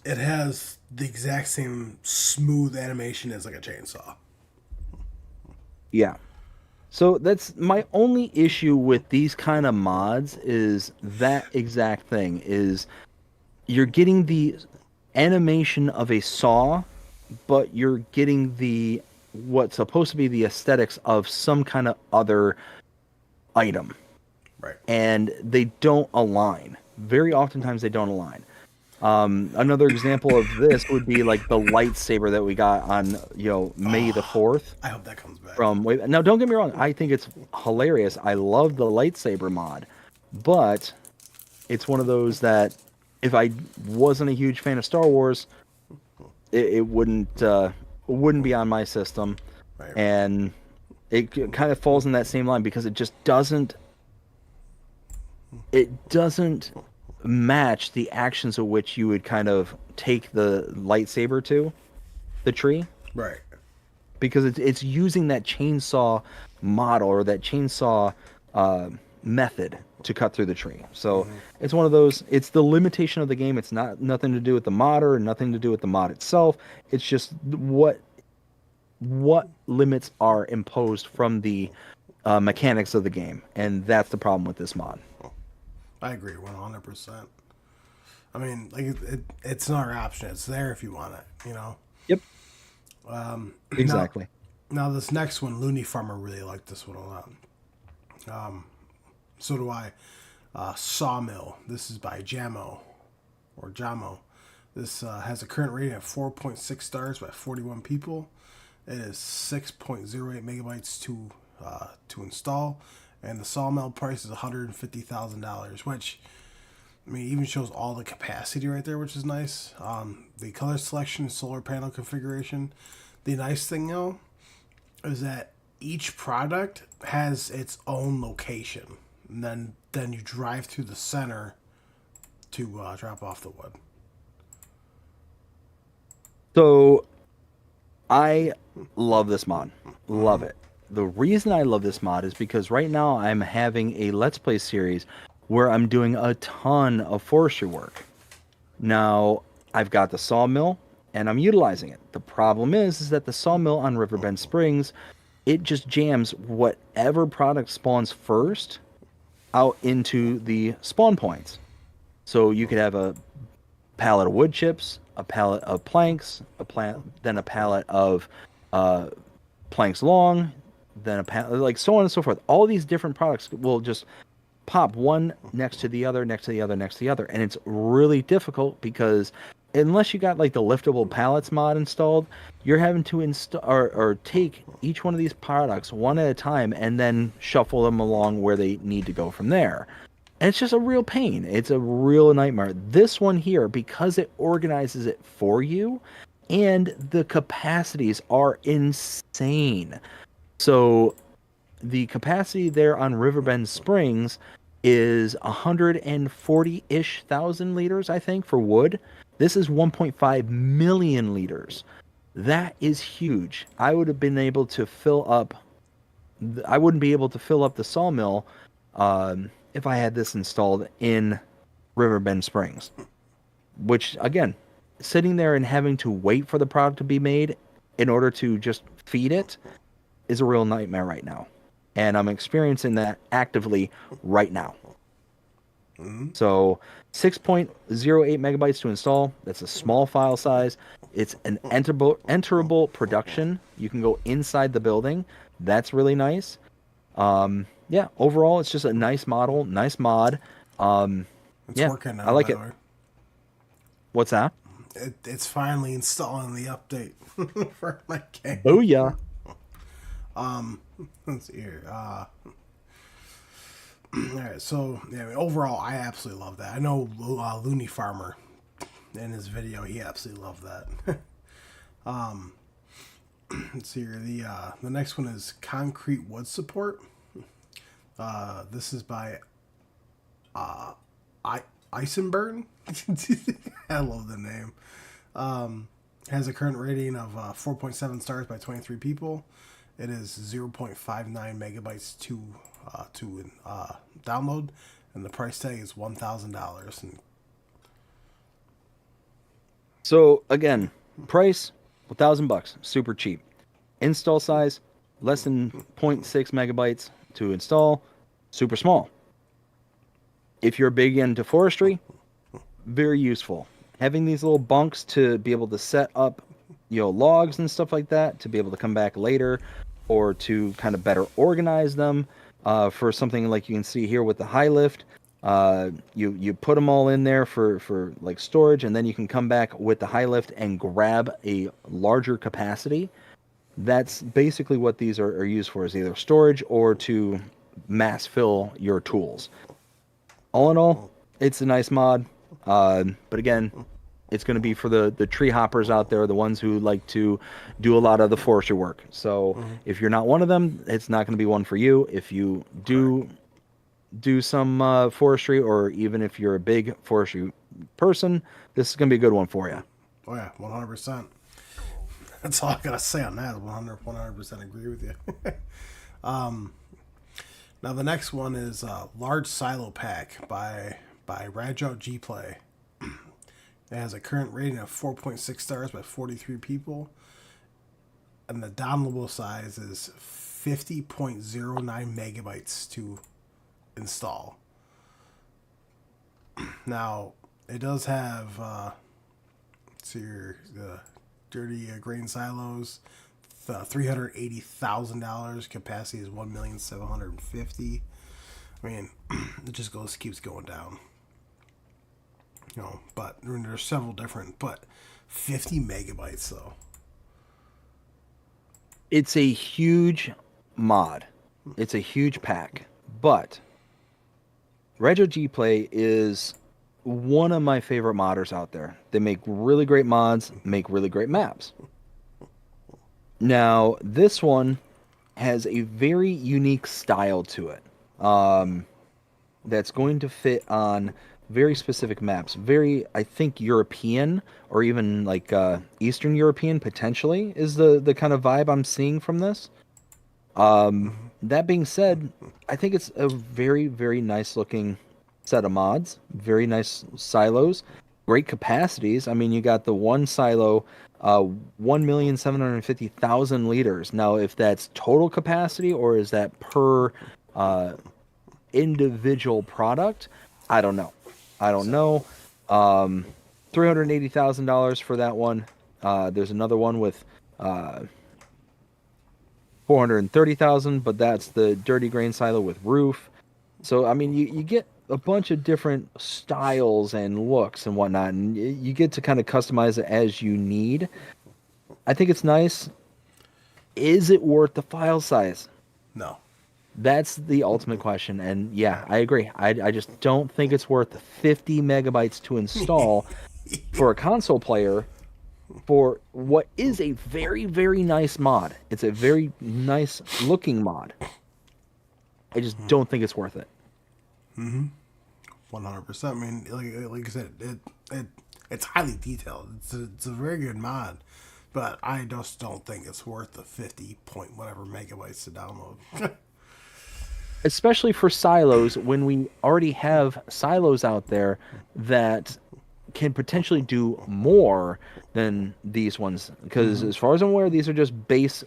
it has the exact same smooth animation as like a chainsaw. Yeah. So that's my only issue with these kind of mods is that exact thing is you're getting the animation of a saw, but you're getting the what's supposed to be the aesthetics of some kind of other item, Right. and they don't align. Very oftentimes they don't align. Another example of this would be like the lightsaber that we got on, May the 4th. I hope that comes back. Now, don't get me wrong. I think it's hilarious. I love the lightsaber mod, but it's one of those that if I wasn't a huge fan of Star Wars, it wouldn't be on my system, Right. and it kind of falls in that same line because it just doesn't match the actions of which you would kind of take the lightsaber to the tree, Right. because it's using that chainsaw model or that chainsaw method to cut through the tree. So it's one of those. It's the limitation of the game. It's nothing to do with the modder and nothing to do with the mod itself. It's just what limits are imposed from the mechanics of the game, and that's the problem with this mod. I agree 100%. I mean, like it's not our option. It's there if you want it. Yep. Exactly. Now this next one, Looney Farmer really liked this one a lot. So do I. Sawmill. This is by Jamo. This has a current rating of 4.6 stars by 41 people. It is 6.08 megabytes to install, and the Sawmill price is $150,000, which I mean even shows all the capacity right there, which is nice. The color selection, solar panel configuration. The nice thing though is that each product has its own location, and then you drive through the center to drop off the wood. So I love this mod. Love it. The reason I love this mod is because right now I'm having a Let's Play series where I'm doing a ton of forestry work. Now, I've got the sawmill and I'm utilizing it. The problem is that the sawmill on Riverbend Springs, it just jams whatever product spawns first out into the spawn points. So you could have a pallet of wood chips, a pallet of planks, then a pallet of planks long, then a pallet, like so on and so forth. All these different products will just pop one next to the other, next to the other, next to the other, and it's really difficult because unless you got like the liftable pallets mod installed, you're having to install or take each one of these products one at a time and then shuffle them along where they need to go from there. And it's just a real pain. It's a real nightmare. This one here, because it organizes it for you, and the capacities are insane. So the capacity there on Riverbend Springs is 140-ish thousand liters, I think, for wood. This is 1.5 million liters. That is huge. I would have been able to fill up. I wouldn't be able to fill up the sawmill if I had this installed in Riverbend Springs. Which, again, sitting there and having to wait for the product to be made in order to just feed it is a real nightmare right now. And I'm experiencing that actively right now. So 6.08 megabytes to install. That's a small file size. It's an enterable production. You can go inside the building. That's really nice. Yeah, overall, it's just a nice model, nice mod. It's yeah, working now, I like by it. the way. What's that? It's finally installing the update for my game. Booyah. Let's see here. All right, so yeah, overall, I absolutely love that. I know Looney Farmer in his video, he absolutely loved that. Let's see here. The next one is Concrete Wood Support. This is by Eisenburn. I love the name. Has a current rating of 4.7 stars by 23 people. It is 0.59 megabytes to download, and the price tag is $1,000. And So again, price $1,000, super cheap. Install size less than 0.6 megabytes to install, super small. If you're big into forestry, very useful. Having these little bunks to be able to set up, logs and stuff like that, to be able to come back later, or to kind of better organize them for something like you can see here with the high lift. You put them all in there for like storage, and then you can come back with the high lift and grab a larger capacity. That's basically what these are used for, is either storage or to mass fill your tools. All in all, it's a nice mod. But again, it's going to be for the tree hoppers out there, the ones who like to do a lot of the forestry work. So if you're not one of them, it's not going to be one for you. If you do some forestry, or even if you're a big forestry person, this is going to be a good one for you. Oh yeah, 100%. That's all I gotta say on that. 100% agree with you. Now the next one is Large Silo Pack by Rajo G Play. It has a current rating of 4.6 stars by 43 people, and the downloadable size is 50.09 megabytes to install. Now it does have the dirty grain silos. $380,000. Capacity is 1,750,000. I mean, it just keeps going down. But there's several different. But 50 megabytes though. It's a huge mod. It's a huge pack. But Rego G Play is one of my favorite modders out there. They make really great mods, make really great maps. Now, this one has a very unique style to it. That's going to fit on very specific maps. Very, I think, European, or even like Eastern European, potentially, is the kind of vibe I'm seeing from this. That being said, I think it's a very, very nice looking set of mods. Very nice silos. Great capacities. I mean, you got the one silo, 1,750,000 liters. Now, if that's total capacity, or is that per individual product, I don't know. $380,000 for that one. There's another one with 430,000, but that's the dirty grain silo with roof. So I mean, you get a bunch of different styles and looks and whatnot, and you get to kind of customize it as you need. I think it's nice. Is it worth the file size? No. That's the ultimate question, and yeah, I agree. I just don't think it's worth 50 megabytes to install for a console player for what is a very, very nice mod. It's a very nice looking mod. I just don't think it's worth it. 100%. I mean, like I said, it's highly detailed. It's a very good mod, but I just don't think it's worth the 50 point whatever megabytes to download. Especially for silos, when we already have silos out there that can potentially do more than these ones. Because as far as I'm aware, these are just base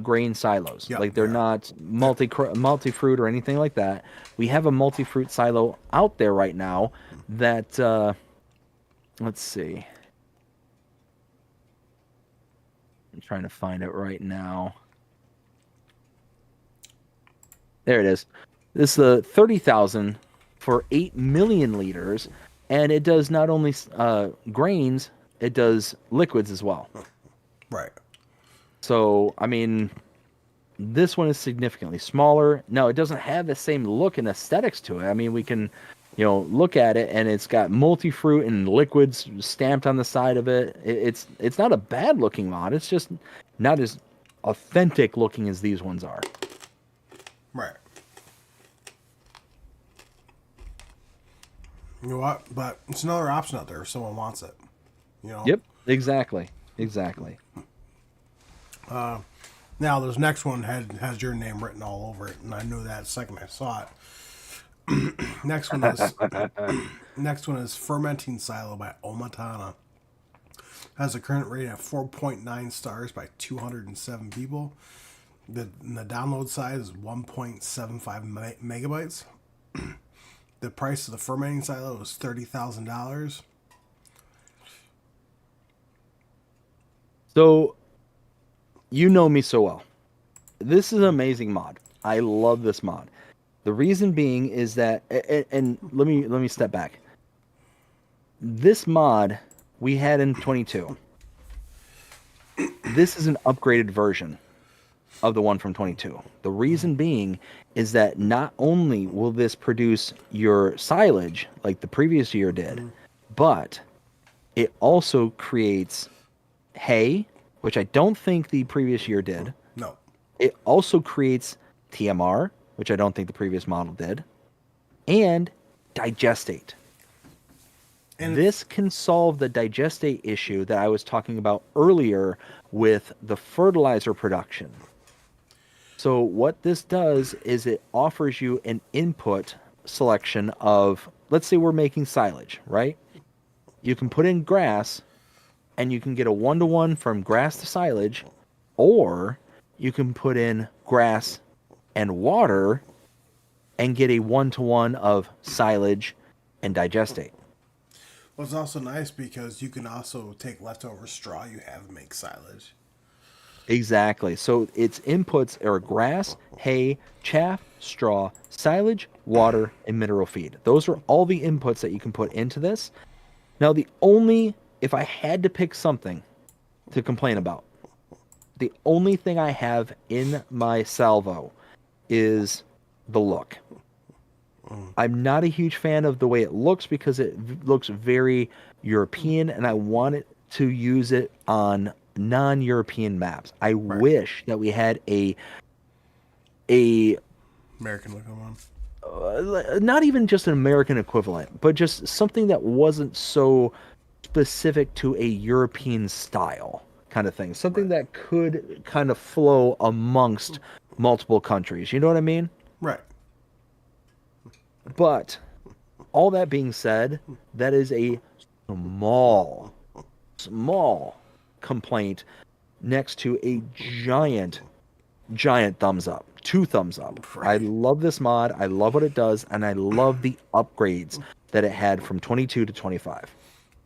grain silos. Yep, like they're not multi-fruit or anything like that. We have a multi-fruit silo out there right now that, let's see. I'm trying to find it right now. There it is. This is the 30,000 for 8 million liters, and it does not only grains, it does liquids as well. Right. So, I mean, this one is significantly smaller. Now, it doesn't have the same look and aesthetics to it. I mean, we can, look at it, and it's got multi-fruit and liquids stamped on the side of it. It's not a bad looking mod. It's just not as authentic looking as these ones are. Right. You know what? But it's another option out there if someone wants it. You know. Yep, exactly, exactly. Now this next one has your name written all over it, and I knew that the second I saw it. next one is next one is fermenting silo by Omatana. Has a current rating of 4.9 stars by 207 people. The download size is 1.75 megabytes. The price of the fermenting silo is $30,000. So, you know me so well. This is an amazing mod. I love this mod. The reason being is that, and let me step back. This mod we had in 22. This is an upgraded version of the one from 22. The reason being is that not only will this produce your silage like the previous year did, but it also creates hay, which I don't think the previous year did. No. It also creates TMR, which I don't think the previous model did, and digestate. And this can solve the digestate issue that I was talking about earlier with the fertilizer production. So what this does is it offers you an input selection of, let's say we're making silage, right? You can put in grass and you can get a 1-to-1 from grass to silage, or you can put in grass and water and get a 1-to-1 of silage and digestate. Well, it's also nice because you can also take leftover straw you have and make silage. Exactly. So its inputs are grass, hay, chaff, straw, silage, water, and mineral feed. Those are all the inputs that you can put into this. Now, if I had to pick something to complain about, the only thing I have in my salvo is the look. I'm not a huge fan of the way it looks because it looks very European, and I want it to use it on non-European maps. I wish that we had a American looking one. Not even just an American equivalent, but just something that wasn't so specific to a European style kind of thing. Something that could kind of flow amongst multiple countries. You know what I mean? Right. But all that being said, that is a small complaint next to a giant thumbs up. 2 thumbs up. Right. I love this mod. I love what it does, and I love the upgrades that it had from 22 to 25.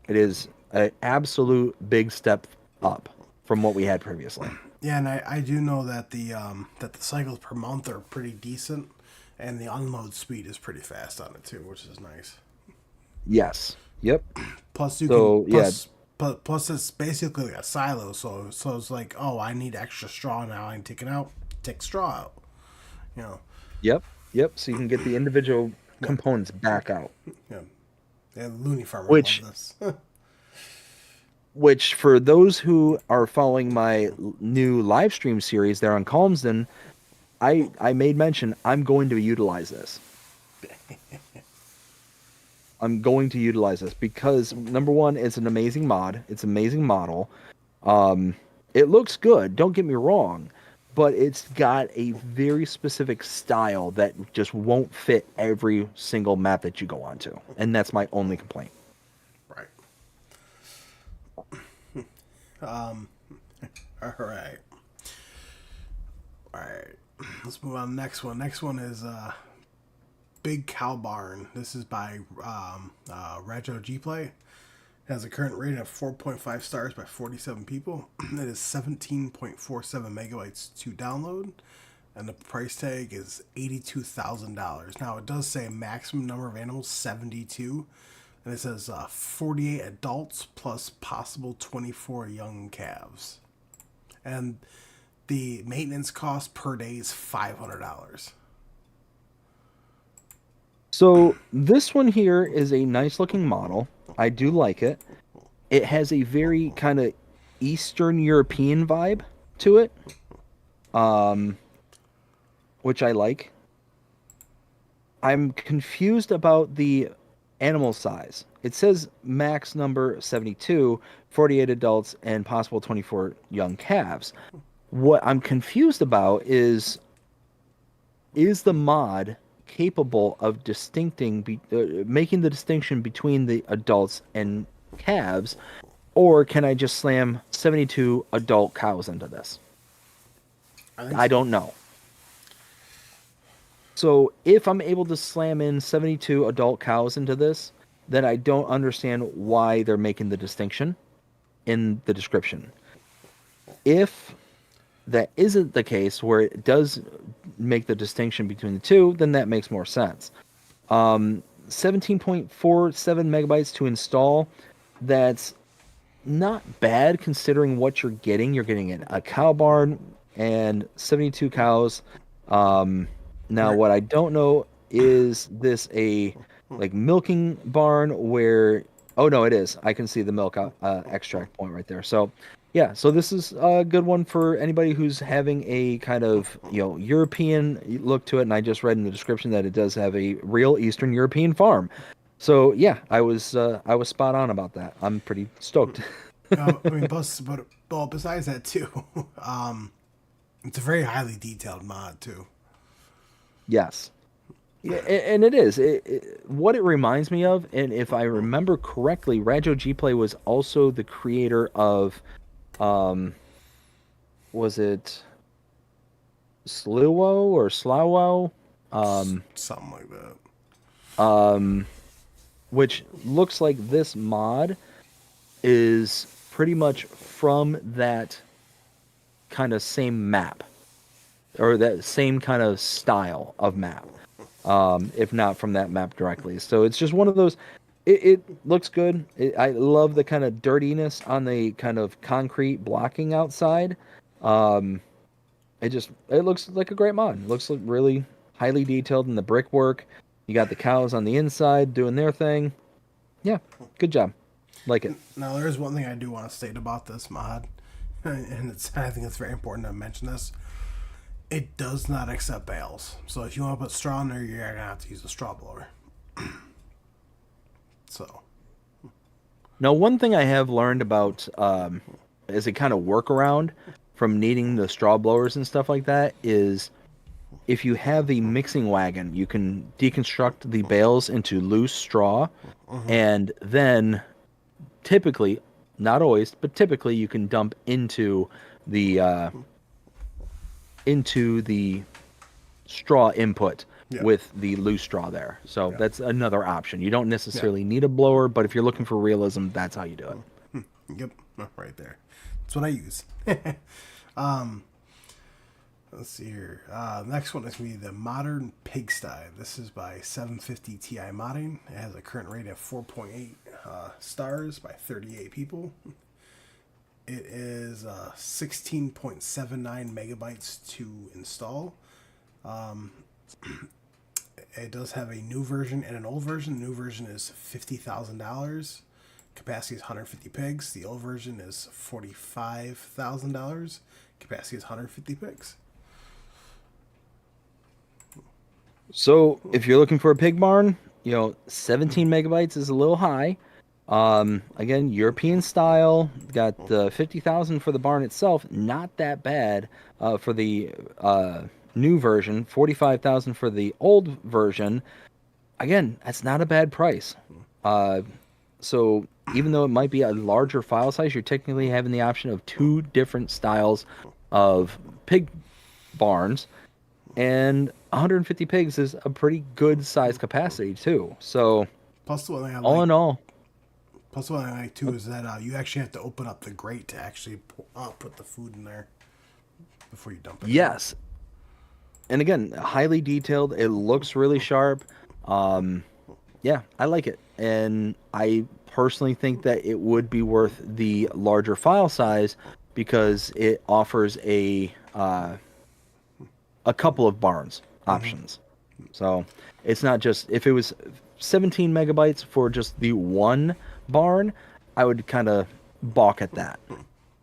It is an absolute big step up from what we had previously. Yeah, and I do know that the cycles per month are pretty decent, and the unload speed is pretty fast on it too, which is nice. Yes. Yep. Plus plus it's basically like a silo, so it's like, oh, I need extra straw now. I'm take straw out. You know. Yep. So you can get the individual components back out. Yeah. And Looney Farmer Which loves this. Which, for those who are following my new live stream series there on Calmsden, I made mention I'm going to utilize this. I'm going to utilize this because, number one, it's an amazing mod. It's an amazing model. It looks good, don't get me wrong, but it's got a very specific style that just won't fit every single map that you go onto. And that's my only complaint. Right. All right. Let's move on to the next one. Next one is Big Cow Barn. This is by Retro G Play. It has a current rating of 4.5 stars by 47 people. It is 17.47 megabytes to download, and the price tag is $82,000. Now, it does say maximum number of animals 72, and it says 48 adults plus possible 24 young calves. And the maintenance cost per day is $500. So this one here is a nice looking model. I do like it. It has a very kind of Eastern European vibe to it, which I like. I'm confused about the animal size. It says max number 72, 48 adults, and possible 24 young calves. What I'm confused about is the mod capable of making the distinction between the adults and calves, or can I just slam 72 adult cows into this? I don't know. So if I'm able to slam in 72 adult cows into this, then I don't understand why they're making the distinction in the description. If that isn't the case, where it does make the distinction between the two, then that makes more sense. 17.47 megabytes to install. That's not bad considering what you're getting. You're getting a cow barn and 72 cows. Now, what I don't know, is this a like milking barn where... Oh, no, it is. I can see the milk extract point right there. So, yeah, so this is a good one for anybody who's having a kind of, European look to it. And I just read in the description that it does have a real Eastern European farm. So, yeah, I was spot on about that. I'm pretty stoked. Besides that, too, it's a very highly detailed mod, too. Yes. Yeah, and it is. What it reminds me of, and if I remember correctly, Rajo Gplay was also the creator of, was it Sluwo or Slowo? Something like that. Which looks like this mod is pretty much from that kind of same map, or that same kind of style of map. If not from that map directly. So it's just one of those, it looks good. I love the kind of dirtiness on the kind of concrete blocking outside. It looks like a great mod. It looks like really highly detailed in the brickwork. You got the cows on the inside doing their thing. Yeah, good job. Like it. Now, there's one thing I do want to state about this mod, and I think it's very important to mention this. It does not accept bales. So if you want to put straw in there, you're going to have to use a straw blower. So. Now, one thing I have learned about as a kind of workaround from needing the straw blowers and stuff like that is if you have the mixing wagon, you can deconstruct the bales into loose straw, and then typically, not always, but typically you can dump into the straw input with the loose straw there. So that's another option. You don't necessarily need a blower, but if you're looking for realism, that's how you do it. Yep, right there. That's what I use. Let's see here. Next one is going to be the Modern Pigsty. This is by 750 Ti Modding. It has a current rating of 4.8 stars by 38 people. It is 16.79 megabytes to install. It does have a new version and an old version. The new version is $50,000. Capacity is 150 pigs. The old version is $45,000. Capacity is 150 pigs. So if you're looking for a pig barn, 17 megabytes is a little high. Again, European style. Got 50,000 for the barn itself. Not that bad for the new version. 45,000 for the old version. Again, that's not a bad price. So even though it might be a larger file size, you're technically having the option of two different styles of pig barns. And 150 pigs is a pretty good size capacity too. So plus the one thing I all in all. Plus the one thing I like too is that you actually have to open up the grate to actually put the food in there before you dump it. Yes. And again, highly detailed. It looks really sharp. Yeah, I like it. And I personally think that it would be worth the larger file size because it offers a couple of barns options. So it's not just, if it was 17 megabytes for just the one barn, I would kind of balk at that.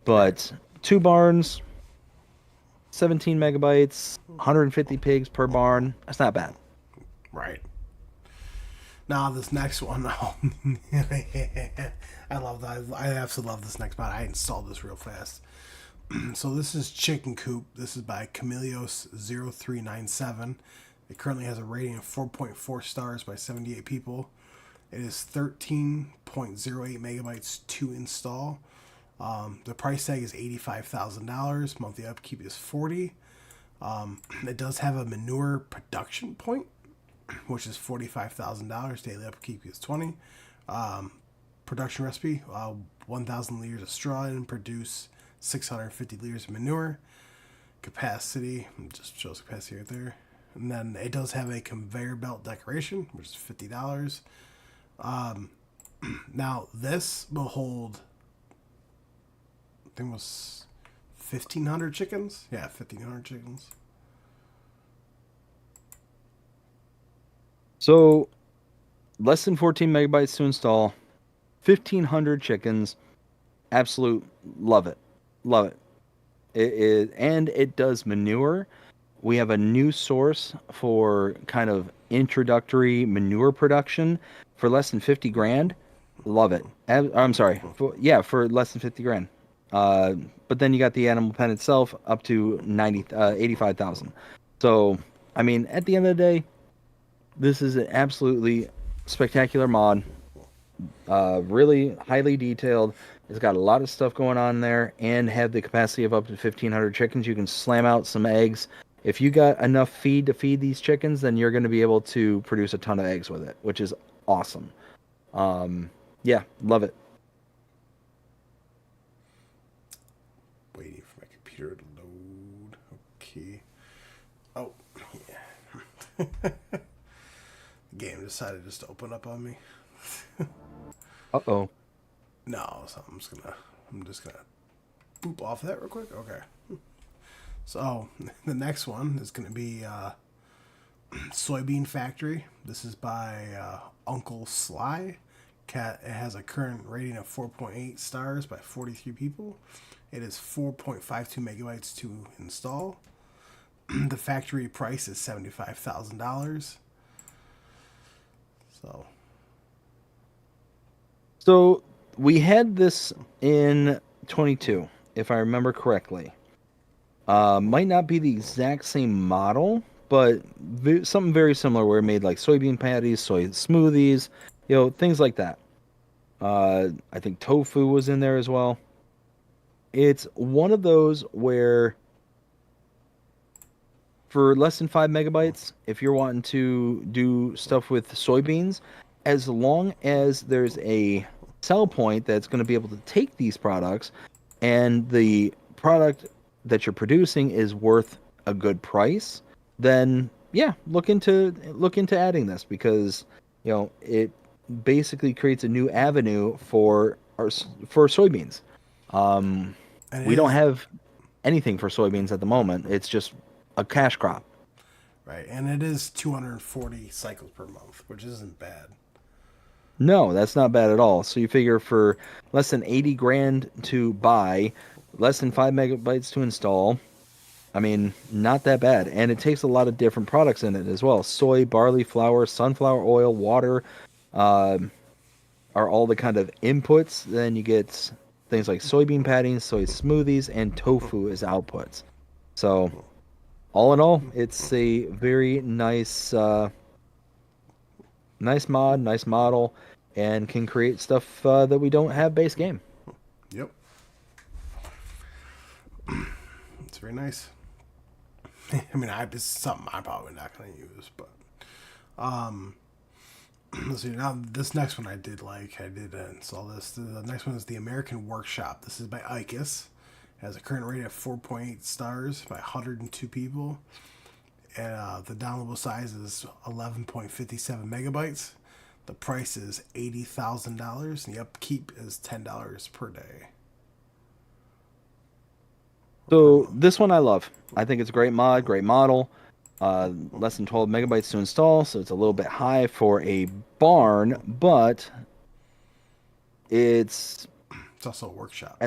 But two barns, 17 megabytes, 150 pigs per barn, that's not bad. Right. Now this next one, oh, I absolutely love this next mod. I installed this real fast. So this is Chicken Coop. This is by Camelios0397. It currently has a rating of 4.4 stars by 78 people. It is 13.08 megabytes to install. The price tag is $85,000. Monthly upkeep is $40. It does have a manure production point, which is $45,000. Daily upkeep is $20. Production recipe: 1,000 liters of straw and produce 650 liters of manure. Capacity, just shows capacity right there. And then it does have a conveyor belt decoration, which is $50. Now this will hold, I think it was 1,500 chickens. Yeah, 1,500 chickens. So, less than 14 megabytes to install, 1,500 chickens. Absolute love it. Love it. And it does manure. We have a new source for kind of introductory manure production for less than 50 grand. Love it. I'm sorry. For less than 50 grand. But then you got the animal pen itself up to 85,000. So, I mean, at the end of the day, this is an absolutely spectacular mod. Really highly detailed. It's got a lot of stuff going on there, and have the capacity of up to 1,500 chickens. You can slam out some eggs. If you got enough feed to feed these chickens, then you're going to be able to produce a ton of eggs with it, which is awesome. Yeah, love it. Waiting for my computer to load. Okay. Oh, yeah. The game decided just to open up on me. Uh-oh. No, so I'm just gonna boop off that real quick. Okay. So the next one is gonna be Soybean Factory. This is by Uncle Sly. It has a current rating of 4.8 stars by 43 people. It is 4.52 megabytes to install. The factory price is $75,000. So we had this in 22, if I remember correctly. Might not be the exact same model, but something very similar where it made like soybean patties, soy smoothies, things like that. I think tofu was in there as well. It's one of those where for less than 5 megabytes, if you're wanting to do stuff with soybeans, as long as there's a sell point that's going to be able to take these products, and the product that you're producing is worth a good price, then yeah, look into adding this, because it basically creates a new avenue for soybeans. We don't have anything for soybeans at the moment. It's just a cash crop. Right, and it is 240 cycles per month, which isn't bad. No, that's not bad at all. So you figure for less than 80 grand to buy, less than 5 megabytes to install, I mean, not that bad. And it takes a lot of different products in it as well. Soy, barley, flour, sunflower oil, water are all the kind of inputs. Then you get things like soybean patties, soy smoothies, and tofu as outputs. So all in all, it's a very nice nice mod, nice model, and can create stuff that we don't have base game. Yep. It's very nice. I mean, it's something I'm probably not going to use, but let's see. Now, this next one I did install this. The next one is the American Workshop. This is by Icus. It has a current rating of 4.8 stars by 102 people. And the downloadable size is 11.57 megabytes. The price is $80,000, and the upkeep is $10 per day. So this one I love. I think it's a great mod, great model. Less than 12 megabytes to install, so it's a little bit high for a barn, but it's also a workshop.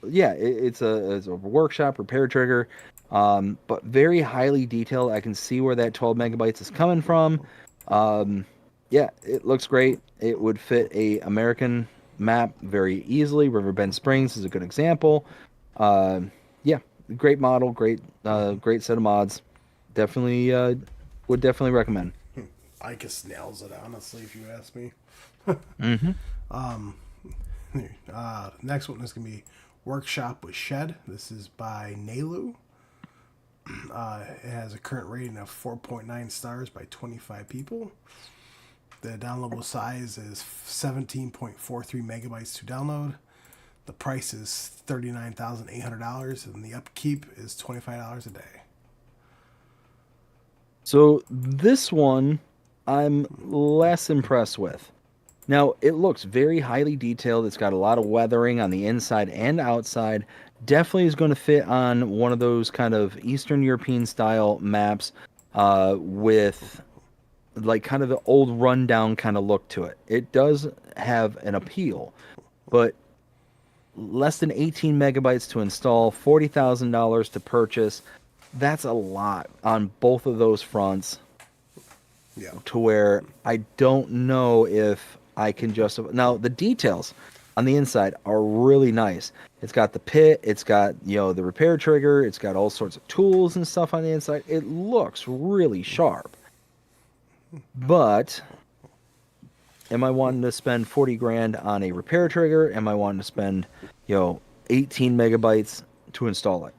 It's a workshop repair trigger, but very highly detailed. I can see where that 12 megabytes is coming from. yeah, it looks great. It would fit a American map very easily. Riverbend Springs is a good example. Uh, yeah, great model, great set of mods. Definitely, would definitely recommend. Icus nails it, honestly, if you ask me. Hmm. Next one is going to be Workshop with Shed. This is by Nalu. It has a current rating of 4.9 stars by 25 people. The downloadable size is 17.43 megabytes to download. The price is $39,800, and the upkeep is $25 a day. So this one, I'm less impressed with. Now, it looks very highly detailed. It's got a lot of weathering on the inside and outside. Definitely is going to fit on one of those kind of Eastern European style maps with like kind of the old rundown kind of look to it. It does have an appeal, but less than 18 megabytes to install, $40,000 to purchase. That's a lot on both of those fronts Yeah. to where I don't know if I can justify. Now, the details on the inside are really nice. It's got the pit, it's got, the repair trigger, it's got all sorts of tools and stuff on the inside. It looks really sharp. But am I wanting to spend 40 grand on a repair trigger? Am I wanting to spend, 18 megabytes to install it?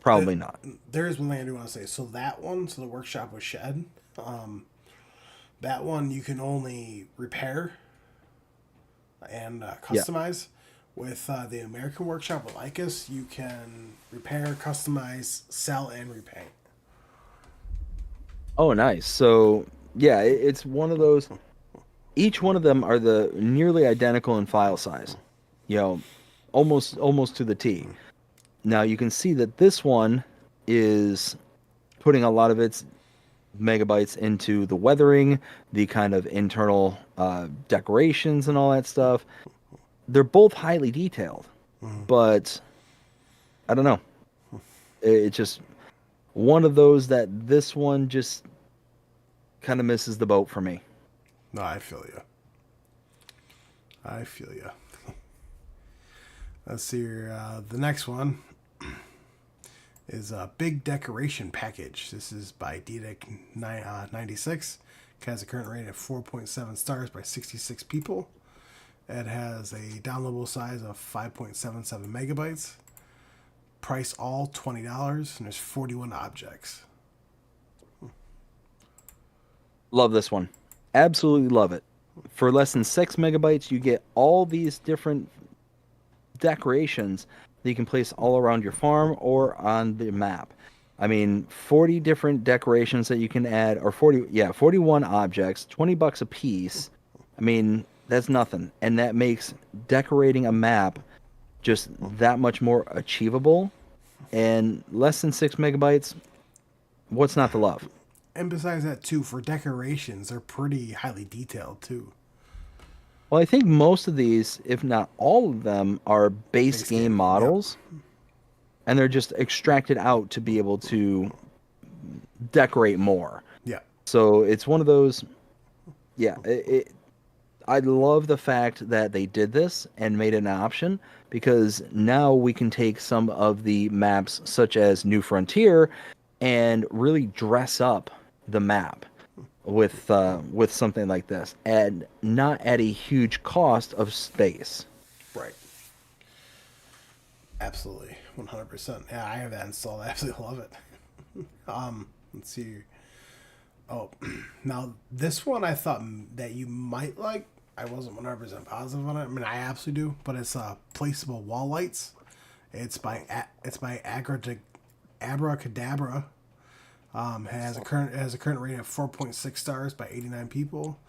Probably not. There is one thing I do want to say. So that one, so the Workshop with Shed, that one you can only repair and Yeah. customize. With the American Workshop with Icus, you can repair, customize, sell, and repaint. Oh, nice. So, yeah, it's one of those. Each one of them are the nearly identical in file size. You know, almost to the T. Now you can see that this one is putting a lot of its megabytes into the weathering, the kind of internal decorations and all that stuff. They're both highly detailed, but I don't know. It's just one of those that this one just kind of misses the boat for me. No, I feel you. I feel you. Let's see here. The next one is a big decoration package. This is by DDDG 96. It has a current rating of 4.7 stars by 66 people. It has a downloadable size of 5.77 megabytes. Price all $20, and there's 41 objects. Love this one. Absolutely love it. For less than 6 megabytes, you get all these different decorations that you can place all around your farm or on the map. I mean, 40 different decorations that you can add, or 41 objects, $20 a piece. I mean, that's nothing. And that makes decorating a map just that much more achievable. And less than 6 megabytes, what's not to love? And besides that, too, for decorations, they're pretty highly detailed, too. Well, I think most of these, if not all of them, are base Base game game, models. yep. And they're just extracted out to be able to decorate more. Yeah. So it's one of those. Yeah, I love the fact that they did this and made it an option, because now we can take some of the maps, such as New Frontier, and really dress up the map with something like this, and not at a huge cost of space. Right. Absolutely. 100%. Yeah, I have that installed. I absolutely love it. Let's see. Oh, now this one I thought that you might like. I wasn't 100% positive on it. I mean, I absolutely do, but it's placeable wall lights. It's by Abracadabra. Has a current rating of 4.6 stars by 89 people.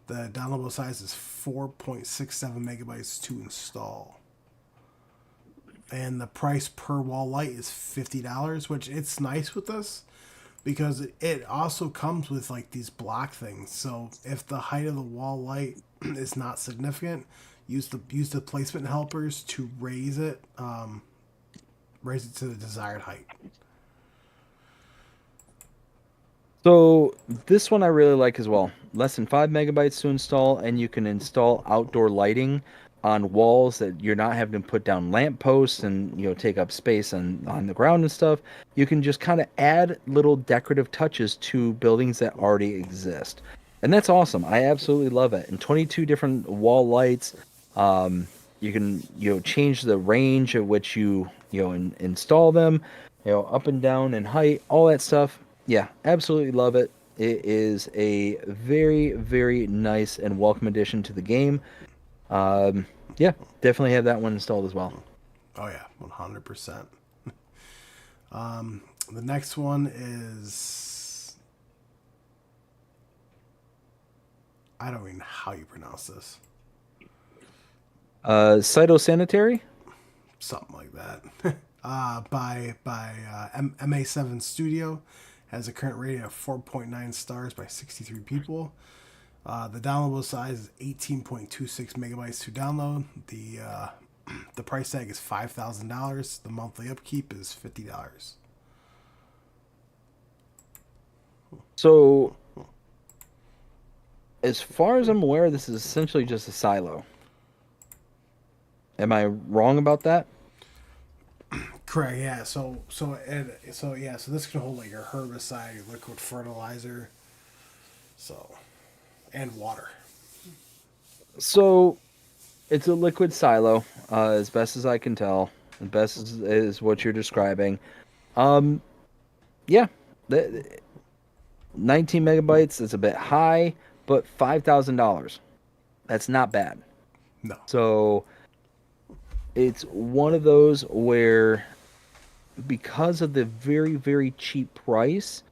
The downloadable size is 4.67 megabytes to install. And the price per wall light is $50, which it's nice with this because it also comes with like these block things. So if the height of the wall light is not significant, use the placement helpers to raise it to the desired height. So this one I really like as well. Less than 5 megabytes to install, and you can install outdoor lighting on walls that you're not having to put down lamp posts and take up space on the ground and stuff. You can just kind of add little decorative touches to buildings that already exist, and that's awesome. I absolutely love it. And 22 different wall lights. You can change the range at which you install them, up and down in height, all that stuff. Yeah, absolutely love it. It is a very, very nice and welcome addition to the game. Yeah, definitely have that one installed as well. Oh yeah, 100%. The next one is, I don't even know how you pronounce this. Cytosanitary? Something like that. By MA7 Studio, has a current rating of 4.9 stars by 63 people. The downloadable size is 18.26 megabytes to download. The price tag is $5,000. The monthly upkeep is $50. So, as far as I'm aware, this is essentially just a silo. Am I wrong about that? Correct. Yeah. So this can hold like your herbicide, your liquid fertilizer, and water. So, it's a liquid silo, as best as I can tell. The best is what you're describing. Yeah, 19 megabytes is a bit high, but $5,000. That's not bad. No. So it's one of those where, because of the very, very cheap price,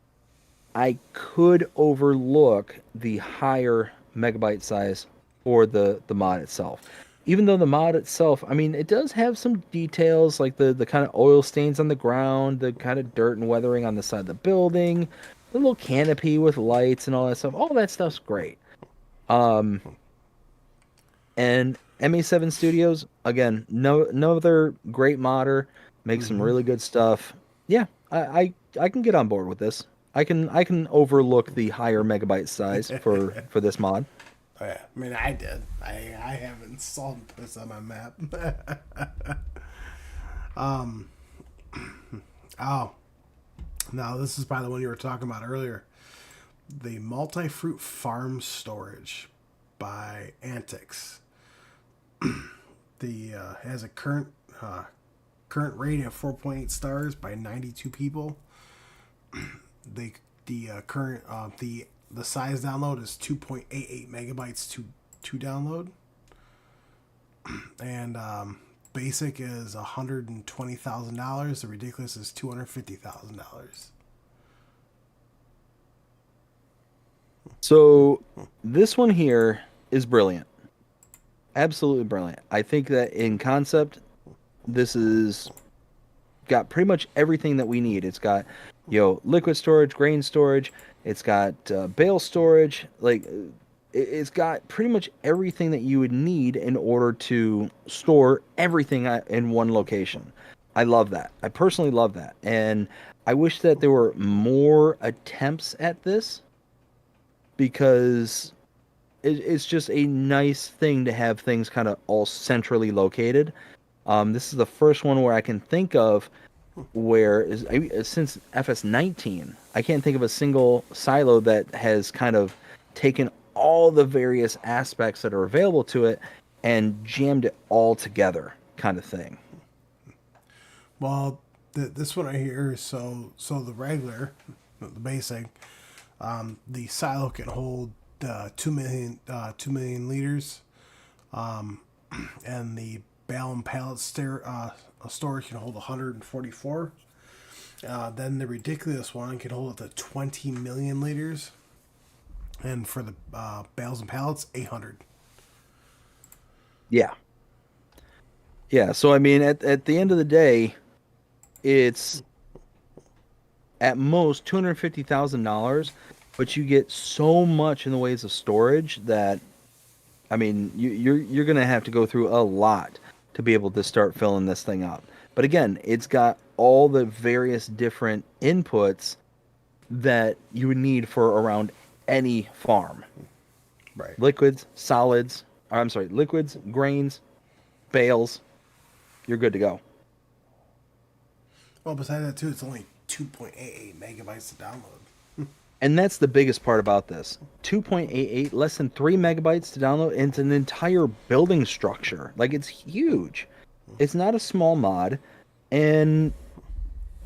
I could overlook the higher megabyte size for the mod itself. Even though the mod itself, I mean, it does have some details like the kind of oil stains on the ground, the kind of dirt and weathering on the side of the building, the little canopy with lights and all that stuff. All that stuff's great. And MA7 Studios, again, no other great modder, makes some really good stuff. Yeah, I can get on board with this. I can overlook the higher megabyte size for this mod. Oh yeah, I mean I did. I haven't installed this on my map. Oh, now this is probably the one you were talking about earlier. The multi-fruit farm storage by Antics. The has a current rating of 4.8 stars by 92 people. The size download is 2.88 megabytes to download, and basic is $120,000. The ridiculous is $250,000. So this one here is brilliant. Absolutely brilliant. I think that in concept, this is got pretty much everything that we need. It's got, liquid storage, grain storage. It's got bale storage. Like, it's got pretty much everything that you would need in order to store everything in one location. I love that. I personally love that. And I wish that there were more attempts at this, because it's just a nice thing to have things kind of all centrally located. This is the first one where I can think of since FS19, I can't think of a single silo that has kind of taken all the various aspects that are available to it and jammed it all together, kind of thing. Well, this one right here is so the regular, the basic, the silo can hold 2 million liters, and the bale and pallet storage can hold 144. Then the ridiculous one can hold up to 20 million liters, and for the bales and pallets, 800. Yeah. So I mean, at the end of the day, it's at most $250,000, but you get so much in the ways of storage that, I mean, you're gonna have to go through a lot to be able to start filling this thing up. But again, it's got all the various different inputs that you would need for around any farm. Right. Liquids, solids, I'm sorry, liquids, grains, bales, you're good to go. Well, besides that too, it's only 2.88 megabytes to download. And that's the biggest part about this. 2.88, less than 3 megabytes to download, and it's an entire building structure. Like, it's huge. It's not a small mod, and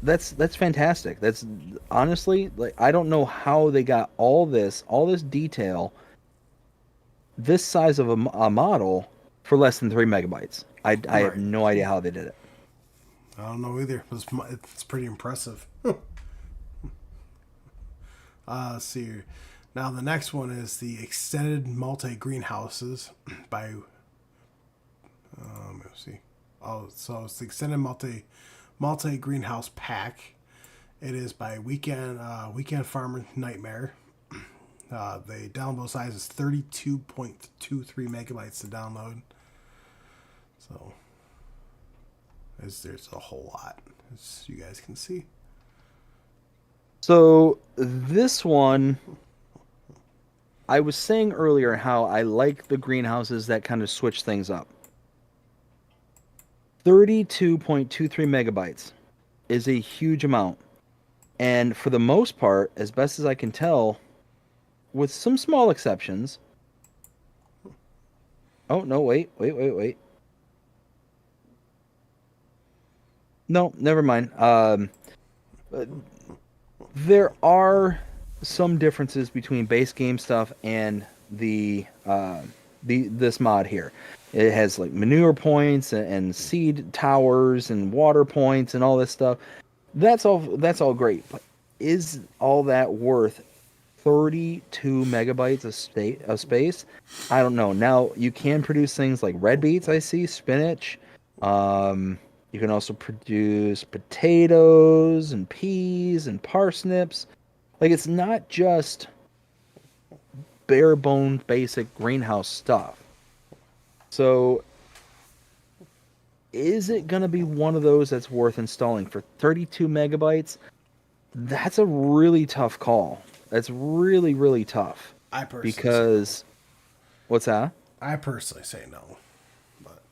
that's fantastic. That's honestly, like, I don't know how they got all this detail, this size of a model for less than 3 megabytes. I have no idea how they did it. I don't know either. It's pretty impressive. Let's see here. Now the next one is the extended multi greenhouses by. Let's see. Oh, so it's the extended multi greenhouse pack. It is by Weekend Farmer Nightmare. The download size is 32.23 megabytes to download. So there's a whole lot, as you guys can see. So this one, I was saying earlier how I like the greenhouses that kind of switch things up. 32.23 megabytes is a huge amount. And for the most part, as best as I can tell, with some small exceptions. Oh, no, wait. No, never mind. There are some differences between base game stuff and this mod here. It has like manure points and seed towers and water points and all this stuff. That's all great, but is all that worth 32 megabytes of space? I don't know. Now you can produce things like red beets. I see spinach. You can also produce potatoes and peas and parsnips. Like, it's not just bare bone basic greenhouse stuff. So is it going to be one of those that's worth installing for 32 megabytes? That's a really tough call. That's really, really tough. I personally because what's that? I personally say no. But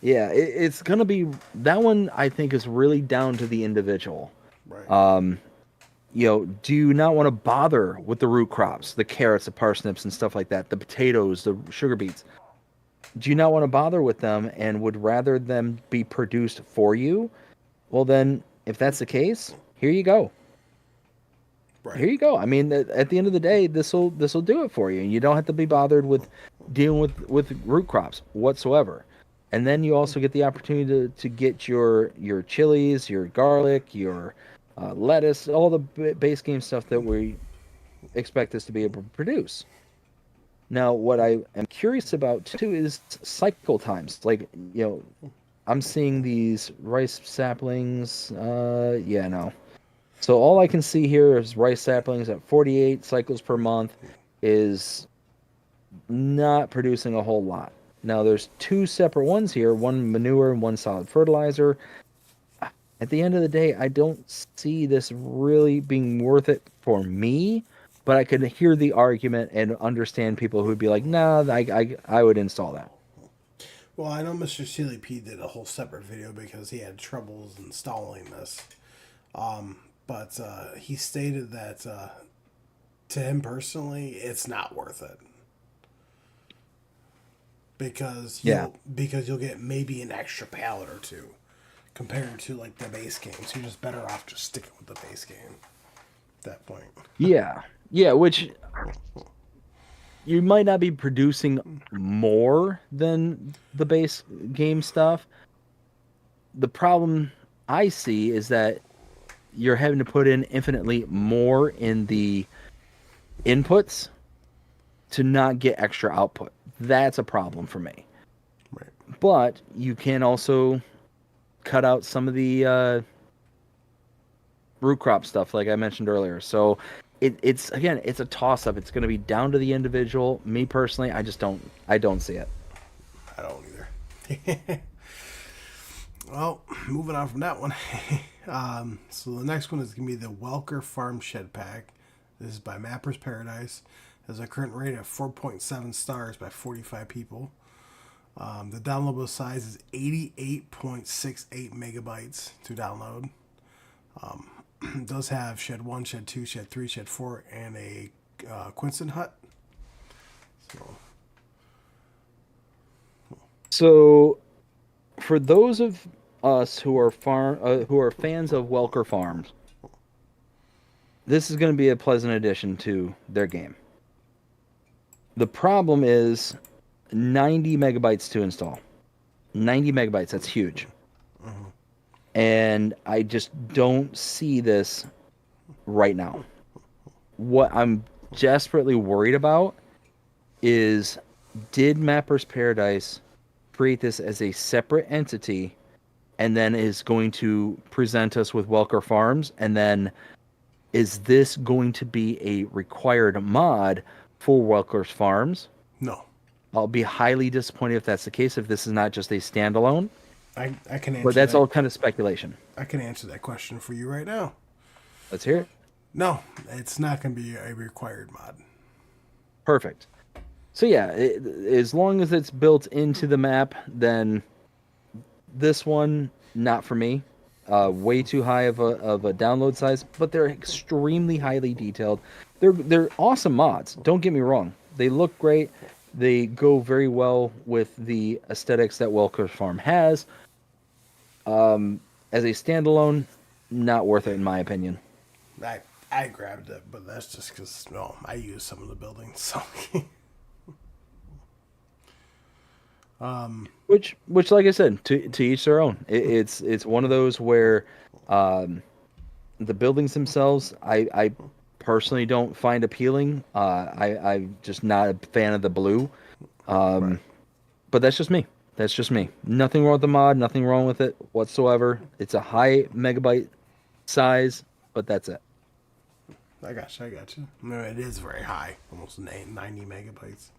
Yeah, it's going to be that one. I think is really down to the individual. right. Do you not want to bother with the root crops, the carrots, the parsnips, and stuff like that, the potatoes, the sugar beets? Do you not want to bother with them and would rather them be produced for you? Well, then, if that's the case, here you go. Right. Here you go. I mean, at the end of the day, this'll do it for you, and you don't have to be bothered with dealing with root crops whatsoever. And then you also get the opportunity to get your chilies, your garlic, your lettuce, all the base game stuff that we expect this to be able to produce. Now, what I am curious about too is cycle times. Like, I'm seeing these rice saplings. No. So all I can see here is rice saplings at 48 cycles per month is not producing a whole lot. Now, there's two separate ones here, one manure and one solid fertilizer. At the end of the day, I don't see this really being worth it for me, but I could hear the argument and understand people who would be like, nah, I would install that. Well, I know Mr. Sealy P did a whole separate video because he had troubles installing this. But he stated that to him personally, it's not worth it. Because you'll get maybe an extra pallet or two compared to like the base game. So you're just better off just sticking with the base game at that point. Yeah, which you might not be producing more than the base game stuff. The problem I see is that you're having to put in infinitely more in the inputs to not get extra output. That's a problem for me. Right. But you can also cut out some of the root crop stuff like I mentioned earlier. So it's a toss up. It's going to be down to the individual. Me personally, I don't see it. I don't either. Well, moving on from that one. So the next one is going to be the Welker Farm Shed Pack. This is by Mapper's Paradise. It has a current rating of 4.7 stars by 45 people. The downloadable size is 88.68 megabytes to download. It does have Shed 1, Shed 2, Shed 3, Shed 4, and a Quinston hut. So, for those of us who are fans of Welker Farms, this is going to be a pleasant addition to their game. The problem is 90 megabytes to install. 90 megabytes, that's huge. And I just don't see this right now. What I'm desperately worried about is, did Mapper's Paradise create this as a separate entity and then is going to present us with Welker Farms? And then is this going to be a required mod for Welker's Farms? No. I'll be highly disappointed if that's the case, if this is not just a standalone. I can answer But that's that. all kind of speculation. I can answer that question for you right now. Let's hear it. No, it's not going to be a required mod. Perfect. So yeah, as long as it's built into the map, then this one, not for me. Way too high of a download size, but they're extremely highly detailed. They're awesome mods. Don't get me wrong. They look great. They go very well with the aesthetics that Welker's Farm has. As a standalone, not worth it in my opinion. I grabbed it, but that's just because I use some of the buildings. So, which like I said, to each their own. It's one of those where the buildings themselves, I personally don't find appealing. I'm just not a fan of the blue. Right. But that's just me. That's just me. Nothing wrong with the mod. Nothing wrong with it whatsoever. It's a high megabyte size, but that's it. I got you. No, it is very high, almost 90 megabytes.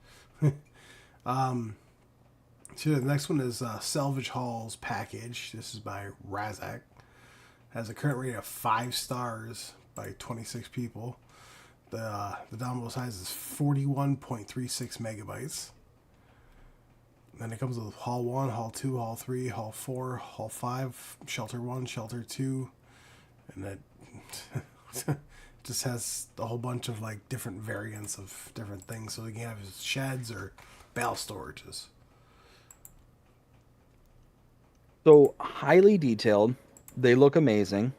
So the next one is Salvage Hall's Package. This is by Razak. Has a current rating of 5 stars by 26 people. The download size is 41.36 megabytes. Then it comes with Hall 1, Hall 2, Hall 3, Hall 4, Hall 5, Shelter 1, Shelter 2, and it just has a whole bunch of like different variants of different things. So you can have sheds or bale storages. So highly detailed. They look amazing.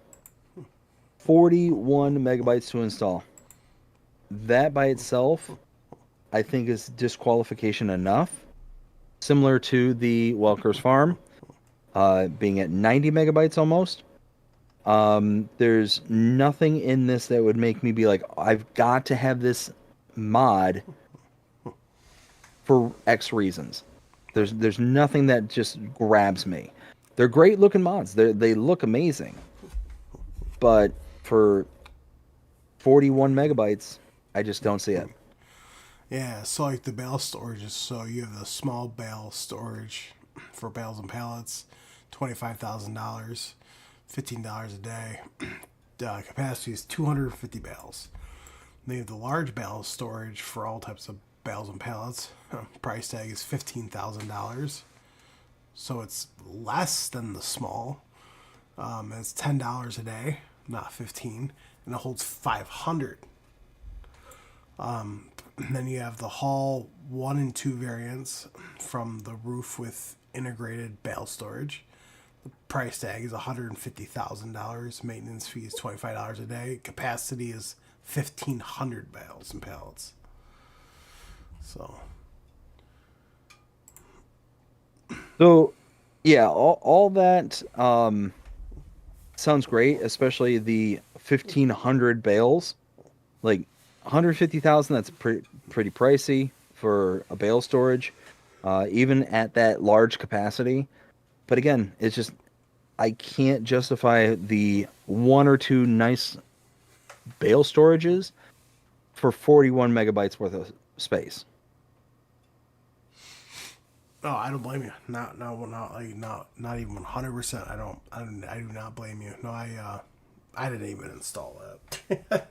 41 megabytes to install. That by itself, I think, is disqualification enough. Similar to the Welker's Farm, being at 90 megabytes almost. There's nothing in this that would make me be like, I've got to have this mod for X reasons. There's nothing that just grabs me. They're great looking mods. They look amazing. But for 41 megabytes, I just don't see it. Yeah, so like the bale storages. So you have the small bale storage for bales and pallets, $25,000, $15 a day. Capacity is 250 bales. Then you have the large bale storage for all types of bales and pallets. Price tag is $15,000. So it's less than the small. It's $10 a day, not 15, and it holds 500. And then you have the Hall 1 and 2 variants from the roof with integrated bale storage. The price tag is $150,000. Maintenance fee is $25 a day. Capacity is 1,500 bales and pallets. So yeah, all that sounds great, especially the 1,500 bales. Like 150,000, that's pretty pricey for a bale storage, even at that large capacity. But again, it's just, I can't justify the 1 or 2 nice bale storages for 41 megabytes worth of space. Oh, I don't blame you. Not even 100%. I do not blame you. No, I didn't even install that.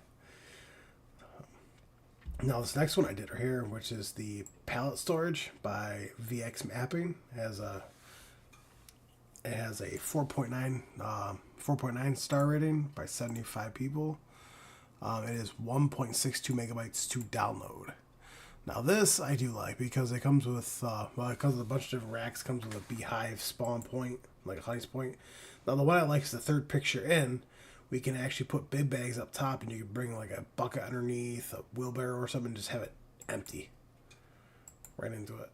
Now this next one I did right here, which is the pallet storage by VX Mapping, it has a 4.9 star rating by 75 people. It is 1.62 megabytes to download. Now this I do like because it comes with it comes with a bunch of different racks. Comes with a beehive spawn point, like a honey's point. Now the one I like is the third picture in. We can actually put big bags up top, and you can bring like a bucket underneath, a wheelbarrow or something, and just have it empty right into it.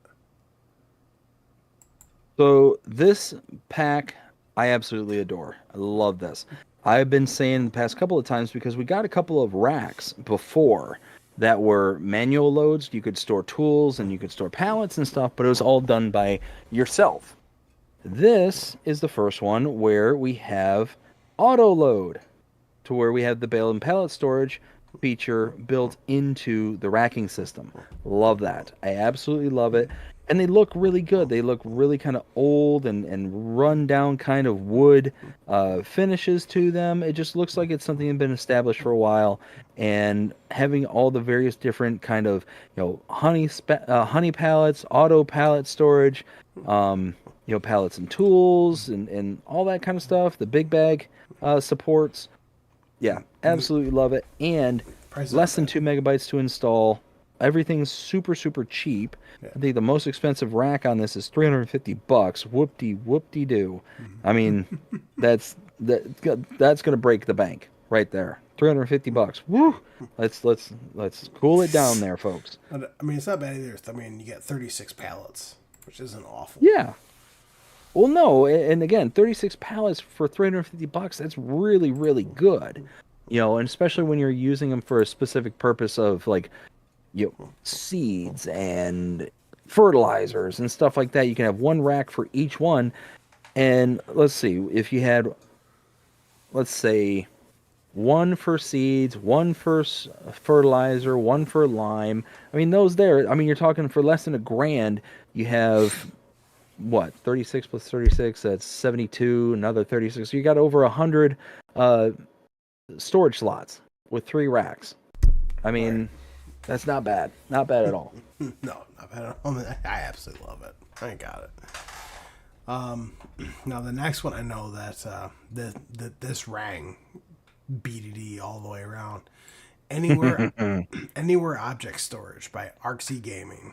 So this pack, I absolutely adore. I love this. I've been saying the past couple of times because we got a couple of racks before that were manual loads. You could store tools and you could store pallets and stuff, but it was all done by yourself. This is the first one where we have auto load, to where we have the bale and pallet storage feature built into the racking system. Love that. I absolutely love it. And they look really good. They look really kind of old and run down kind of wood finishes to them. It just looks like it's something that's been established for a while. And having all the various different kind of, honey pallets, auto pallet storage, pallets and tools and all that kind of stuff. The big bag supports. Yeah, absolutely love it. And less than 2 megabytes to install. Everything's super, super cheap. Yeah. I think the most expensive rack on this is $350. Whoop-de-doo. I mean, that's gonna break the bank right there. $350. Woo! Let's cool it down there, folks. I mean, it's not bad either. I mean, you get 36 pallets, which isn't awful. Yeah. Well, no, and again, 36 pallets for $350. That's really, really good. And especially when you're using them for a specific purpose of like, seeds and fertilizers and stuff like that. You can have one rack for each one. And let's see, if you had, let's say, one for seeds, one for fertilizer, one for lime. I mean, you're talking for less than $1,000. You have what, 36 plus 36, that's 72, another 36. So you got over 100 storage slots with 3 racks. I mean, that's not bad. Not bad at all. No, not bad at all. I absolutely love it. I got it. Now the next one, I know that this rang BDD all the way around. Anywhere Object Storage by Arxie Gaming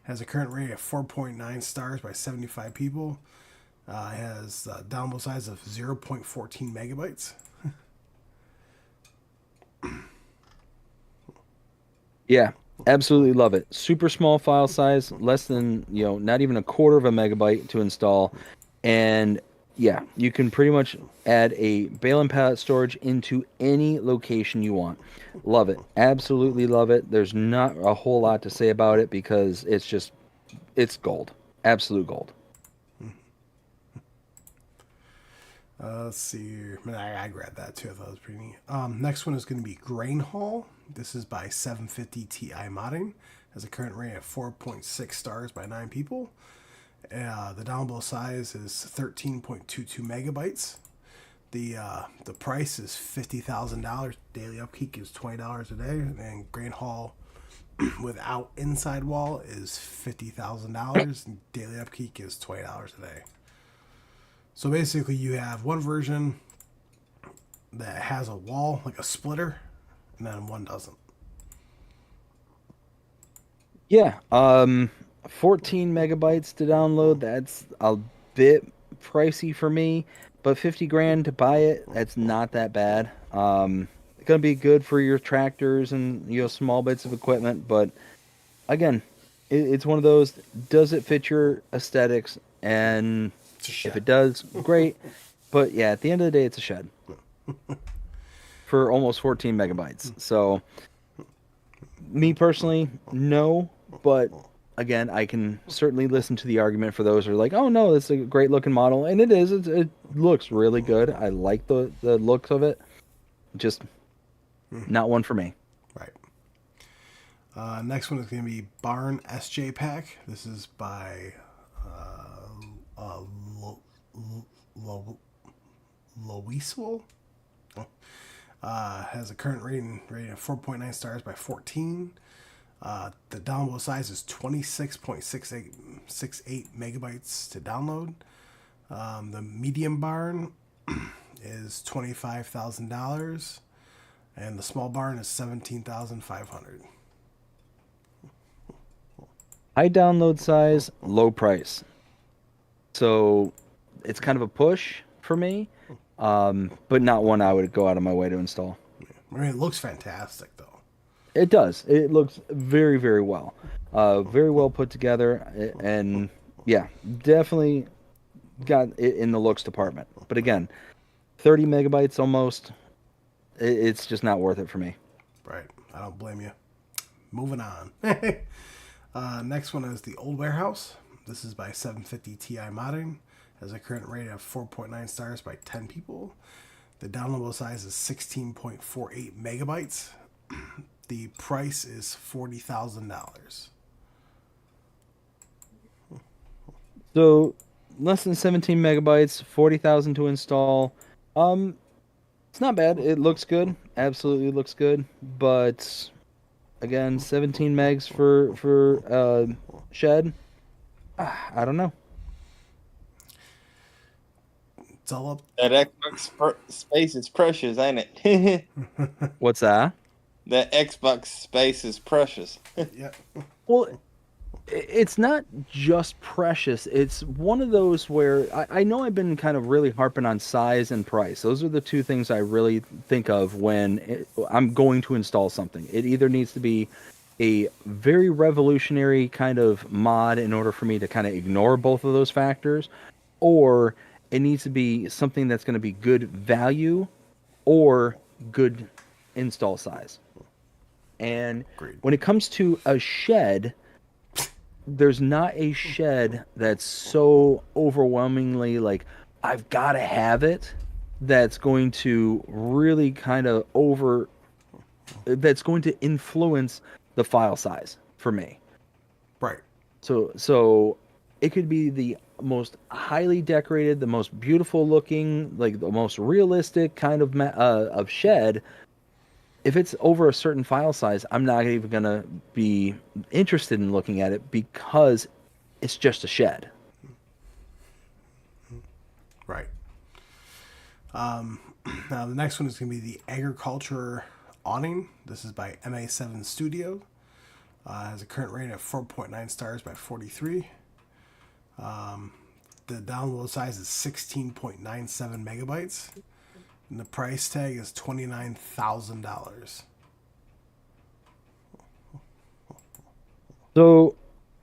has a current rating of 4.9 stars by 75 people. Has a download size of 0.14 megabytes. Yeah, absolutely love it. Super small file size, less than, not even 1/4 of a megabyte to install. And yeah, you can pretty much add a bale and pallet storage into any location you want. Love it. Absolutely love it. There's not a whole lot to say about it because it's gold. Absolute gold. Let's see here. I grabbed that too. I thought it was pretty neat. Next one is going to be Grain Haul. This is by 750 Ti Modding. Has a current rating of 4.6 stars by 9 people. The download size is 13.22 megabytes. The price is $50,000. Daily upkeep is $20 a day. And Grain Haul without inside wall is $50,000. And daily upkeep is $20 a day. So basically, you have one version that has a wall, like a splitter, and then one doesn't. Yeah, 14 megabytes to download. That's a bit pricey for me, but 50 grand to buy it, that's not that bad. It's gonna be good for your tractors and small bits of equipment, but again, it's one of those. Does it fit your aesthetics? And if it does, great. But yeah, at the end of the day, it's a shed for almost 14 megabytes. So, me personally, no. But again, I can certainly listen to the argument for those who are like, "Oh no, it's a great looking model," and it is. It looks really good. I like the looks of it. Just not one for me. Right. Next one is going to be Barn SJ Pack. This is by Loisel has a current rating of 4.9 stars by 14. The download size is 26.68 megabytes to download. The medium barn is $25,000, and the small barn is $17,500. High download size, low price. So it's kind of a push for me, but not one I would go out of my way to install. I mean, it looks fantastic, though. It does. It looks very, very well. Very well put together. And yeah, definitely got it in the looks department. But again, 30 megabytes almost, it's just not worth it for me. Right. I don't blame you. Moving on. Next one is the Old Warehouse. This is by 750 Ti Modding. Has a current rating of 4.9 stars by 10 people. The downloadable size is 16.48 megabytes. The price is $40,000. So less than 17 megabytes, 40,000 to install. It's not bad. It looks good. Absolutely looks good. But again, 17 megs for shed. I don't know. It's all up. That Xbox space is precious, ain't it? What's that? That Xbox space is precious. Yeah. Well, it's not just precious. It's one of those where I know I've been kind of really harping on size and price. Those are the two things I really think of when I'm going to install something. It either needs to be a very revolutionary kind of mod in order for me to kind of ignore both of those factors, or it needs to be something that's going to be good value or good install size. And Agreed. when it comes to a shed, there's not a shed that's so overwhelmingly like, I've got to have it, that's going to really kind of that's going to influence the file size for me. Right. So it could be the most highly decorated, the most beautiful looking, like the most realistic kind of shed. If it's over a certain file size, I'm not even going to be interested in looking at it because it's just a shed. Right. Now, the next one is going to be the Agriculture Awning. This is by MA7 Studio. Has a current rating of 4.9 stars by 43. The download size is 16.97 megabytes. And the price tag is $29,000. So,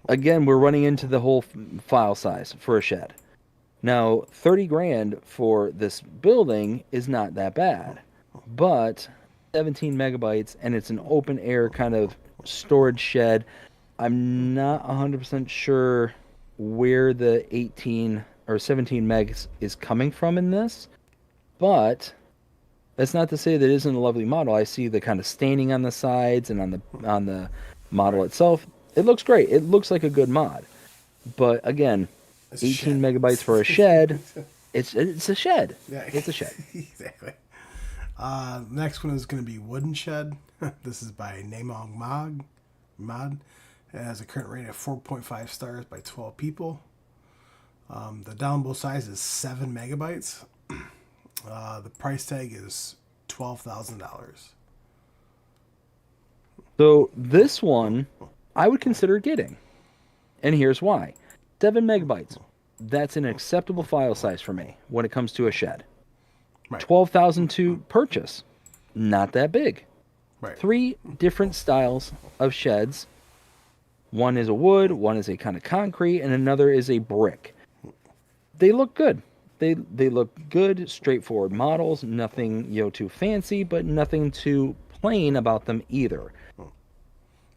again, we're running into the whole file size for a shed. Now, 30 grand for this building is not that bad, but 17 megabytes and it's an open air kind of storage shed. I'm not 100% sure where the 18 or 17 megs is coming from in this, but that's not to say that it isn't a lovely model. I see the kind of staining on the sides and on the model itself. It looks great. It looks like a good mod. But again, It's a 18 shed. megabytes for a shed. It's a shed. Yeah. It's a shed. Exactly. Next one is going to be Wooden Shed. This is by Namong Mod. It has a current rating of 4.5 stars by 12 people. The downloadable size is 7 megabytes. The price tag is $12,000. So this one I would consider getting. And here's why. 7 megabytes. That's an acceptable file size for me when it comes to a shed. Right. 12,000 to purchase. Not that big. Right. 3 different styles of sheds. One is a wood, one is a kind of concrete, and another is a brick. They look good. They look good, straightforward models, nothing too fancy, but nothing too plain about them either.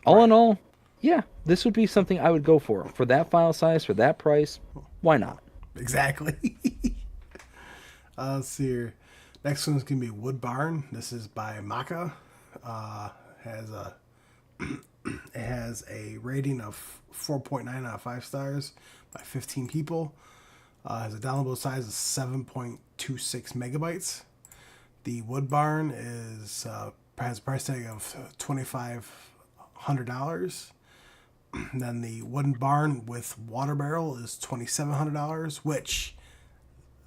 All in all, yeah, this would be something I would go for that file size, for that price. Why not? Exactly. Let's see here. Next one's going to be Wood Barn. This is by Maka. Has a It has a rating of 4.9 out of 5 stars by 15 people. Has a downloadable size of 7.26 megabytes. The wood barn has a price tag of $2,500. Then the wooden barn with water barrel is $2,700, which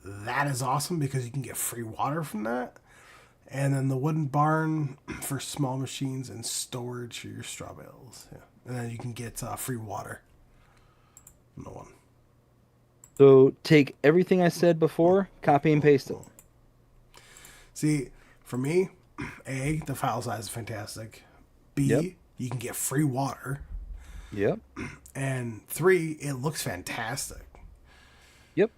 that is awesome because you can get free water from that. And then the wooden barn for small machines and storage for your straw bales. Yeah. And then you can get free water. No one. So take everything I said before, copy and paste it. See, for me, A, the file size is fantastic. B, Yep. you can get free water. Yep. And 3, it looks fantastic. Yep.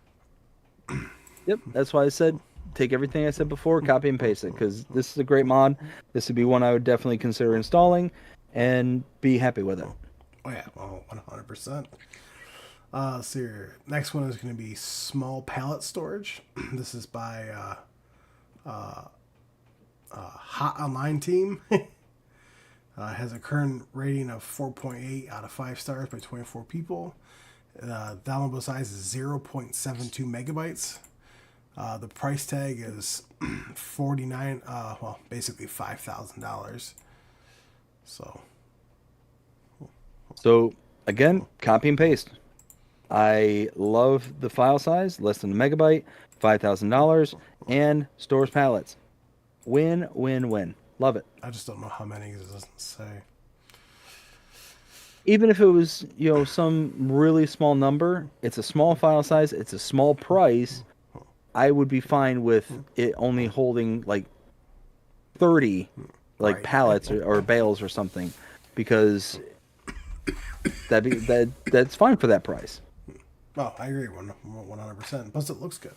Yep. That's why I said take everything I said before, copy and paste it, because this is a great mod. This would be one I would definitely consider installing and be happy with it. Oh, yeah. Oh, 100%. So your next one is going to be small pallet storage. This is by Hot Online Team. Has a current rating of 4.8 out of 5 stars by 24 people. Downloadable size is 0.72 megabytes. The price tag is basically $5,000. So again, copy and paste. I love the file size, less than a megabyte, $5,000, and stores pallets. Win, win, win. Love it. I just don't know how many it doesn't say. Even if it was, some really small number, it's a small file size, it's a small price. I would be fine with it only holding like 30 Right. pallets or bales or something, because that's fine for that price. Oh, I agree 100%. Plus, it looks good.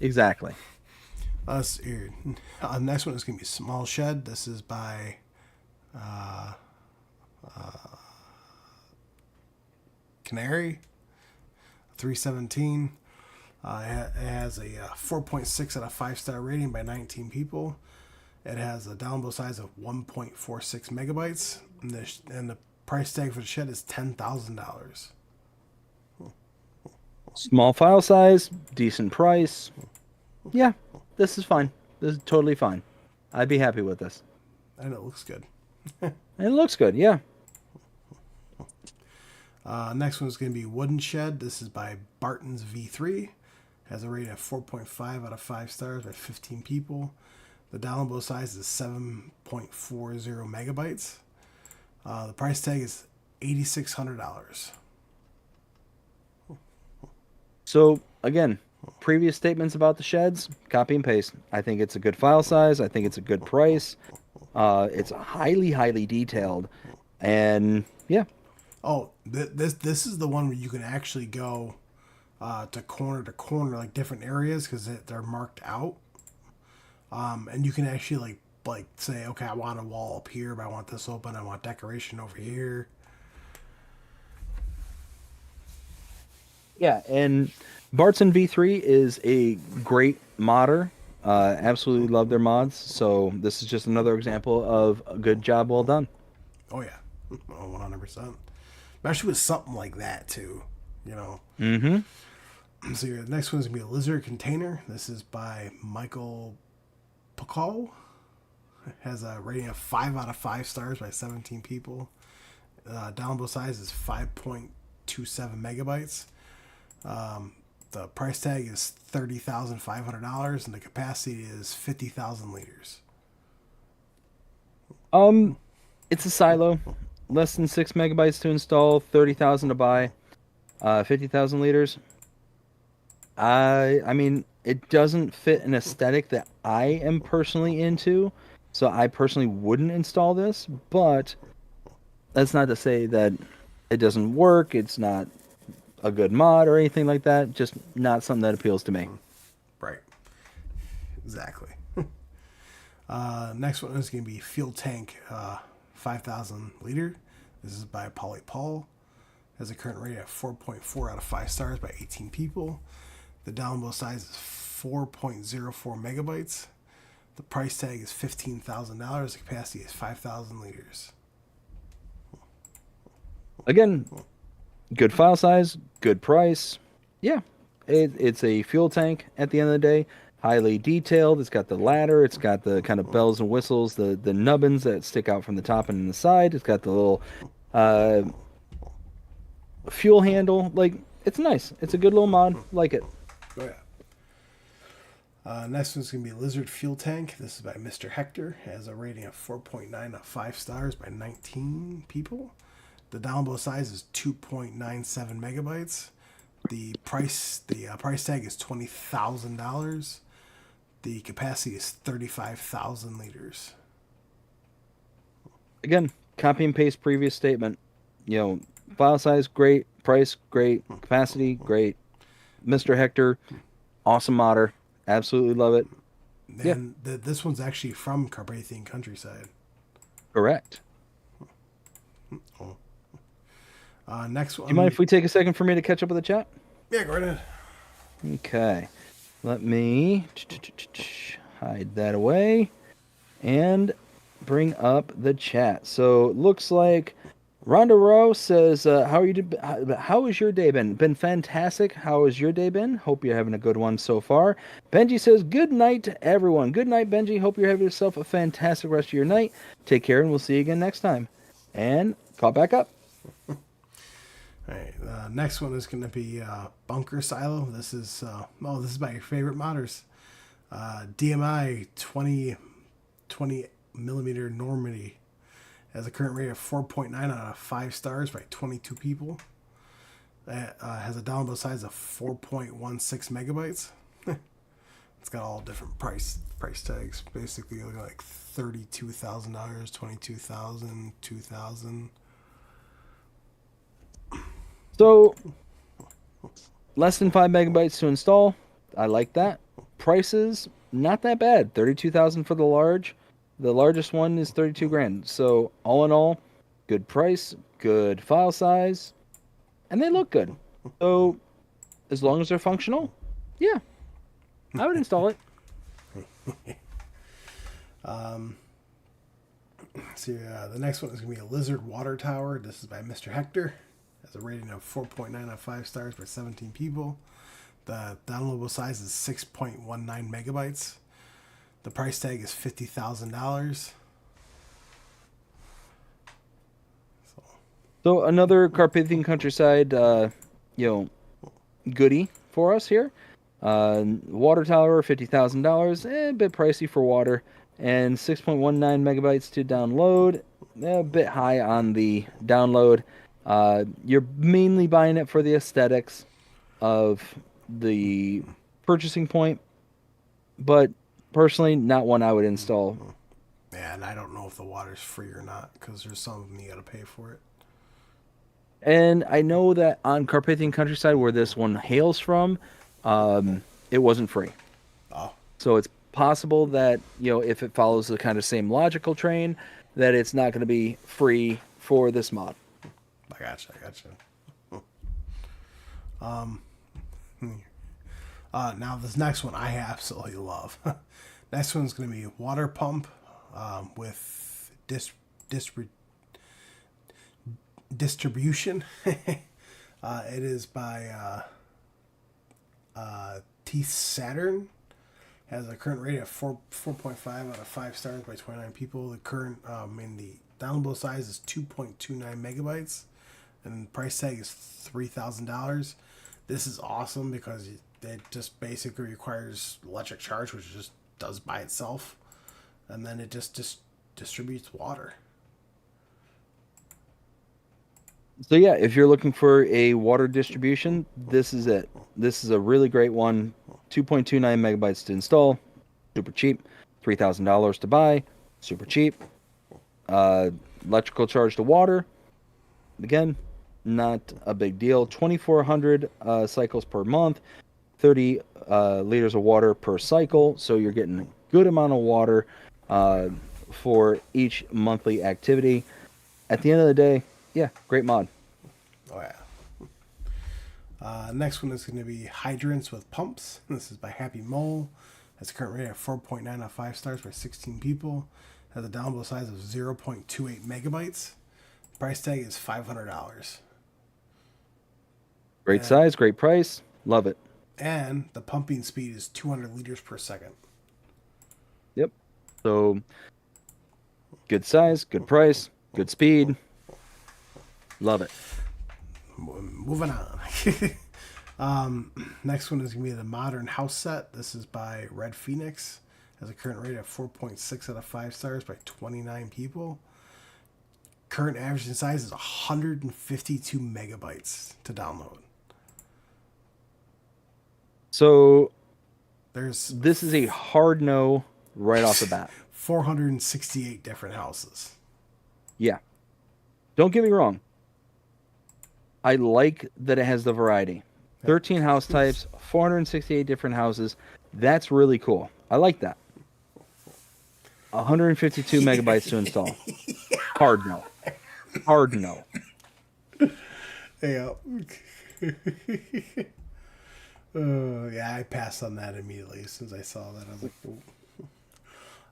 Exactly. Next one is going to be Small Shed. This is by Canary 317. It has a 4.6 out of 5 star rating by 19 people. It has a downloadable size of 1.46 megabytes, and the price tag for the shed is $10,000. Small file size, decent price. Yeah, this is fine. This is totally fine. I'd be happy with this. And it looks good. And it looks good, yeah. Next one is going to be Wooden Shed. This is by Barton's V3. Has a rating of 4.5 out of 5 stars by 15 people. The downloadable size is 7.40 megabytes. The price tag is $8,600. So, again, previous statements about the sheds, copy and paste. I think it's a good file size. I think it's a good price. It's highly, highly detailed. And, yeah. Oh, this is the one where you can actually go to corner, like different areas, because they're marked out. And you can actually like say, okay, I want a wall up here, but I want this open. I want decoration over here. Yeah, and Bartson V3 is a great modder. Absolutely love their mods. So this is just another example of a good job well done. Oh yeah, 100%. Especially with something like that too, Mm-hmm. So your next one is gonna be a lizard container. This is by Michael Pakal. Has a rating of 5 out of 5 stars by 17 people. Downloadable size is 5.27 megabytes. The price tag is $30,500, and the capacity is 50,000 liters. It's a silo, less than 6 megabytes to install, 30,000 to buy, 50,000 liters. I mean, it doesn't fit an aesthetic that I am personally into, so I personally wouldn't install this, but that's not to say that it doesn't work, it's not a good mod or anything like that, just not something that appeals to me. Right. Exactly. Next one is going to be Fuel Tank 5,000 liter. This is by Polly Paul. Has a current rating of 4.4 out of 5 stars by 18 people. The downloadable size is 4.04 megabytes. The price tag is $15,000. The capacity is 5,000 liters. Again, good file size, good price. Yeah, it's a fuel tank at the end of the day. Highly detailed. It's got the ladder. It's got the kind of bells and whistles, the nubbins that stick out from the top and the side. It's got the little uh, fuel handle. Like, it's nice. It's a good little mod. Like it. Oh yeah. Next one's going to be Lizard Fuel Tank. This is by Mr. Hector. It has a rating of 4.9 out of 5 stars by 19 people. The download size is 2.97 megabytes. The price tag is $20,000. The capacity is 35,000 liters. Again, copy and paste previous statement. You know, file size great, price great, capacity great. Mr. Hector, awesome modder. Absolutely love it. And this one's actually from Carpathian Countryside. Correct. Next one. Do you mind if we take a second for me to catch up with the chat? Yeah, go right ahead. Okay. Let me hide that away and bring up the chat. So it looks like Rhonda Rowe says, how has your day been? Been fantastic. How has your day been? Hope you're having a good one so far. Benji says, good night to everyone. Good night, Benji. Hope you're having yourself a fantastic rest of your night. Take care, and we'll see you again next time. And call back up. All right. Next one is going to be Bunker Silo. This is by your favorite modders. DMI 20 millimeter Normandy has a current rating of 4.9 out of 5 stars by 22 people. That has a download size of 4.16 megabytes. It's got all different price tags. Basically, looking like $32,000, $22,000, $2,000. So, less than 5 megabytes to install. I like that. Prices, not that bad. $32,000 for the large. The largest one is 32 grand. So, all in all, good price, good file size, and they look good. So, as long as they're functional, yeah, I would install it. The next one is going to be a Lizard Water Tower. This is by Mr. Hector. Has a rating of 4.9 out of 5 stars by 17 people. The downloadable size is 6.19 megabytes. The price tag is $50,000. So another Carpathian Countryside, goodie for us here. Water tower, $50,000, a bit pricey for water, and 6.19 megabytes to download, a bit high on the download. You're mainly buying it for the aesthetics of the purchasing point, but personally, not one I would install. Yeah, and I don't know if the water's free or not, because there's some of them you got to pay for it. And I know that on Carpathian Countryside, where this one hails from, it wasn't free. Oh. So it's possible that, if it follows the kind of same logical train, that it's not going to be free for this mod. I gotcha. Now this next one I absolutely love. Next one's going to be water pump with distribution. It is by T Saturn. Has a current rating of 4.5 out of 5 stars by 29 people. The current the downloadable size is 2.29 megabytes, and the price tag is $3,000. This is awesome because it just basically requires electric charge, which it just does by itself, and then it just distributes water. So yeah, if you're looking for a water distribution, this is it. This is a really great one. 2.29 megabytes to install, super cheap. $3,000 to buy, super cheap. Electrical charge to water, again, not a big deal. 2,400 cycles per month, 30 liters of water per cycle. So you're getting a good amount of water for each monthly activity. At the end of the day, yeah, great mod. Oh yeah. Next one is going to be hydrants with pumps. This is by Happy Mole. Has a current rating of 4.9 out of 5 stars by 16 people. Has a download size of 0.28 megabytes. Price tag is $500. Great size, great price. Love it. And the pumping speed is 200 liters per second. Yep. So good size, good price, good speed. Love it. Moving on. Next one is going to be the Modern House Set. This is by Red Phoenix. Has a current rating of 4.6 out of 5 stars by 29 people. Current average in size is 152 megabytes to download. So There's this is a hard no right off the bat. 468 different houses. Yeah. Don't get me wrong. I like that it has the variety. 13 house types, 468 different houses. That's really cool. I like that. 152 megabytes to install. Hard no. Hard no. Yeah. Yeah, I passed on that immediately as soon as I saw that. I was like, ooh.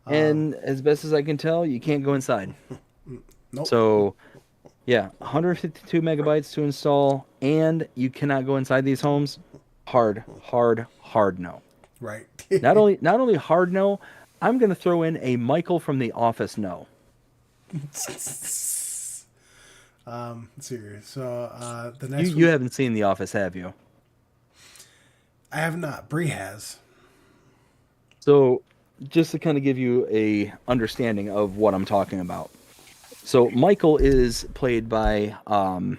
And as best as I can tell, you can't go inside. Nope. So, yeah, 152 megabytes to install, and you cannot go inside these homes. Hard no. Right. Not only hard no, I'm going to throw in a Michael from The Office no. Let's see here. So the next You one, haven't seen The Office, have you? I have not. Bree has. So, just to kind of give you a understanding of what I'm talking about. So, Michael is played by, oh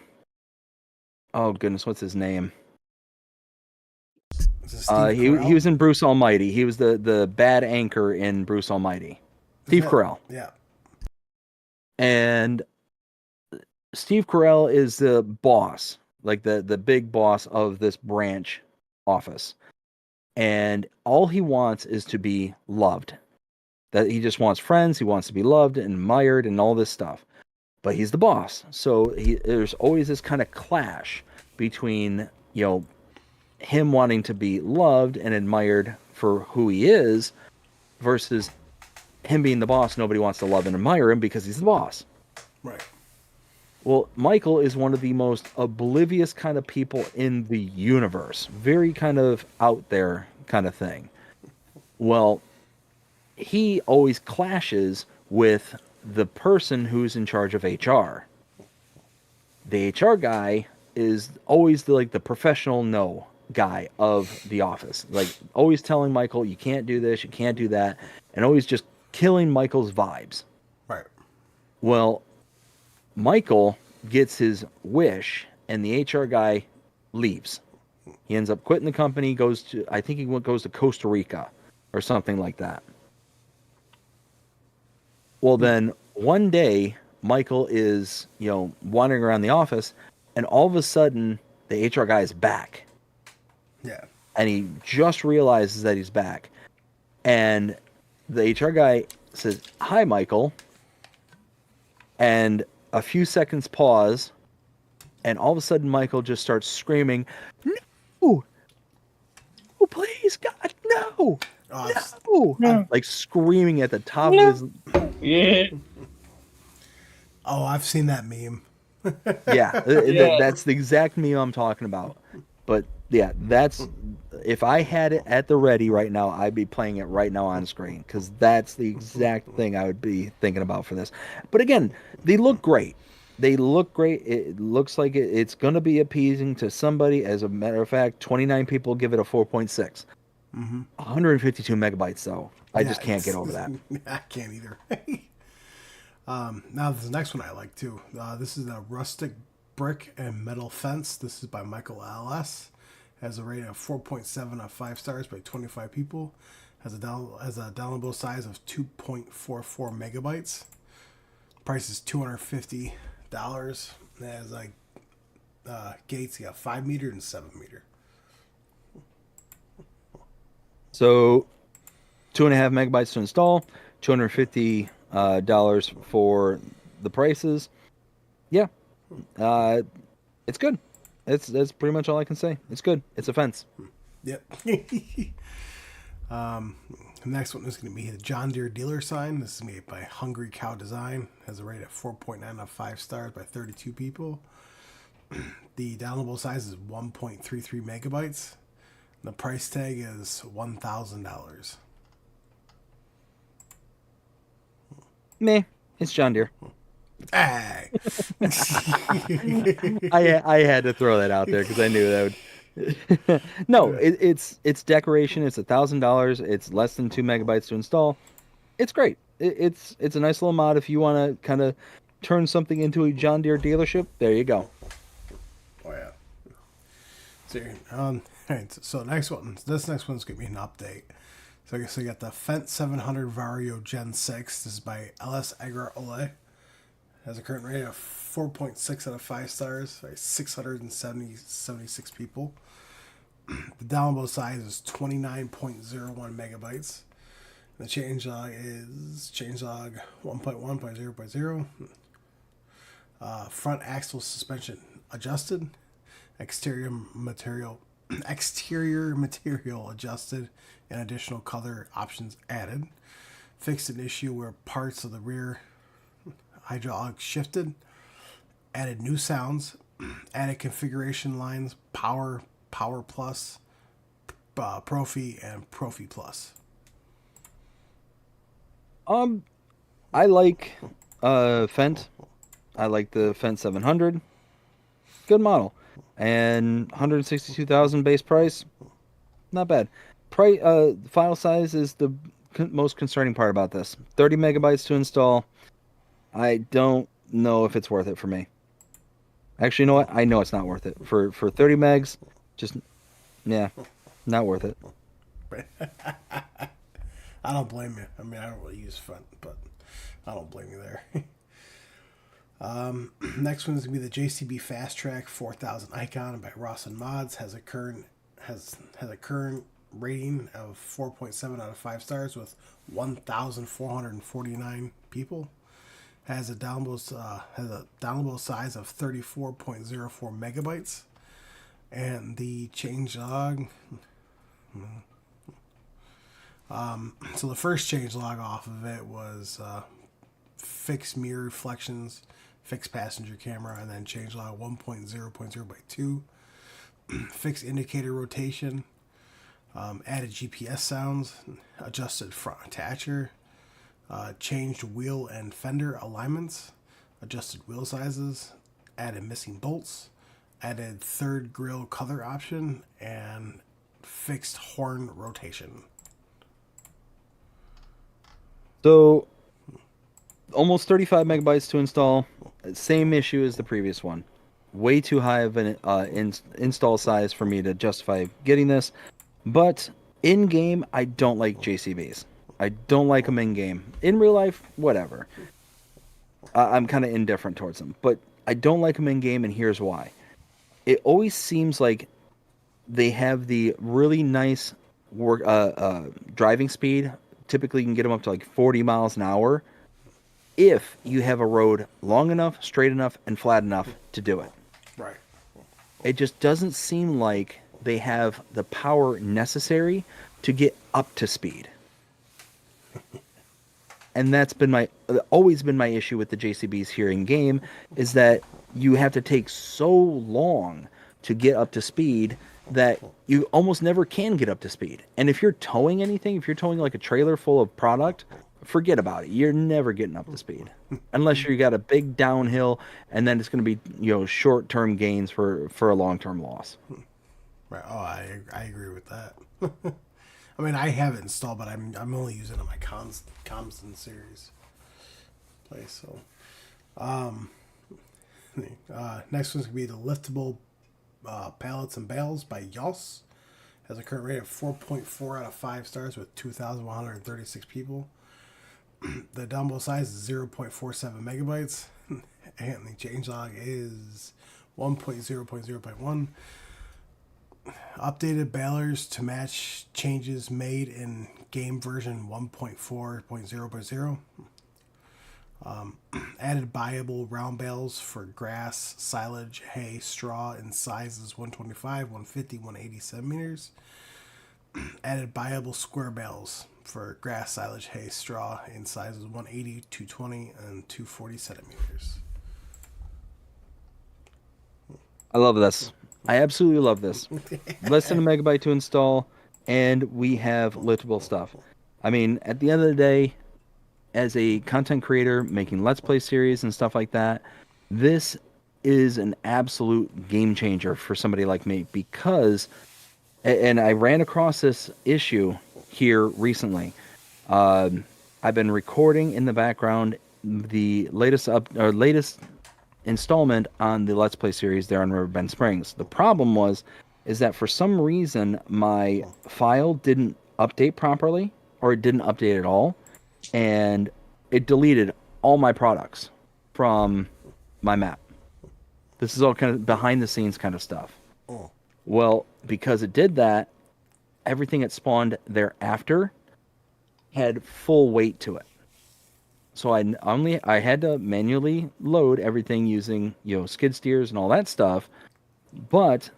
goodness, what's his name? Is this Steve He Carell? was in Bruce Almighty. He was the bad anchor in Bruce Almighty. Steve Carell. Yeah. And Steve Carell is the boss, like the big boss of this branch office. And all he wants is to be loved. That he just wants friends, he wants to be loved and admired and all this stuff. But he's the boss. So there's always this kind of clash between, him wanting to be loved and admired for who he is versus him being the boss. Nobody wants to love and admire him because he's the boss. Right. Well, Michael is one of the most oblivious kind of people in the universe. Very kind of out there kind of thing. Well, he always clashes with the person who's in charge of HR. The HR guy is always the professional no guy of the office. Like always telling Michael, you can't do this, you can't do that, and always just killing Michael's vibes. Right. Well, Michael gets his wish, and the HR guy leaves. He ends up quitting the company, goes to Costa Rica or something like that. Well, then one day, Michael is, wandering around the office, and all of a sudden, the HR guy is back. Yeah. And he just realizes that he's back. And the HR guy says, "Hi, Michael." And a few seconds pause, and all of a sudden Michael just starts screaming, "No! Oh, please, God, no! No!" Like screaming at the top of his... Yeah. Oh, I've seen that meme. Yeah, Yeah. that's the exact meme I'm talking about. But yeah, that's... If I had it at the ready right now, I'd be playing it right now on screen, because that's the exact thing I would be thinking about for this. But again, they look great. They look great. It looks like it's going to be appeasing to somebody. As a matter of fact, 29 people give it a 4.6. 152 megabytes, though. I just can't get over that. I can't either. Now, the next one I like, too. This is a Rustic Brick and Metal Fence. This is by Michael L.S. Has a rating of 4.7 out of 5 stars by 25 people. Has a downloadable size of 2.44 megabytes. Price is $250. It has gates. You got 5 meter and 7 meter. So, 2.5 megabytes to install, $250 for the prices. Yeah, it's good. That's pretty much all I can say. It's good. It's a fence. Yep. The next one is going to be the John Deere dealer sign. This is made by Hungry Cow Design. Has a rate of 4.9 out of 5 stars by 32 people. The downloadable size is 1.33 megabytes. The price tag is $1,000. Meh. It's John Deere. Hey. I had to throw that out there because I knew that would. No, it's decoration. It's $1,000. It's less than 2 megabytes to install. It's great. It's a nice little mod if you want to kind of turn something into a John Deere dealership. There you go. Oh yeah. All right, so next one. This next one's gonna be an update. So I guess we got the Fendt 700 Vario Gen 6. This is by Agri. Has a current rate of 4.6 out of 5 stars by 676 people. The downloadable size is 29.01 megabytes. The changelog is changelog 1.1.0.0. Front axle suspension adjusted. Exterior material adjusted, and additional color options added. Fixed an issue where parts of the rear hydraulic shifted. Added new sounds. Added configuration lines: Power, Power Plus, Profi, and Profi Plus. I like Fendt. I like the Fendt 700. Good model. And 162,000 base price. Not bad. File size is the most concerning part about this. 30 megabytes to install. I don't know if it's worth it for me. Actually, you know what? I know it's not worth it. For 30 megs, just, yeah, not worth it. I don't blame you. I mean, I don't really use Fendt, but I don't blame you there. Next one is gonna be the JCB Fast Track 4000 Icon by Ross and Mods. Has a current rating of 4.7 out of 5 stars with 1,449 people. Has a downloadable size of 34.04 megabytes, and the changelog. So the first changelog off of it was fixed mirror reflections, fixed passenger camera, and then changelog 1.0.0/2. Fixed indicator rotation, added GPS sounds, adjusted front attacher, changed wheel and fender alignments, adjusted wheel sizes, added missing bolts, added third grille color option, and fixed horn rotation. So, almost 35 megabytes to install. Same issue as the previous one. Way too high of an install size for me to justify getting this. But in game, I don't like JCBs. I don't like them in game. In real life, whatever. I'm kind of indifferent towards them. But I don't like them in game, and here's why. It always seems like they have the really nice driving speed. Typically, you can get them up to like 40 miles an hour if you have a road long enough, straight enough, and flat enough to do it. Right. It just doesn't seem like they have the power necessary to get up to speed. And that's always been my issue with the JCBs here in game, is that you have to take so long to get up to speed that you almost never can get up to speed. And if you're towing anything, if you're towing like a trailer full of product, forget about it. You're never getting up to speed unless you got a big downhill, and then it's going to be, short-term gains for a long-term loss. Right. Oh, I agree with that. I mean, I have it installed, but I'm only using it on my constant series place. So, next one's gonna be the liftable pallets and bales by Yoss. Has a current rate of 4.4 out of 5 stars with 2,136 people. The downloadable size is 0.47 megabytes, and the changelog is 1.0.0.1. Updated balers to match changes made in game version 1.4.0.0. Added buyable round bales for grass, silage, hay, straw in sizes 125, 150, 180 centimeters. Added buyable square bales for grass, silage, hay, straw in sizes 180, 220, and 240 centimeters. I love this. I absolutely love this. Less than a megabyte to install, and we have liftable stuff. I mean, at the end of the day, as a content creator making Let's Play series and stuff like that, this is an absolute game changer for somebody like me because, and I ran across this issue here recently. I've been recording in the background the latest installment on the Let's Play series there on Riverbend Springs. The problem is that for some reason my file didn't update properly, or it didn't update at all, and it deleted all my products from my map. This is all kind of behind the scenes kind of stuff. Well, because it did that, everything it spawned thereafter had full weight to it. So I had to manually load everything using, skid steers and all that stuff. But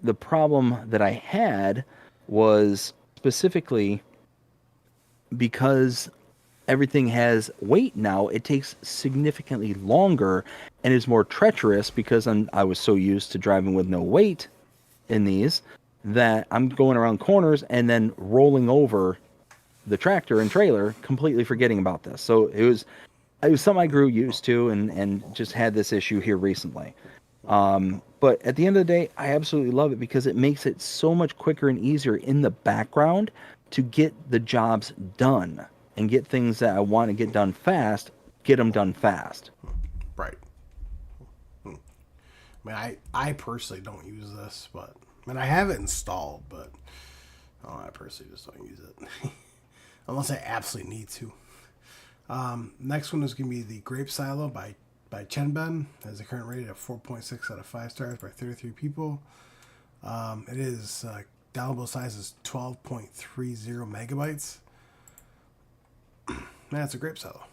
the problem that I had was specifically because everything has weight now, it takes significantly longer and is more treacherous because I was so used to driving with no weight in these that I'm going around corners and then rolling over the tractor and trailer, completely forgetting about this. So it was something I grew used to and just had this issue here recently. But at the end of the day, I absolutely love it because it makes it so much quicker and easier in the background to get the jobs done and get things that I want to get done fast, get them done fast. Right. I mean, I personally don't use this, but I have it installed, but I personally just don't use it. Unless I absolutely need to. Next one is going to be the Grape Silo by Chenben. It has a current rating of 4.6 out of 5 stars by 33 people. It is downloadable size is 12.30 megabytes. Man, it's a Grape Silo.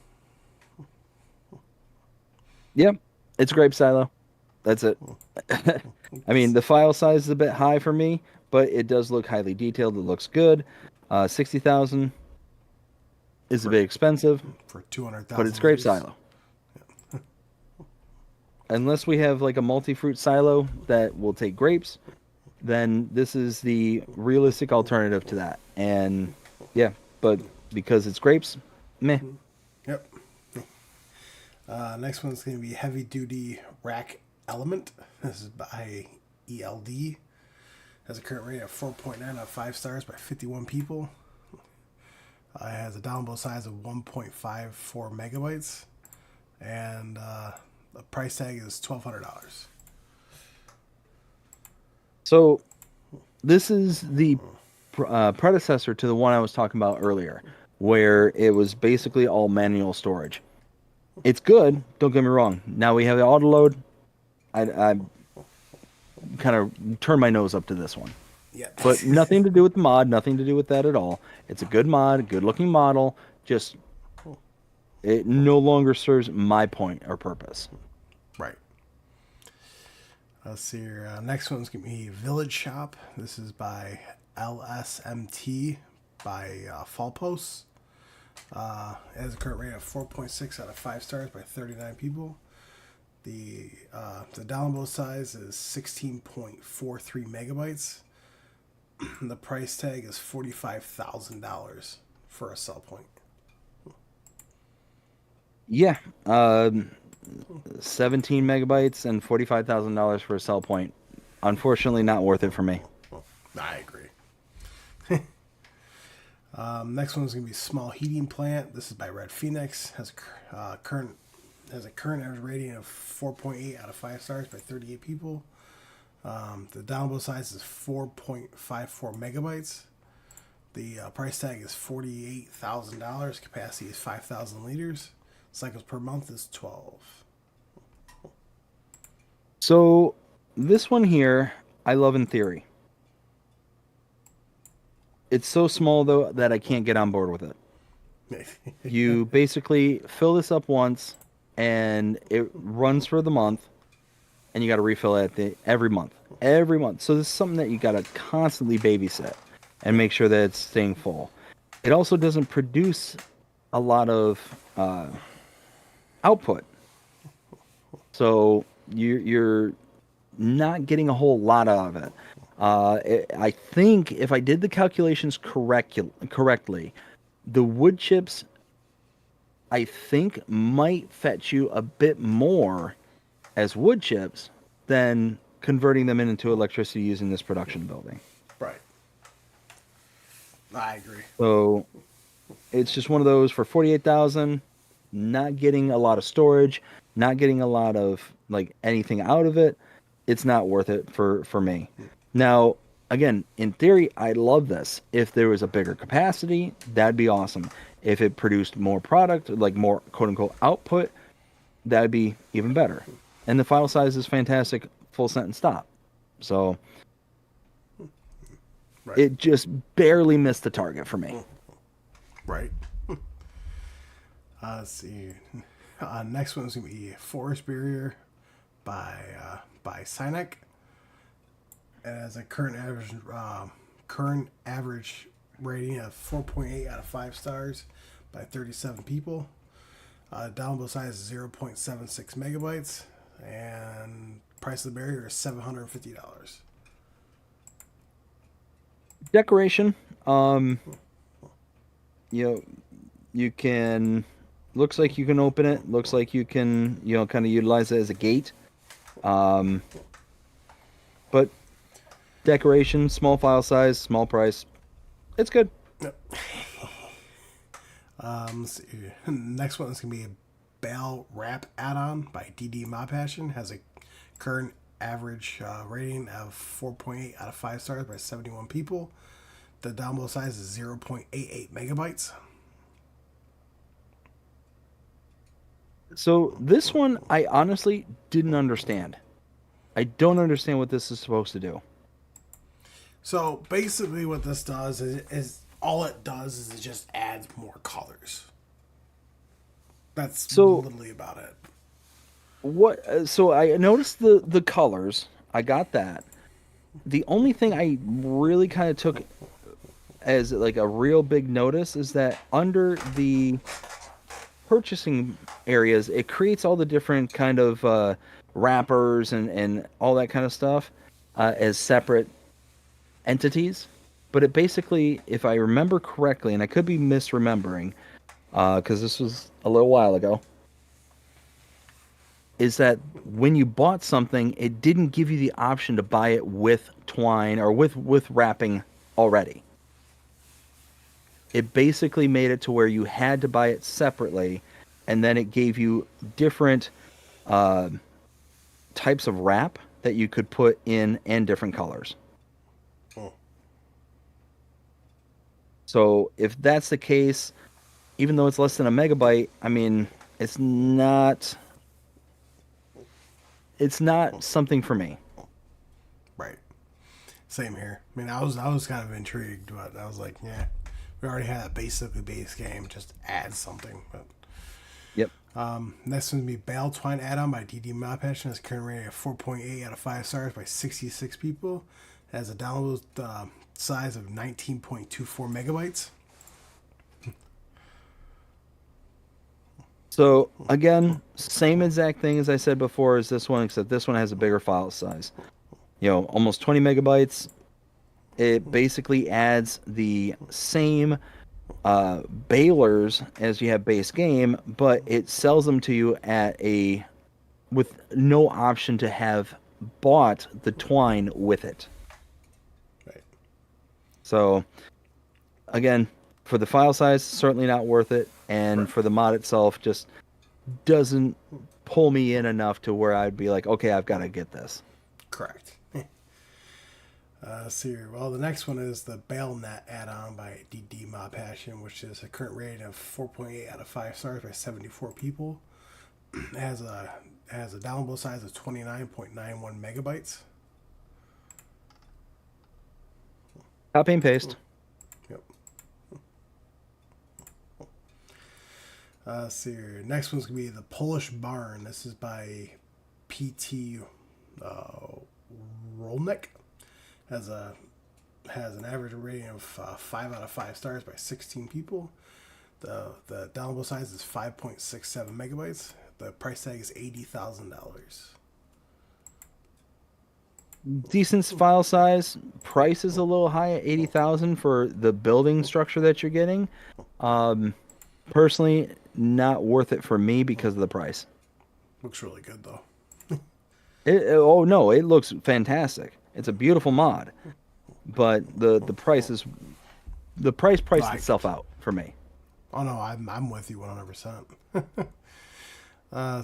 Yep, it's a Grape Silo. That's it. I mean, the file size is a bit high for me, but it does look highly detailed. It looks good. 60,000 is a bit expensive for 200,000. but it's Grape Silo. Unless we have like a multi-fruit silo that will take grapes, then this is the realistic alternative to that. And yeah, but because it's grapes, meh. Yep. Next one's going to be Heavy Duty Rack Element. This is by ELD. Has a current rating of 4.9 out of 5 stars by 51 people. It has a downloadable size of 1.54 megabytes. And the price tag is $1,200. So this is the predecessor to the one I was talking about earlier, where it was basically all manual storage. It's good, don't get me wrong. Now we have the auto load. I kind of turn my nose up to this one. Yeah. But nothing to do with the mod, nothing to do with that at all. It's a good mod, good looking model, just it no longer serves my point or purpose. Right. Let's see here. Next one's going to be Village Shop. This is by LSMT by Fall Posts. It has a current rating of 4.6 out of 5 stars by 39 people. The downloadable size is 16.43 megabytes. The price tag is $45,000 for a sell point. Yeah, 17 megabytes and $45,000 for a sell point. Unfortunately, not worth it for me. I agree. Next one is going to be Small Heating Plant. This is by Red Phoenix. Has a current average rating of 4.8 out of 5 stars by 38 people. The downloadable size is 4.54 megabytes. The price tag is $48,000. Capacity is 5,000 liters. Cycles per month is 12. So this one here, I love in theory. It's so small though that I can't get on board with it. You basically fill this up once, and it runs for the month, and you got to refill it every month. So this is something that you got to constantly babysit and make sure that it's staying full. it also doesn't produce a lot of output. So you're not getting a whole lot of it. I think if I did the calculations correctly, the wood chips, I think, might fetch you a bit more as wood chips than converting them into electricity using this production building. Right. I agree. So it's just one of those for 48,000, not getting a lot of storage, not getting a lot of like anything out of it. It's not worth it for me. Now, again, in theory, I love this. If there was a bigger capacity, that'd be awesome. If it produced more product, like more quote unquote output, that'd be even better. And the file size is fantastic, full sentence stop. So Right. it just barely missed the target for me. Right. Let's see. Next one's gonna be Forest Barrier by Sinek. It has a current average rating of 4.8 out of 5 stars by 37 people. Downloadable size is 0.76 megabytes, and price of the barrier is $750. Decoration, you can, looks like you can open it, looks like you can, kind of utilize it as a gate. But decoration, small file size, small price, it's good. Let's see. Next one is going to be a Bell Wrap add-on by DD My Passion. Has a current average rating of 4.8 out of 5 stars by 71 people. The download size is 0.88 megabytes. So this one, I honestly didn't understand. I don't understand what this is supposed to do. So basically what this does is all it does is it just adds more colors. That's literally about it. What? So I noticed the colors. I got that. The only thing I really kind of took as like a real big notice is that under the purchasing areas, it creates all the different kind of wrappers and all that kind of stuff as separate entities. But it basically, if I remember correctly, and I could be misremembering, because this was a little while ago, is that when you bought something, it didn't give you the option to buy it with twine or with wrapping already. It basically made it to where you had to buy it separately, and then it gave you different types of wrap that you could put in and different colors. Oh. So if that's the case, even though it's less than a megabyte, I mean, it's not something for me. Right. Same here. I mean, I was kind of intrigued, but I was like, yeah, we already had a basically base game. Just add something. But Yep. next one's gonna be Bale Twine add-on by DD My Passion. Has a current rating of 4.8 out of 5 stars by 66 people. It has a download size of 19.24 megabytes. So again, same exact thing as I said before as this one, except this one has a bigger file size. Almost 20 megabytes. It basically adds the same balers as you have base game, but it sells them to you with no option to have bought the twine with it. Right. So again, for the file size, certainly not worth it, and Right. for the mod itself, just doesn't pull me in enough to where I'd be like, okay, I've got to get this. Correct. See here. Well, the next one is the BailNet add-on by DD My Passion, which is a current rating of 4.8 out of 5 stars by 74 people. It has a downloadable size of 29.91 megabytes. Copy and paste. Yep. See here. Next one's gonna be the Polish Barn. This is by PT Rolnik. Has a has an average rating of 5 out of 5 stars by 16 people. The downloadable size is 5.67 megabytes. The price tag is $80,000. Decent file size. Price is a little high at 80,000 for the building structure that you're getting. Personally, not worth it for me because of the price. Looks really good though. Oh no, it looks fantastic. It's a beautiful mod, but the price is priced Right. itself out for me. Oh no, I'm with you 100%.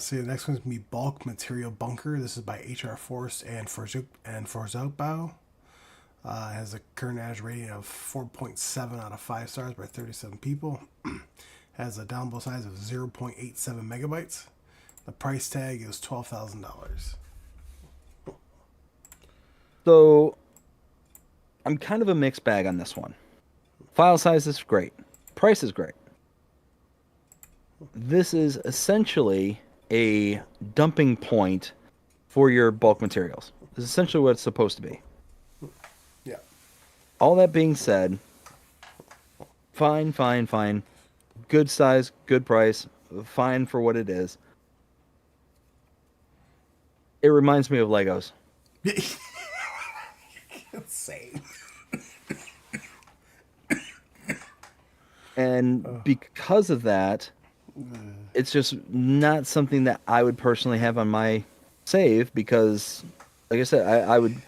See, the next one's gonna be Bulk Material Bunker. This is by HR Force and Forzoutbau. Has a current average rating of 4.7 out of 5 stars by 37 people. Has a downloadable size of 0.87 megabytes. The price tag is $12,000. So I'm kind of a mixed bag on this one. File size is great. Price is great. This is essentially a dumping point for your bulk materials. This is essentially what it's supposed to be. Yeah. All that being said, fine. Good size, good price, fine for what it is. It reminds me of Legos. Same. And because of that, it's just not something that I would personally have on my save because, like I said, I would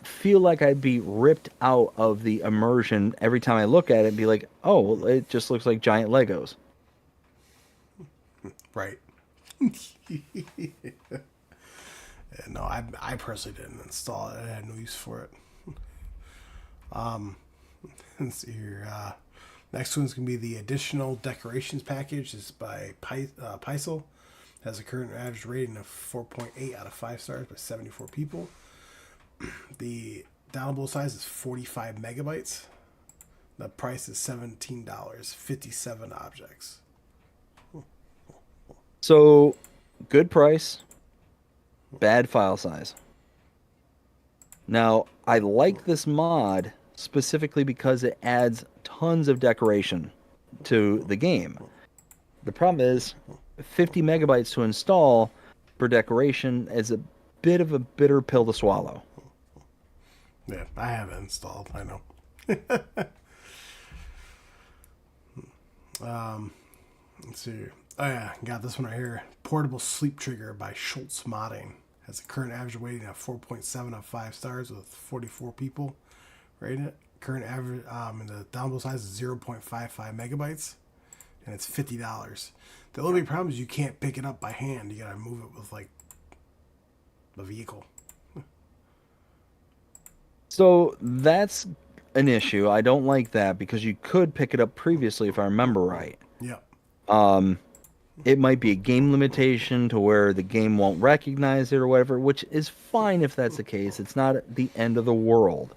feel like I'd be ripped out of the immersion every time I look at it and be like, oh, well, it just looks like giant Legos. Right. Yeah, no, I personally didn't install it. I had no use for it. Let's see here. Next one's gonna be the additional decorations package. This is by Peisel. Has a current average rating of 4.8 out of 5 stars by 74 people. The downloadable size is 45 megabytes. The price is $17. 57 objects. So, good price, bad file size. Now, I like this mod specifically because it adds tons of decoration to the game. The problem is 50 megabytes to install for decoration is a bit of a bitter pill to swallow. Yeah, I have it installed. I know. Let's see. Oh yeah, got this one right here. Portable Sleep Trigger by Schultz Modding. Has a current average rating of 4.7 of 5 stars with 44 people rating it. Current average and the download size is 0.55 megabytes, and it's $50. The only big problem is you can't pick it up by hand. You gotta move it with like the vehicle. So that's an issue. I don't like that because you could pick it up previously if I remember right. Yep. It might be a game limitation to where the game won't recognize it or whatever, which is fine if that's the case. It's not the end of the world.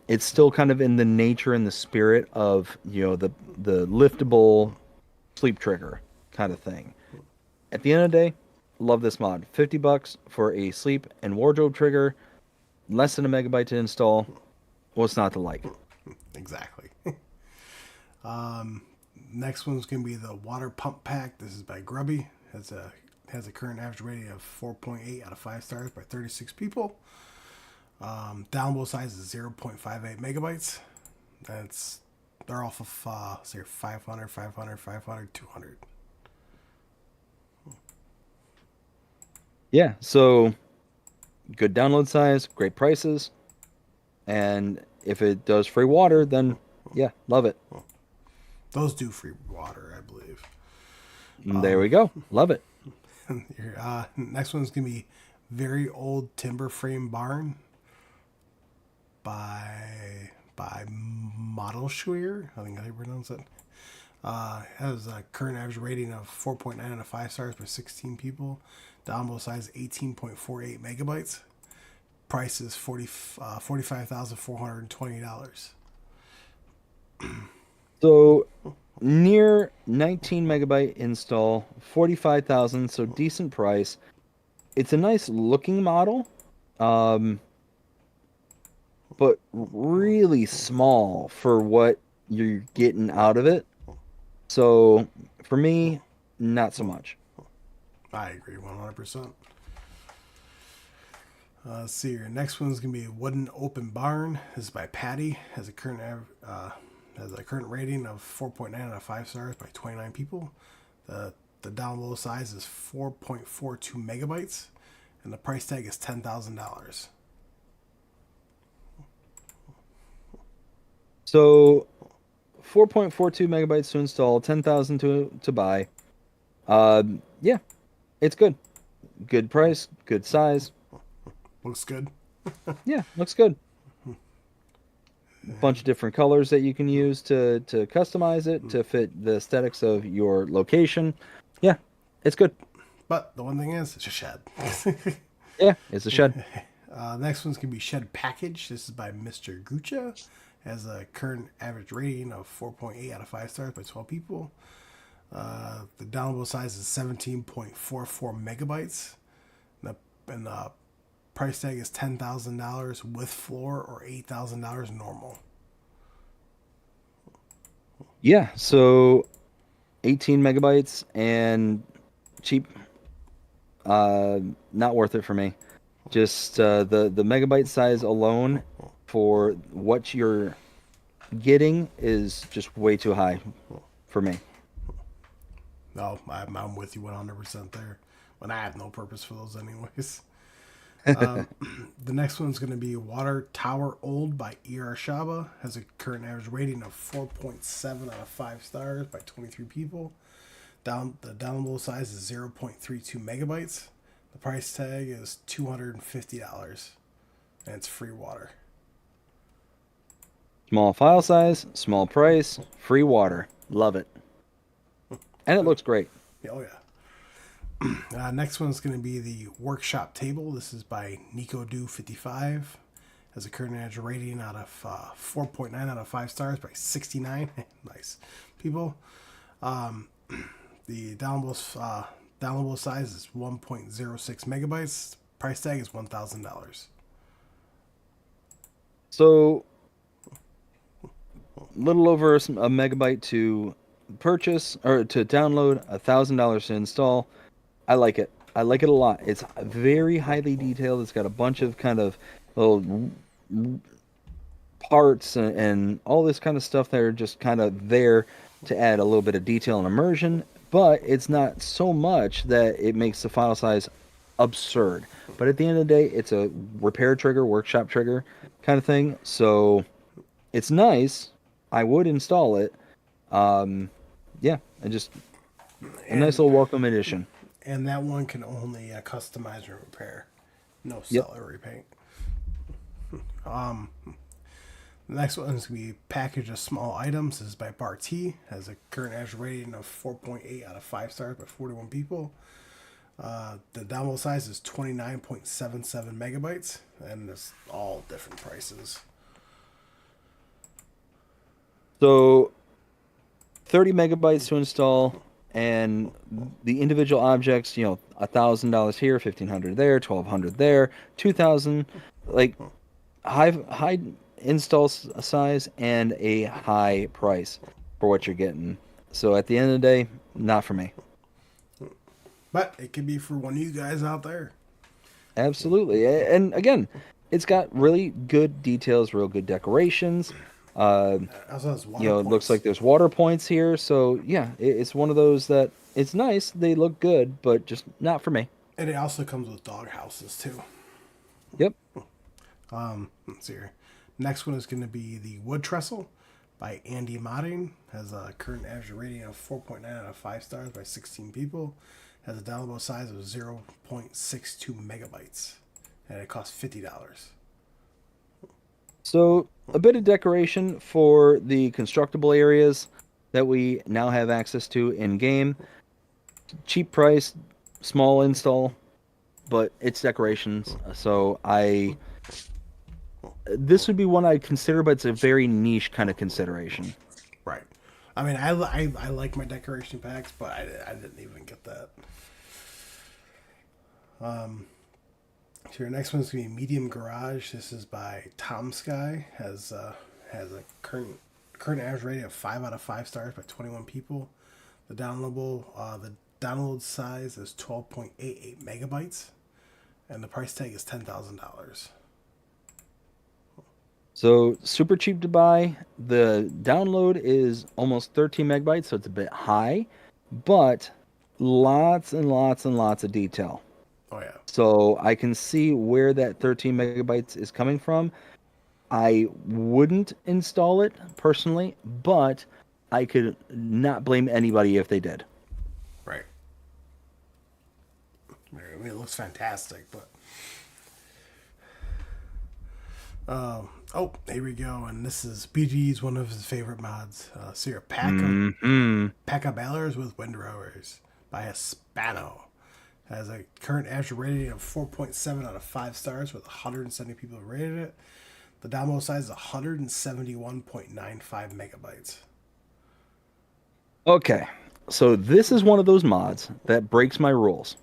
It's still kind of in the nature and the spirit of, you know, the liftable sleep trigger kind of thing. At the end of the day, love this mod. $50 for a sleep and wardrobe trigger, less than a megabyte to install. What's not to like? Exactly. Next one's gonna be the water pump pack. This is by Grubby. Has a current average rating of 4.8 out of 5 stars by 36 people. Download size is 0.58 megabytes. They're off of say 500, 200. Yeah, so good download size, great prices, and if it does free water, then yeah, love it. Those do free water, I believe. There we go, love it. Next one's gonna be Very Old Timber Frame Barn by Model Schweer. I think I pronounce it. Has a current average rating of 4.9 out of 5 stars for 16 people. Download size 18.48 megabytes. Price is $45,420. So near 19 megabyte install, 45,000, so decent price. It's a nice looking model. but really small for what you're getting out of it. So for me, not so much. I agree 100%. Let's see here. Next one's gonna be Wooden Open Barn. This is by Patty. Has a current rating of 4.9 out of 5 stars by 29 people. The download size is 4.42 megabytes, and the price tag is $10,000. So 4.42 megabytes to install, 10,000 to buy. Yeah, it's good. Good price, good size. Looks good. Yeah, looks good. Bunch of different colors that you can use to customize it to fit the aesthetics of your location. Yeah, it's good. But the one thing is, it's a shed. Yeah, it's a shed. Next one's gonna be Shed Package. This is by Mr. Gucha. Has a current average rating of 4.8 out of 5 stars by 12 people. The downloadable size is 17.44 megabytes. And the price tag is $10,000 with floor or $8,000 normal. Yeah, so 18 megabytes and cheap. Not worth it for me. Just the megabyte size alone for what you're getting is just way too high for me. No, I'm with you 100% there. But I have no purpose for those anyways. The next one's going to be Water Tower Old by E.R. Shaba. Has a current average rating of 4.7 out of 5 stars by 23 people. The downloadable size is 0.32 megabytes. The price tag is $250. And it's free water. Small file size, small price, free water. Love it. And it looks great. Oh, yeah. Next one's going to be the Workshop Table. This is by NicoDo55. Has a current average rating out of 4.9 out of 5 stars by 69. Nice people. The downloadable size is 1.06 megabytes. Price tag is $1,000. So, little over a megabyte to purchase or to download, $1,000 to install. I like it. I like it a lot. It's very highly detailed. It's got a bunch of kind of little parts and all this kind of stuff that are just kind of there to add a little bit of detail and immersion, but it's not so much that it makes the file size absurd. But at the end of the day, it's a repair trigger, workshop trigger kind of thing. So it's nice. I would install it. Yeah, and just a nice little welcome addition. And that one can only customize and repair. No sell or repaint. The next one is going to be Package of Small Items. This is by Bar T. Has a current average rating of 4.8 out of 5 stars by 41 people. The download size is 29.77 megabytes. And it's all different prices. So 30 megabytes to install, and the individual objects, $1,000 here, $1,500 there, $1,200 there, $2,000, like high install size and a high price for what you're getting. So at the end of the day, not for me. But it could be for one of you guys out there. Absolutely. And again, it's got really good details, real good decorations. It looks like there's water points here. So yeah, it's one of those that it's nice. They look good, but just not for me. And it also comes with dog houses too. Yep. Let's see here. Next one is going to be the Wood Trestle by Andy Modding. Has a current average rating of 4.9 out of 5 stars by 16 people. Has a downloadable size of 0.62 megabytes. And it costs $50. So a bit of decoration for the constructible areas that we now have access to in game. Cheap price, small install, but it's decorations. So this would be one I'd consider, but it's a very niche kind of consideration. Right. I mean, I like my decoration packs, but I didn't even get that. So your next one's gonna be Medium Garage. This is by Tom Sky. Has a current average rating of 5 out of 5 stars by 21 people. The download size is 12.88 megabytes, and the price tag is $10,000. So super cheap to buy. The download is almost 13 megabytes, so it's a bit high, but lots and lots and lots of detail. Oh yeah. So I can see where that 13 megabytes is coming from. I wouldn't install it personally, but I could not blame anybody if they did. Right. I mean, it looks fantastic, but oh, here we go, and this is BG's one of his favorite mods. So your pack of balers with windrowers by Hispano. Has a current average rating of 4.7 out of 5 stars with 170 people who rated it. The download size is 171.95 megabytes. Okay, so this is one of those mods that breaks my rules.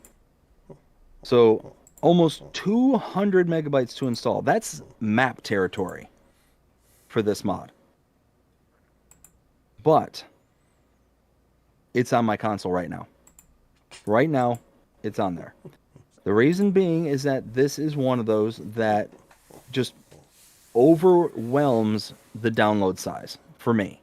So almost 200 megabytes to install. That's map territory for this mod. But it's on my console right now. Right now, it's on there. The reason being is that this is one of those that just overwhelms the download size for me.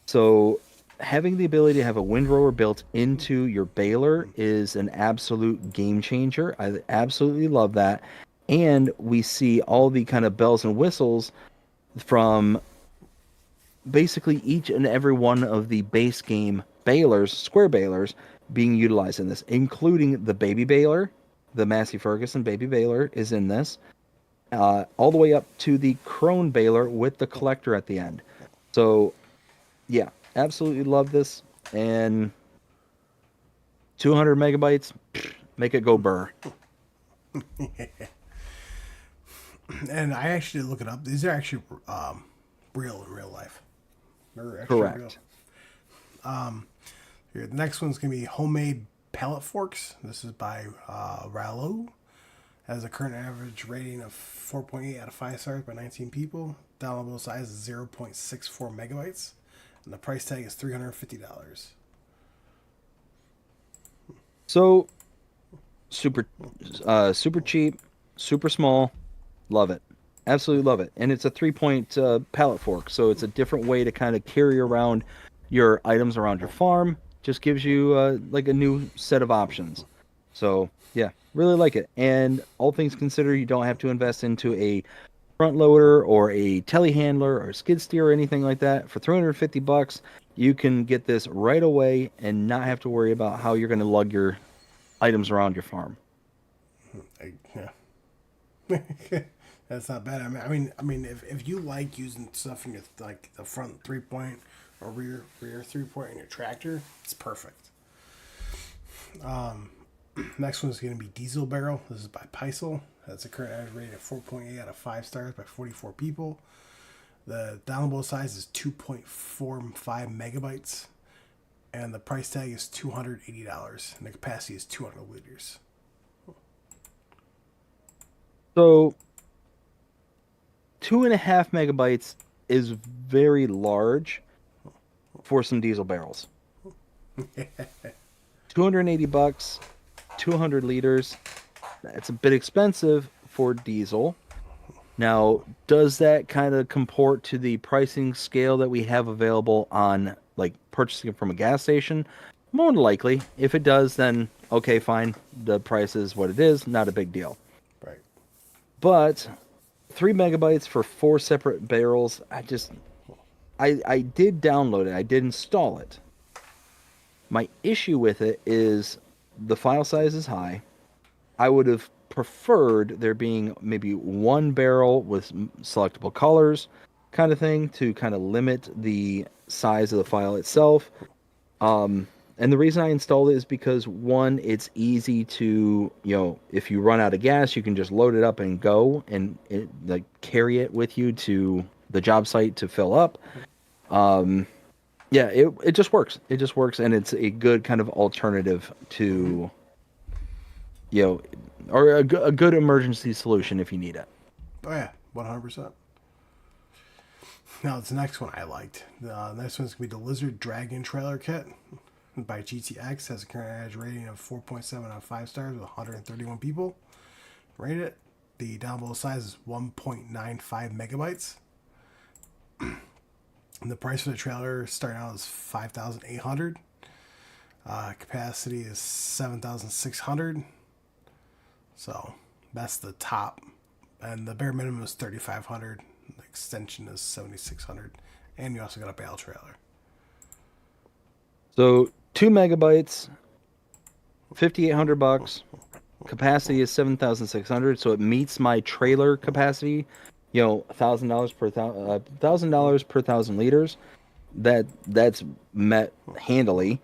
So having the ability to have a windrower built into your baler is an absolute game changer. I absolutely love that. And we see all the kind of bells and whistles from basically each and every one of the base game balers, square balers, being utilized in this, including the baby baler. The Massey Ferguson baby baler is in this. All the way up to the crone baler with the collector at the end. So, yeah, absolutely love this. And 200 megabytes, make it go burr. And I actually look it up. These are actually real in real life. They're actually Correct. real. Here, the next one's gonna be homemade pellet forks. This is by Rallo. Has a current average rating of 4.8 out of 5 stars by 19 people. Downloadable size is 0.64 megabytes, and the price tag is $350. So, super cheap, super small. Love it. Absolutely love it. And it's a 3-point pallet fork, so it's a different way to kind of carry around your items around your farm. Just gives you like a new set of options. So, yeah, really like it. And all things considered, you don't have to invest into a front loader or a telehandler or a skid steer or anything like that. For $350, you can get this right away and not have to worry about how you're going to lug your items around your farm. Yeah. That's not bad. I mean, if you like using stuff in your like the front 3-point or rear 3-point in your tractor, it's perfect. Next one is going to be Diesel Barrel. This is by Peisel. That's a current average rating of 4.8 out of 5 stars by 44 people. The downloadable size is 2.45 megabytes, and the price tag is $280, and the capacity is 200 liters. So 2.5 megabytes is very large for some diesel barrels. $280, 200 liters. That's a bit expensive for diesel. Now, does that kind of comport to the pricing scale that we have available on like purchasing it from a gas station? More than likely. If it does, then okay, fine. The price is what it is. Not a big deal. Right. But 3 megabytes for 4 separate barrels, I did download it. I did install it. My issue with it is the file size is high. I would have preferred there being maybe one barrel with selectable colors kind of thing to kind of limit the size of the file itself. And the reason I installed it is because, one, it's easy to, if you run out of gas, you can just load it up and go and carry it with you to the job site to fill up. Yeah, it just works. It just works, and it's a good kind of alternative to, or a good emergency solution if you need it. Oh yeah, 100%. Now this next one I liked. The next one's gonna be the Lizard Dragon Trailer Kit by GTX. Has a current average rating of 4.7 out of 5 stars with 131 people rated it. The download size is 1.95 megabytes. And the price for the trailer starting out is 5,800. Capacity is 7,600. So that's the top, and the bare minimum is 3,500. The extension is 7,600, and you also got a bale trailer. So 2 megabytes, $5,800. Capacity is 7,600, so it meets my trailer capacity. You know, $1,000 per $1,000 per 1,000 liters. That's met handily.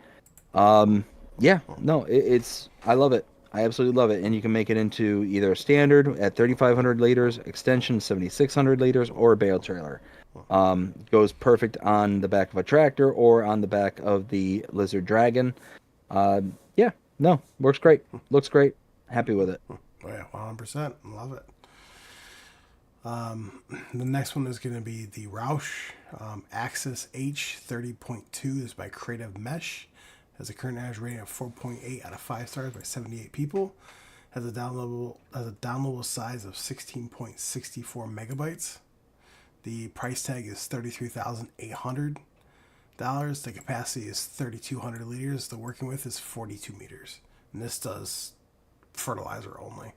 Yeah, no, it's I love it. I absolutely love it, and you can make it into either a standard at 3,500 liters, extension 7,600 liters, or a bale trailer. Goes perfect on the back of a tractor or on the back of the Lizard Dragon. Yeah, no, works great. Looks great. Happy with it. Oh yeah, 100%. Love it. The next one is going to be the Roush Axis H30.2. Is by Creative Mesh. Has a current average rating of 4.8 out of 5 stars by 78 people. Has a downloadable size of 16.64 megabytes. The price tag is $33,800. The capacity is 3,200 liters. The working width is 42 meters. And this does fertilizer only.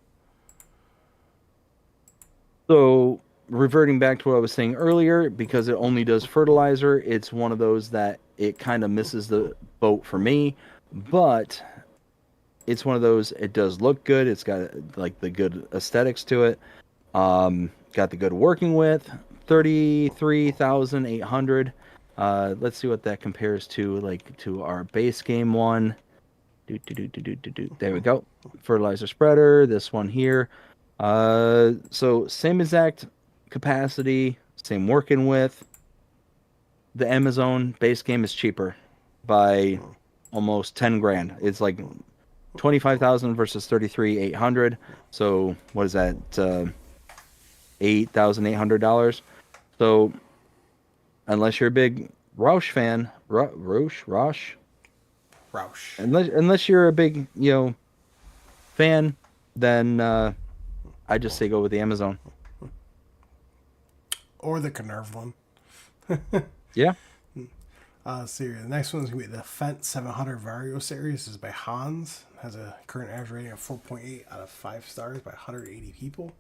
So, reverting back to what I was saying earlier, because it only does fertilizer, it's one of those that it kind of misses the boat for me, but it's one of those, it does look good. It's got like the good aesthetics to it. Got the good working with 33,800. Let's see what that compares to, like to our base game one. There we go. Fertilizer spreader, this one here. So same exact capacity, same working with. The Amazon base game is cheaper by almost 10 grand. It's like 25,000 versus 33,800. So what is that? $8,800. So unless you're a big Roush fan, Roush. Unless you're a big, fan, then I just say go with the Amazon. Or the Canerv one. Yeah. Series. The next one's going to be the Fent 700 Vario series. This is by Hans. Has a current average rating of 4.8 out of 5 stars by 180 people.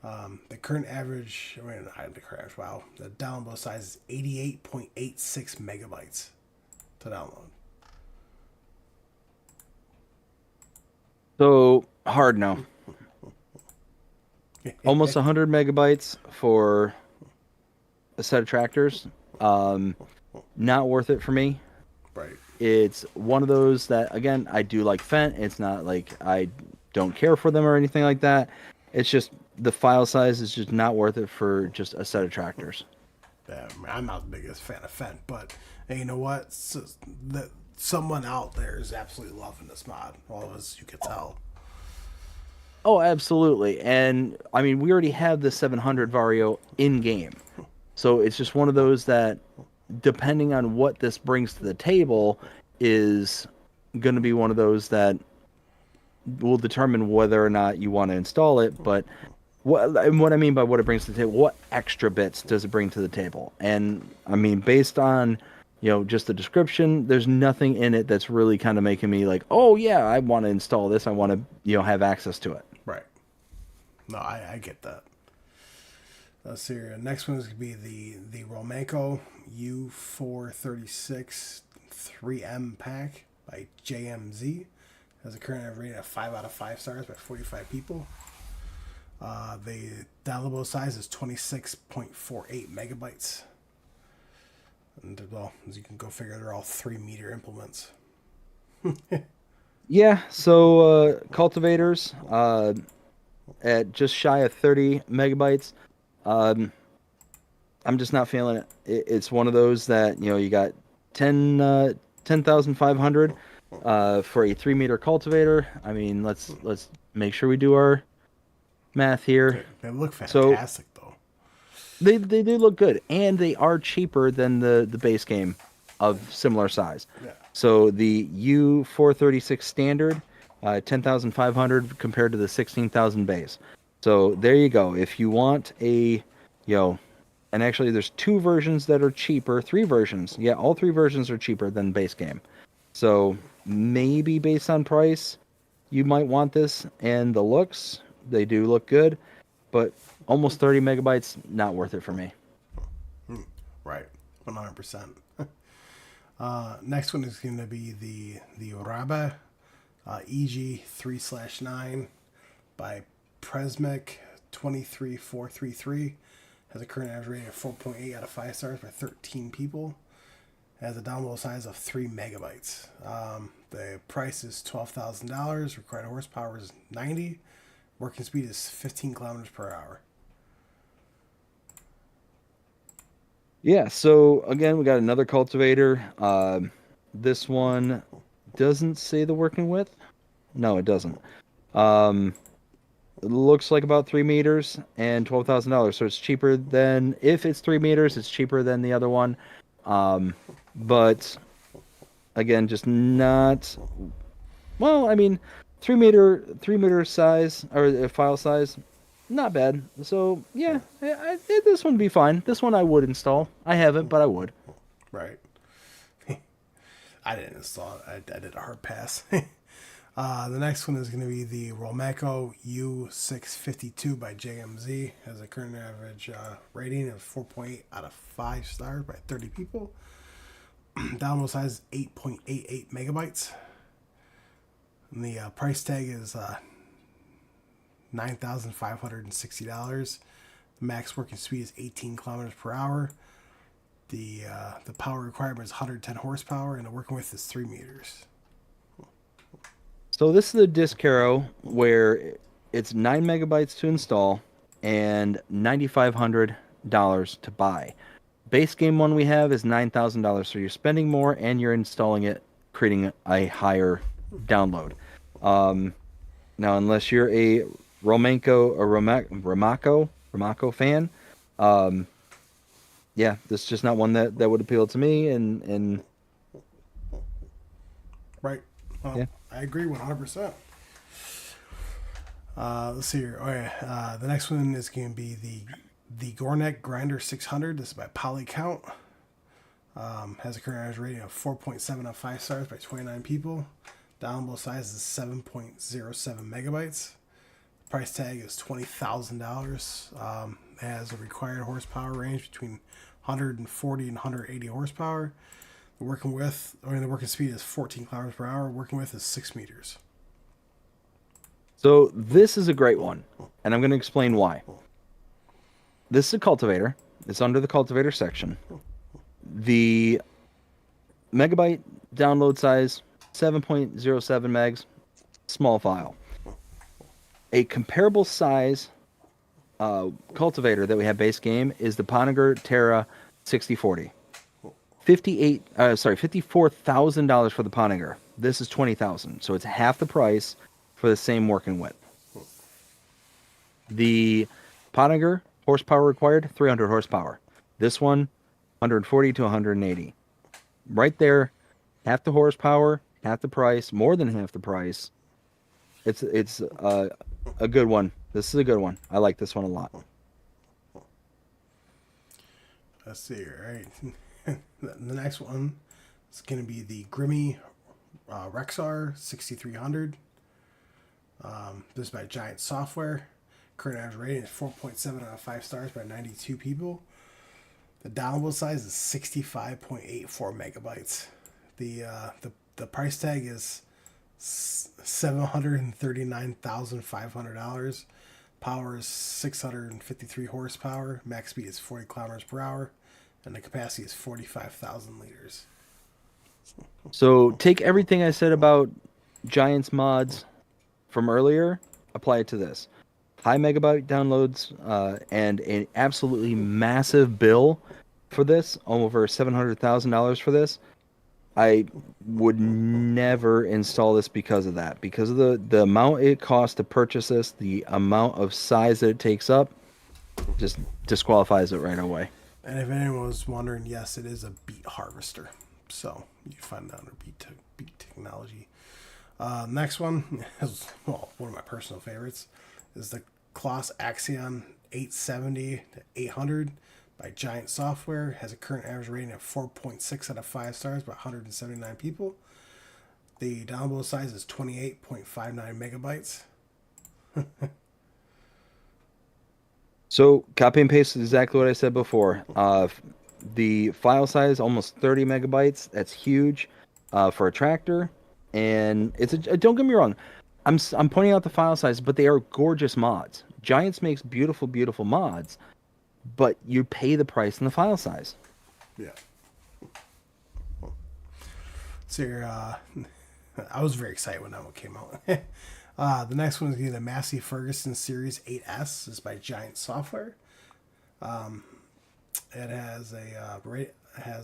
The current average, wow. The download size is 88.86 megabytes to download. So, hard no. Almost 100 megabytes for a set of tractors. Not worth it for me. Right. It's one of those that, again, I do like Fent. It's not like I don't care for them or anything like that. It's just the file size is just not worth it for just a set of tractors. Yeah, I'm not the biggest fan of Fent, but hey, you know what? Someone out there is absolutely loving this mod. All of us, you could tell. Oh, absolutely. And, I mean, we already have the 700 Vario in-game. So it's just one of those that, depending on what this brings to the table, is going to be one of those that will determine whether or not you want to install it. But what I mean by what it brings to the table, what extra bits does it bring to the table? And, I mean, based on, just the description, there's nothing in it that's really kind of making me like, oh, yeah, I want to install this. I want to, have access to it. Right. No, I get that. Let's see here. Next one is going to be the Romanco U436 3M pack by JMZ. Has a current rating of 5 out of 5 stars by 45 people. The downloadable size is 26.48 megabytes. And, well, as you can go figure, they're all 3-meter implements. Yeah, so cultivators at just shy of 30 megabytes. I'm just not feeling it. It's one of those that, you got 10,500 for a 3-meter cultivator. I mean, let's make sure we do our math here. They look So fantastic, though. they do look good, and they are cheaper than the base game of similar size. Yeah. So the U436 standard, 10,500 compared to the 16,000 base. So there you go. If you want and actually there's 2 versions that are cheaper, 3 versions. Yeah, all 3 versions are cheaper than base game. So maybe based on price, you might want this, and the looks, they do look good, but almost 30 megabytes, not worth it for me. Right. 100%. Next one is going to be the Rabe EG3/9 by Presmec 23433. Has a current average rating of 4.8 out of 5 stars by 13 people. Has a download size of 3 megabytes. The price is $12,000. Required horsepower is 90. Working speed is 15 kilometers per hour. Yeah, so again, we got another cultivator. This one doesn't say the working width. No, it doesn't. It looks like about 3 meters and $12,000. So it's cheaper than, if it's 3 meters, it's cheaper than the other one. But again, just not, well, I mean, 3 meter size, or file size, not bad. So yeah, this one would be fine. This one I would install. I haven't, but I would. Right. I didn't install it. I did a hard pass. The next one is going to be the Romeco U652 by JMZ. Has a current average rating of 4.8 out of 5 stars by 30 people. Download size is 8.88 megabytes. And the price tag is $9,560. The max working speed is 18 kilometers per hour. The power requirement is 110 horsepower, and the working width is 3 meters. So this is the Discaro, where it's 9 megabytes to install and $9,500 to buy. Base game one we have is $9,000, so you're spending more and you're installing it, creating a higher download. Now, unless you're a Romaco fan, yeah, this is just not one that would appeal to me, and Right. Well, yeah. I agree 100%. Let's see here. Oh yeah. The next one is going to be the Gornek Grinder 600. This is by Polycount. Has a current average rating of 4.7 out of 5 stars by 29 people. Download size is 7.07 megabytes. Price tag is $20,000. Has a required horsepower range between 140 and 180 horsepower. The working speed is 14 kilometers per hour. Working width is 6 meters. So this is a great one, and I'm going to explain why. This is a cultivator. It's under the cultivator section. The megabyte download size, 7.07 megs, small file. A comparable size cultivator that we have base game is the Poniger Terra 6040. $54,000 for the Poniger. This is $20,000, so it's half the price for the same working width. The Poniger horsepower required 300 horsepower. This one 140 to 180. Right there, half the horsepower, half the price, more than half the price. It's a good one. This is a good one. I like this one a lot. Let's see, right? The next one is going to be the Grimmy Rexar 6300. This is by Giant Software. Current average rating is 4.7 out of 5 stars by 92 people. The download size is 65.84 megabytes. The price tag is $739,500. Power is 653 horsepower. Max speed is 40 kilometers per hour. And the capacity is 45,000 liters. So take everything I said about Giants mods from earlier, apply it to this. High megabyte downloads and an absolutely massive bill for this, over $700,000 for this. I would never install this because of that. Because of the amount it costs to purchase this, the amount of size that it takes up, just disqualifies it right away. And if anyone was wondering, yes, it is a beet harvester. So you find that under beet technology. Next one is, well, one of my personal favorites is the Kloss Axion 870 to 800 by Giant Software. Has a current average rating of 4.6 out of 5 stars by 179 people. The download size is 28.59 megabytes. So copy and paste is exactly what I said before. The file size almost 30 megabytes. That's huge for a tractor, and don't get me wrong. I'm pointing out the file size, but they are gorgeous mods. Giants makes beautiful mods, but you pay the price in the file size. Yeah. So you're, I was very excited when that one came out. The next one is the Massey Ferguson Series 8S. It's by Giant Software. It has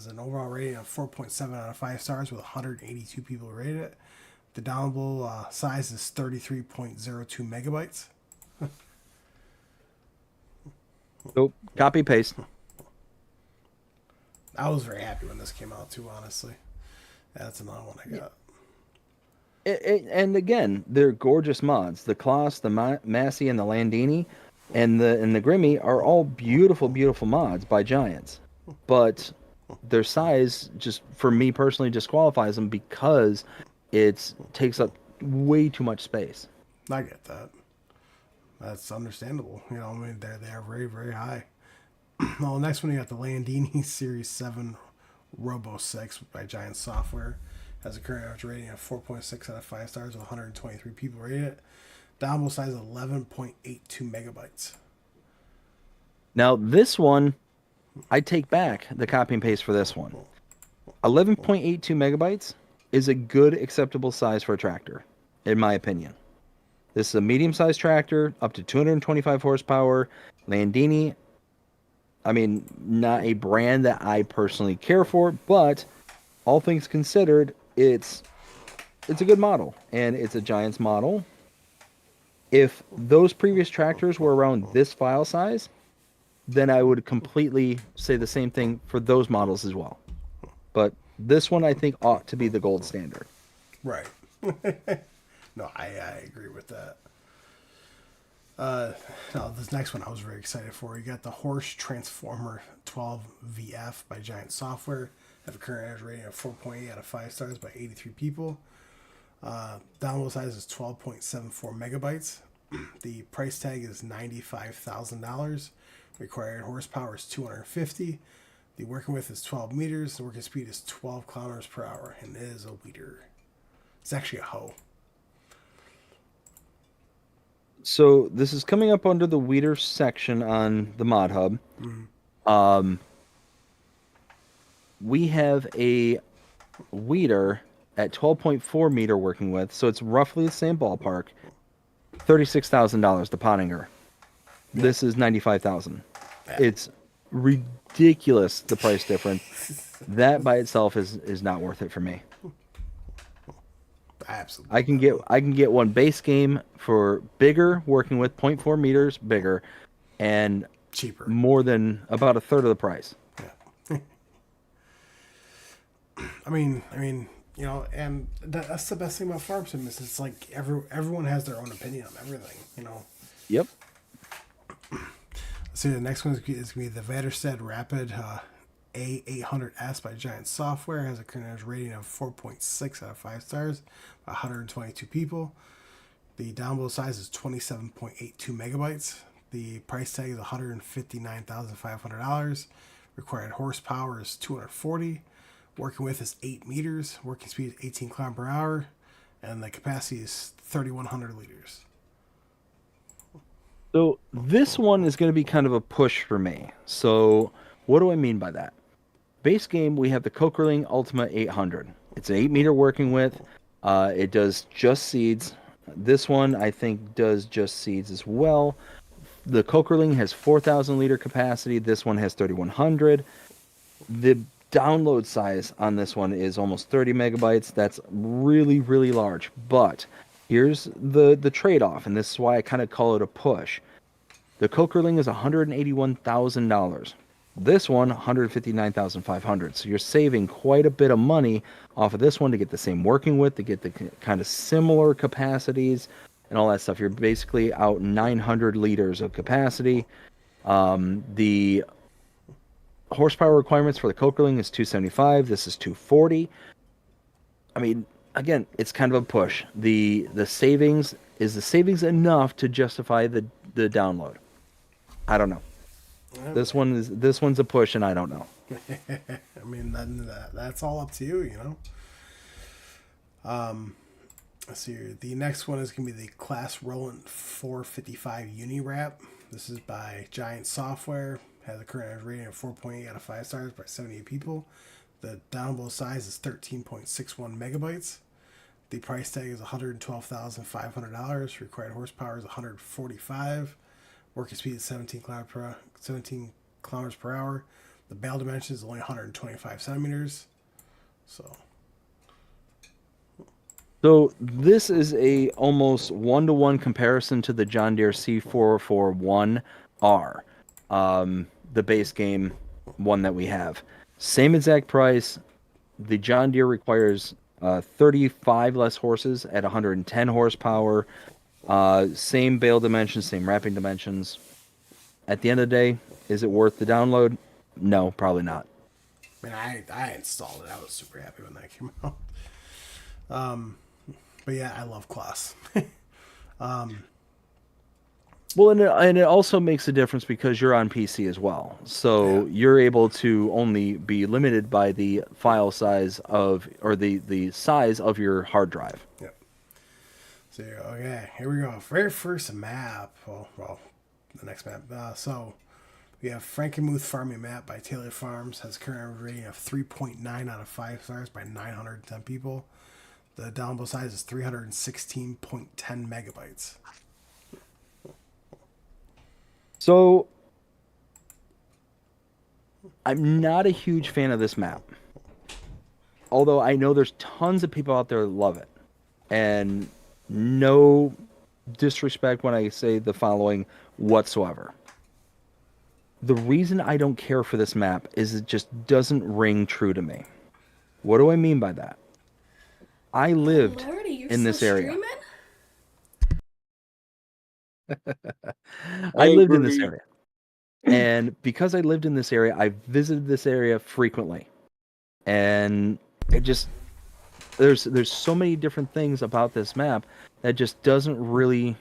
an overall rating of 4.7 out of 5 stars with 182 people who rated it. The downloadable size is 33.02 megabytes. So copy paste. I was very happy when this came out too, honestly. That's another one I got. And again, they're gorgeous mods. The Kloss, the Massey, and the Landini, and the Grimmy are all beautiful mods by Giants. But their size, just for me personally, disqualifies them because it takes up way too much space. I get that. That's understandable. You know, I mean, they are very high. Well, the next one you got the Landini Series 7 Robo 6 by Giant Software. Has a current average rating of 4.6 out of 5 stars with 123 people rated it. Download size 11.82 megabytes. Now this one, I take back the copy and paste for this one. 11.82 megabytes is a good acceptable size for a tractor, in my opinion. This is a medium-sized tractor, up to 225 horsepower. Landini, I mean, not a brand that I personally care for, but all things considered, it's a good model, and it's a Giants model. If those previous tractors were around this file size, then I would completely say the same thing for those models as well. But this one, I think, ought to be the gold standard. Right. No, I agree with that. Now, this next one I was very excited for. You got the Horse Transformer 12 VF by Giant Software. Have a current average rating of 4.8 out of 5 stars by 83 people. Download size is 12.74 megabytes. The price tag is $95,000. Required horsepower is 250. The working width is 12 meters. The working speed is 12 kilometers per hour, and it is a weeder. It's actually a hoe. So this is coming up under the weeder section on the Mod Hub. Mm-hmm. We have a weeder at 12.4 meter working width, so it's roughly the same ballpark. $36,000, the Pottinger. Yeah. This is $95,000. Yeah. It's ridiculous, the price difference. That by itself is not worth it for me. Absolutely. I can get one base game for bigger, working with 0.4 meters bigger, and cheaper, more than about a third of the price. Yeah. I mean, you know, and that's the best thing about farm sim is it's like everyone has their own opinion on everything, you know. Yep. So the next one is going to be the Vaderstedt Rapid A800S by Giant Software. It has a current rating of 4.6 out of 5 stars by 122 people. The download size is 27.82 megabytes. The price tag is $159,500. Required horsepower is 240. Working width is 8 meters. Working speed is 18 km per hour. And the capacity is 3,100 liters. So this one is going to be kind of a push for me. So what do I mean by that? Base game, we have the Kokerling Ultima 800. It's an 8 meter working width. It does just seeds. This one, I think, does just seeds as well. The Kokerling has 4,000 liter capacity. This one has 3,100. The download size on this one is almost 30 megabytes. That's really, really large. But here's the trade-off, and this is why I kind of call it a push. The Kokerling is $181,000. This one, $159,500. So you're saving quite a bit of money off of this one to get the same working width, to get the kind of similar capacities and all that stuff. You're basically out 900 liters of capacity. The horsepower requirements for the Kokerling is 275. This is 240. I mean, again, it's kind of a push. The savings, is the savings enough to justify the download? I don't know. This one's a push, and I don't know. I mean, that's all up to you, you know. Let's see here. The next one is going to be the Class Roland 455 Univwrap. This is by Giant Software. Has a current average rating of 4.8 out of 5 stars by 78 people. The download size is 13.61 megabytes. The price tag is $112,500. Required horsepower is 145. Working speed is 17 kilometers per hour. The bale dimension is only 125 centimeters. So this is a almost 1-to-1 comparison to the John Deere C441R, the base game one that we have. Same exact price. The John Deere requires 35 less horses at 110 horsepower. Same bale dimensions, same wrapping dimensions. At the end of the day, is it worth the download? No, probably not. I mean, I installed it. I was super happy when that came out. But yeah, I love Claas. Well, and it also makes a difference because you're on PC as well. So you're able to only be limited by the file size of, or the size of your hard drive. Yep. So, okay, here we go. Very first map. Well, the next map. So we have Frankenmuth Farming Map by Taylor Farms. Has a current rating of 3.9 out of 5 stars by 910 people. The download size is 316.10 megabytes. So, I'm not a huge fan of this map. Although I know there's tons of people out there that love it. And no disrespect when I say the following whatsoever. The reason I don't care for this map is it just doesn't ring true to me. What do I mean by that? I lived in this area. I lived in this area. And because I lived in this area, I visited this area frequently. And it just, there's so many different things about this map that just doesn't really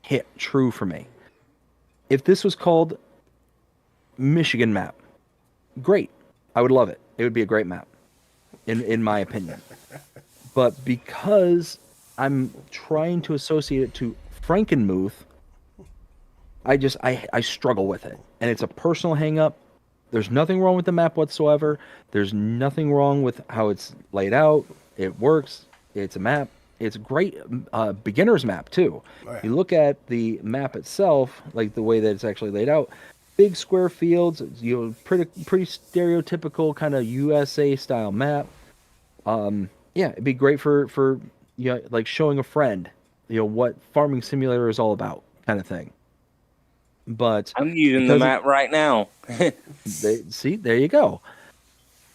hit true for me. If this was called Michigan map, great. I would love it. It would be a great map, in my opinion. But because I'm trying to associate it to Frankenmuth, I struggle with it. And it's a personal hang-up. There's nothing wrong with the map whatsoever. There's nothing wrong with how it's laid out. It works. It's a map. It's a great beginner's map, too. Oh, yeah. You look at the map itself, like the way that it's actually laid out, big square fields, pretty stereotypical kind of USA-style map. Yeah, it'd be great for like showing a friend, what Farming Simulator is all about, kind of thing. But I'm using the map right now. See, there you go.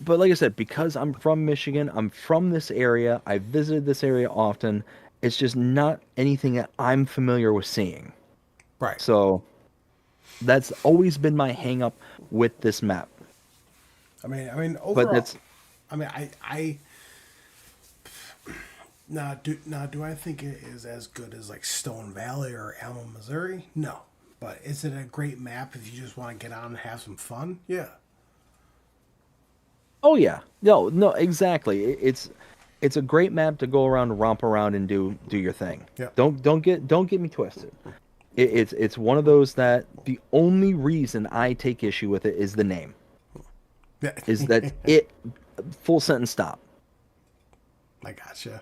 But like I said, because I'm from Michigan, I'm from this area, I visited this area often, it's just not anything that I'm familiar with seeing. Right. So that's always been my hang up with this map. I mean overall, but that's, I mean, I do I think it is as good as like Stone Valley or Alma, Missouri? No. But is it a great map if you just want to get on and have some fun? Yeah. Oh yeah. No, exactly. It's a great map to go around, romp around, and do your thing. Yeah. Don't get me twisted. It's one of those that the only reason I take issue with it is the name. Yeah. Is that it? Full sentence stop. I gotcha.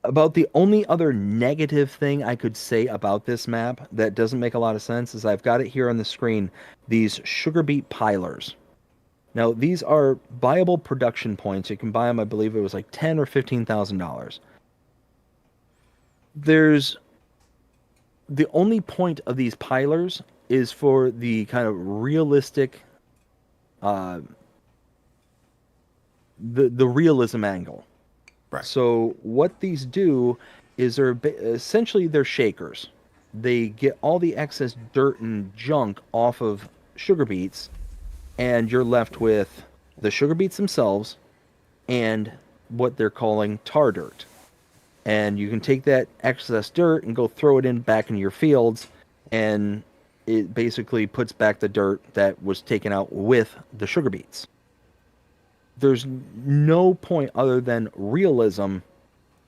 About the only other negative thing I could say about this map that doesn't make a lot of sense is I've got it here on the screen. These sugar beet pilers. Now, these are viable production points. You can buy them, I believe it was like $10,000 or $15,000. There's the only point of these pilers is for the kind of realistic, the realism angle. Right. So what these do is essentially they're shakers. They get all the excess dirt and junk off of sugar beets, and you're left with the sugar beets themselves and what they're calling tar dirt. And you can take that excess dirt and go throw it back into your fields, and it basically puts back the dirt that was taken out with the sugar beets. There's no point other than realism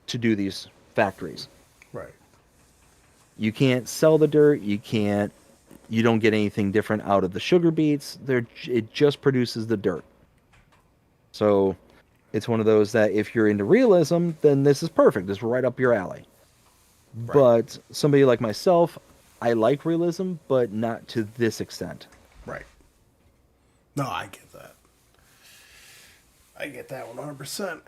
to do these factories. Right. You can't sell the dirt. You don't get anything different out of the sugar beets. It just produces the dirt. So it's one of those that if you're into realism, then this is perfect. This is right up your alley. Right. But somebody like myself, I like realism, but not to this extent. Right. No, I get that. I get that 100%.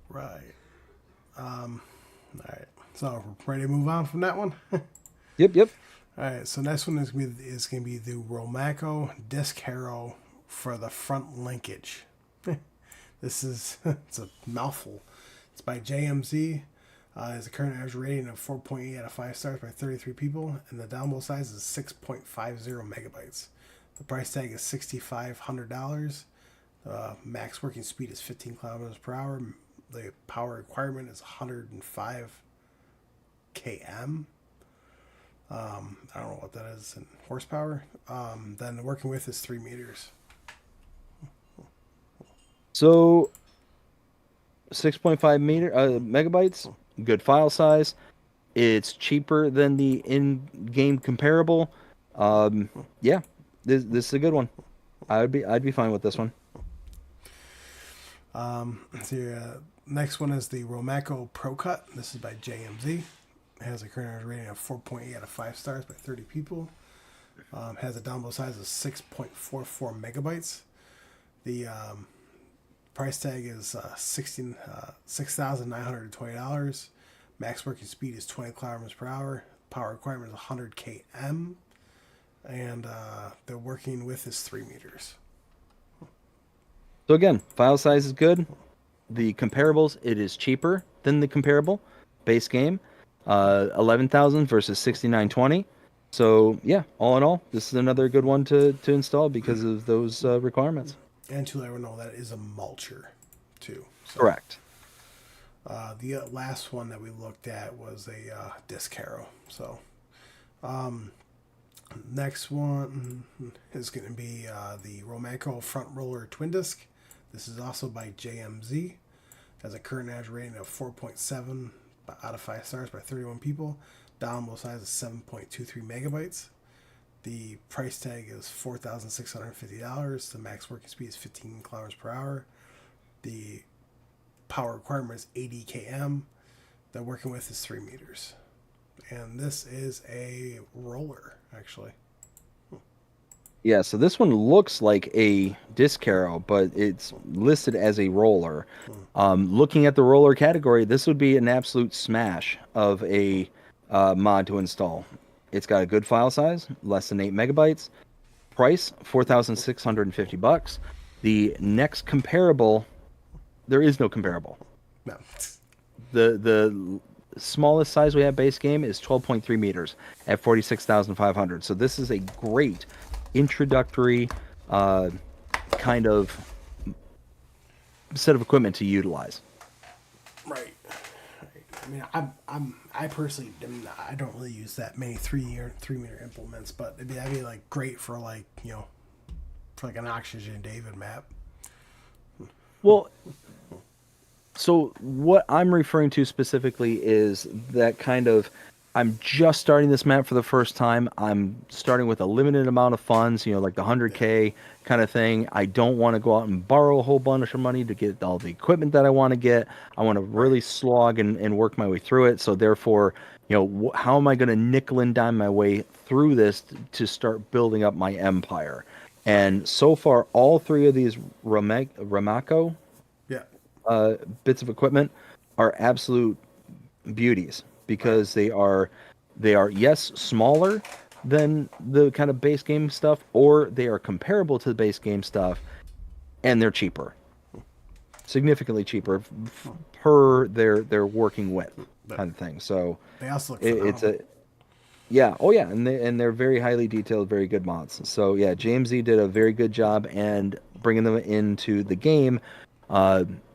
Right. All right. So we're ready to move on from that one. Yep. All right. So next one is gonna be the Romaco Disc Harrow for the front linkage. This is it's a mouthful. It's by JMZ. Has a current average rating of 4.8 out of 5 stars by 33 people, and the download size is 6.50 megabytes. The price tag is $6,500. Max working speed is 15 kilometers per hour. The power requirement is 105 km. I don't know what that is in horsepower. Then the working width is 3 meters. So 6.5 megabytes, good file size. It's cheaper than the in-game comparable. Yeah, this is a good one. I'd be fine with this one. Next one is the Romaco Pro Cut. This is by JMZ. It has a current rating of 4.8 out of 5 stars by 30 people. Has a download size of 6.44 megabytes. The price tag is $6,920. Max working speed is 20 kilometers per hour. Power requirement is 100 km. And the working width is 3 meters. So again, file size is good. The comparables, it is cheaper than the comparable base game. 11,000 versus 6,920. So yeah, all in all, this is another good one to install because of those requirements. And to let everyone know, that is a mulcher too. So, Correct. the last one that we looked at was a disc harrow. So next one is going to be the Romaco Front Roller Twin Disc. This is also by JMZ. Has a current average rating of 4.7 out of 5 stars by 31 people. Download size is 7.23 megabytes. The price tag is $4,650. The max working speed is 15 kilometers per hour. The power requirement is 80 km. The working width is 3 meters. And this is a roller, actually. Yeah, so this one looks like a disc harrow, but it's listed as a roller. Looking at the roller category, this would be an absolute smash of a mod to install. It's got a good file size, less than 8 megabytes. Price, $4,650. The next comparable, there is no comparable. No. The smallest size we have base game is 12.3 meters at 46,500. So this is a great introductory kind of set of equipment to utilize. Right. I mean, I personally, I don't really use that many 3 meter implements, but that'd be like great for like, for like an Oxygen David map. Well, so what I'm referring to specifically is that kind of, I'm just starting this map for the first time. I'm starting with a limited amount of funds, like the 100K kind of thing. I don't want to go out and borrow a whole bunch of money to get all the equipment that I want to get. I want to really slog and work my way through it. So therefore, how am I going to nickel and dime my way through this to start building up my empire? And so far, all three of these Ramaco Yeah. bits of equipment are absolute beauties because they are yes smaller than the kind of base game stuff, or they are comparable to the base game stuff, and they're cheaper, significantly cheaper per their working width kind of thing. So They also look it's phenomenal. a yeah, oh yeah, and they're very highly detailed, very good mods. So yeah, JMZ did a very good job and bringing them into the game.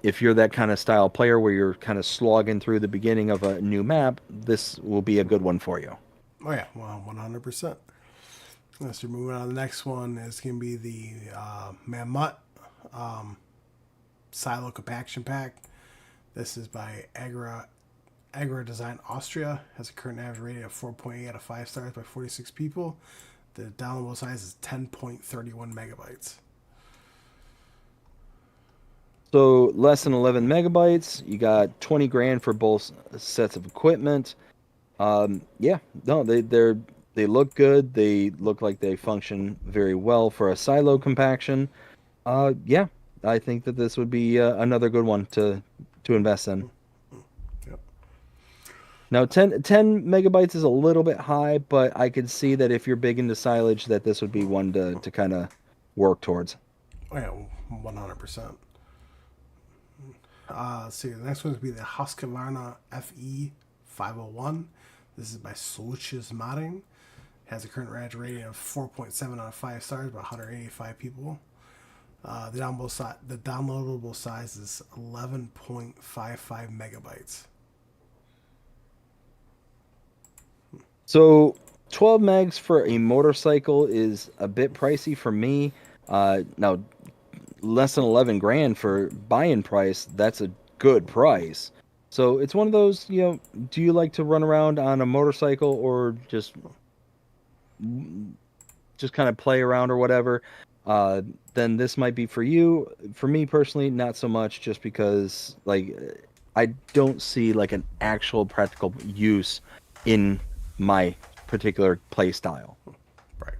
If you're that kind of style player where you're kind of slogging through the beginning of a new map, this will be a good one for you. Oh yeah, well, 100%. So moving on to the next one is going to be the Mamut Silo Compaction Pack. This is by Agri Design Austria. Has a current average rating of 4.8 out of 5 stars by 46 people. The downloadable size is 10.31 megabytes. So less than 11 megabytes. You got 20 grand for both sets of equipment. Yeah, no, they look good. They look like they function very well for a silo compaction. Yeah, I think that this would be another good one to invest in. Yep. Now, 10 megabytes is a little bit high, but I could see that if you're big into silage, that this would be one to kind of work towards. Oh yeah, 100%. Let's see, the next one would be the Husqvarna FE 501. This is by Sluches Modding. Has a current rating of 4.7 out of 5 stars by 185 people. The downloadable size is 11.55 megabytes. So 12 megs for a motorcycle is a bit pricey for me. Now, less than 11 grand for buy-in price, that's a good price. So it's one of those, do you like to run around on a motorcycle or just kind of play around or whatever? Then this might be for you. For me personally, not so much, just because I don't see like an actual practical use in my particular play style. Right.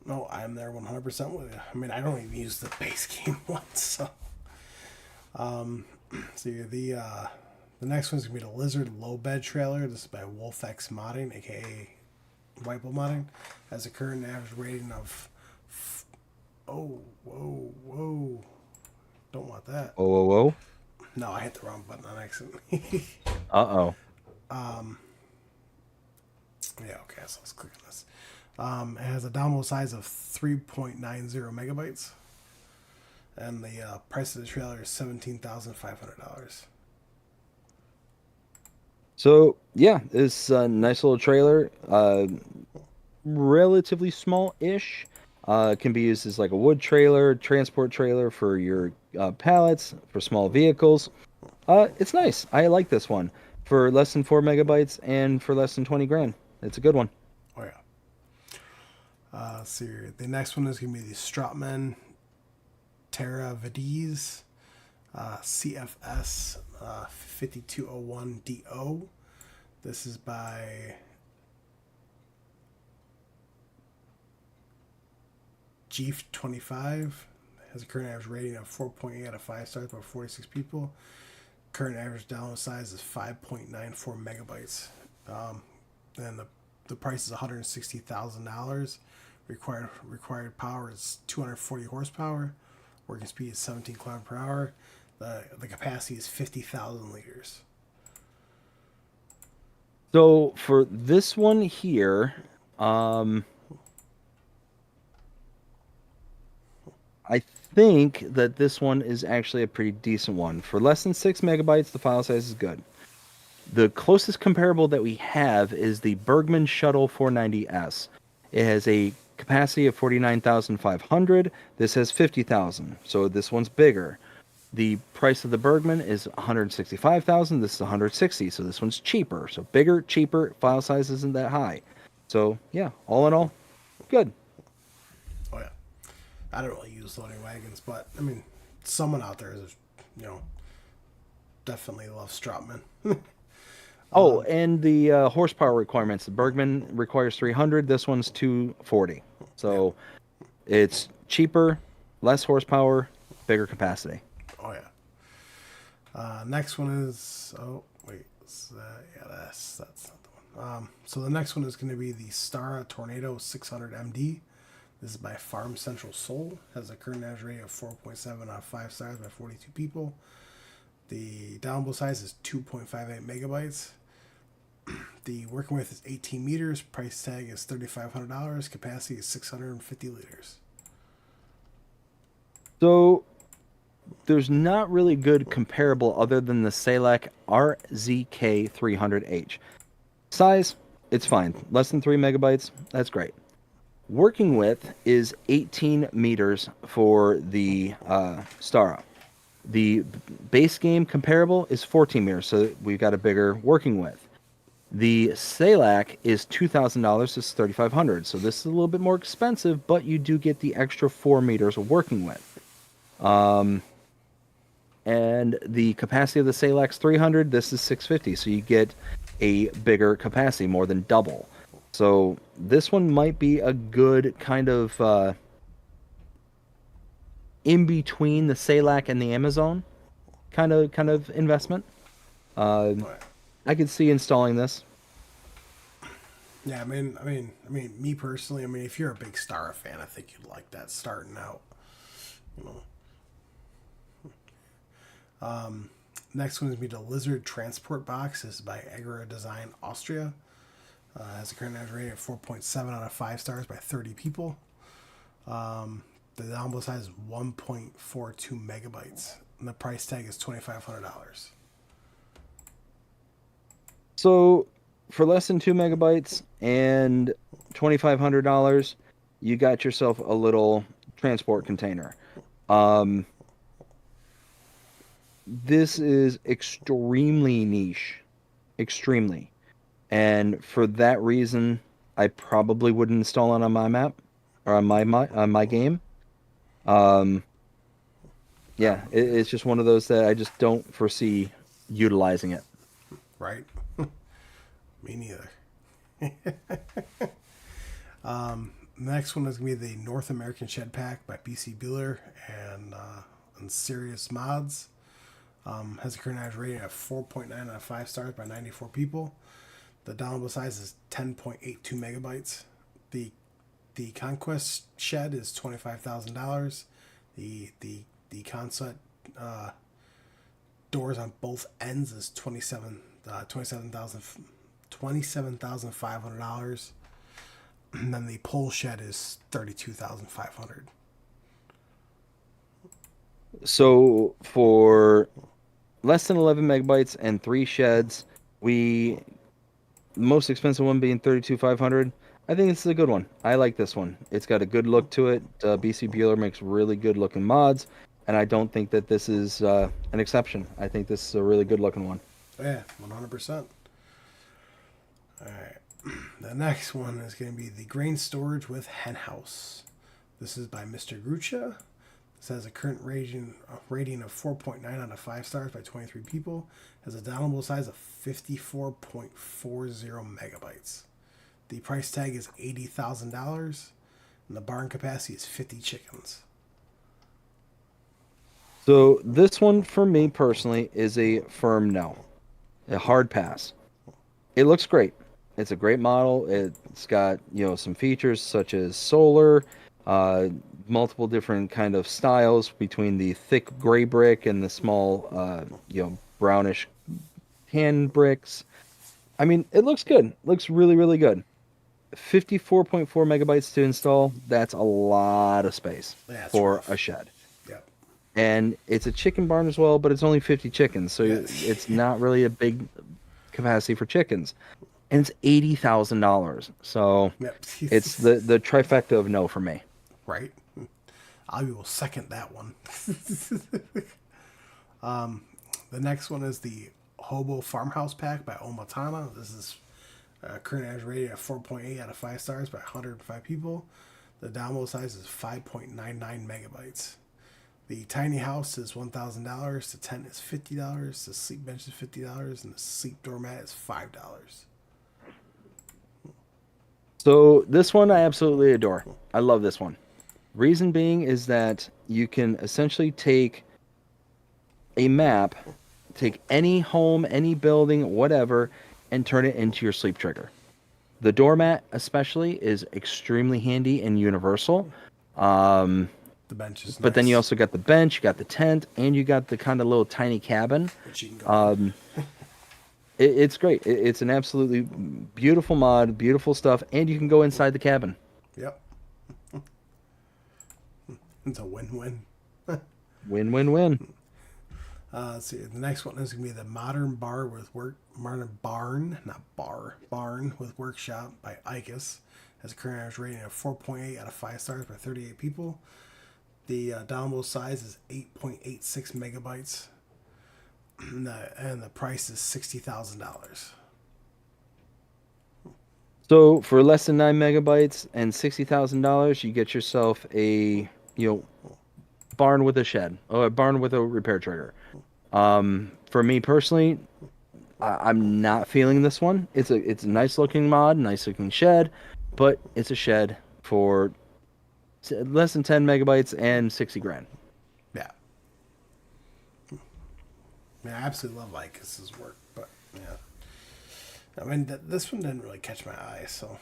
No, I'm there 100% with you. I mean, I don't even use the base game one, so. So the next one's gonna be the Lizard Low Bed Trailer. This is by WolfX Modding, aka Wipo Modding. Has a current average rating of. Whoa! Don't want that. Oh. No, I hit the wrong button on accident. Uh-oh. Yeah, okay, so let's click on this. It has a download size of 3.90 megabytes. And the price of the trailer is $17,500. So, yeah, it's a nice little trailer. Relatively small-ish. Can be used as like a wood trailer, transport trailer for your pallets, for small vehicles. It's nice. I like this one. For less than 4 megabytes and for less than 20 grand. It's a good one. Oh, yeah. So the next one is going to be the Stratman Terra Vides CFS 5201DO. This is by Jeef25. Has a current average rating of 4.8 out of 5 stars by 46 people. Current average download size is 5.94 megabytes. And the price is $160,000. Required power is 240 horsepower. Working speed is 17 kilometers per hour. The capacity is 50,000 liters. So for this one here, I think that this one is actually a pretty decent one. For less than 6 megabytes, the file size is good. The closest comparable that we have is the Bergman Shuttle 490S. It has a capacity of 49,500. This has 50,000, so this one's bigger. The price of the Bergman is 165,000. This is 160, so this one's cheaper. So bigger, cheaper, file size isn't that high. So yeah, all in all, good. Oh yeah, I don't really use loading wagons, but I mean, someone out there is, definitely loves Stratman. Oh, and the horsepower requirements. The Bergman requires 300. This one's 240. So it's cheaper, less horsepower, bigger capacity. Oh yeah. Next one is that's not the one. So the next one is going to be the Stara Tornado 600 MD. This is by Farm Central Seoul. Has a current average rating of 4.7 out of 5 stars by 42 people. The downloadable size is 2.58 megabytes. The working width is 18 meters. Price tag is $3,500. Capacity is 650 liters. So there's not really good comparable other than the Selec RZK 300H. Size, it's fine. Less than 3 megabytes, that's great. Working width is 18 meters for the Stara. The base game comparable is 14 meters, so we've got a bigger working width. The Selec is $2,000. This is $3,500. So this is a little bit more expensive, but you do get the extra 4 meters of working width. And the capacity of the Selec's 300. This is 650. So you get a bigger capacity, more than double. So this one might be a good kind of in between the Selec and the Amazon kind of investment. I could see installing this. Yeah, I mean, me personally, if you're a big Stara fan, I think you'd like that starting out. Next one is going to be the Lizard Transport Box. This is by Agri Design Austria. Has a current average rating of 4.7 out of 5 stars by 30 people. The downloadable size is 1.42 megabytes, and the price tag is $2,500. So for less than 2 megabytes and $2,500, you got yourself a little transport container. This is extremely niche, extremely, and for that reason, I probably wouldn't install it on my map or on my game. It's just one of those that I just don't foresee utilizing it. Right. Me neither. Next one is going to be the North American Shed Pack by BC Bueller and Serious Mods. Has a current average rating of 4.9 out of 5 stars by 94 people. The downloadable size is 10.82 megabytes. The Conquest Shed is $25,000. The Concept doors on both ends is $27,500, and then the pole shed is $32,500. So for less than 11 megabytes and 3 sheds, the most expensive one being $32,500. I think this is a good one. I like this one. It's got a good look to it. BC Bueller makes really good looking mods, and I don't think that this is an exception. I think this is a really good looking one. Yeah, 100%. All right. The next one is going to be the Grain Storage with Hen House. This is by Mr. Grucha. This has a current rating of 4.9 out of 5 stars by 23 people. Has a downloadable size of 54.40 megabytes. The price tag is $80,000, and the barn capacity is 50 chickens. So this one, for me personally, is a firm no. A hard pass. It looks great. It's a great model. It's got, some features such as solar, multiple different kind of styles between the thick gray brick and the small, brownish tan bricks. I mean, it looks good. It looks really, really good. 54.4 megabytes to install. That's a lot of space for a shed. Yep. And it's a chicken barn as well, but it's only 50 chickens, so it's not really a big capacity for chickens. And it's $80,000. So it's the trifecta of no for me. Right. I will second that one. The next one is the Hobo Farmhouse Pack by Omatana. This is current average rating of 4.8 out of 5 stars by 105 people. The download size is 5.99 megabytes. The tiny house is $1,000. The tent is $50. The sleep bench is $50, and the sleep doormat is $5. So this one I absolutely adore. I love this one. Reason being is that you can essentially take a map, take any home, any building, whatever, and turn it into your sleep trigger. The doormat, especially, is extremely handy and universal. The bench is nice. But then you also got the bench, you got the tent, and you got the kind of little tiny cabin. Which you can go in. It's great. It's an absolutely beautiful mod, beautiful stuff, and you can go inside the cabin. Yep. It's a win-win. Win-win-win. Let's see. The next one is going to be the modern barn with workshop by ICUS. Has a current average rating of 4.8 out of 5 stars by 38 people. The download size is 8.86 megabytes. And the price is $60,000. So for less than 9 megabytes and $60,000, you get yourself a barn with a shed, or a barn with a repair trigger. For me personally, I'm not feeling this one. It's a nice looking mod, nice looking shed, but it's a shed for less than 10 megabytes and 60 grand. Yeah. I absolutely love ICUS's work, but yeah. I mean, this one didn't really catch my eye, so.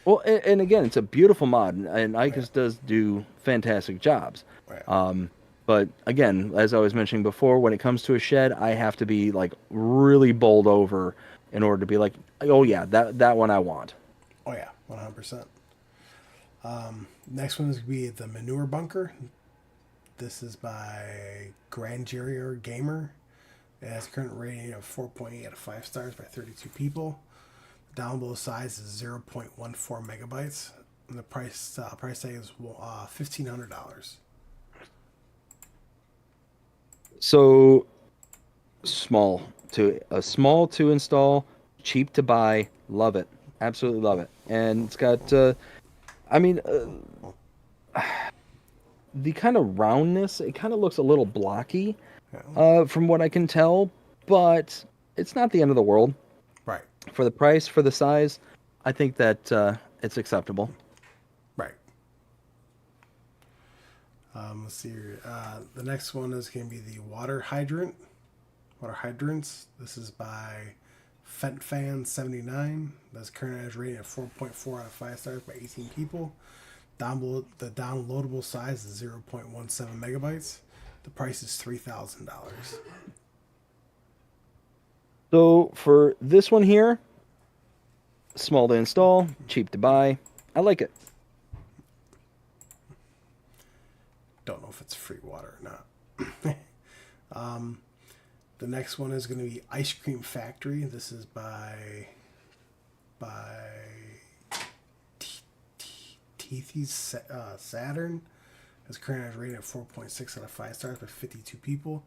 Well, and again, it's a beautiful mod, and ICUS does do fantastic jobs. Right. But again, as I was mentioning before, when it comes to a shed, I have to be really bowled over in order to be like, oh yeah, that one I want. Oh yeah, 100%. Next one is going to be the manure bunker. This is by Grandjerier Gamer. It has a current rating of 4.8 out of 5 stars by 32 people. The download size is 0.14 megabytes. And the price tag is $1,500. So small to install, cheap to buy, love it, absolutely love it. And it's got, the kind of roundness. It kind of looks a little blocky, from what I can tell, but it's not the end of the world. Right. For the price, for the size, I think that it's acceptable. Right. Let's see here. The next one is going to be the water hydrants. This is by FentFan79. That's current average rating of 4.4 out of 5 stars by 18 people. The downloadable size is 0.17 megabytes. The price is $3,000. So for this one here, small to install, cheap to buy. I like it. Don't know if it's free water or not. The next one is going to be Ice Cream Factory. This is by Teethy's Saturn. Has current average rating of 4.6 out of 5 stars by 52 people.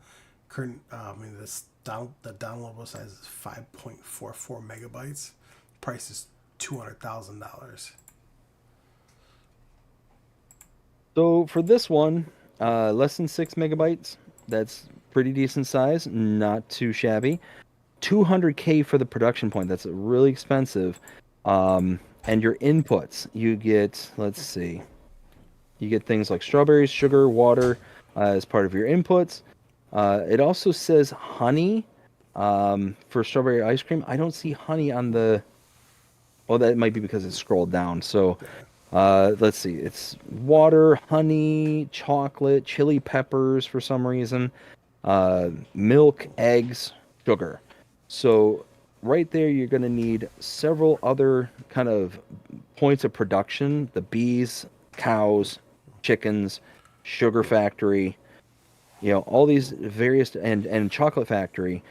The downloadable size is 5.44 megabytes. Price is $200,000. So for this one, less than 6 megabytes. That's pretty decent size, not too shabby. 200K for the production point. That's really expensive. And your inputs, you get, let's see, you get things like strawberries, sugar, water as part of your inputs. It also says honey for strawberry ice cream. I don't see honey on the. Well, that might be because it's scrolled down. So let's see. It's water, honey, chocolate, chili peppers for some reason, milk, eggs, sugar. So right there, you're going to need several other kind of points of production: the bees, cows, chickens, sugar factory, all these various and chocolate factory,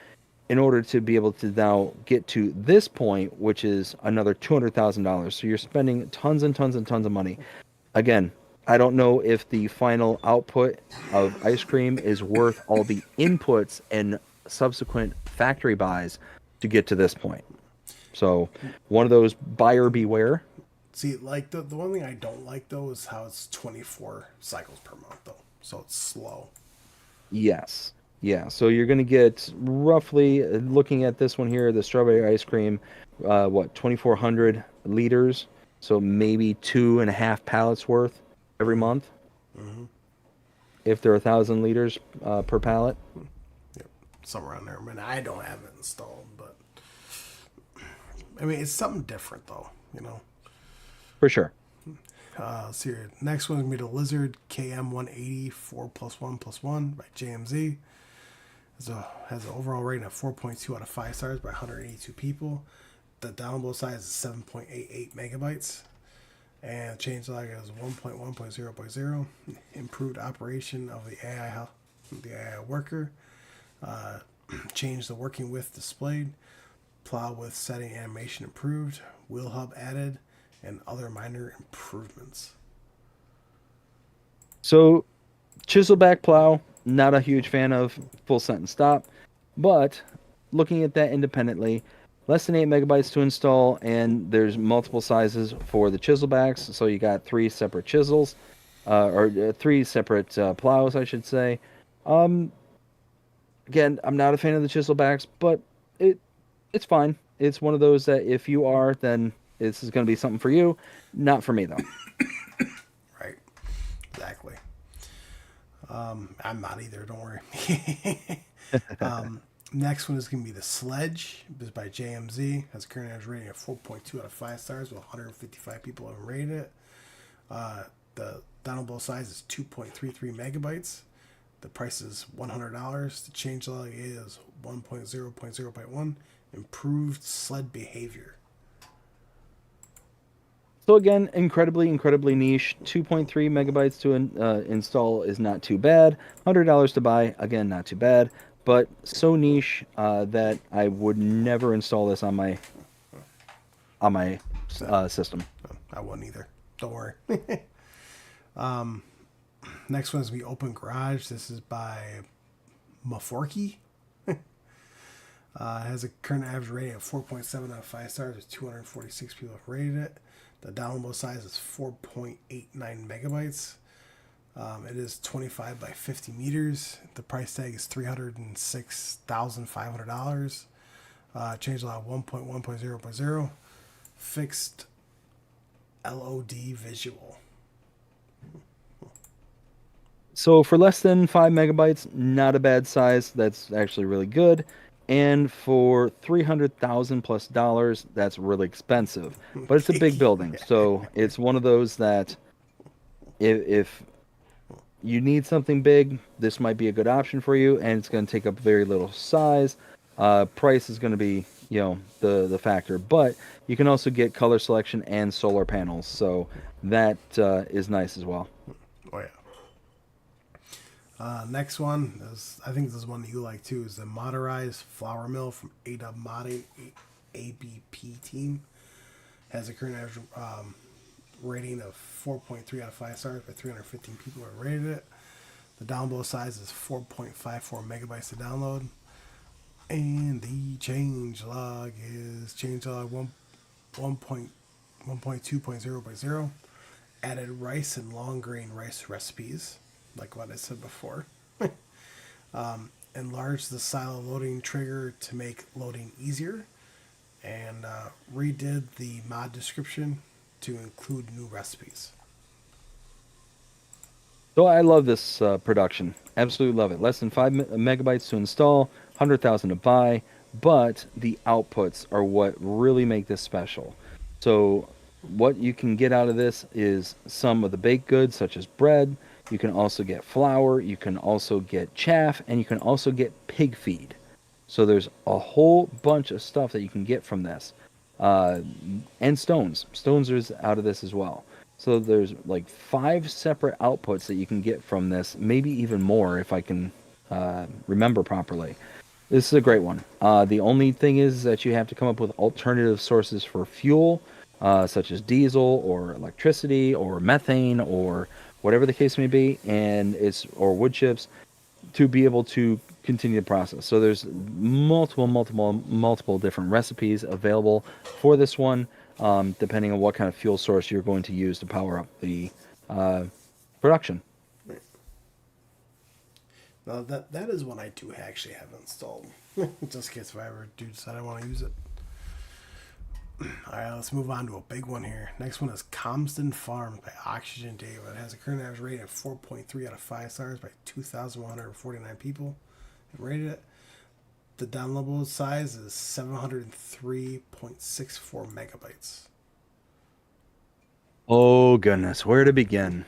in order to be able to now get to this point, which is another $200,000. So you're spending tons and tons and tons of money. Again, I don't know if the final output of ice cream is worth all the inputs and subsequent factory buys to get to this point. So one of those buyer beware. See, the one thing I don't like though is how it's 24 cycles per month though. so it's slow. Yes. Yeah. So you're going to get roughly, looking at this one here, the strawberry ice cream, 2,400 liters. So maybe 2.5 pallets worth every month. If they're 1,000 liters per pallet. Yep, somewhere around there. I mean, I don't have it installed, but I mean, it's something different though, you know. For sure. Let's see here. Next one's gonna be the Lizard KM180 4+1+1 by JMZ. Has an overall rating of 4.2 out of 5 stars by 182 people. The download size is 7.88 megabytes. And change log is 1.1.0.0. Improved operation of the AI worker. Change the working width displayed. Plow width setting animation improved. Wheel hub added. And other minor improvements. So, chiselback plow, not a huge fan of, full sentence stop. But looking at that independently, less than 8 megabytes to install, and there's multiple sizes for the chiselbacks. So you got 3 separate chisels, or 3 separate plows, I should say. Again, I'm not a fan of the chiselbacks, but it's fine. It's one of those that if you are, then this is going to be something for you. Not for me, though. Right. Exactly. I'm not either, don't worry. Next one is going to be the Sledge. This is by JMZ. Has a current average rating of 4.2 out of 5 stars with 155 people have rated it. The downloadable size is 2.33 megabytes. The price is $100. The changelog is 1.0.0.1. Improved sled behavior. So again, incredibly niche. 2.3 megabytes to install is not too bad. $100 to buy, again, not too bad. But so niche that I would never install this on my system. I wouldn't either. Don't worry. Next one is going to be Open Garage. This is by Maforky. Has a current average rating of 4.7 out of 5 stars with 246 people have rated it. The downloadable size is 4.89 megabytes. It is 25 by 50 meters. The price tag is $306,500. Changelog 1.1.0.0. Fixed LOD visual. So for less than 5 megabytes, not a bad size. That's actually really good. And for $300,000 plus, that's really expensive. But it's a big building, so it's one of those that if you need something big, this might be a good option for you, and it's going to take up very little size. Price is going to be, the factor, but you can also get color selection and solar panels, so that is nice as well. Oh yeah. Next one is, I think this is one that you like too, is the motorized flour mill from AW Modding ABP team. Has a current average rating of 4.3 out of 5 stars by 315 people who have rated it. The download size is 4.54 megabytes to download. And the changelog is changelog 1.2.0.0. Added rice and long grain rice recipes, like what I said before. Enlarged the silo loading trigger to make loading easier. And redid the mod description to include new recipes. So I love this production. Absolutely love it. Less than 5 megabytes to install, 100,000 to buy, but the outputs are what really make this special. So what you can get out of this is some of the baked goods, such as bread. You can also get flour. You can also get chaff, and you can also get pig feed. So there's a whole bunch of stuff that you can get from this. And stones. Stones is out of this as well. So there's like 5 separate outputs that you can get from this, maybe even more if I can remember properly. This is a great one. The only thing is that you have to come up with alternative sources for fuel, such as diesel or electricity or methane or whatever the case may be, or wood chips, to be able to continue the process. So there's multiple different recipes available for this one, depending on what kind of fuel source you're going to use to power up the production. No, that is one I do actually have installed. Just in case if I ever do decide I want to use it. Alright, let's move on to a big one here. Next one is Comston Farms by Oxygen David. It has a current average rating of 4.3 out of 5 stars by 2,149 people that rated it. The downloadable size is 703.64 megabytes. Oh goodness, where to begin?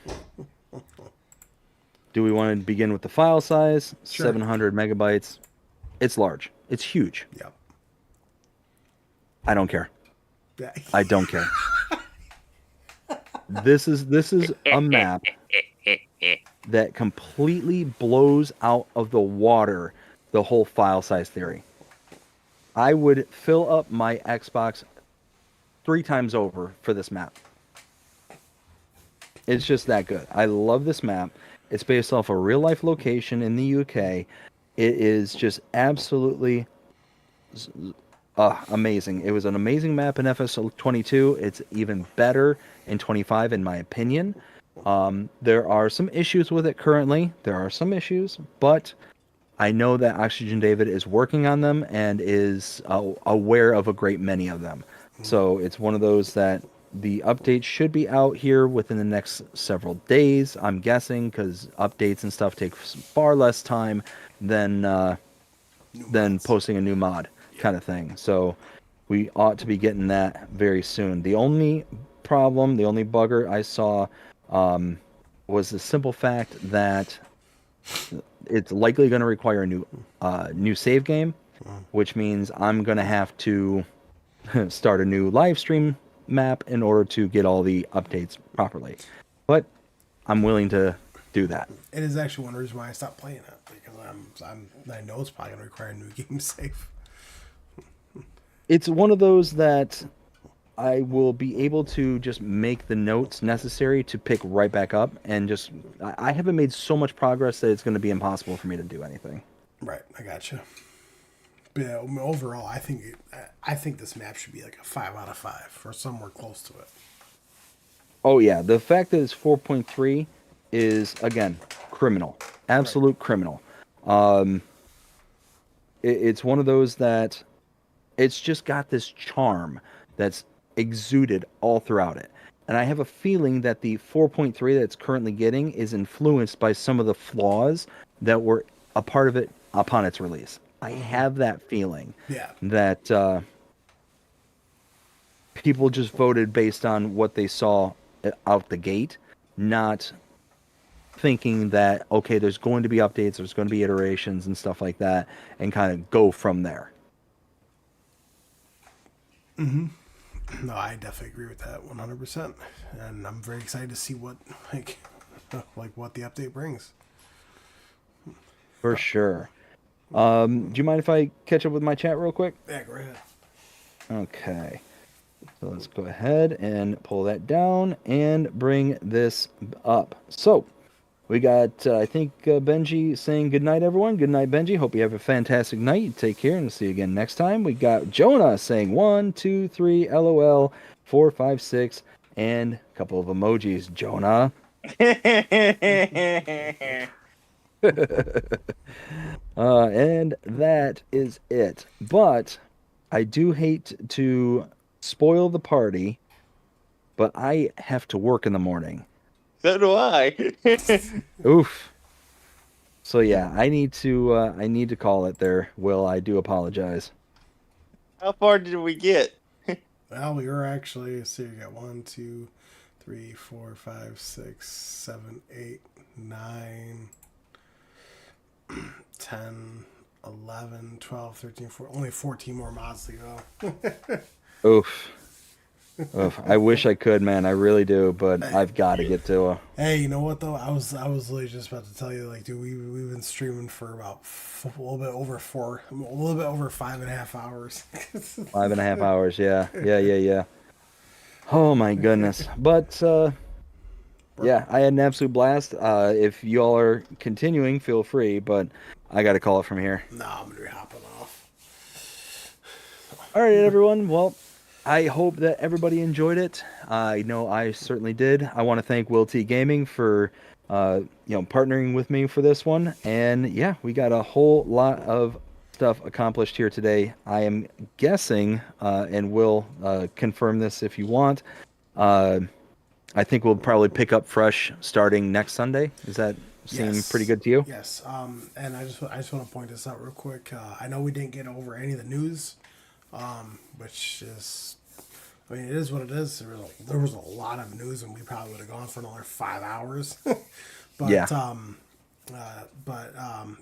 Do we want to begin with the file size? Sure. 700 megabytes. It's large. It's huge. Yep. I don't care. Yeah. I don't care. This is a map that completely blows out of the water the whole file size theory. I would fill up my Xbox 3 times over for this map. It's just that good. I love this map. It's based off a real life location in the UK. It is just absolutely amazing. It was an amazing map in FS22. It's even better in 25 in my opinion. There are some issues with it currently. There are some issues, but I know that Oxygen David is working on them and is aware of a great many of them. So it's one of those that the update should be out here within the next several days, I'm guessing, because updates and stuff take far less time than posting a new mod kind of thing. So we ought to be getting that very soon. The only problem, the only bugger I saw was the simple fact that it's likely going to require a new save game, which means I'm going to have to start a new live stream map in order to get all the updates properly. But I'm willing to do that. It is actually one reason why I stopped playing it, because I know it's probably going to require a new game save. It's one of those that I will be able to just make the notes necessary to pick right back up, and just I haven't made so much progress that it's going to be impossible for me to do anything. Right, I gotcha. But yeah, overall, I think this map should be like a 5 out of 5 or somewhere close to it. Oh yeah, the fact that it's 4.3 is again criminal, absolute criminal. It's one of those that it's just got this charm that's exuded all throughout it. And I have a feeling that the 4.3 that it's currently getting is influenced by some of the flaws that were a part of it upon its release. I have that feeling that people just voted based on what they saw out the gate, not thinking that, okay, there's going to be updates, there's going to be iterations and stuff like that, and kind of go from there. Mm-hmm. No, I definitely agree with that 100%. And I'm very excited to see what what the update brings. For sure. Do you mind if I catch up with my chat real quick? Yeah, go ahead. Okay. So let's go ahead and pull that down and bring this up. So we got, I think, Benji saying good night, everyone. Good night, Benji. Hope you have a fantastic night. You take care, and see you again next time. We got Jonah saying 1, 2, 3, LOL, 4, 5, 6, and a couple of emojis. Jonah. And that is it. But I do hate to spoil the party, but I have to work in the morning. So do I. Oof. So yeah, I need to call it there, Will. I do apologize. How far did we get? Well, we were actually, so you got 1, 2, 3, 4, 5, 6, 7, 8, 9, 10, 11, 12, 13, 14, only 14 more mods to go. Oof. Oof. I wish I could, man. I really do, but I've got to get to a... Hey, you know what though? I was literally just about to tell you, like, dude, we've been streaming for about a little bit over 5.5 hours. 5.5 hours, yeah. Oh my goodness. But yeah, I had an absolute blast. If you all are continuing, feel free, but I got to call it from here. Nah, I'm gonna be hopping off. All right, everyone. Well, I hope that everybody enjoyed it. I know I certainly did. I want to thank Will T Gaming for partnering with me for this one. And yeah, we got a whole lot of stuff accomplished here today. I am guessing, and we'll confirm this if you want. I think we'll probably pick up fresh starting next Sunday. Does that seem pretty good to you? Yes. And I just want to point this out real quick. I know we didn't get over any of the news, which is, I mean, it is what it is. There was a lot of news, and we probably would have gone for another 5 hours. But Yeah.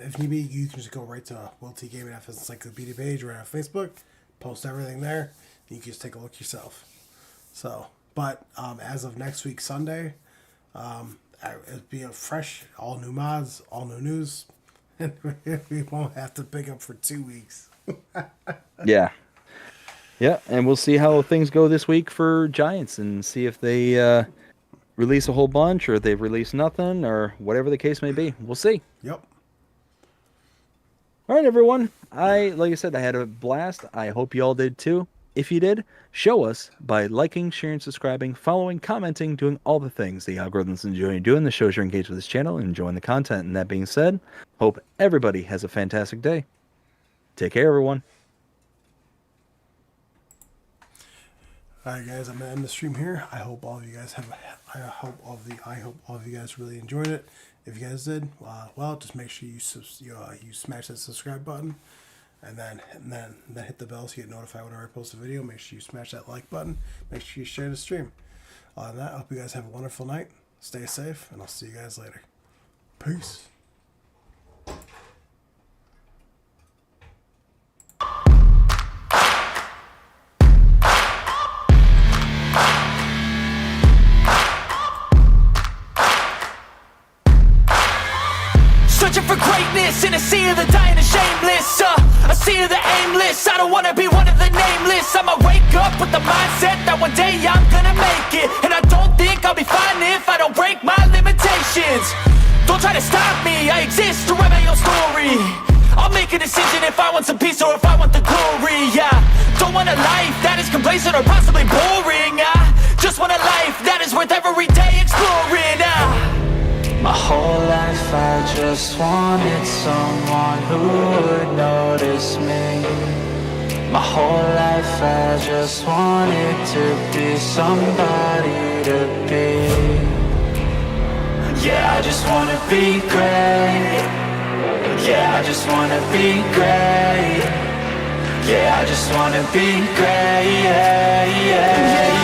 If need be, you can just go right to Will T Gaming FS Encyclopedia page right on Facebook, post everything there. You can just take a look yourself. So, but as of next week Sunday, it'll be a fresh, all new mods, all new news, and we won't have to pick up for 2 weeks. Yeah. Yeah, and we'll see how things go this week for Giants and see if they release a whole bunch or if they've released nothing or whatever the case may be. We'll see. Yep. All right, everyone. Like I said, I had a blast. I hope you all did too. If you did, show us by liking, sharing, subscribing, following, commenting, doing all the things the algorithms enjoy doing. The shows you're engaged with this channel and enjoying the content. And that being said, hope everybody has a fantastic day. Take care, everyone. All right, guys, I'm gonna end the stream here. I hope all of you guys I hope all of you guys really enjoyed it. If you guys did, well, just make sure you smash that subscribe button, and then hit the bell so you get notified whenever I post a video. Make sure you smash that like button. Make sure you share the stream. Other than that, I hope you guys have a wonderful night. Stay safe, and I'll see you guys later. Peace. Searching for greatness in a sea of the dying and shameless, a sea of the aimless. I don't wanna be one of the nameless. I'ma wake up with the mindset that one day I'm gonna make it, and I don't think I'll be fine if I don't break my limitations. Don't try to stop me, I exist to write my own story. I'll make a decision if I want some peace or if I want the glory. Yeah, don't want a life that is complacent or possibly boring. I just want a life that is worth every day exploring. My whole life I just wanted someone who would notice me. My whole life I just wanted to be somebody to be. Yeah, I just wanna be great. Yeah, I just wanna be great. Yeah, I just wanna be great. Yeah, yeah, yeah.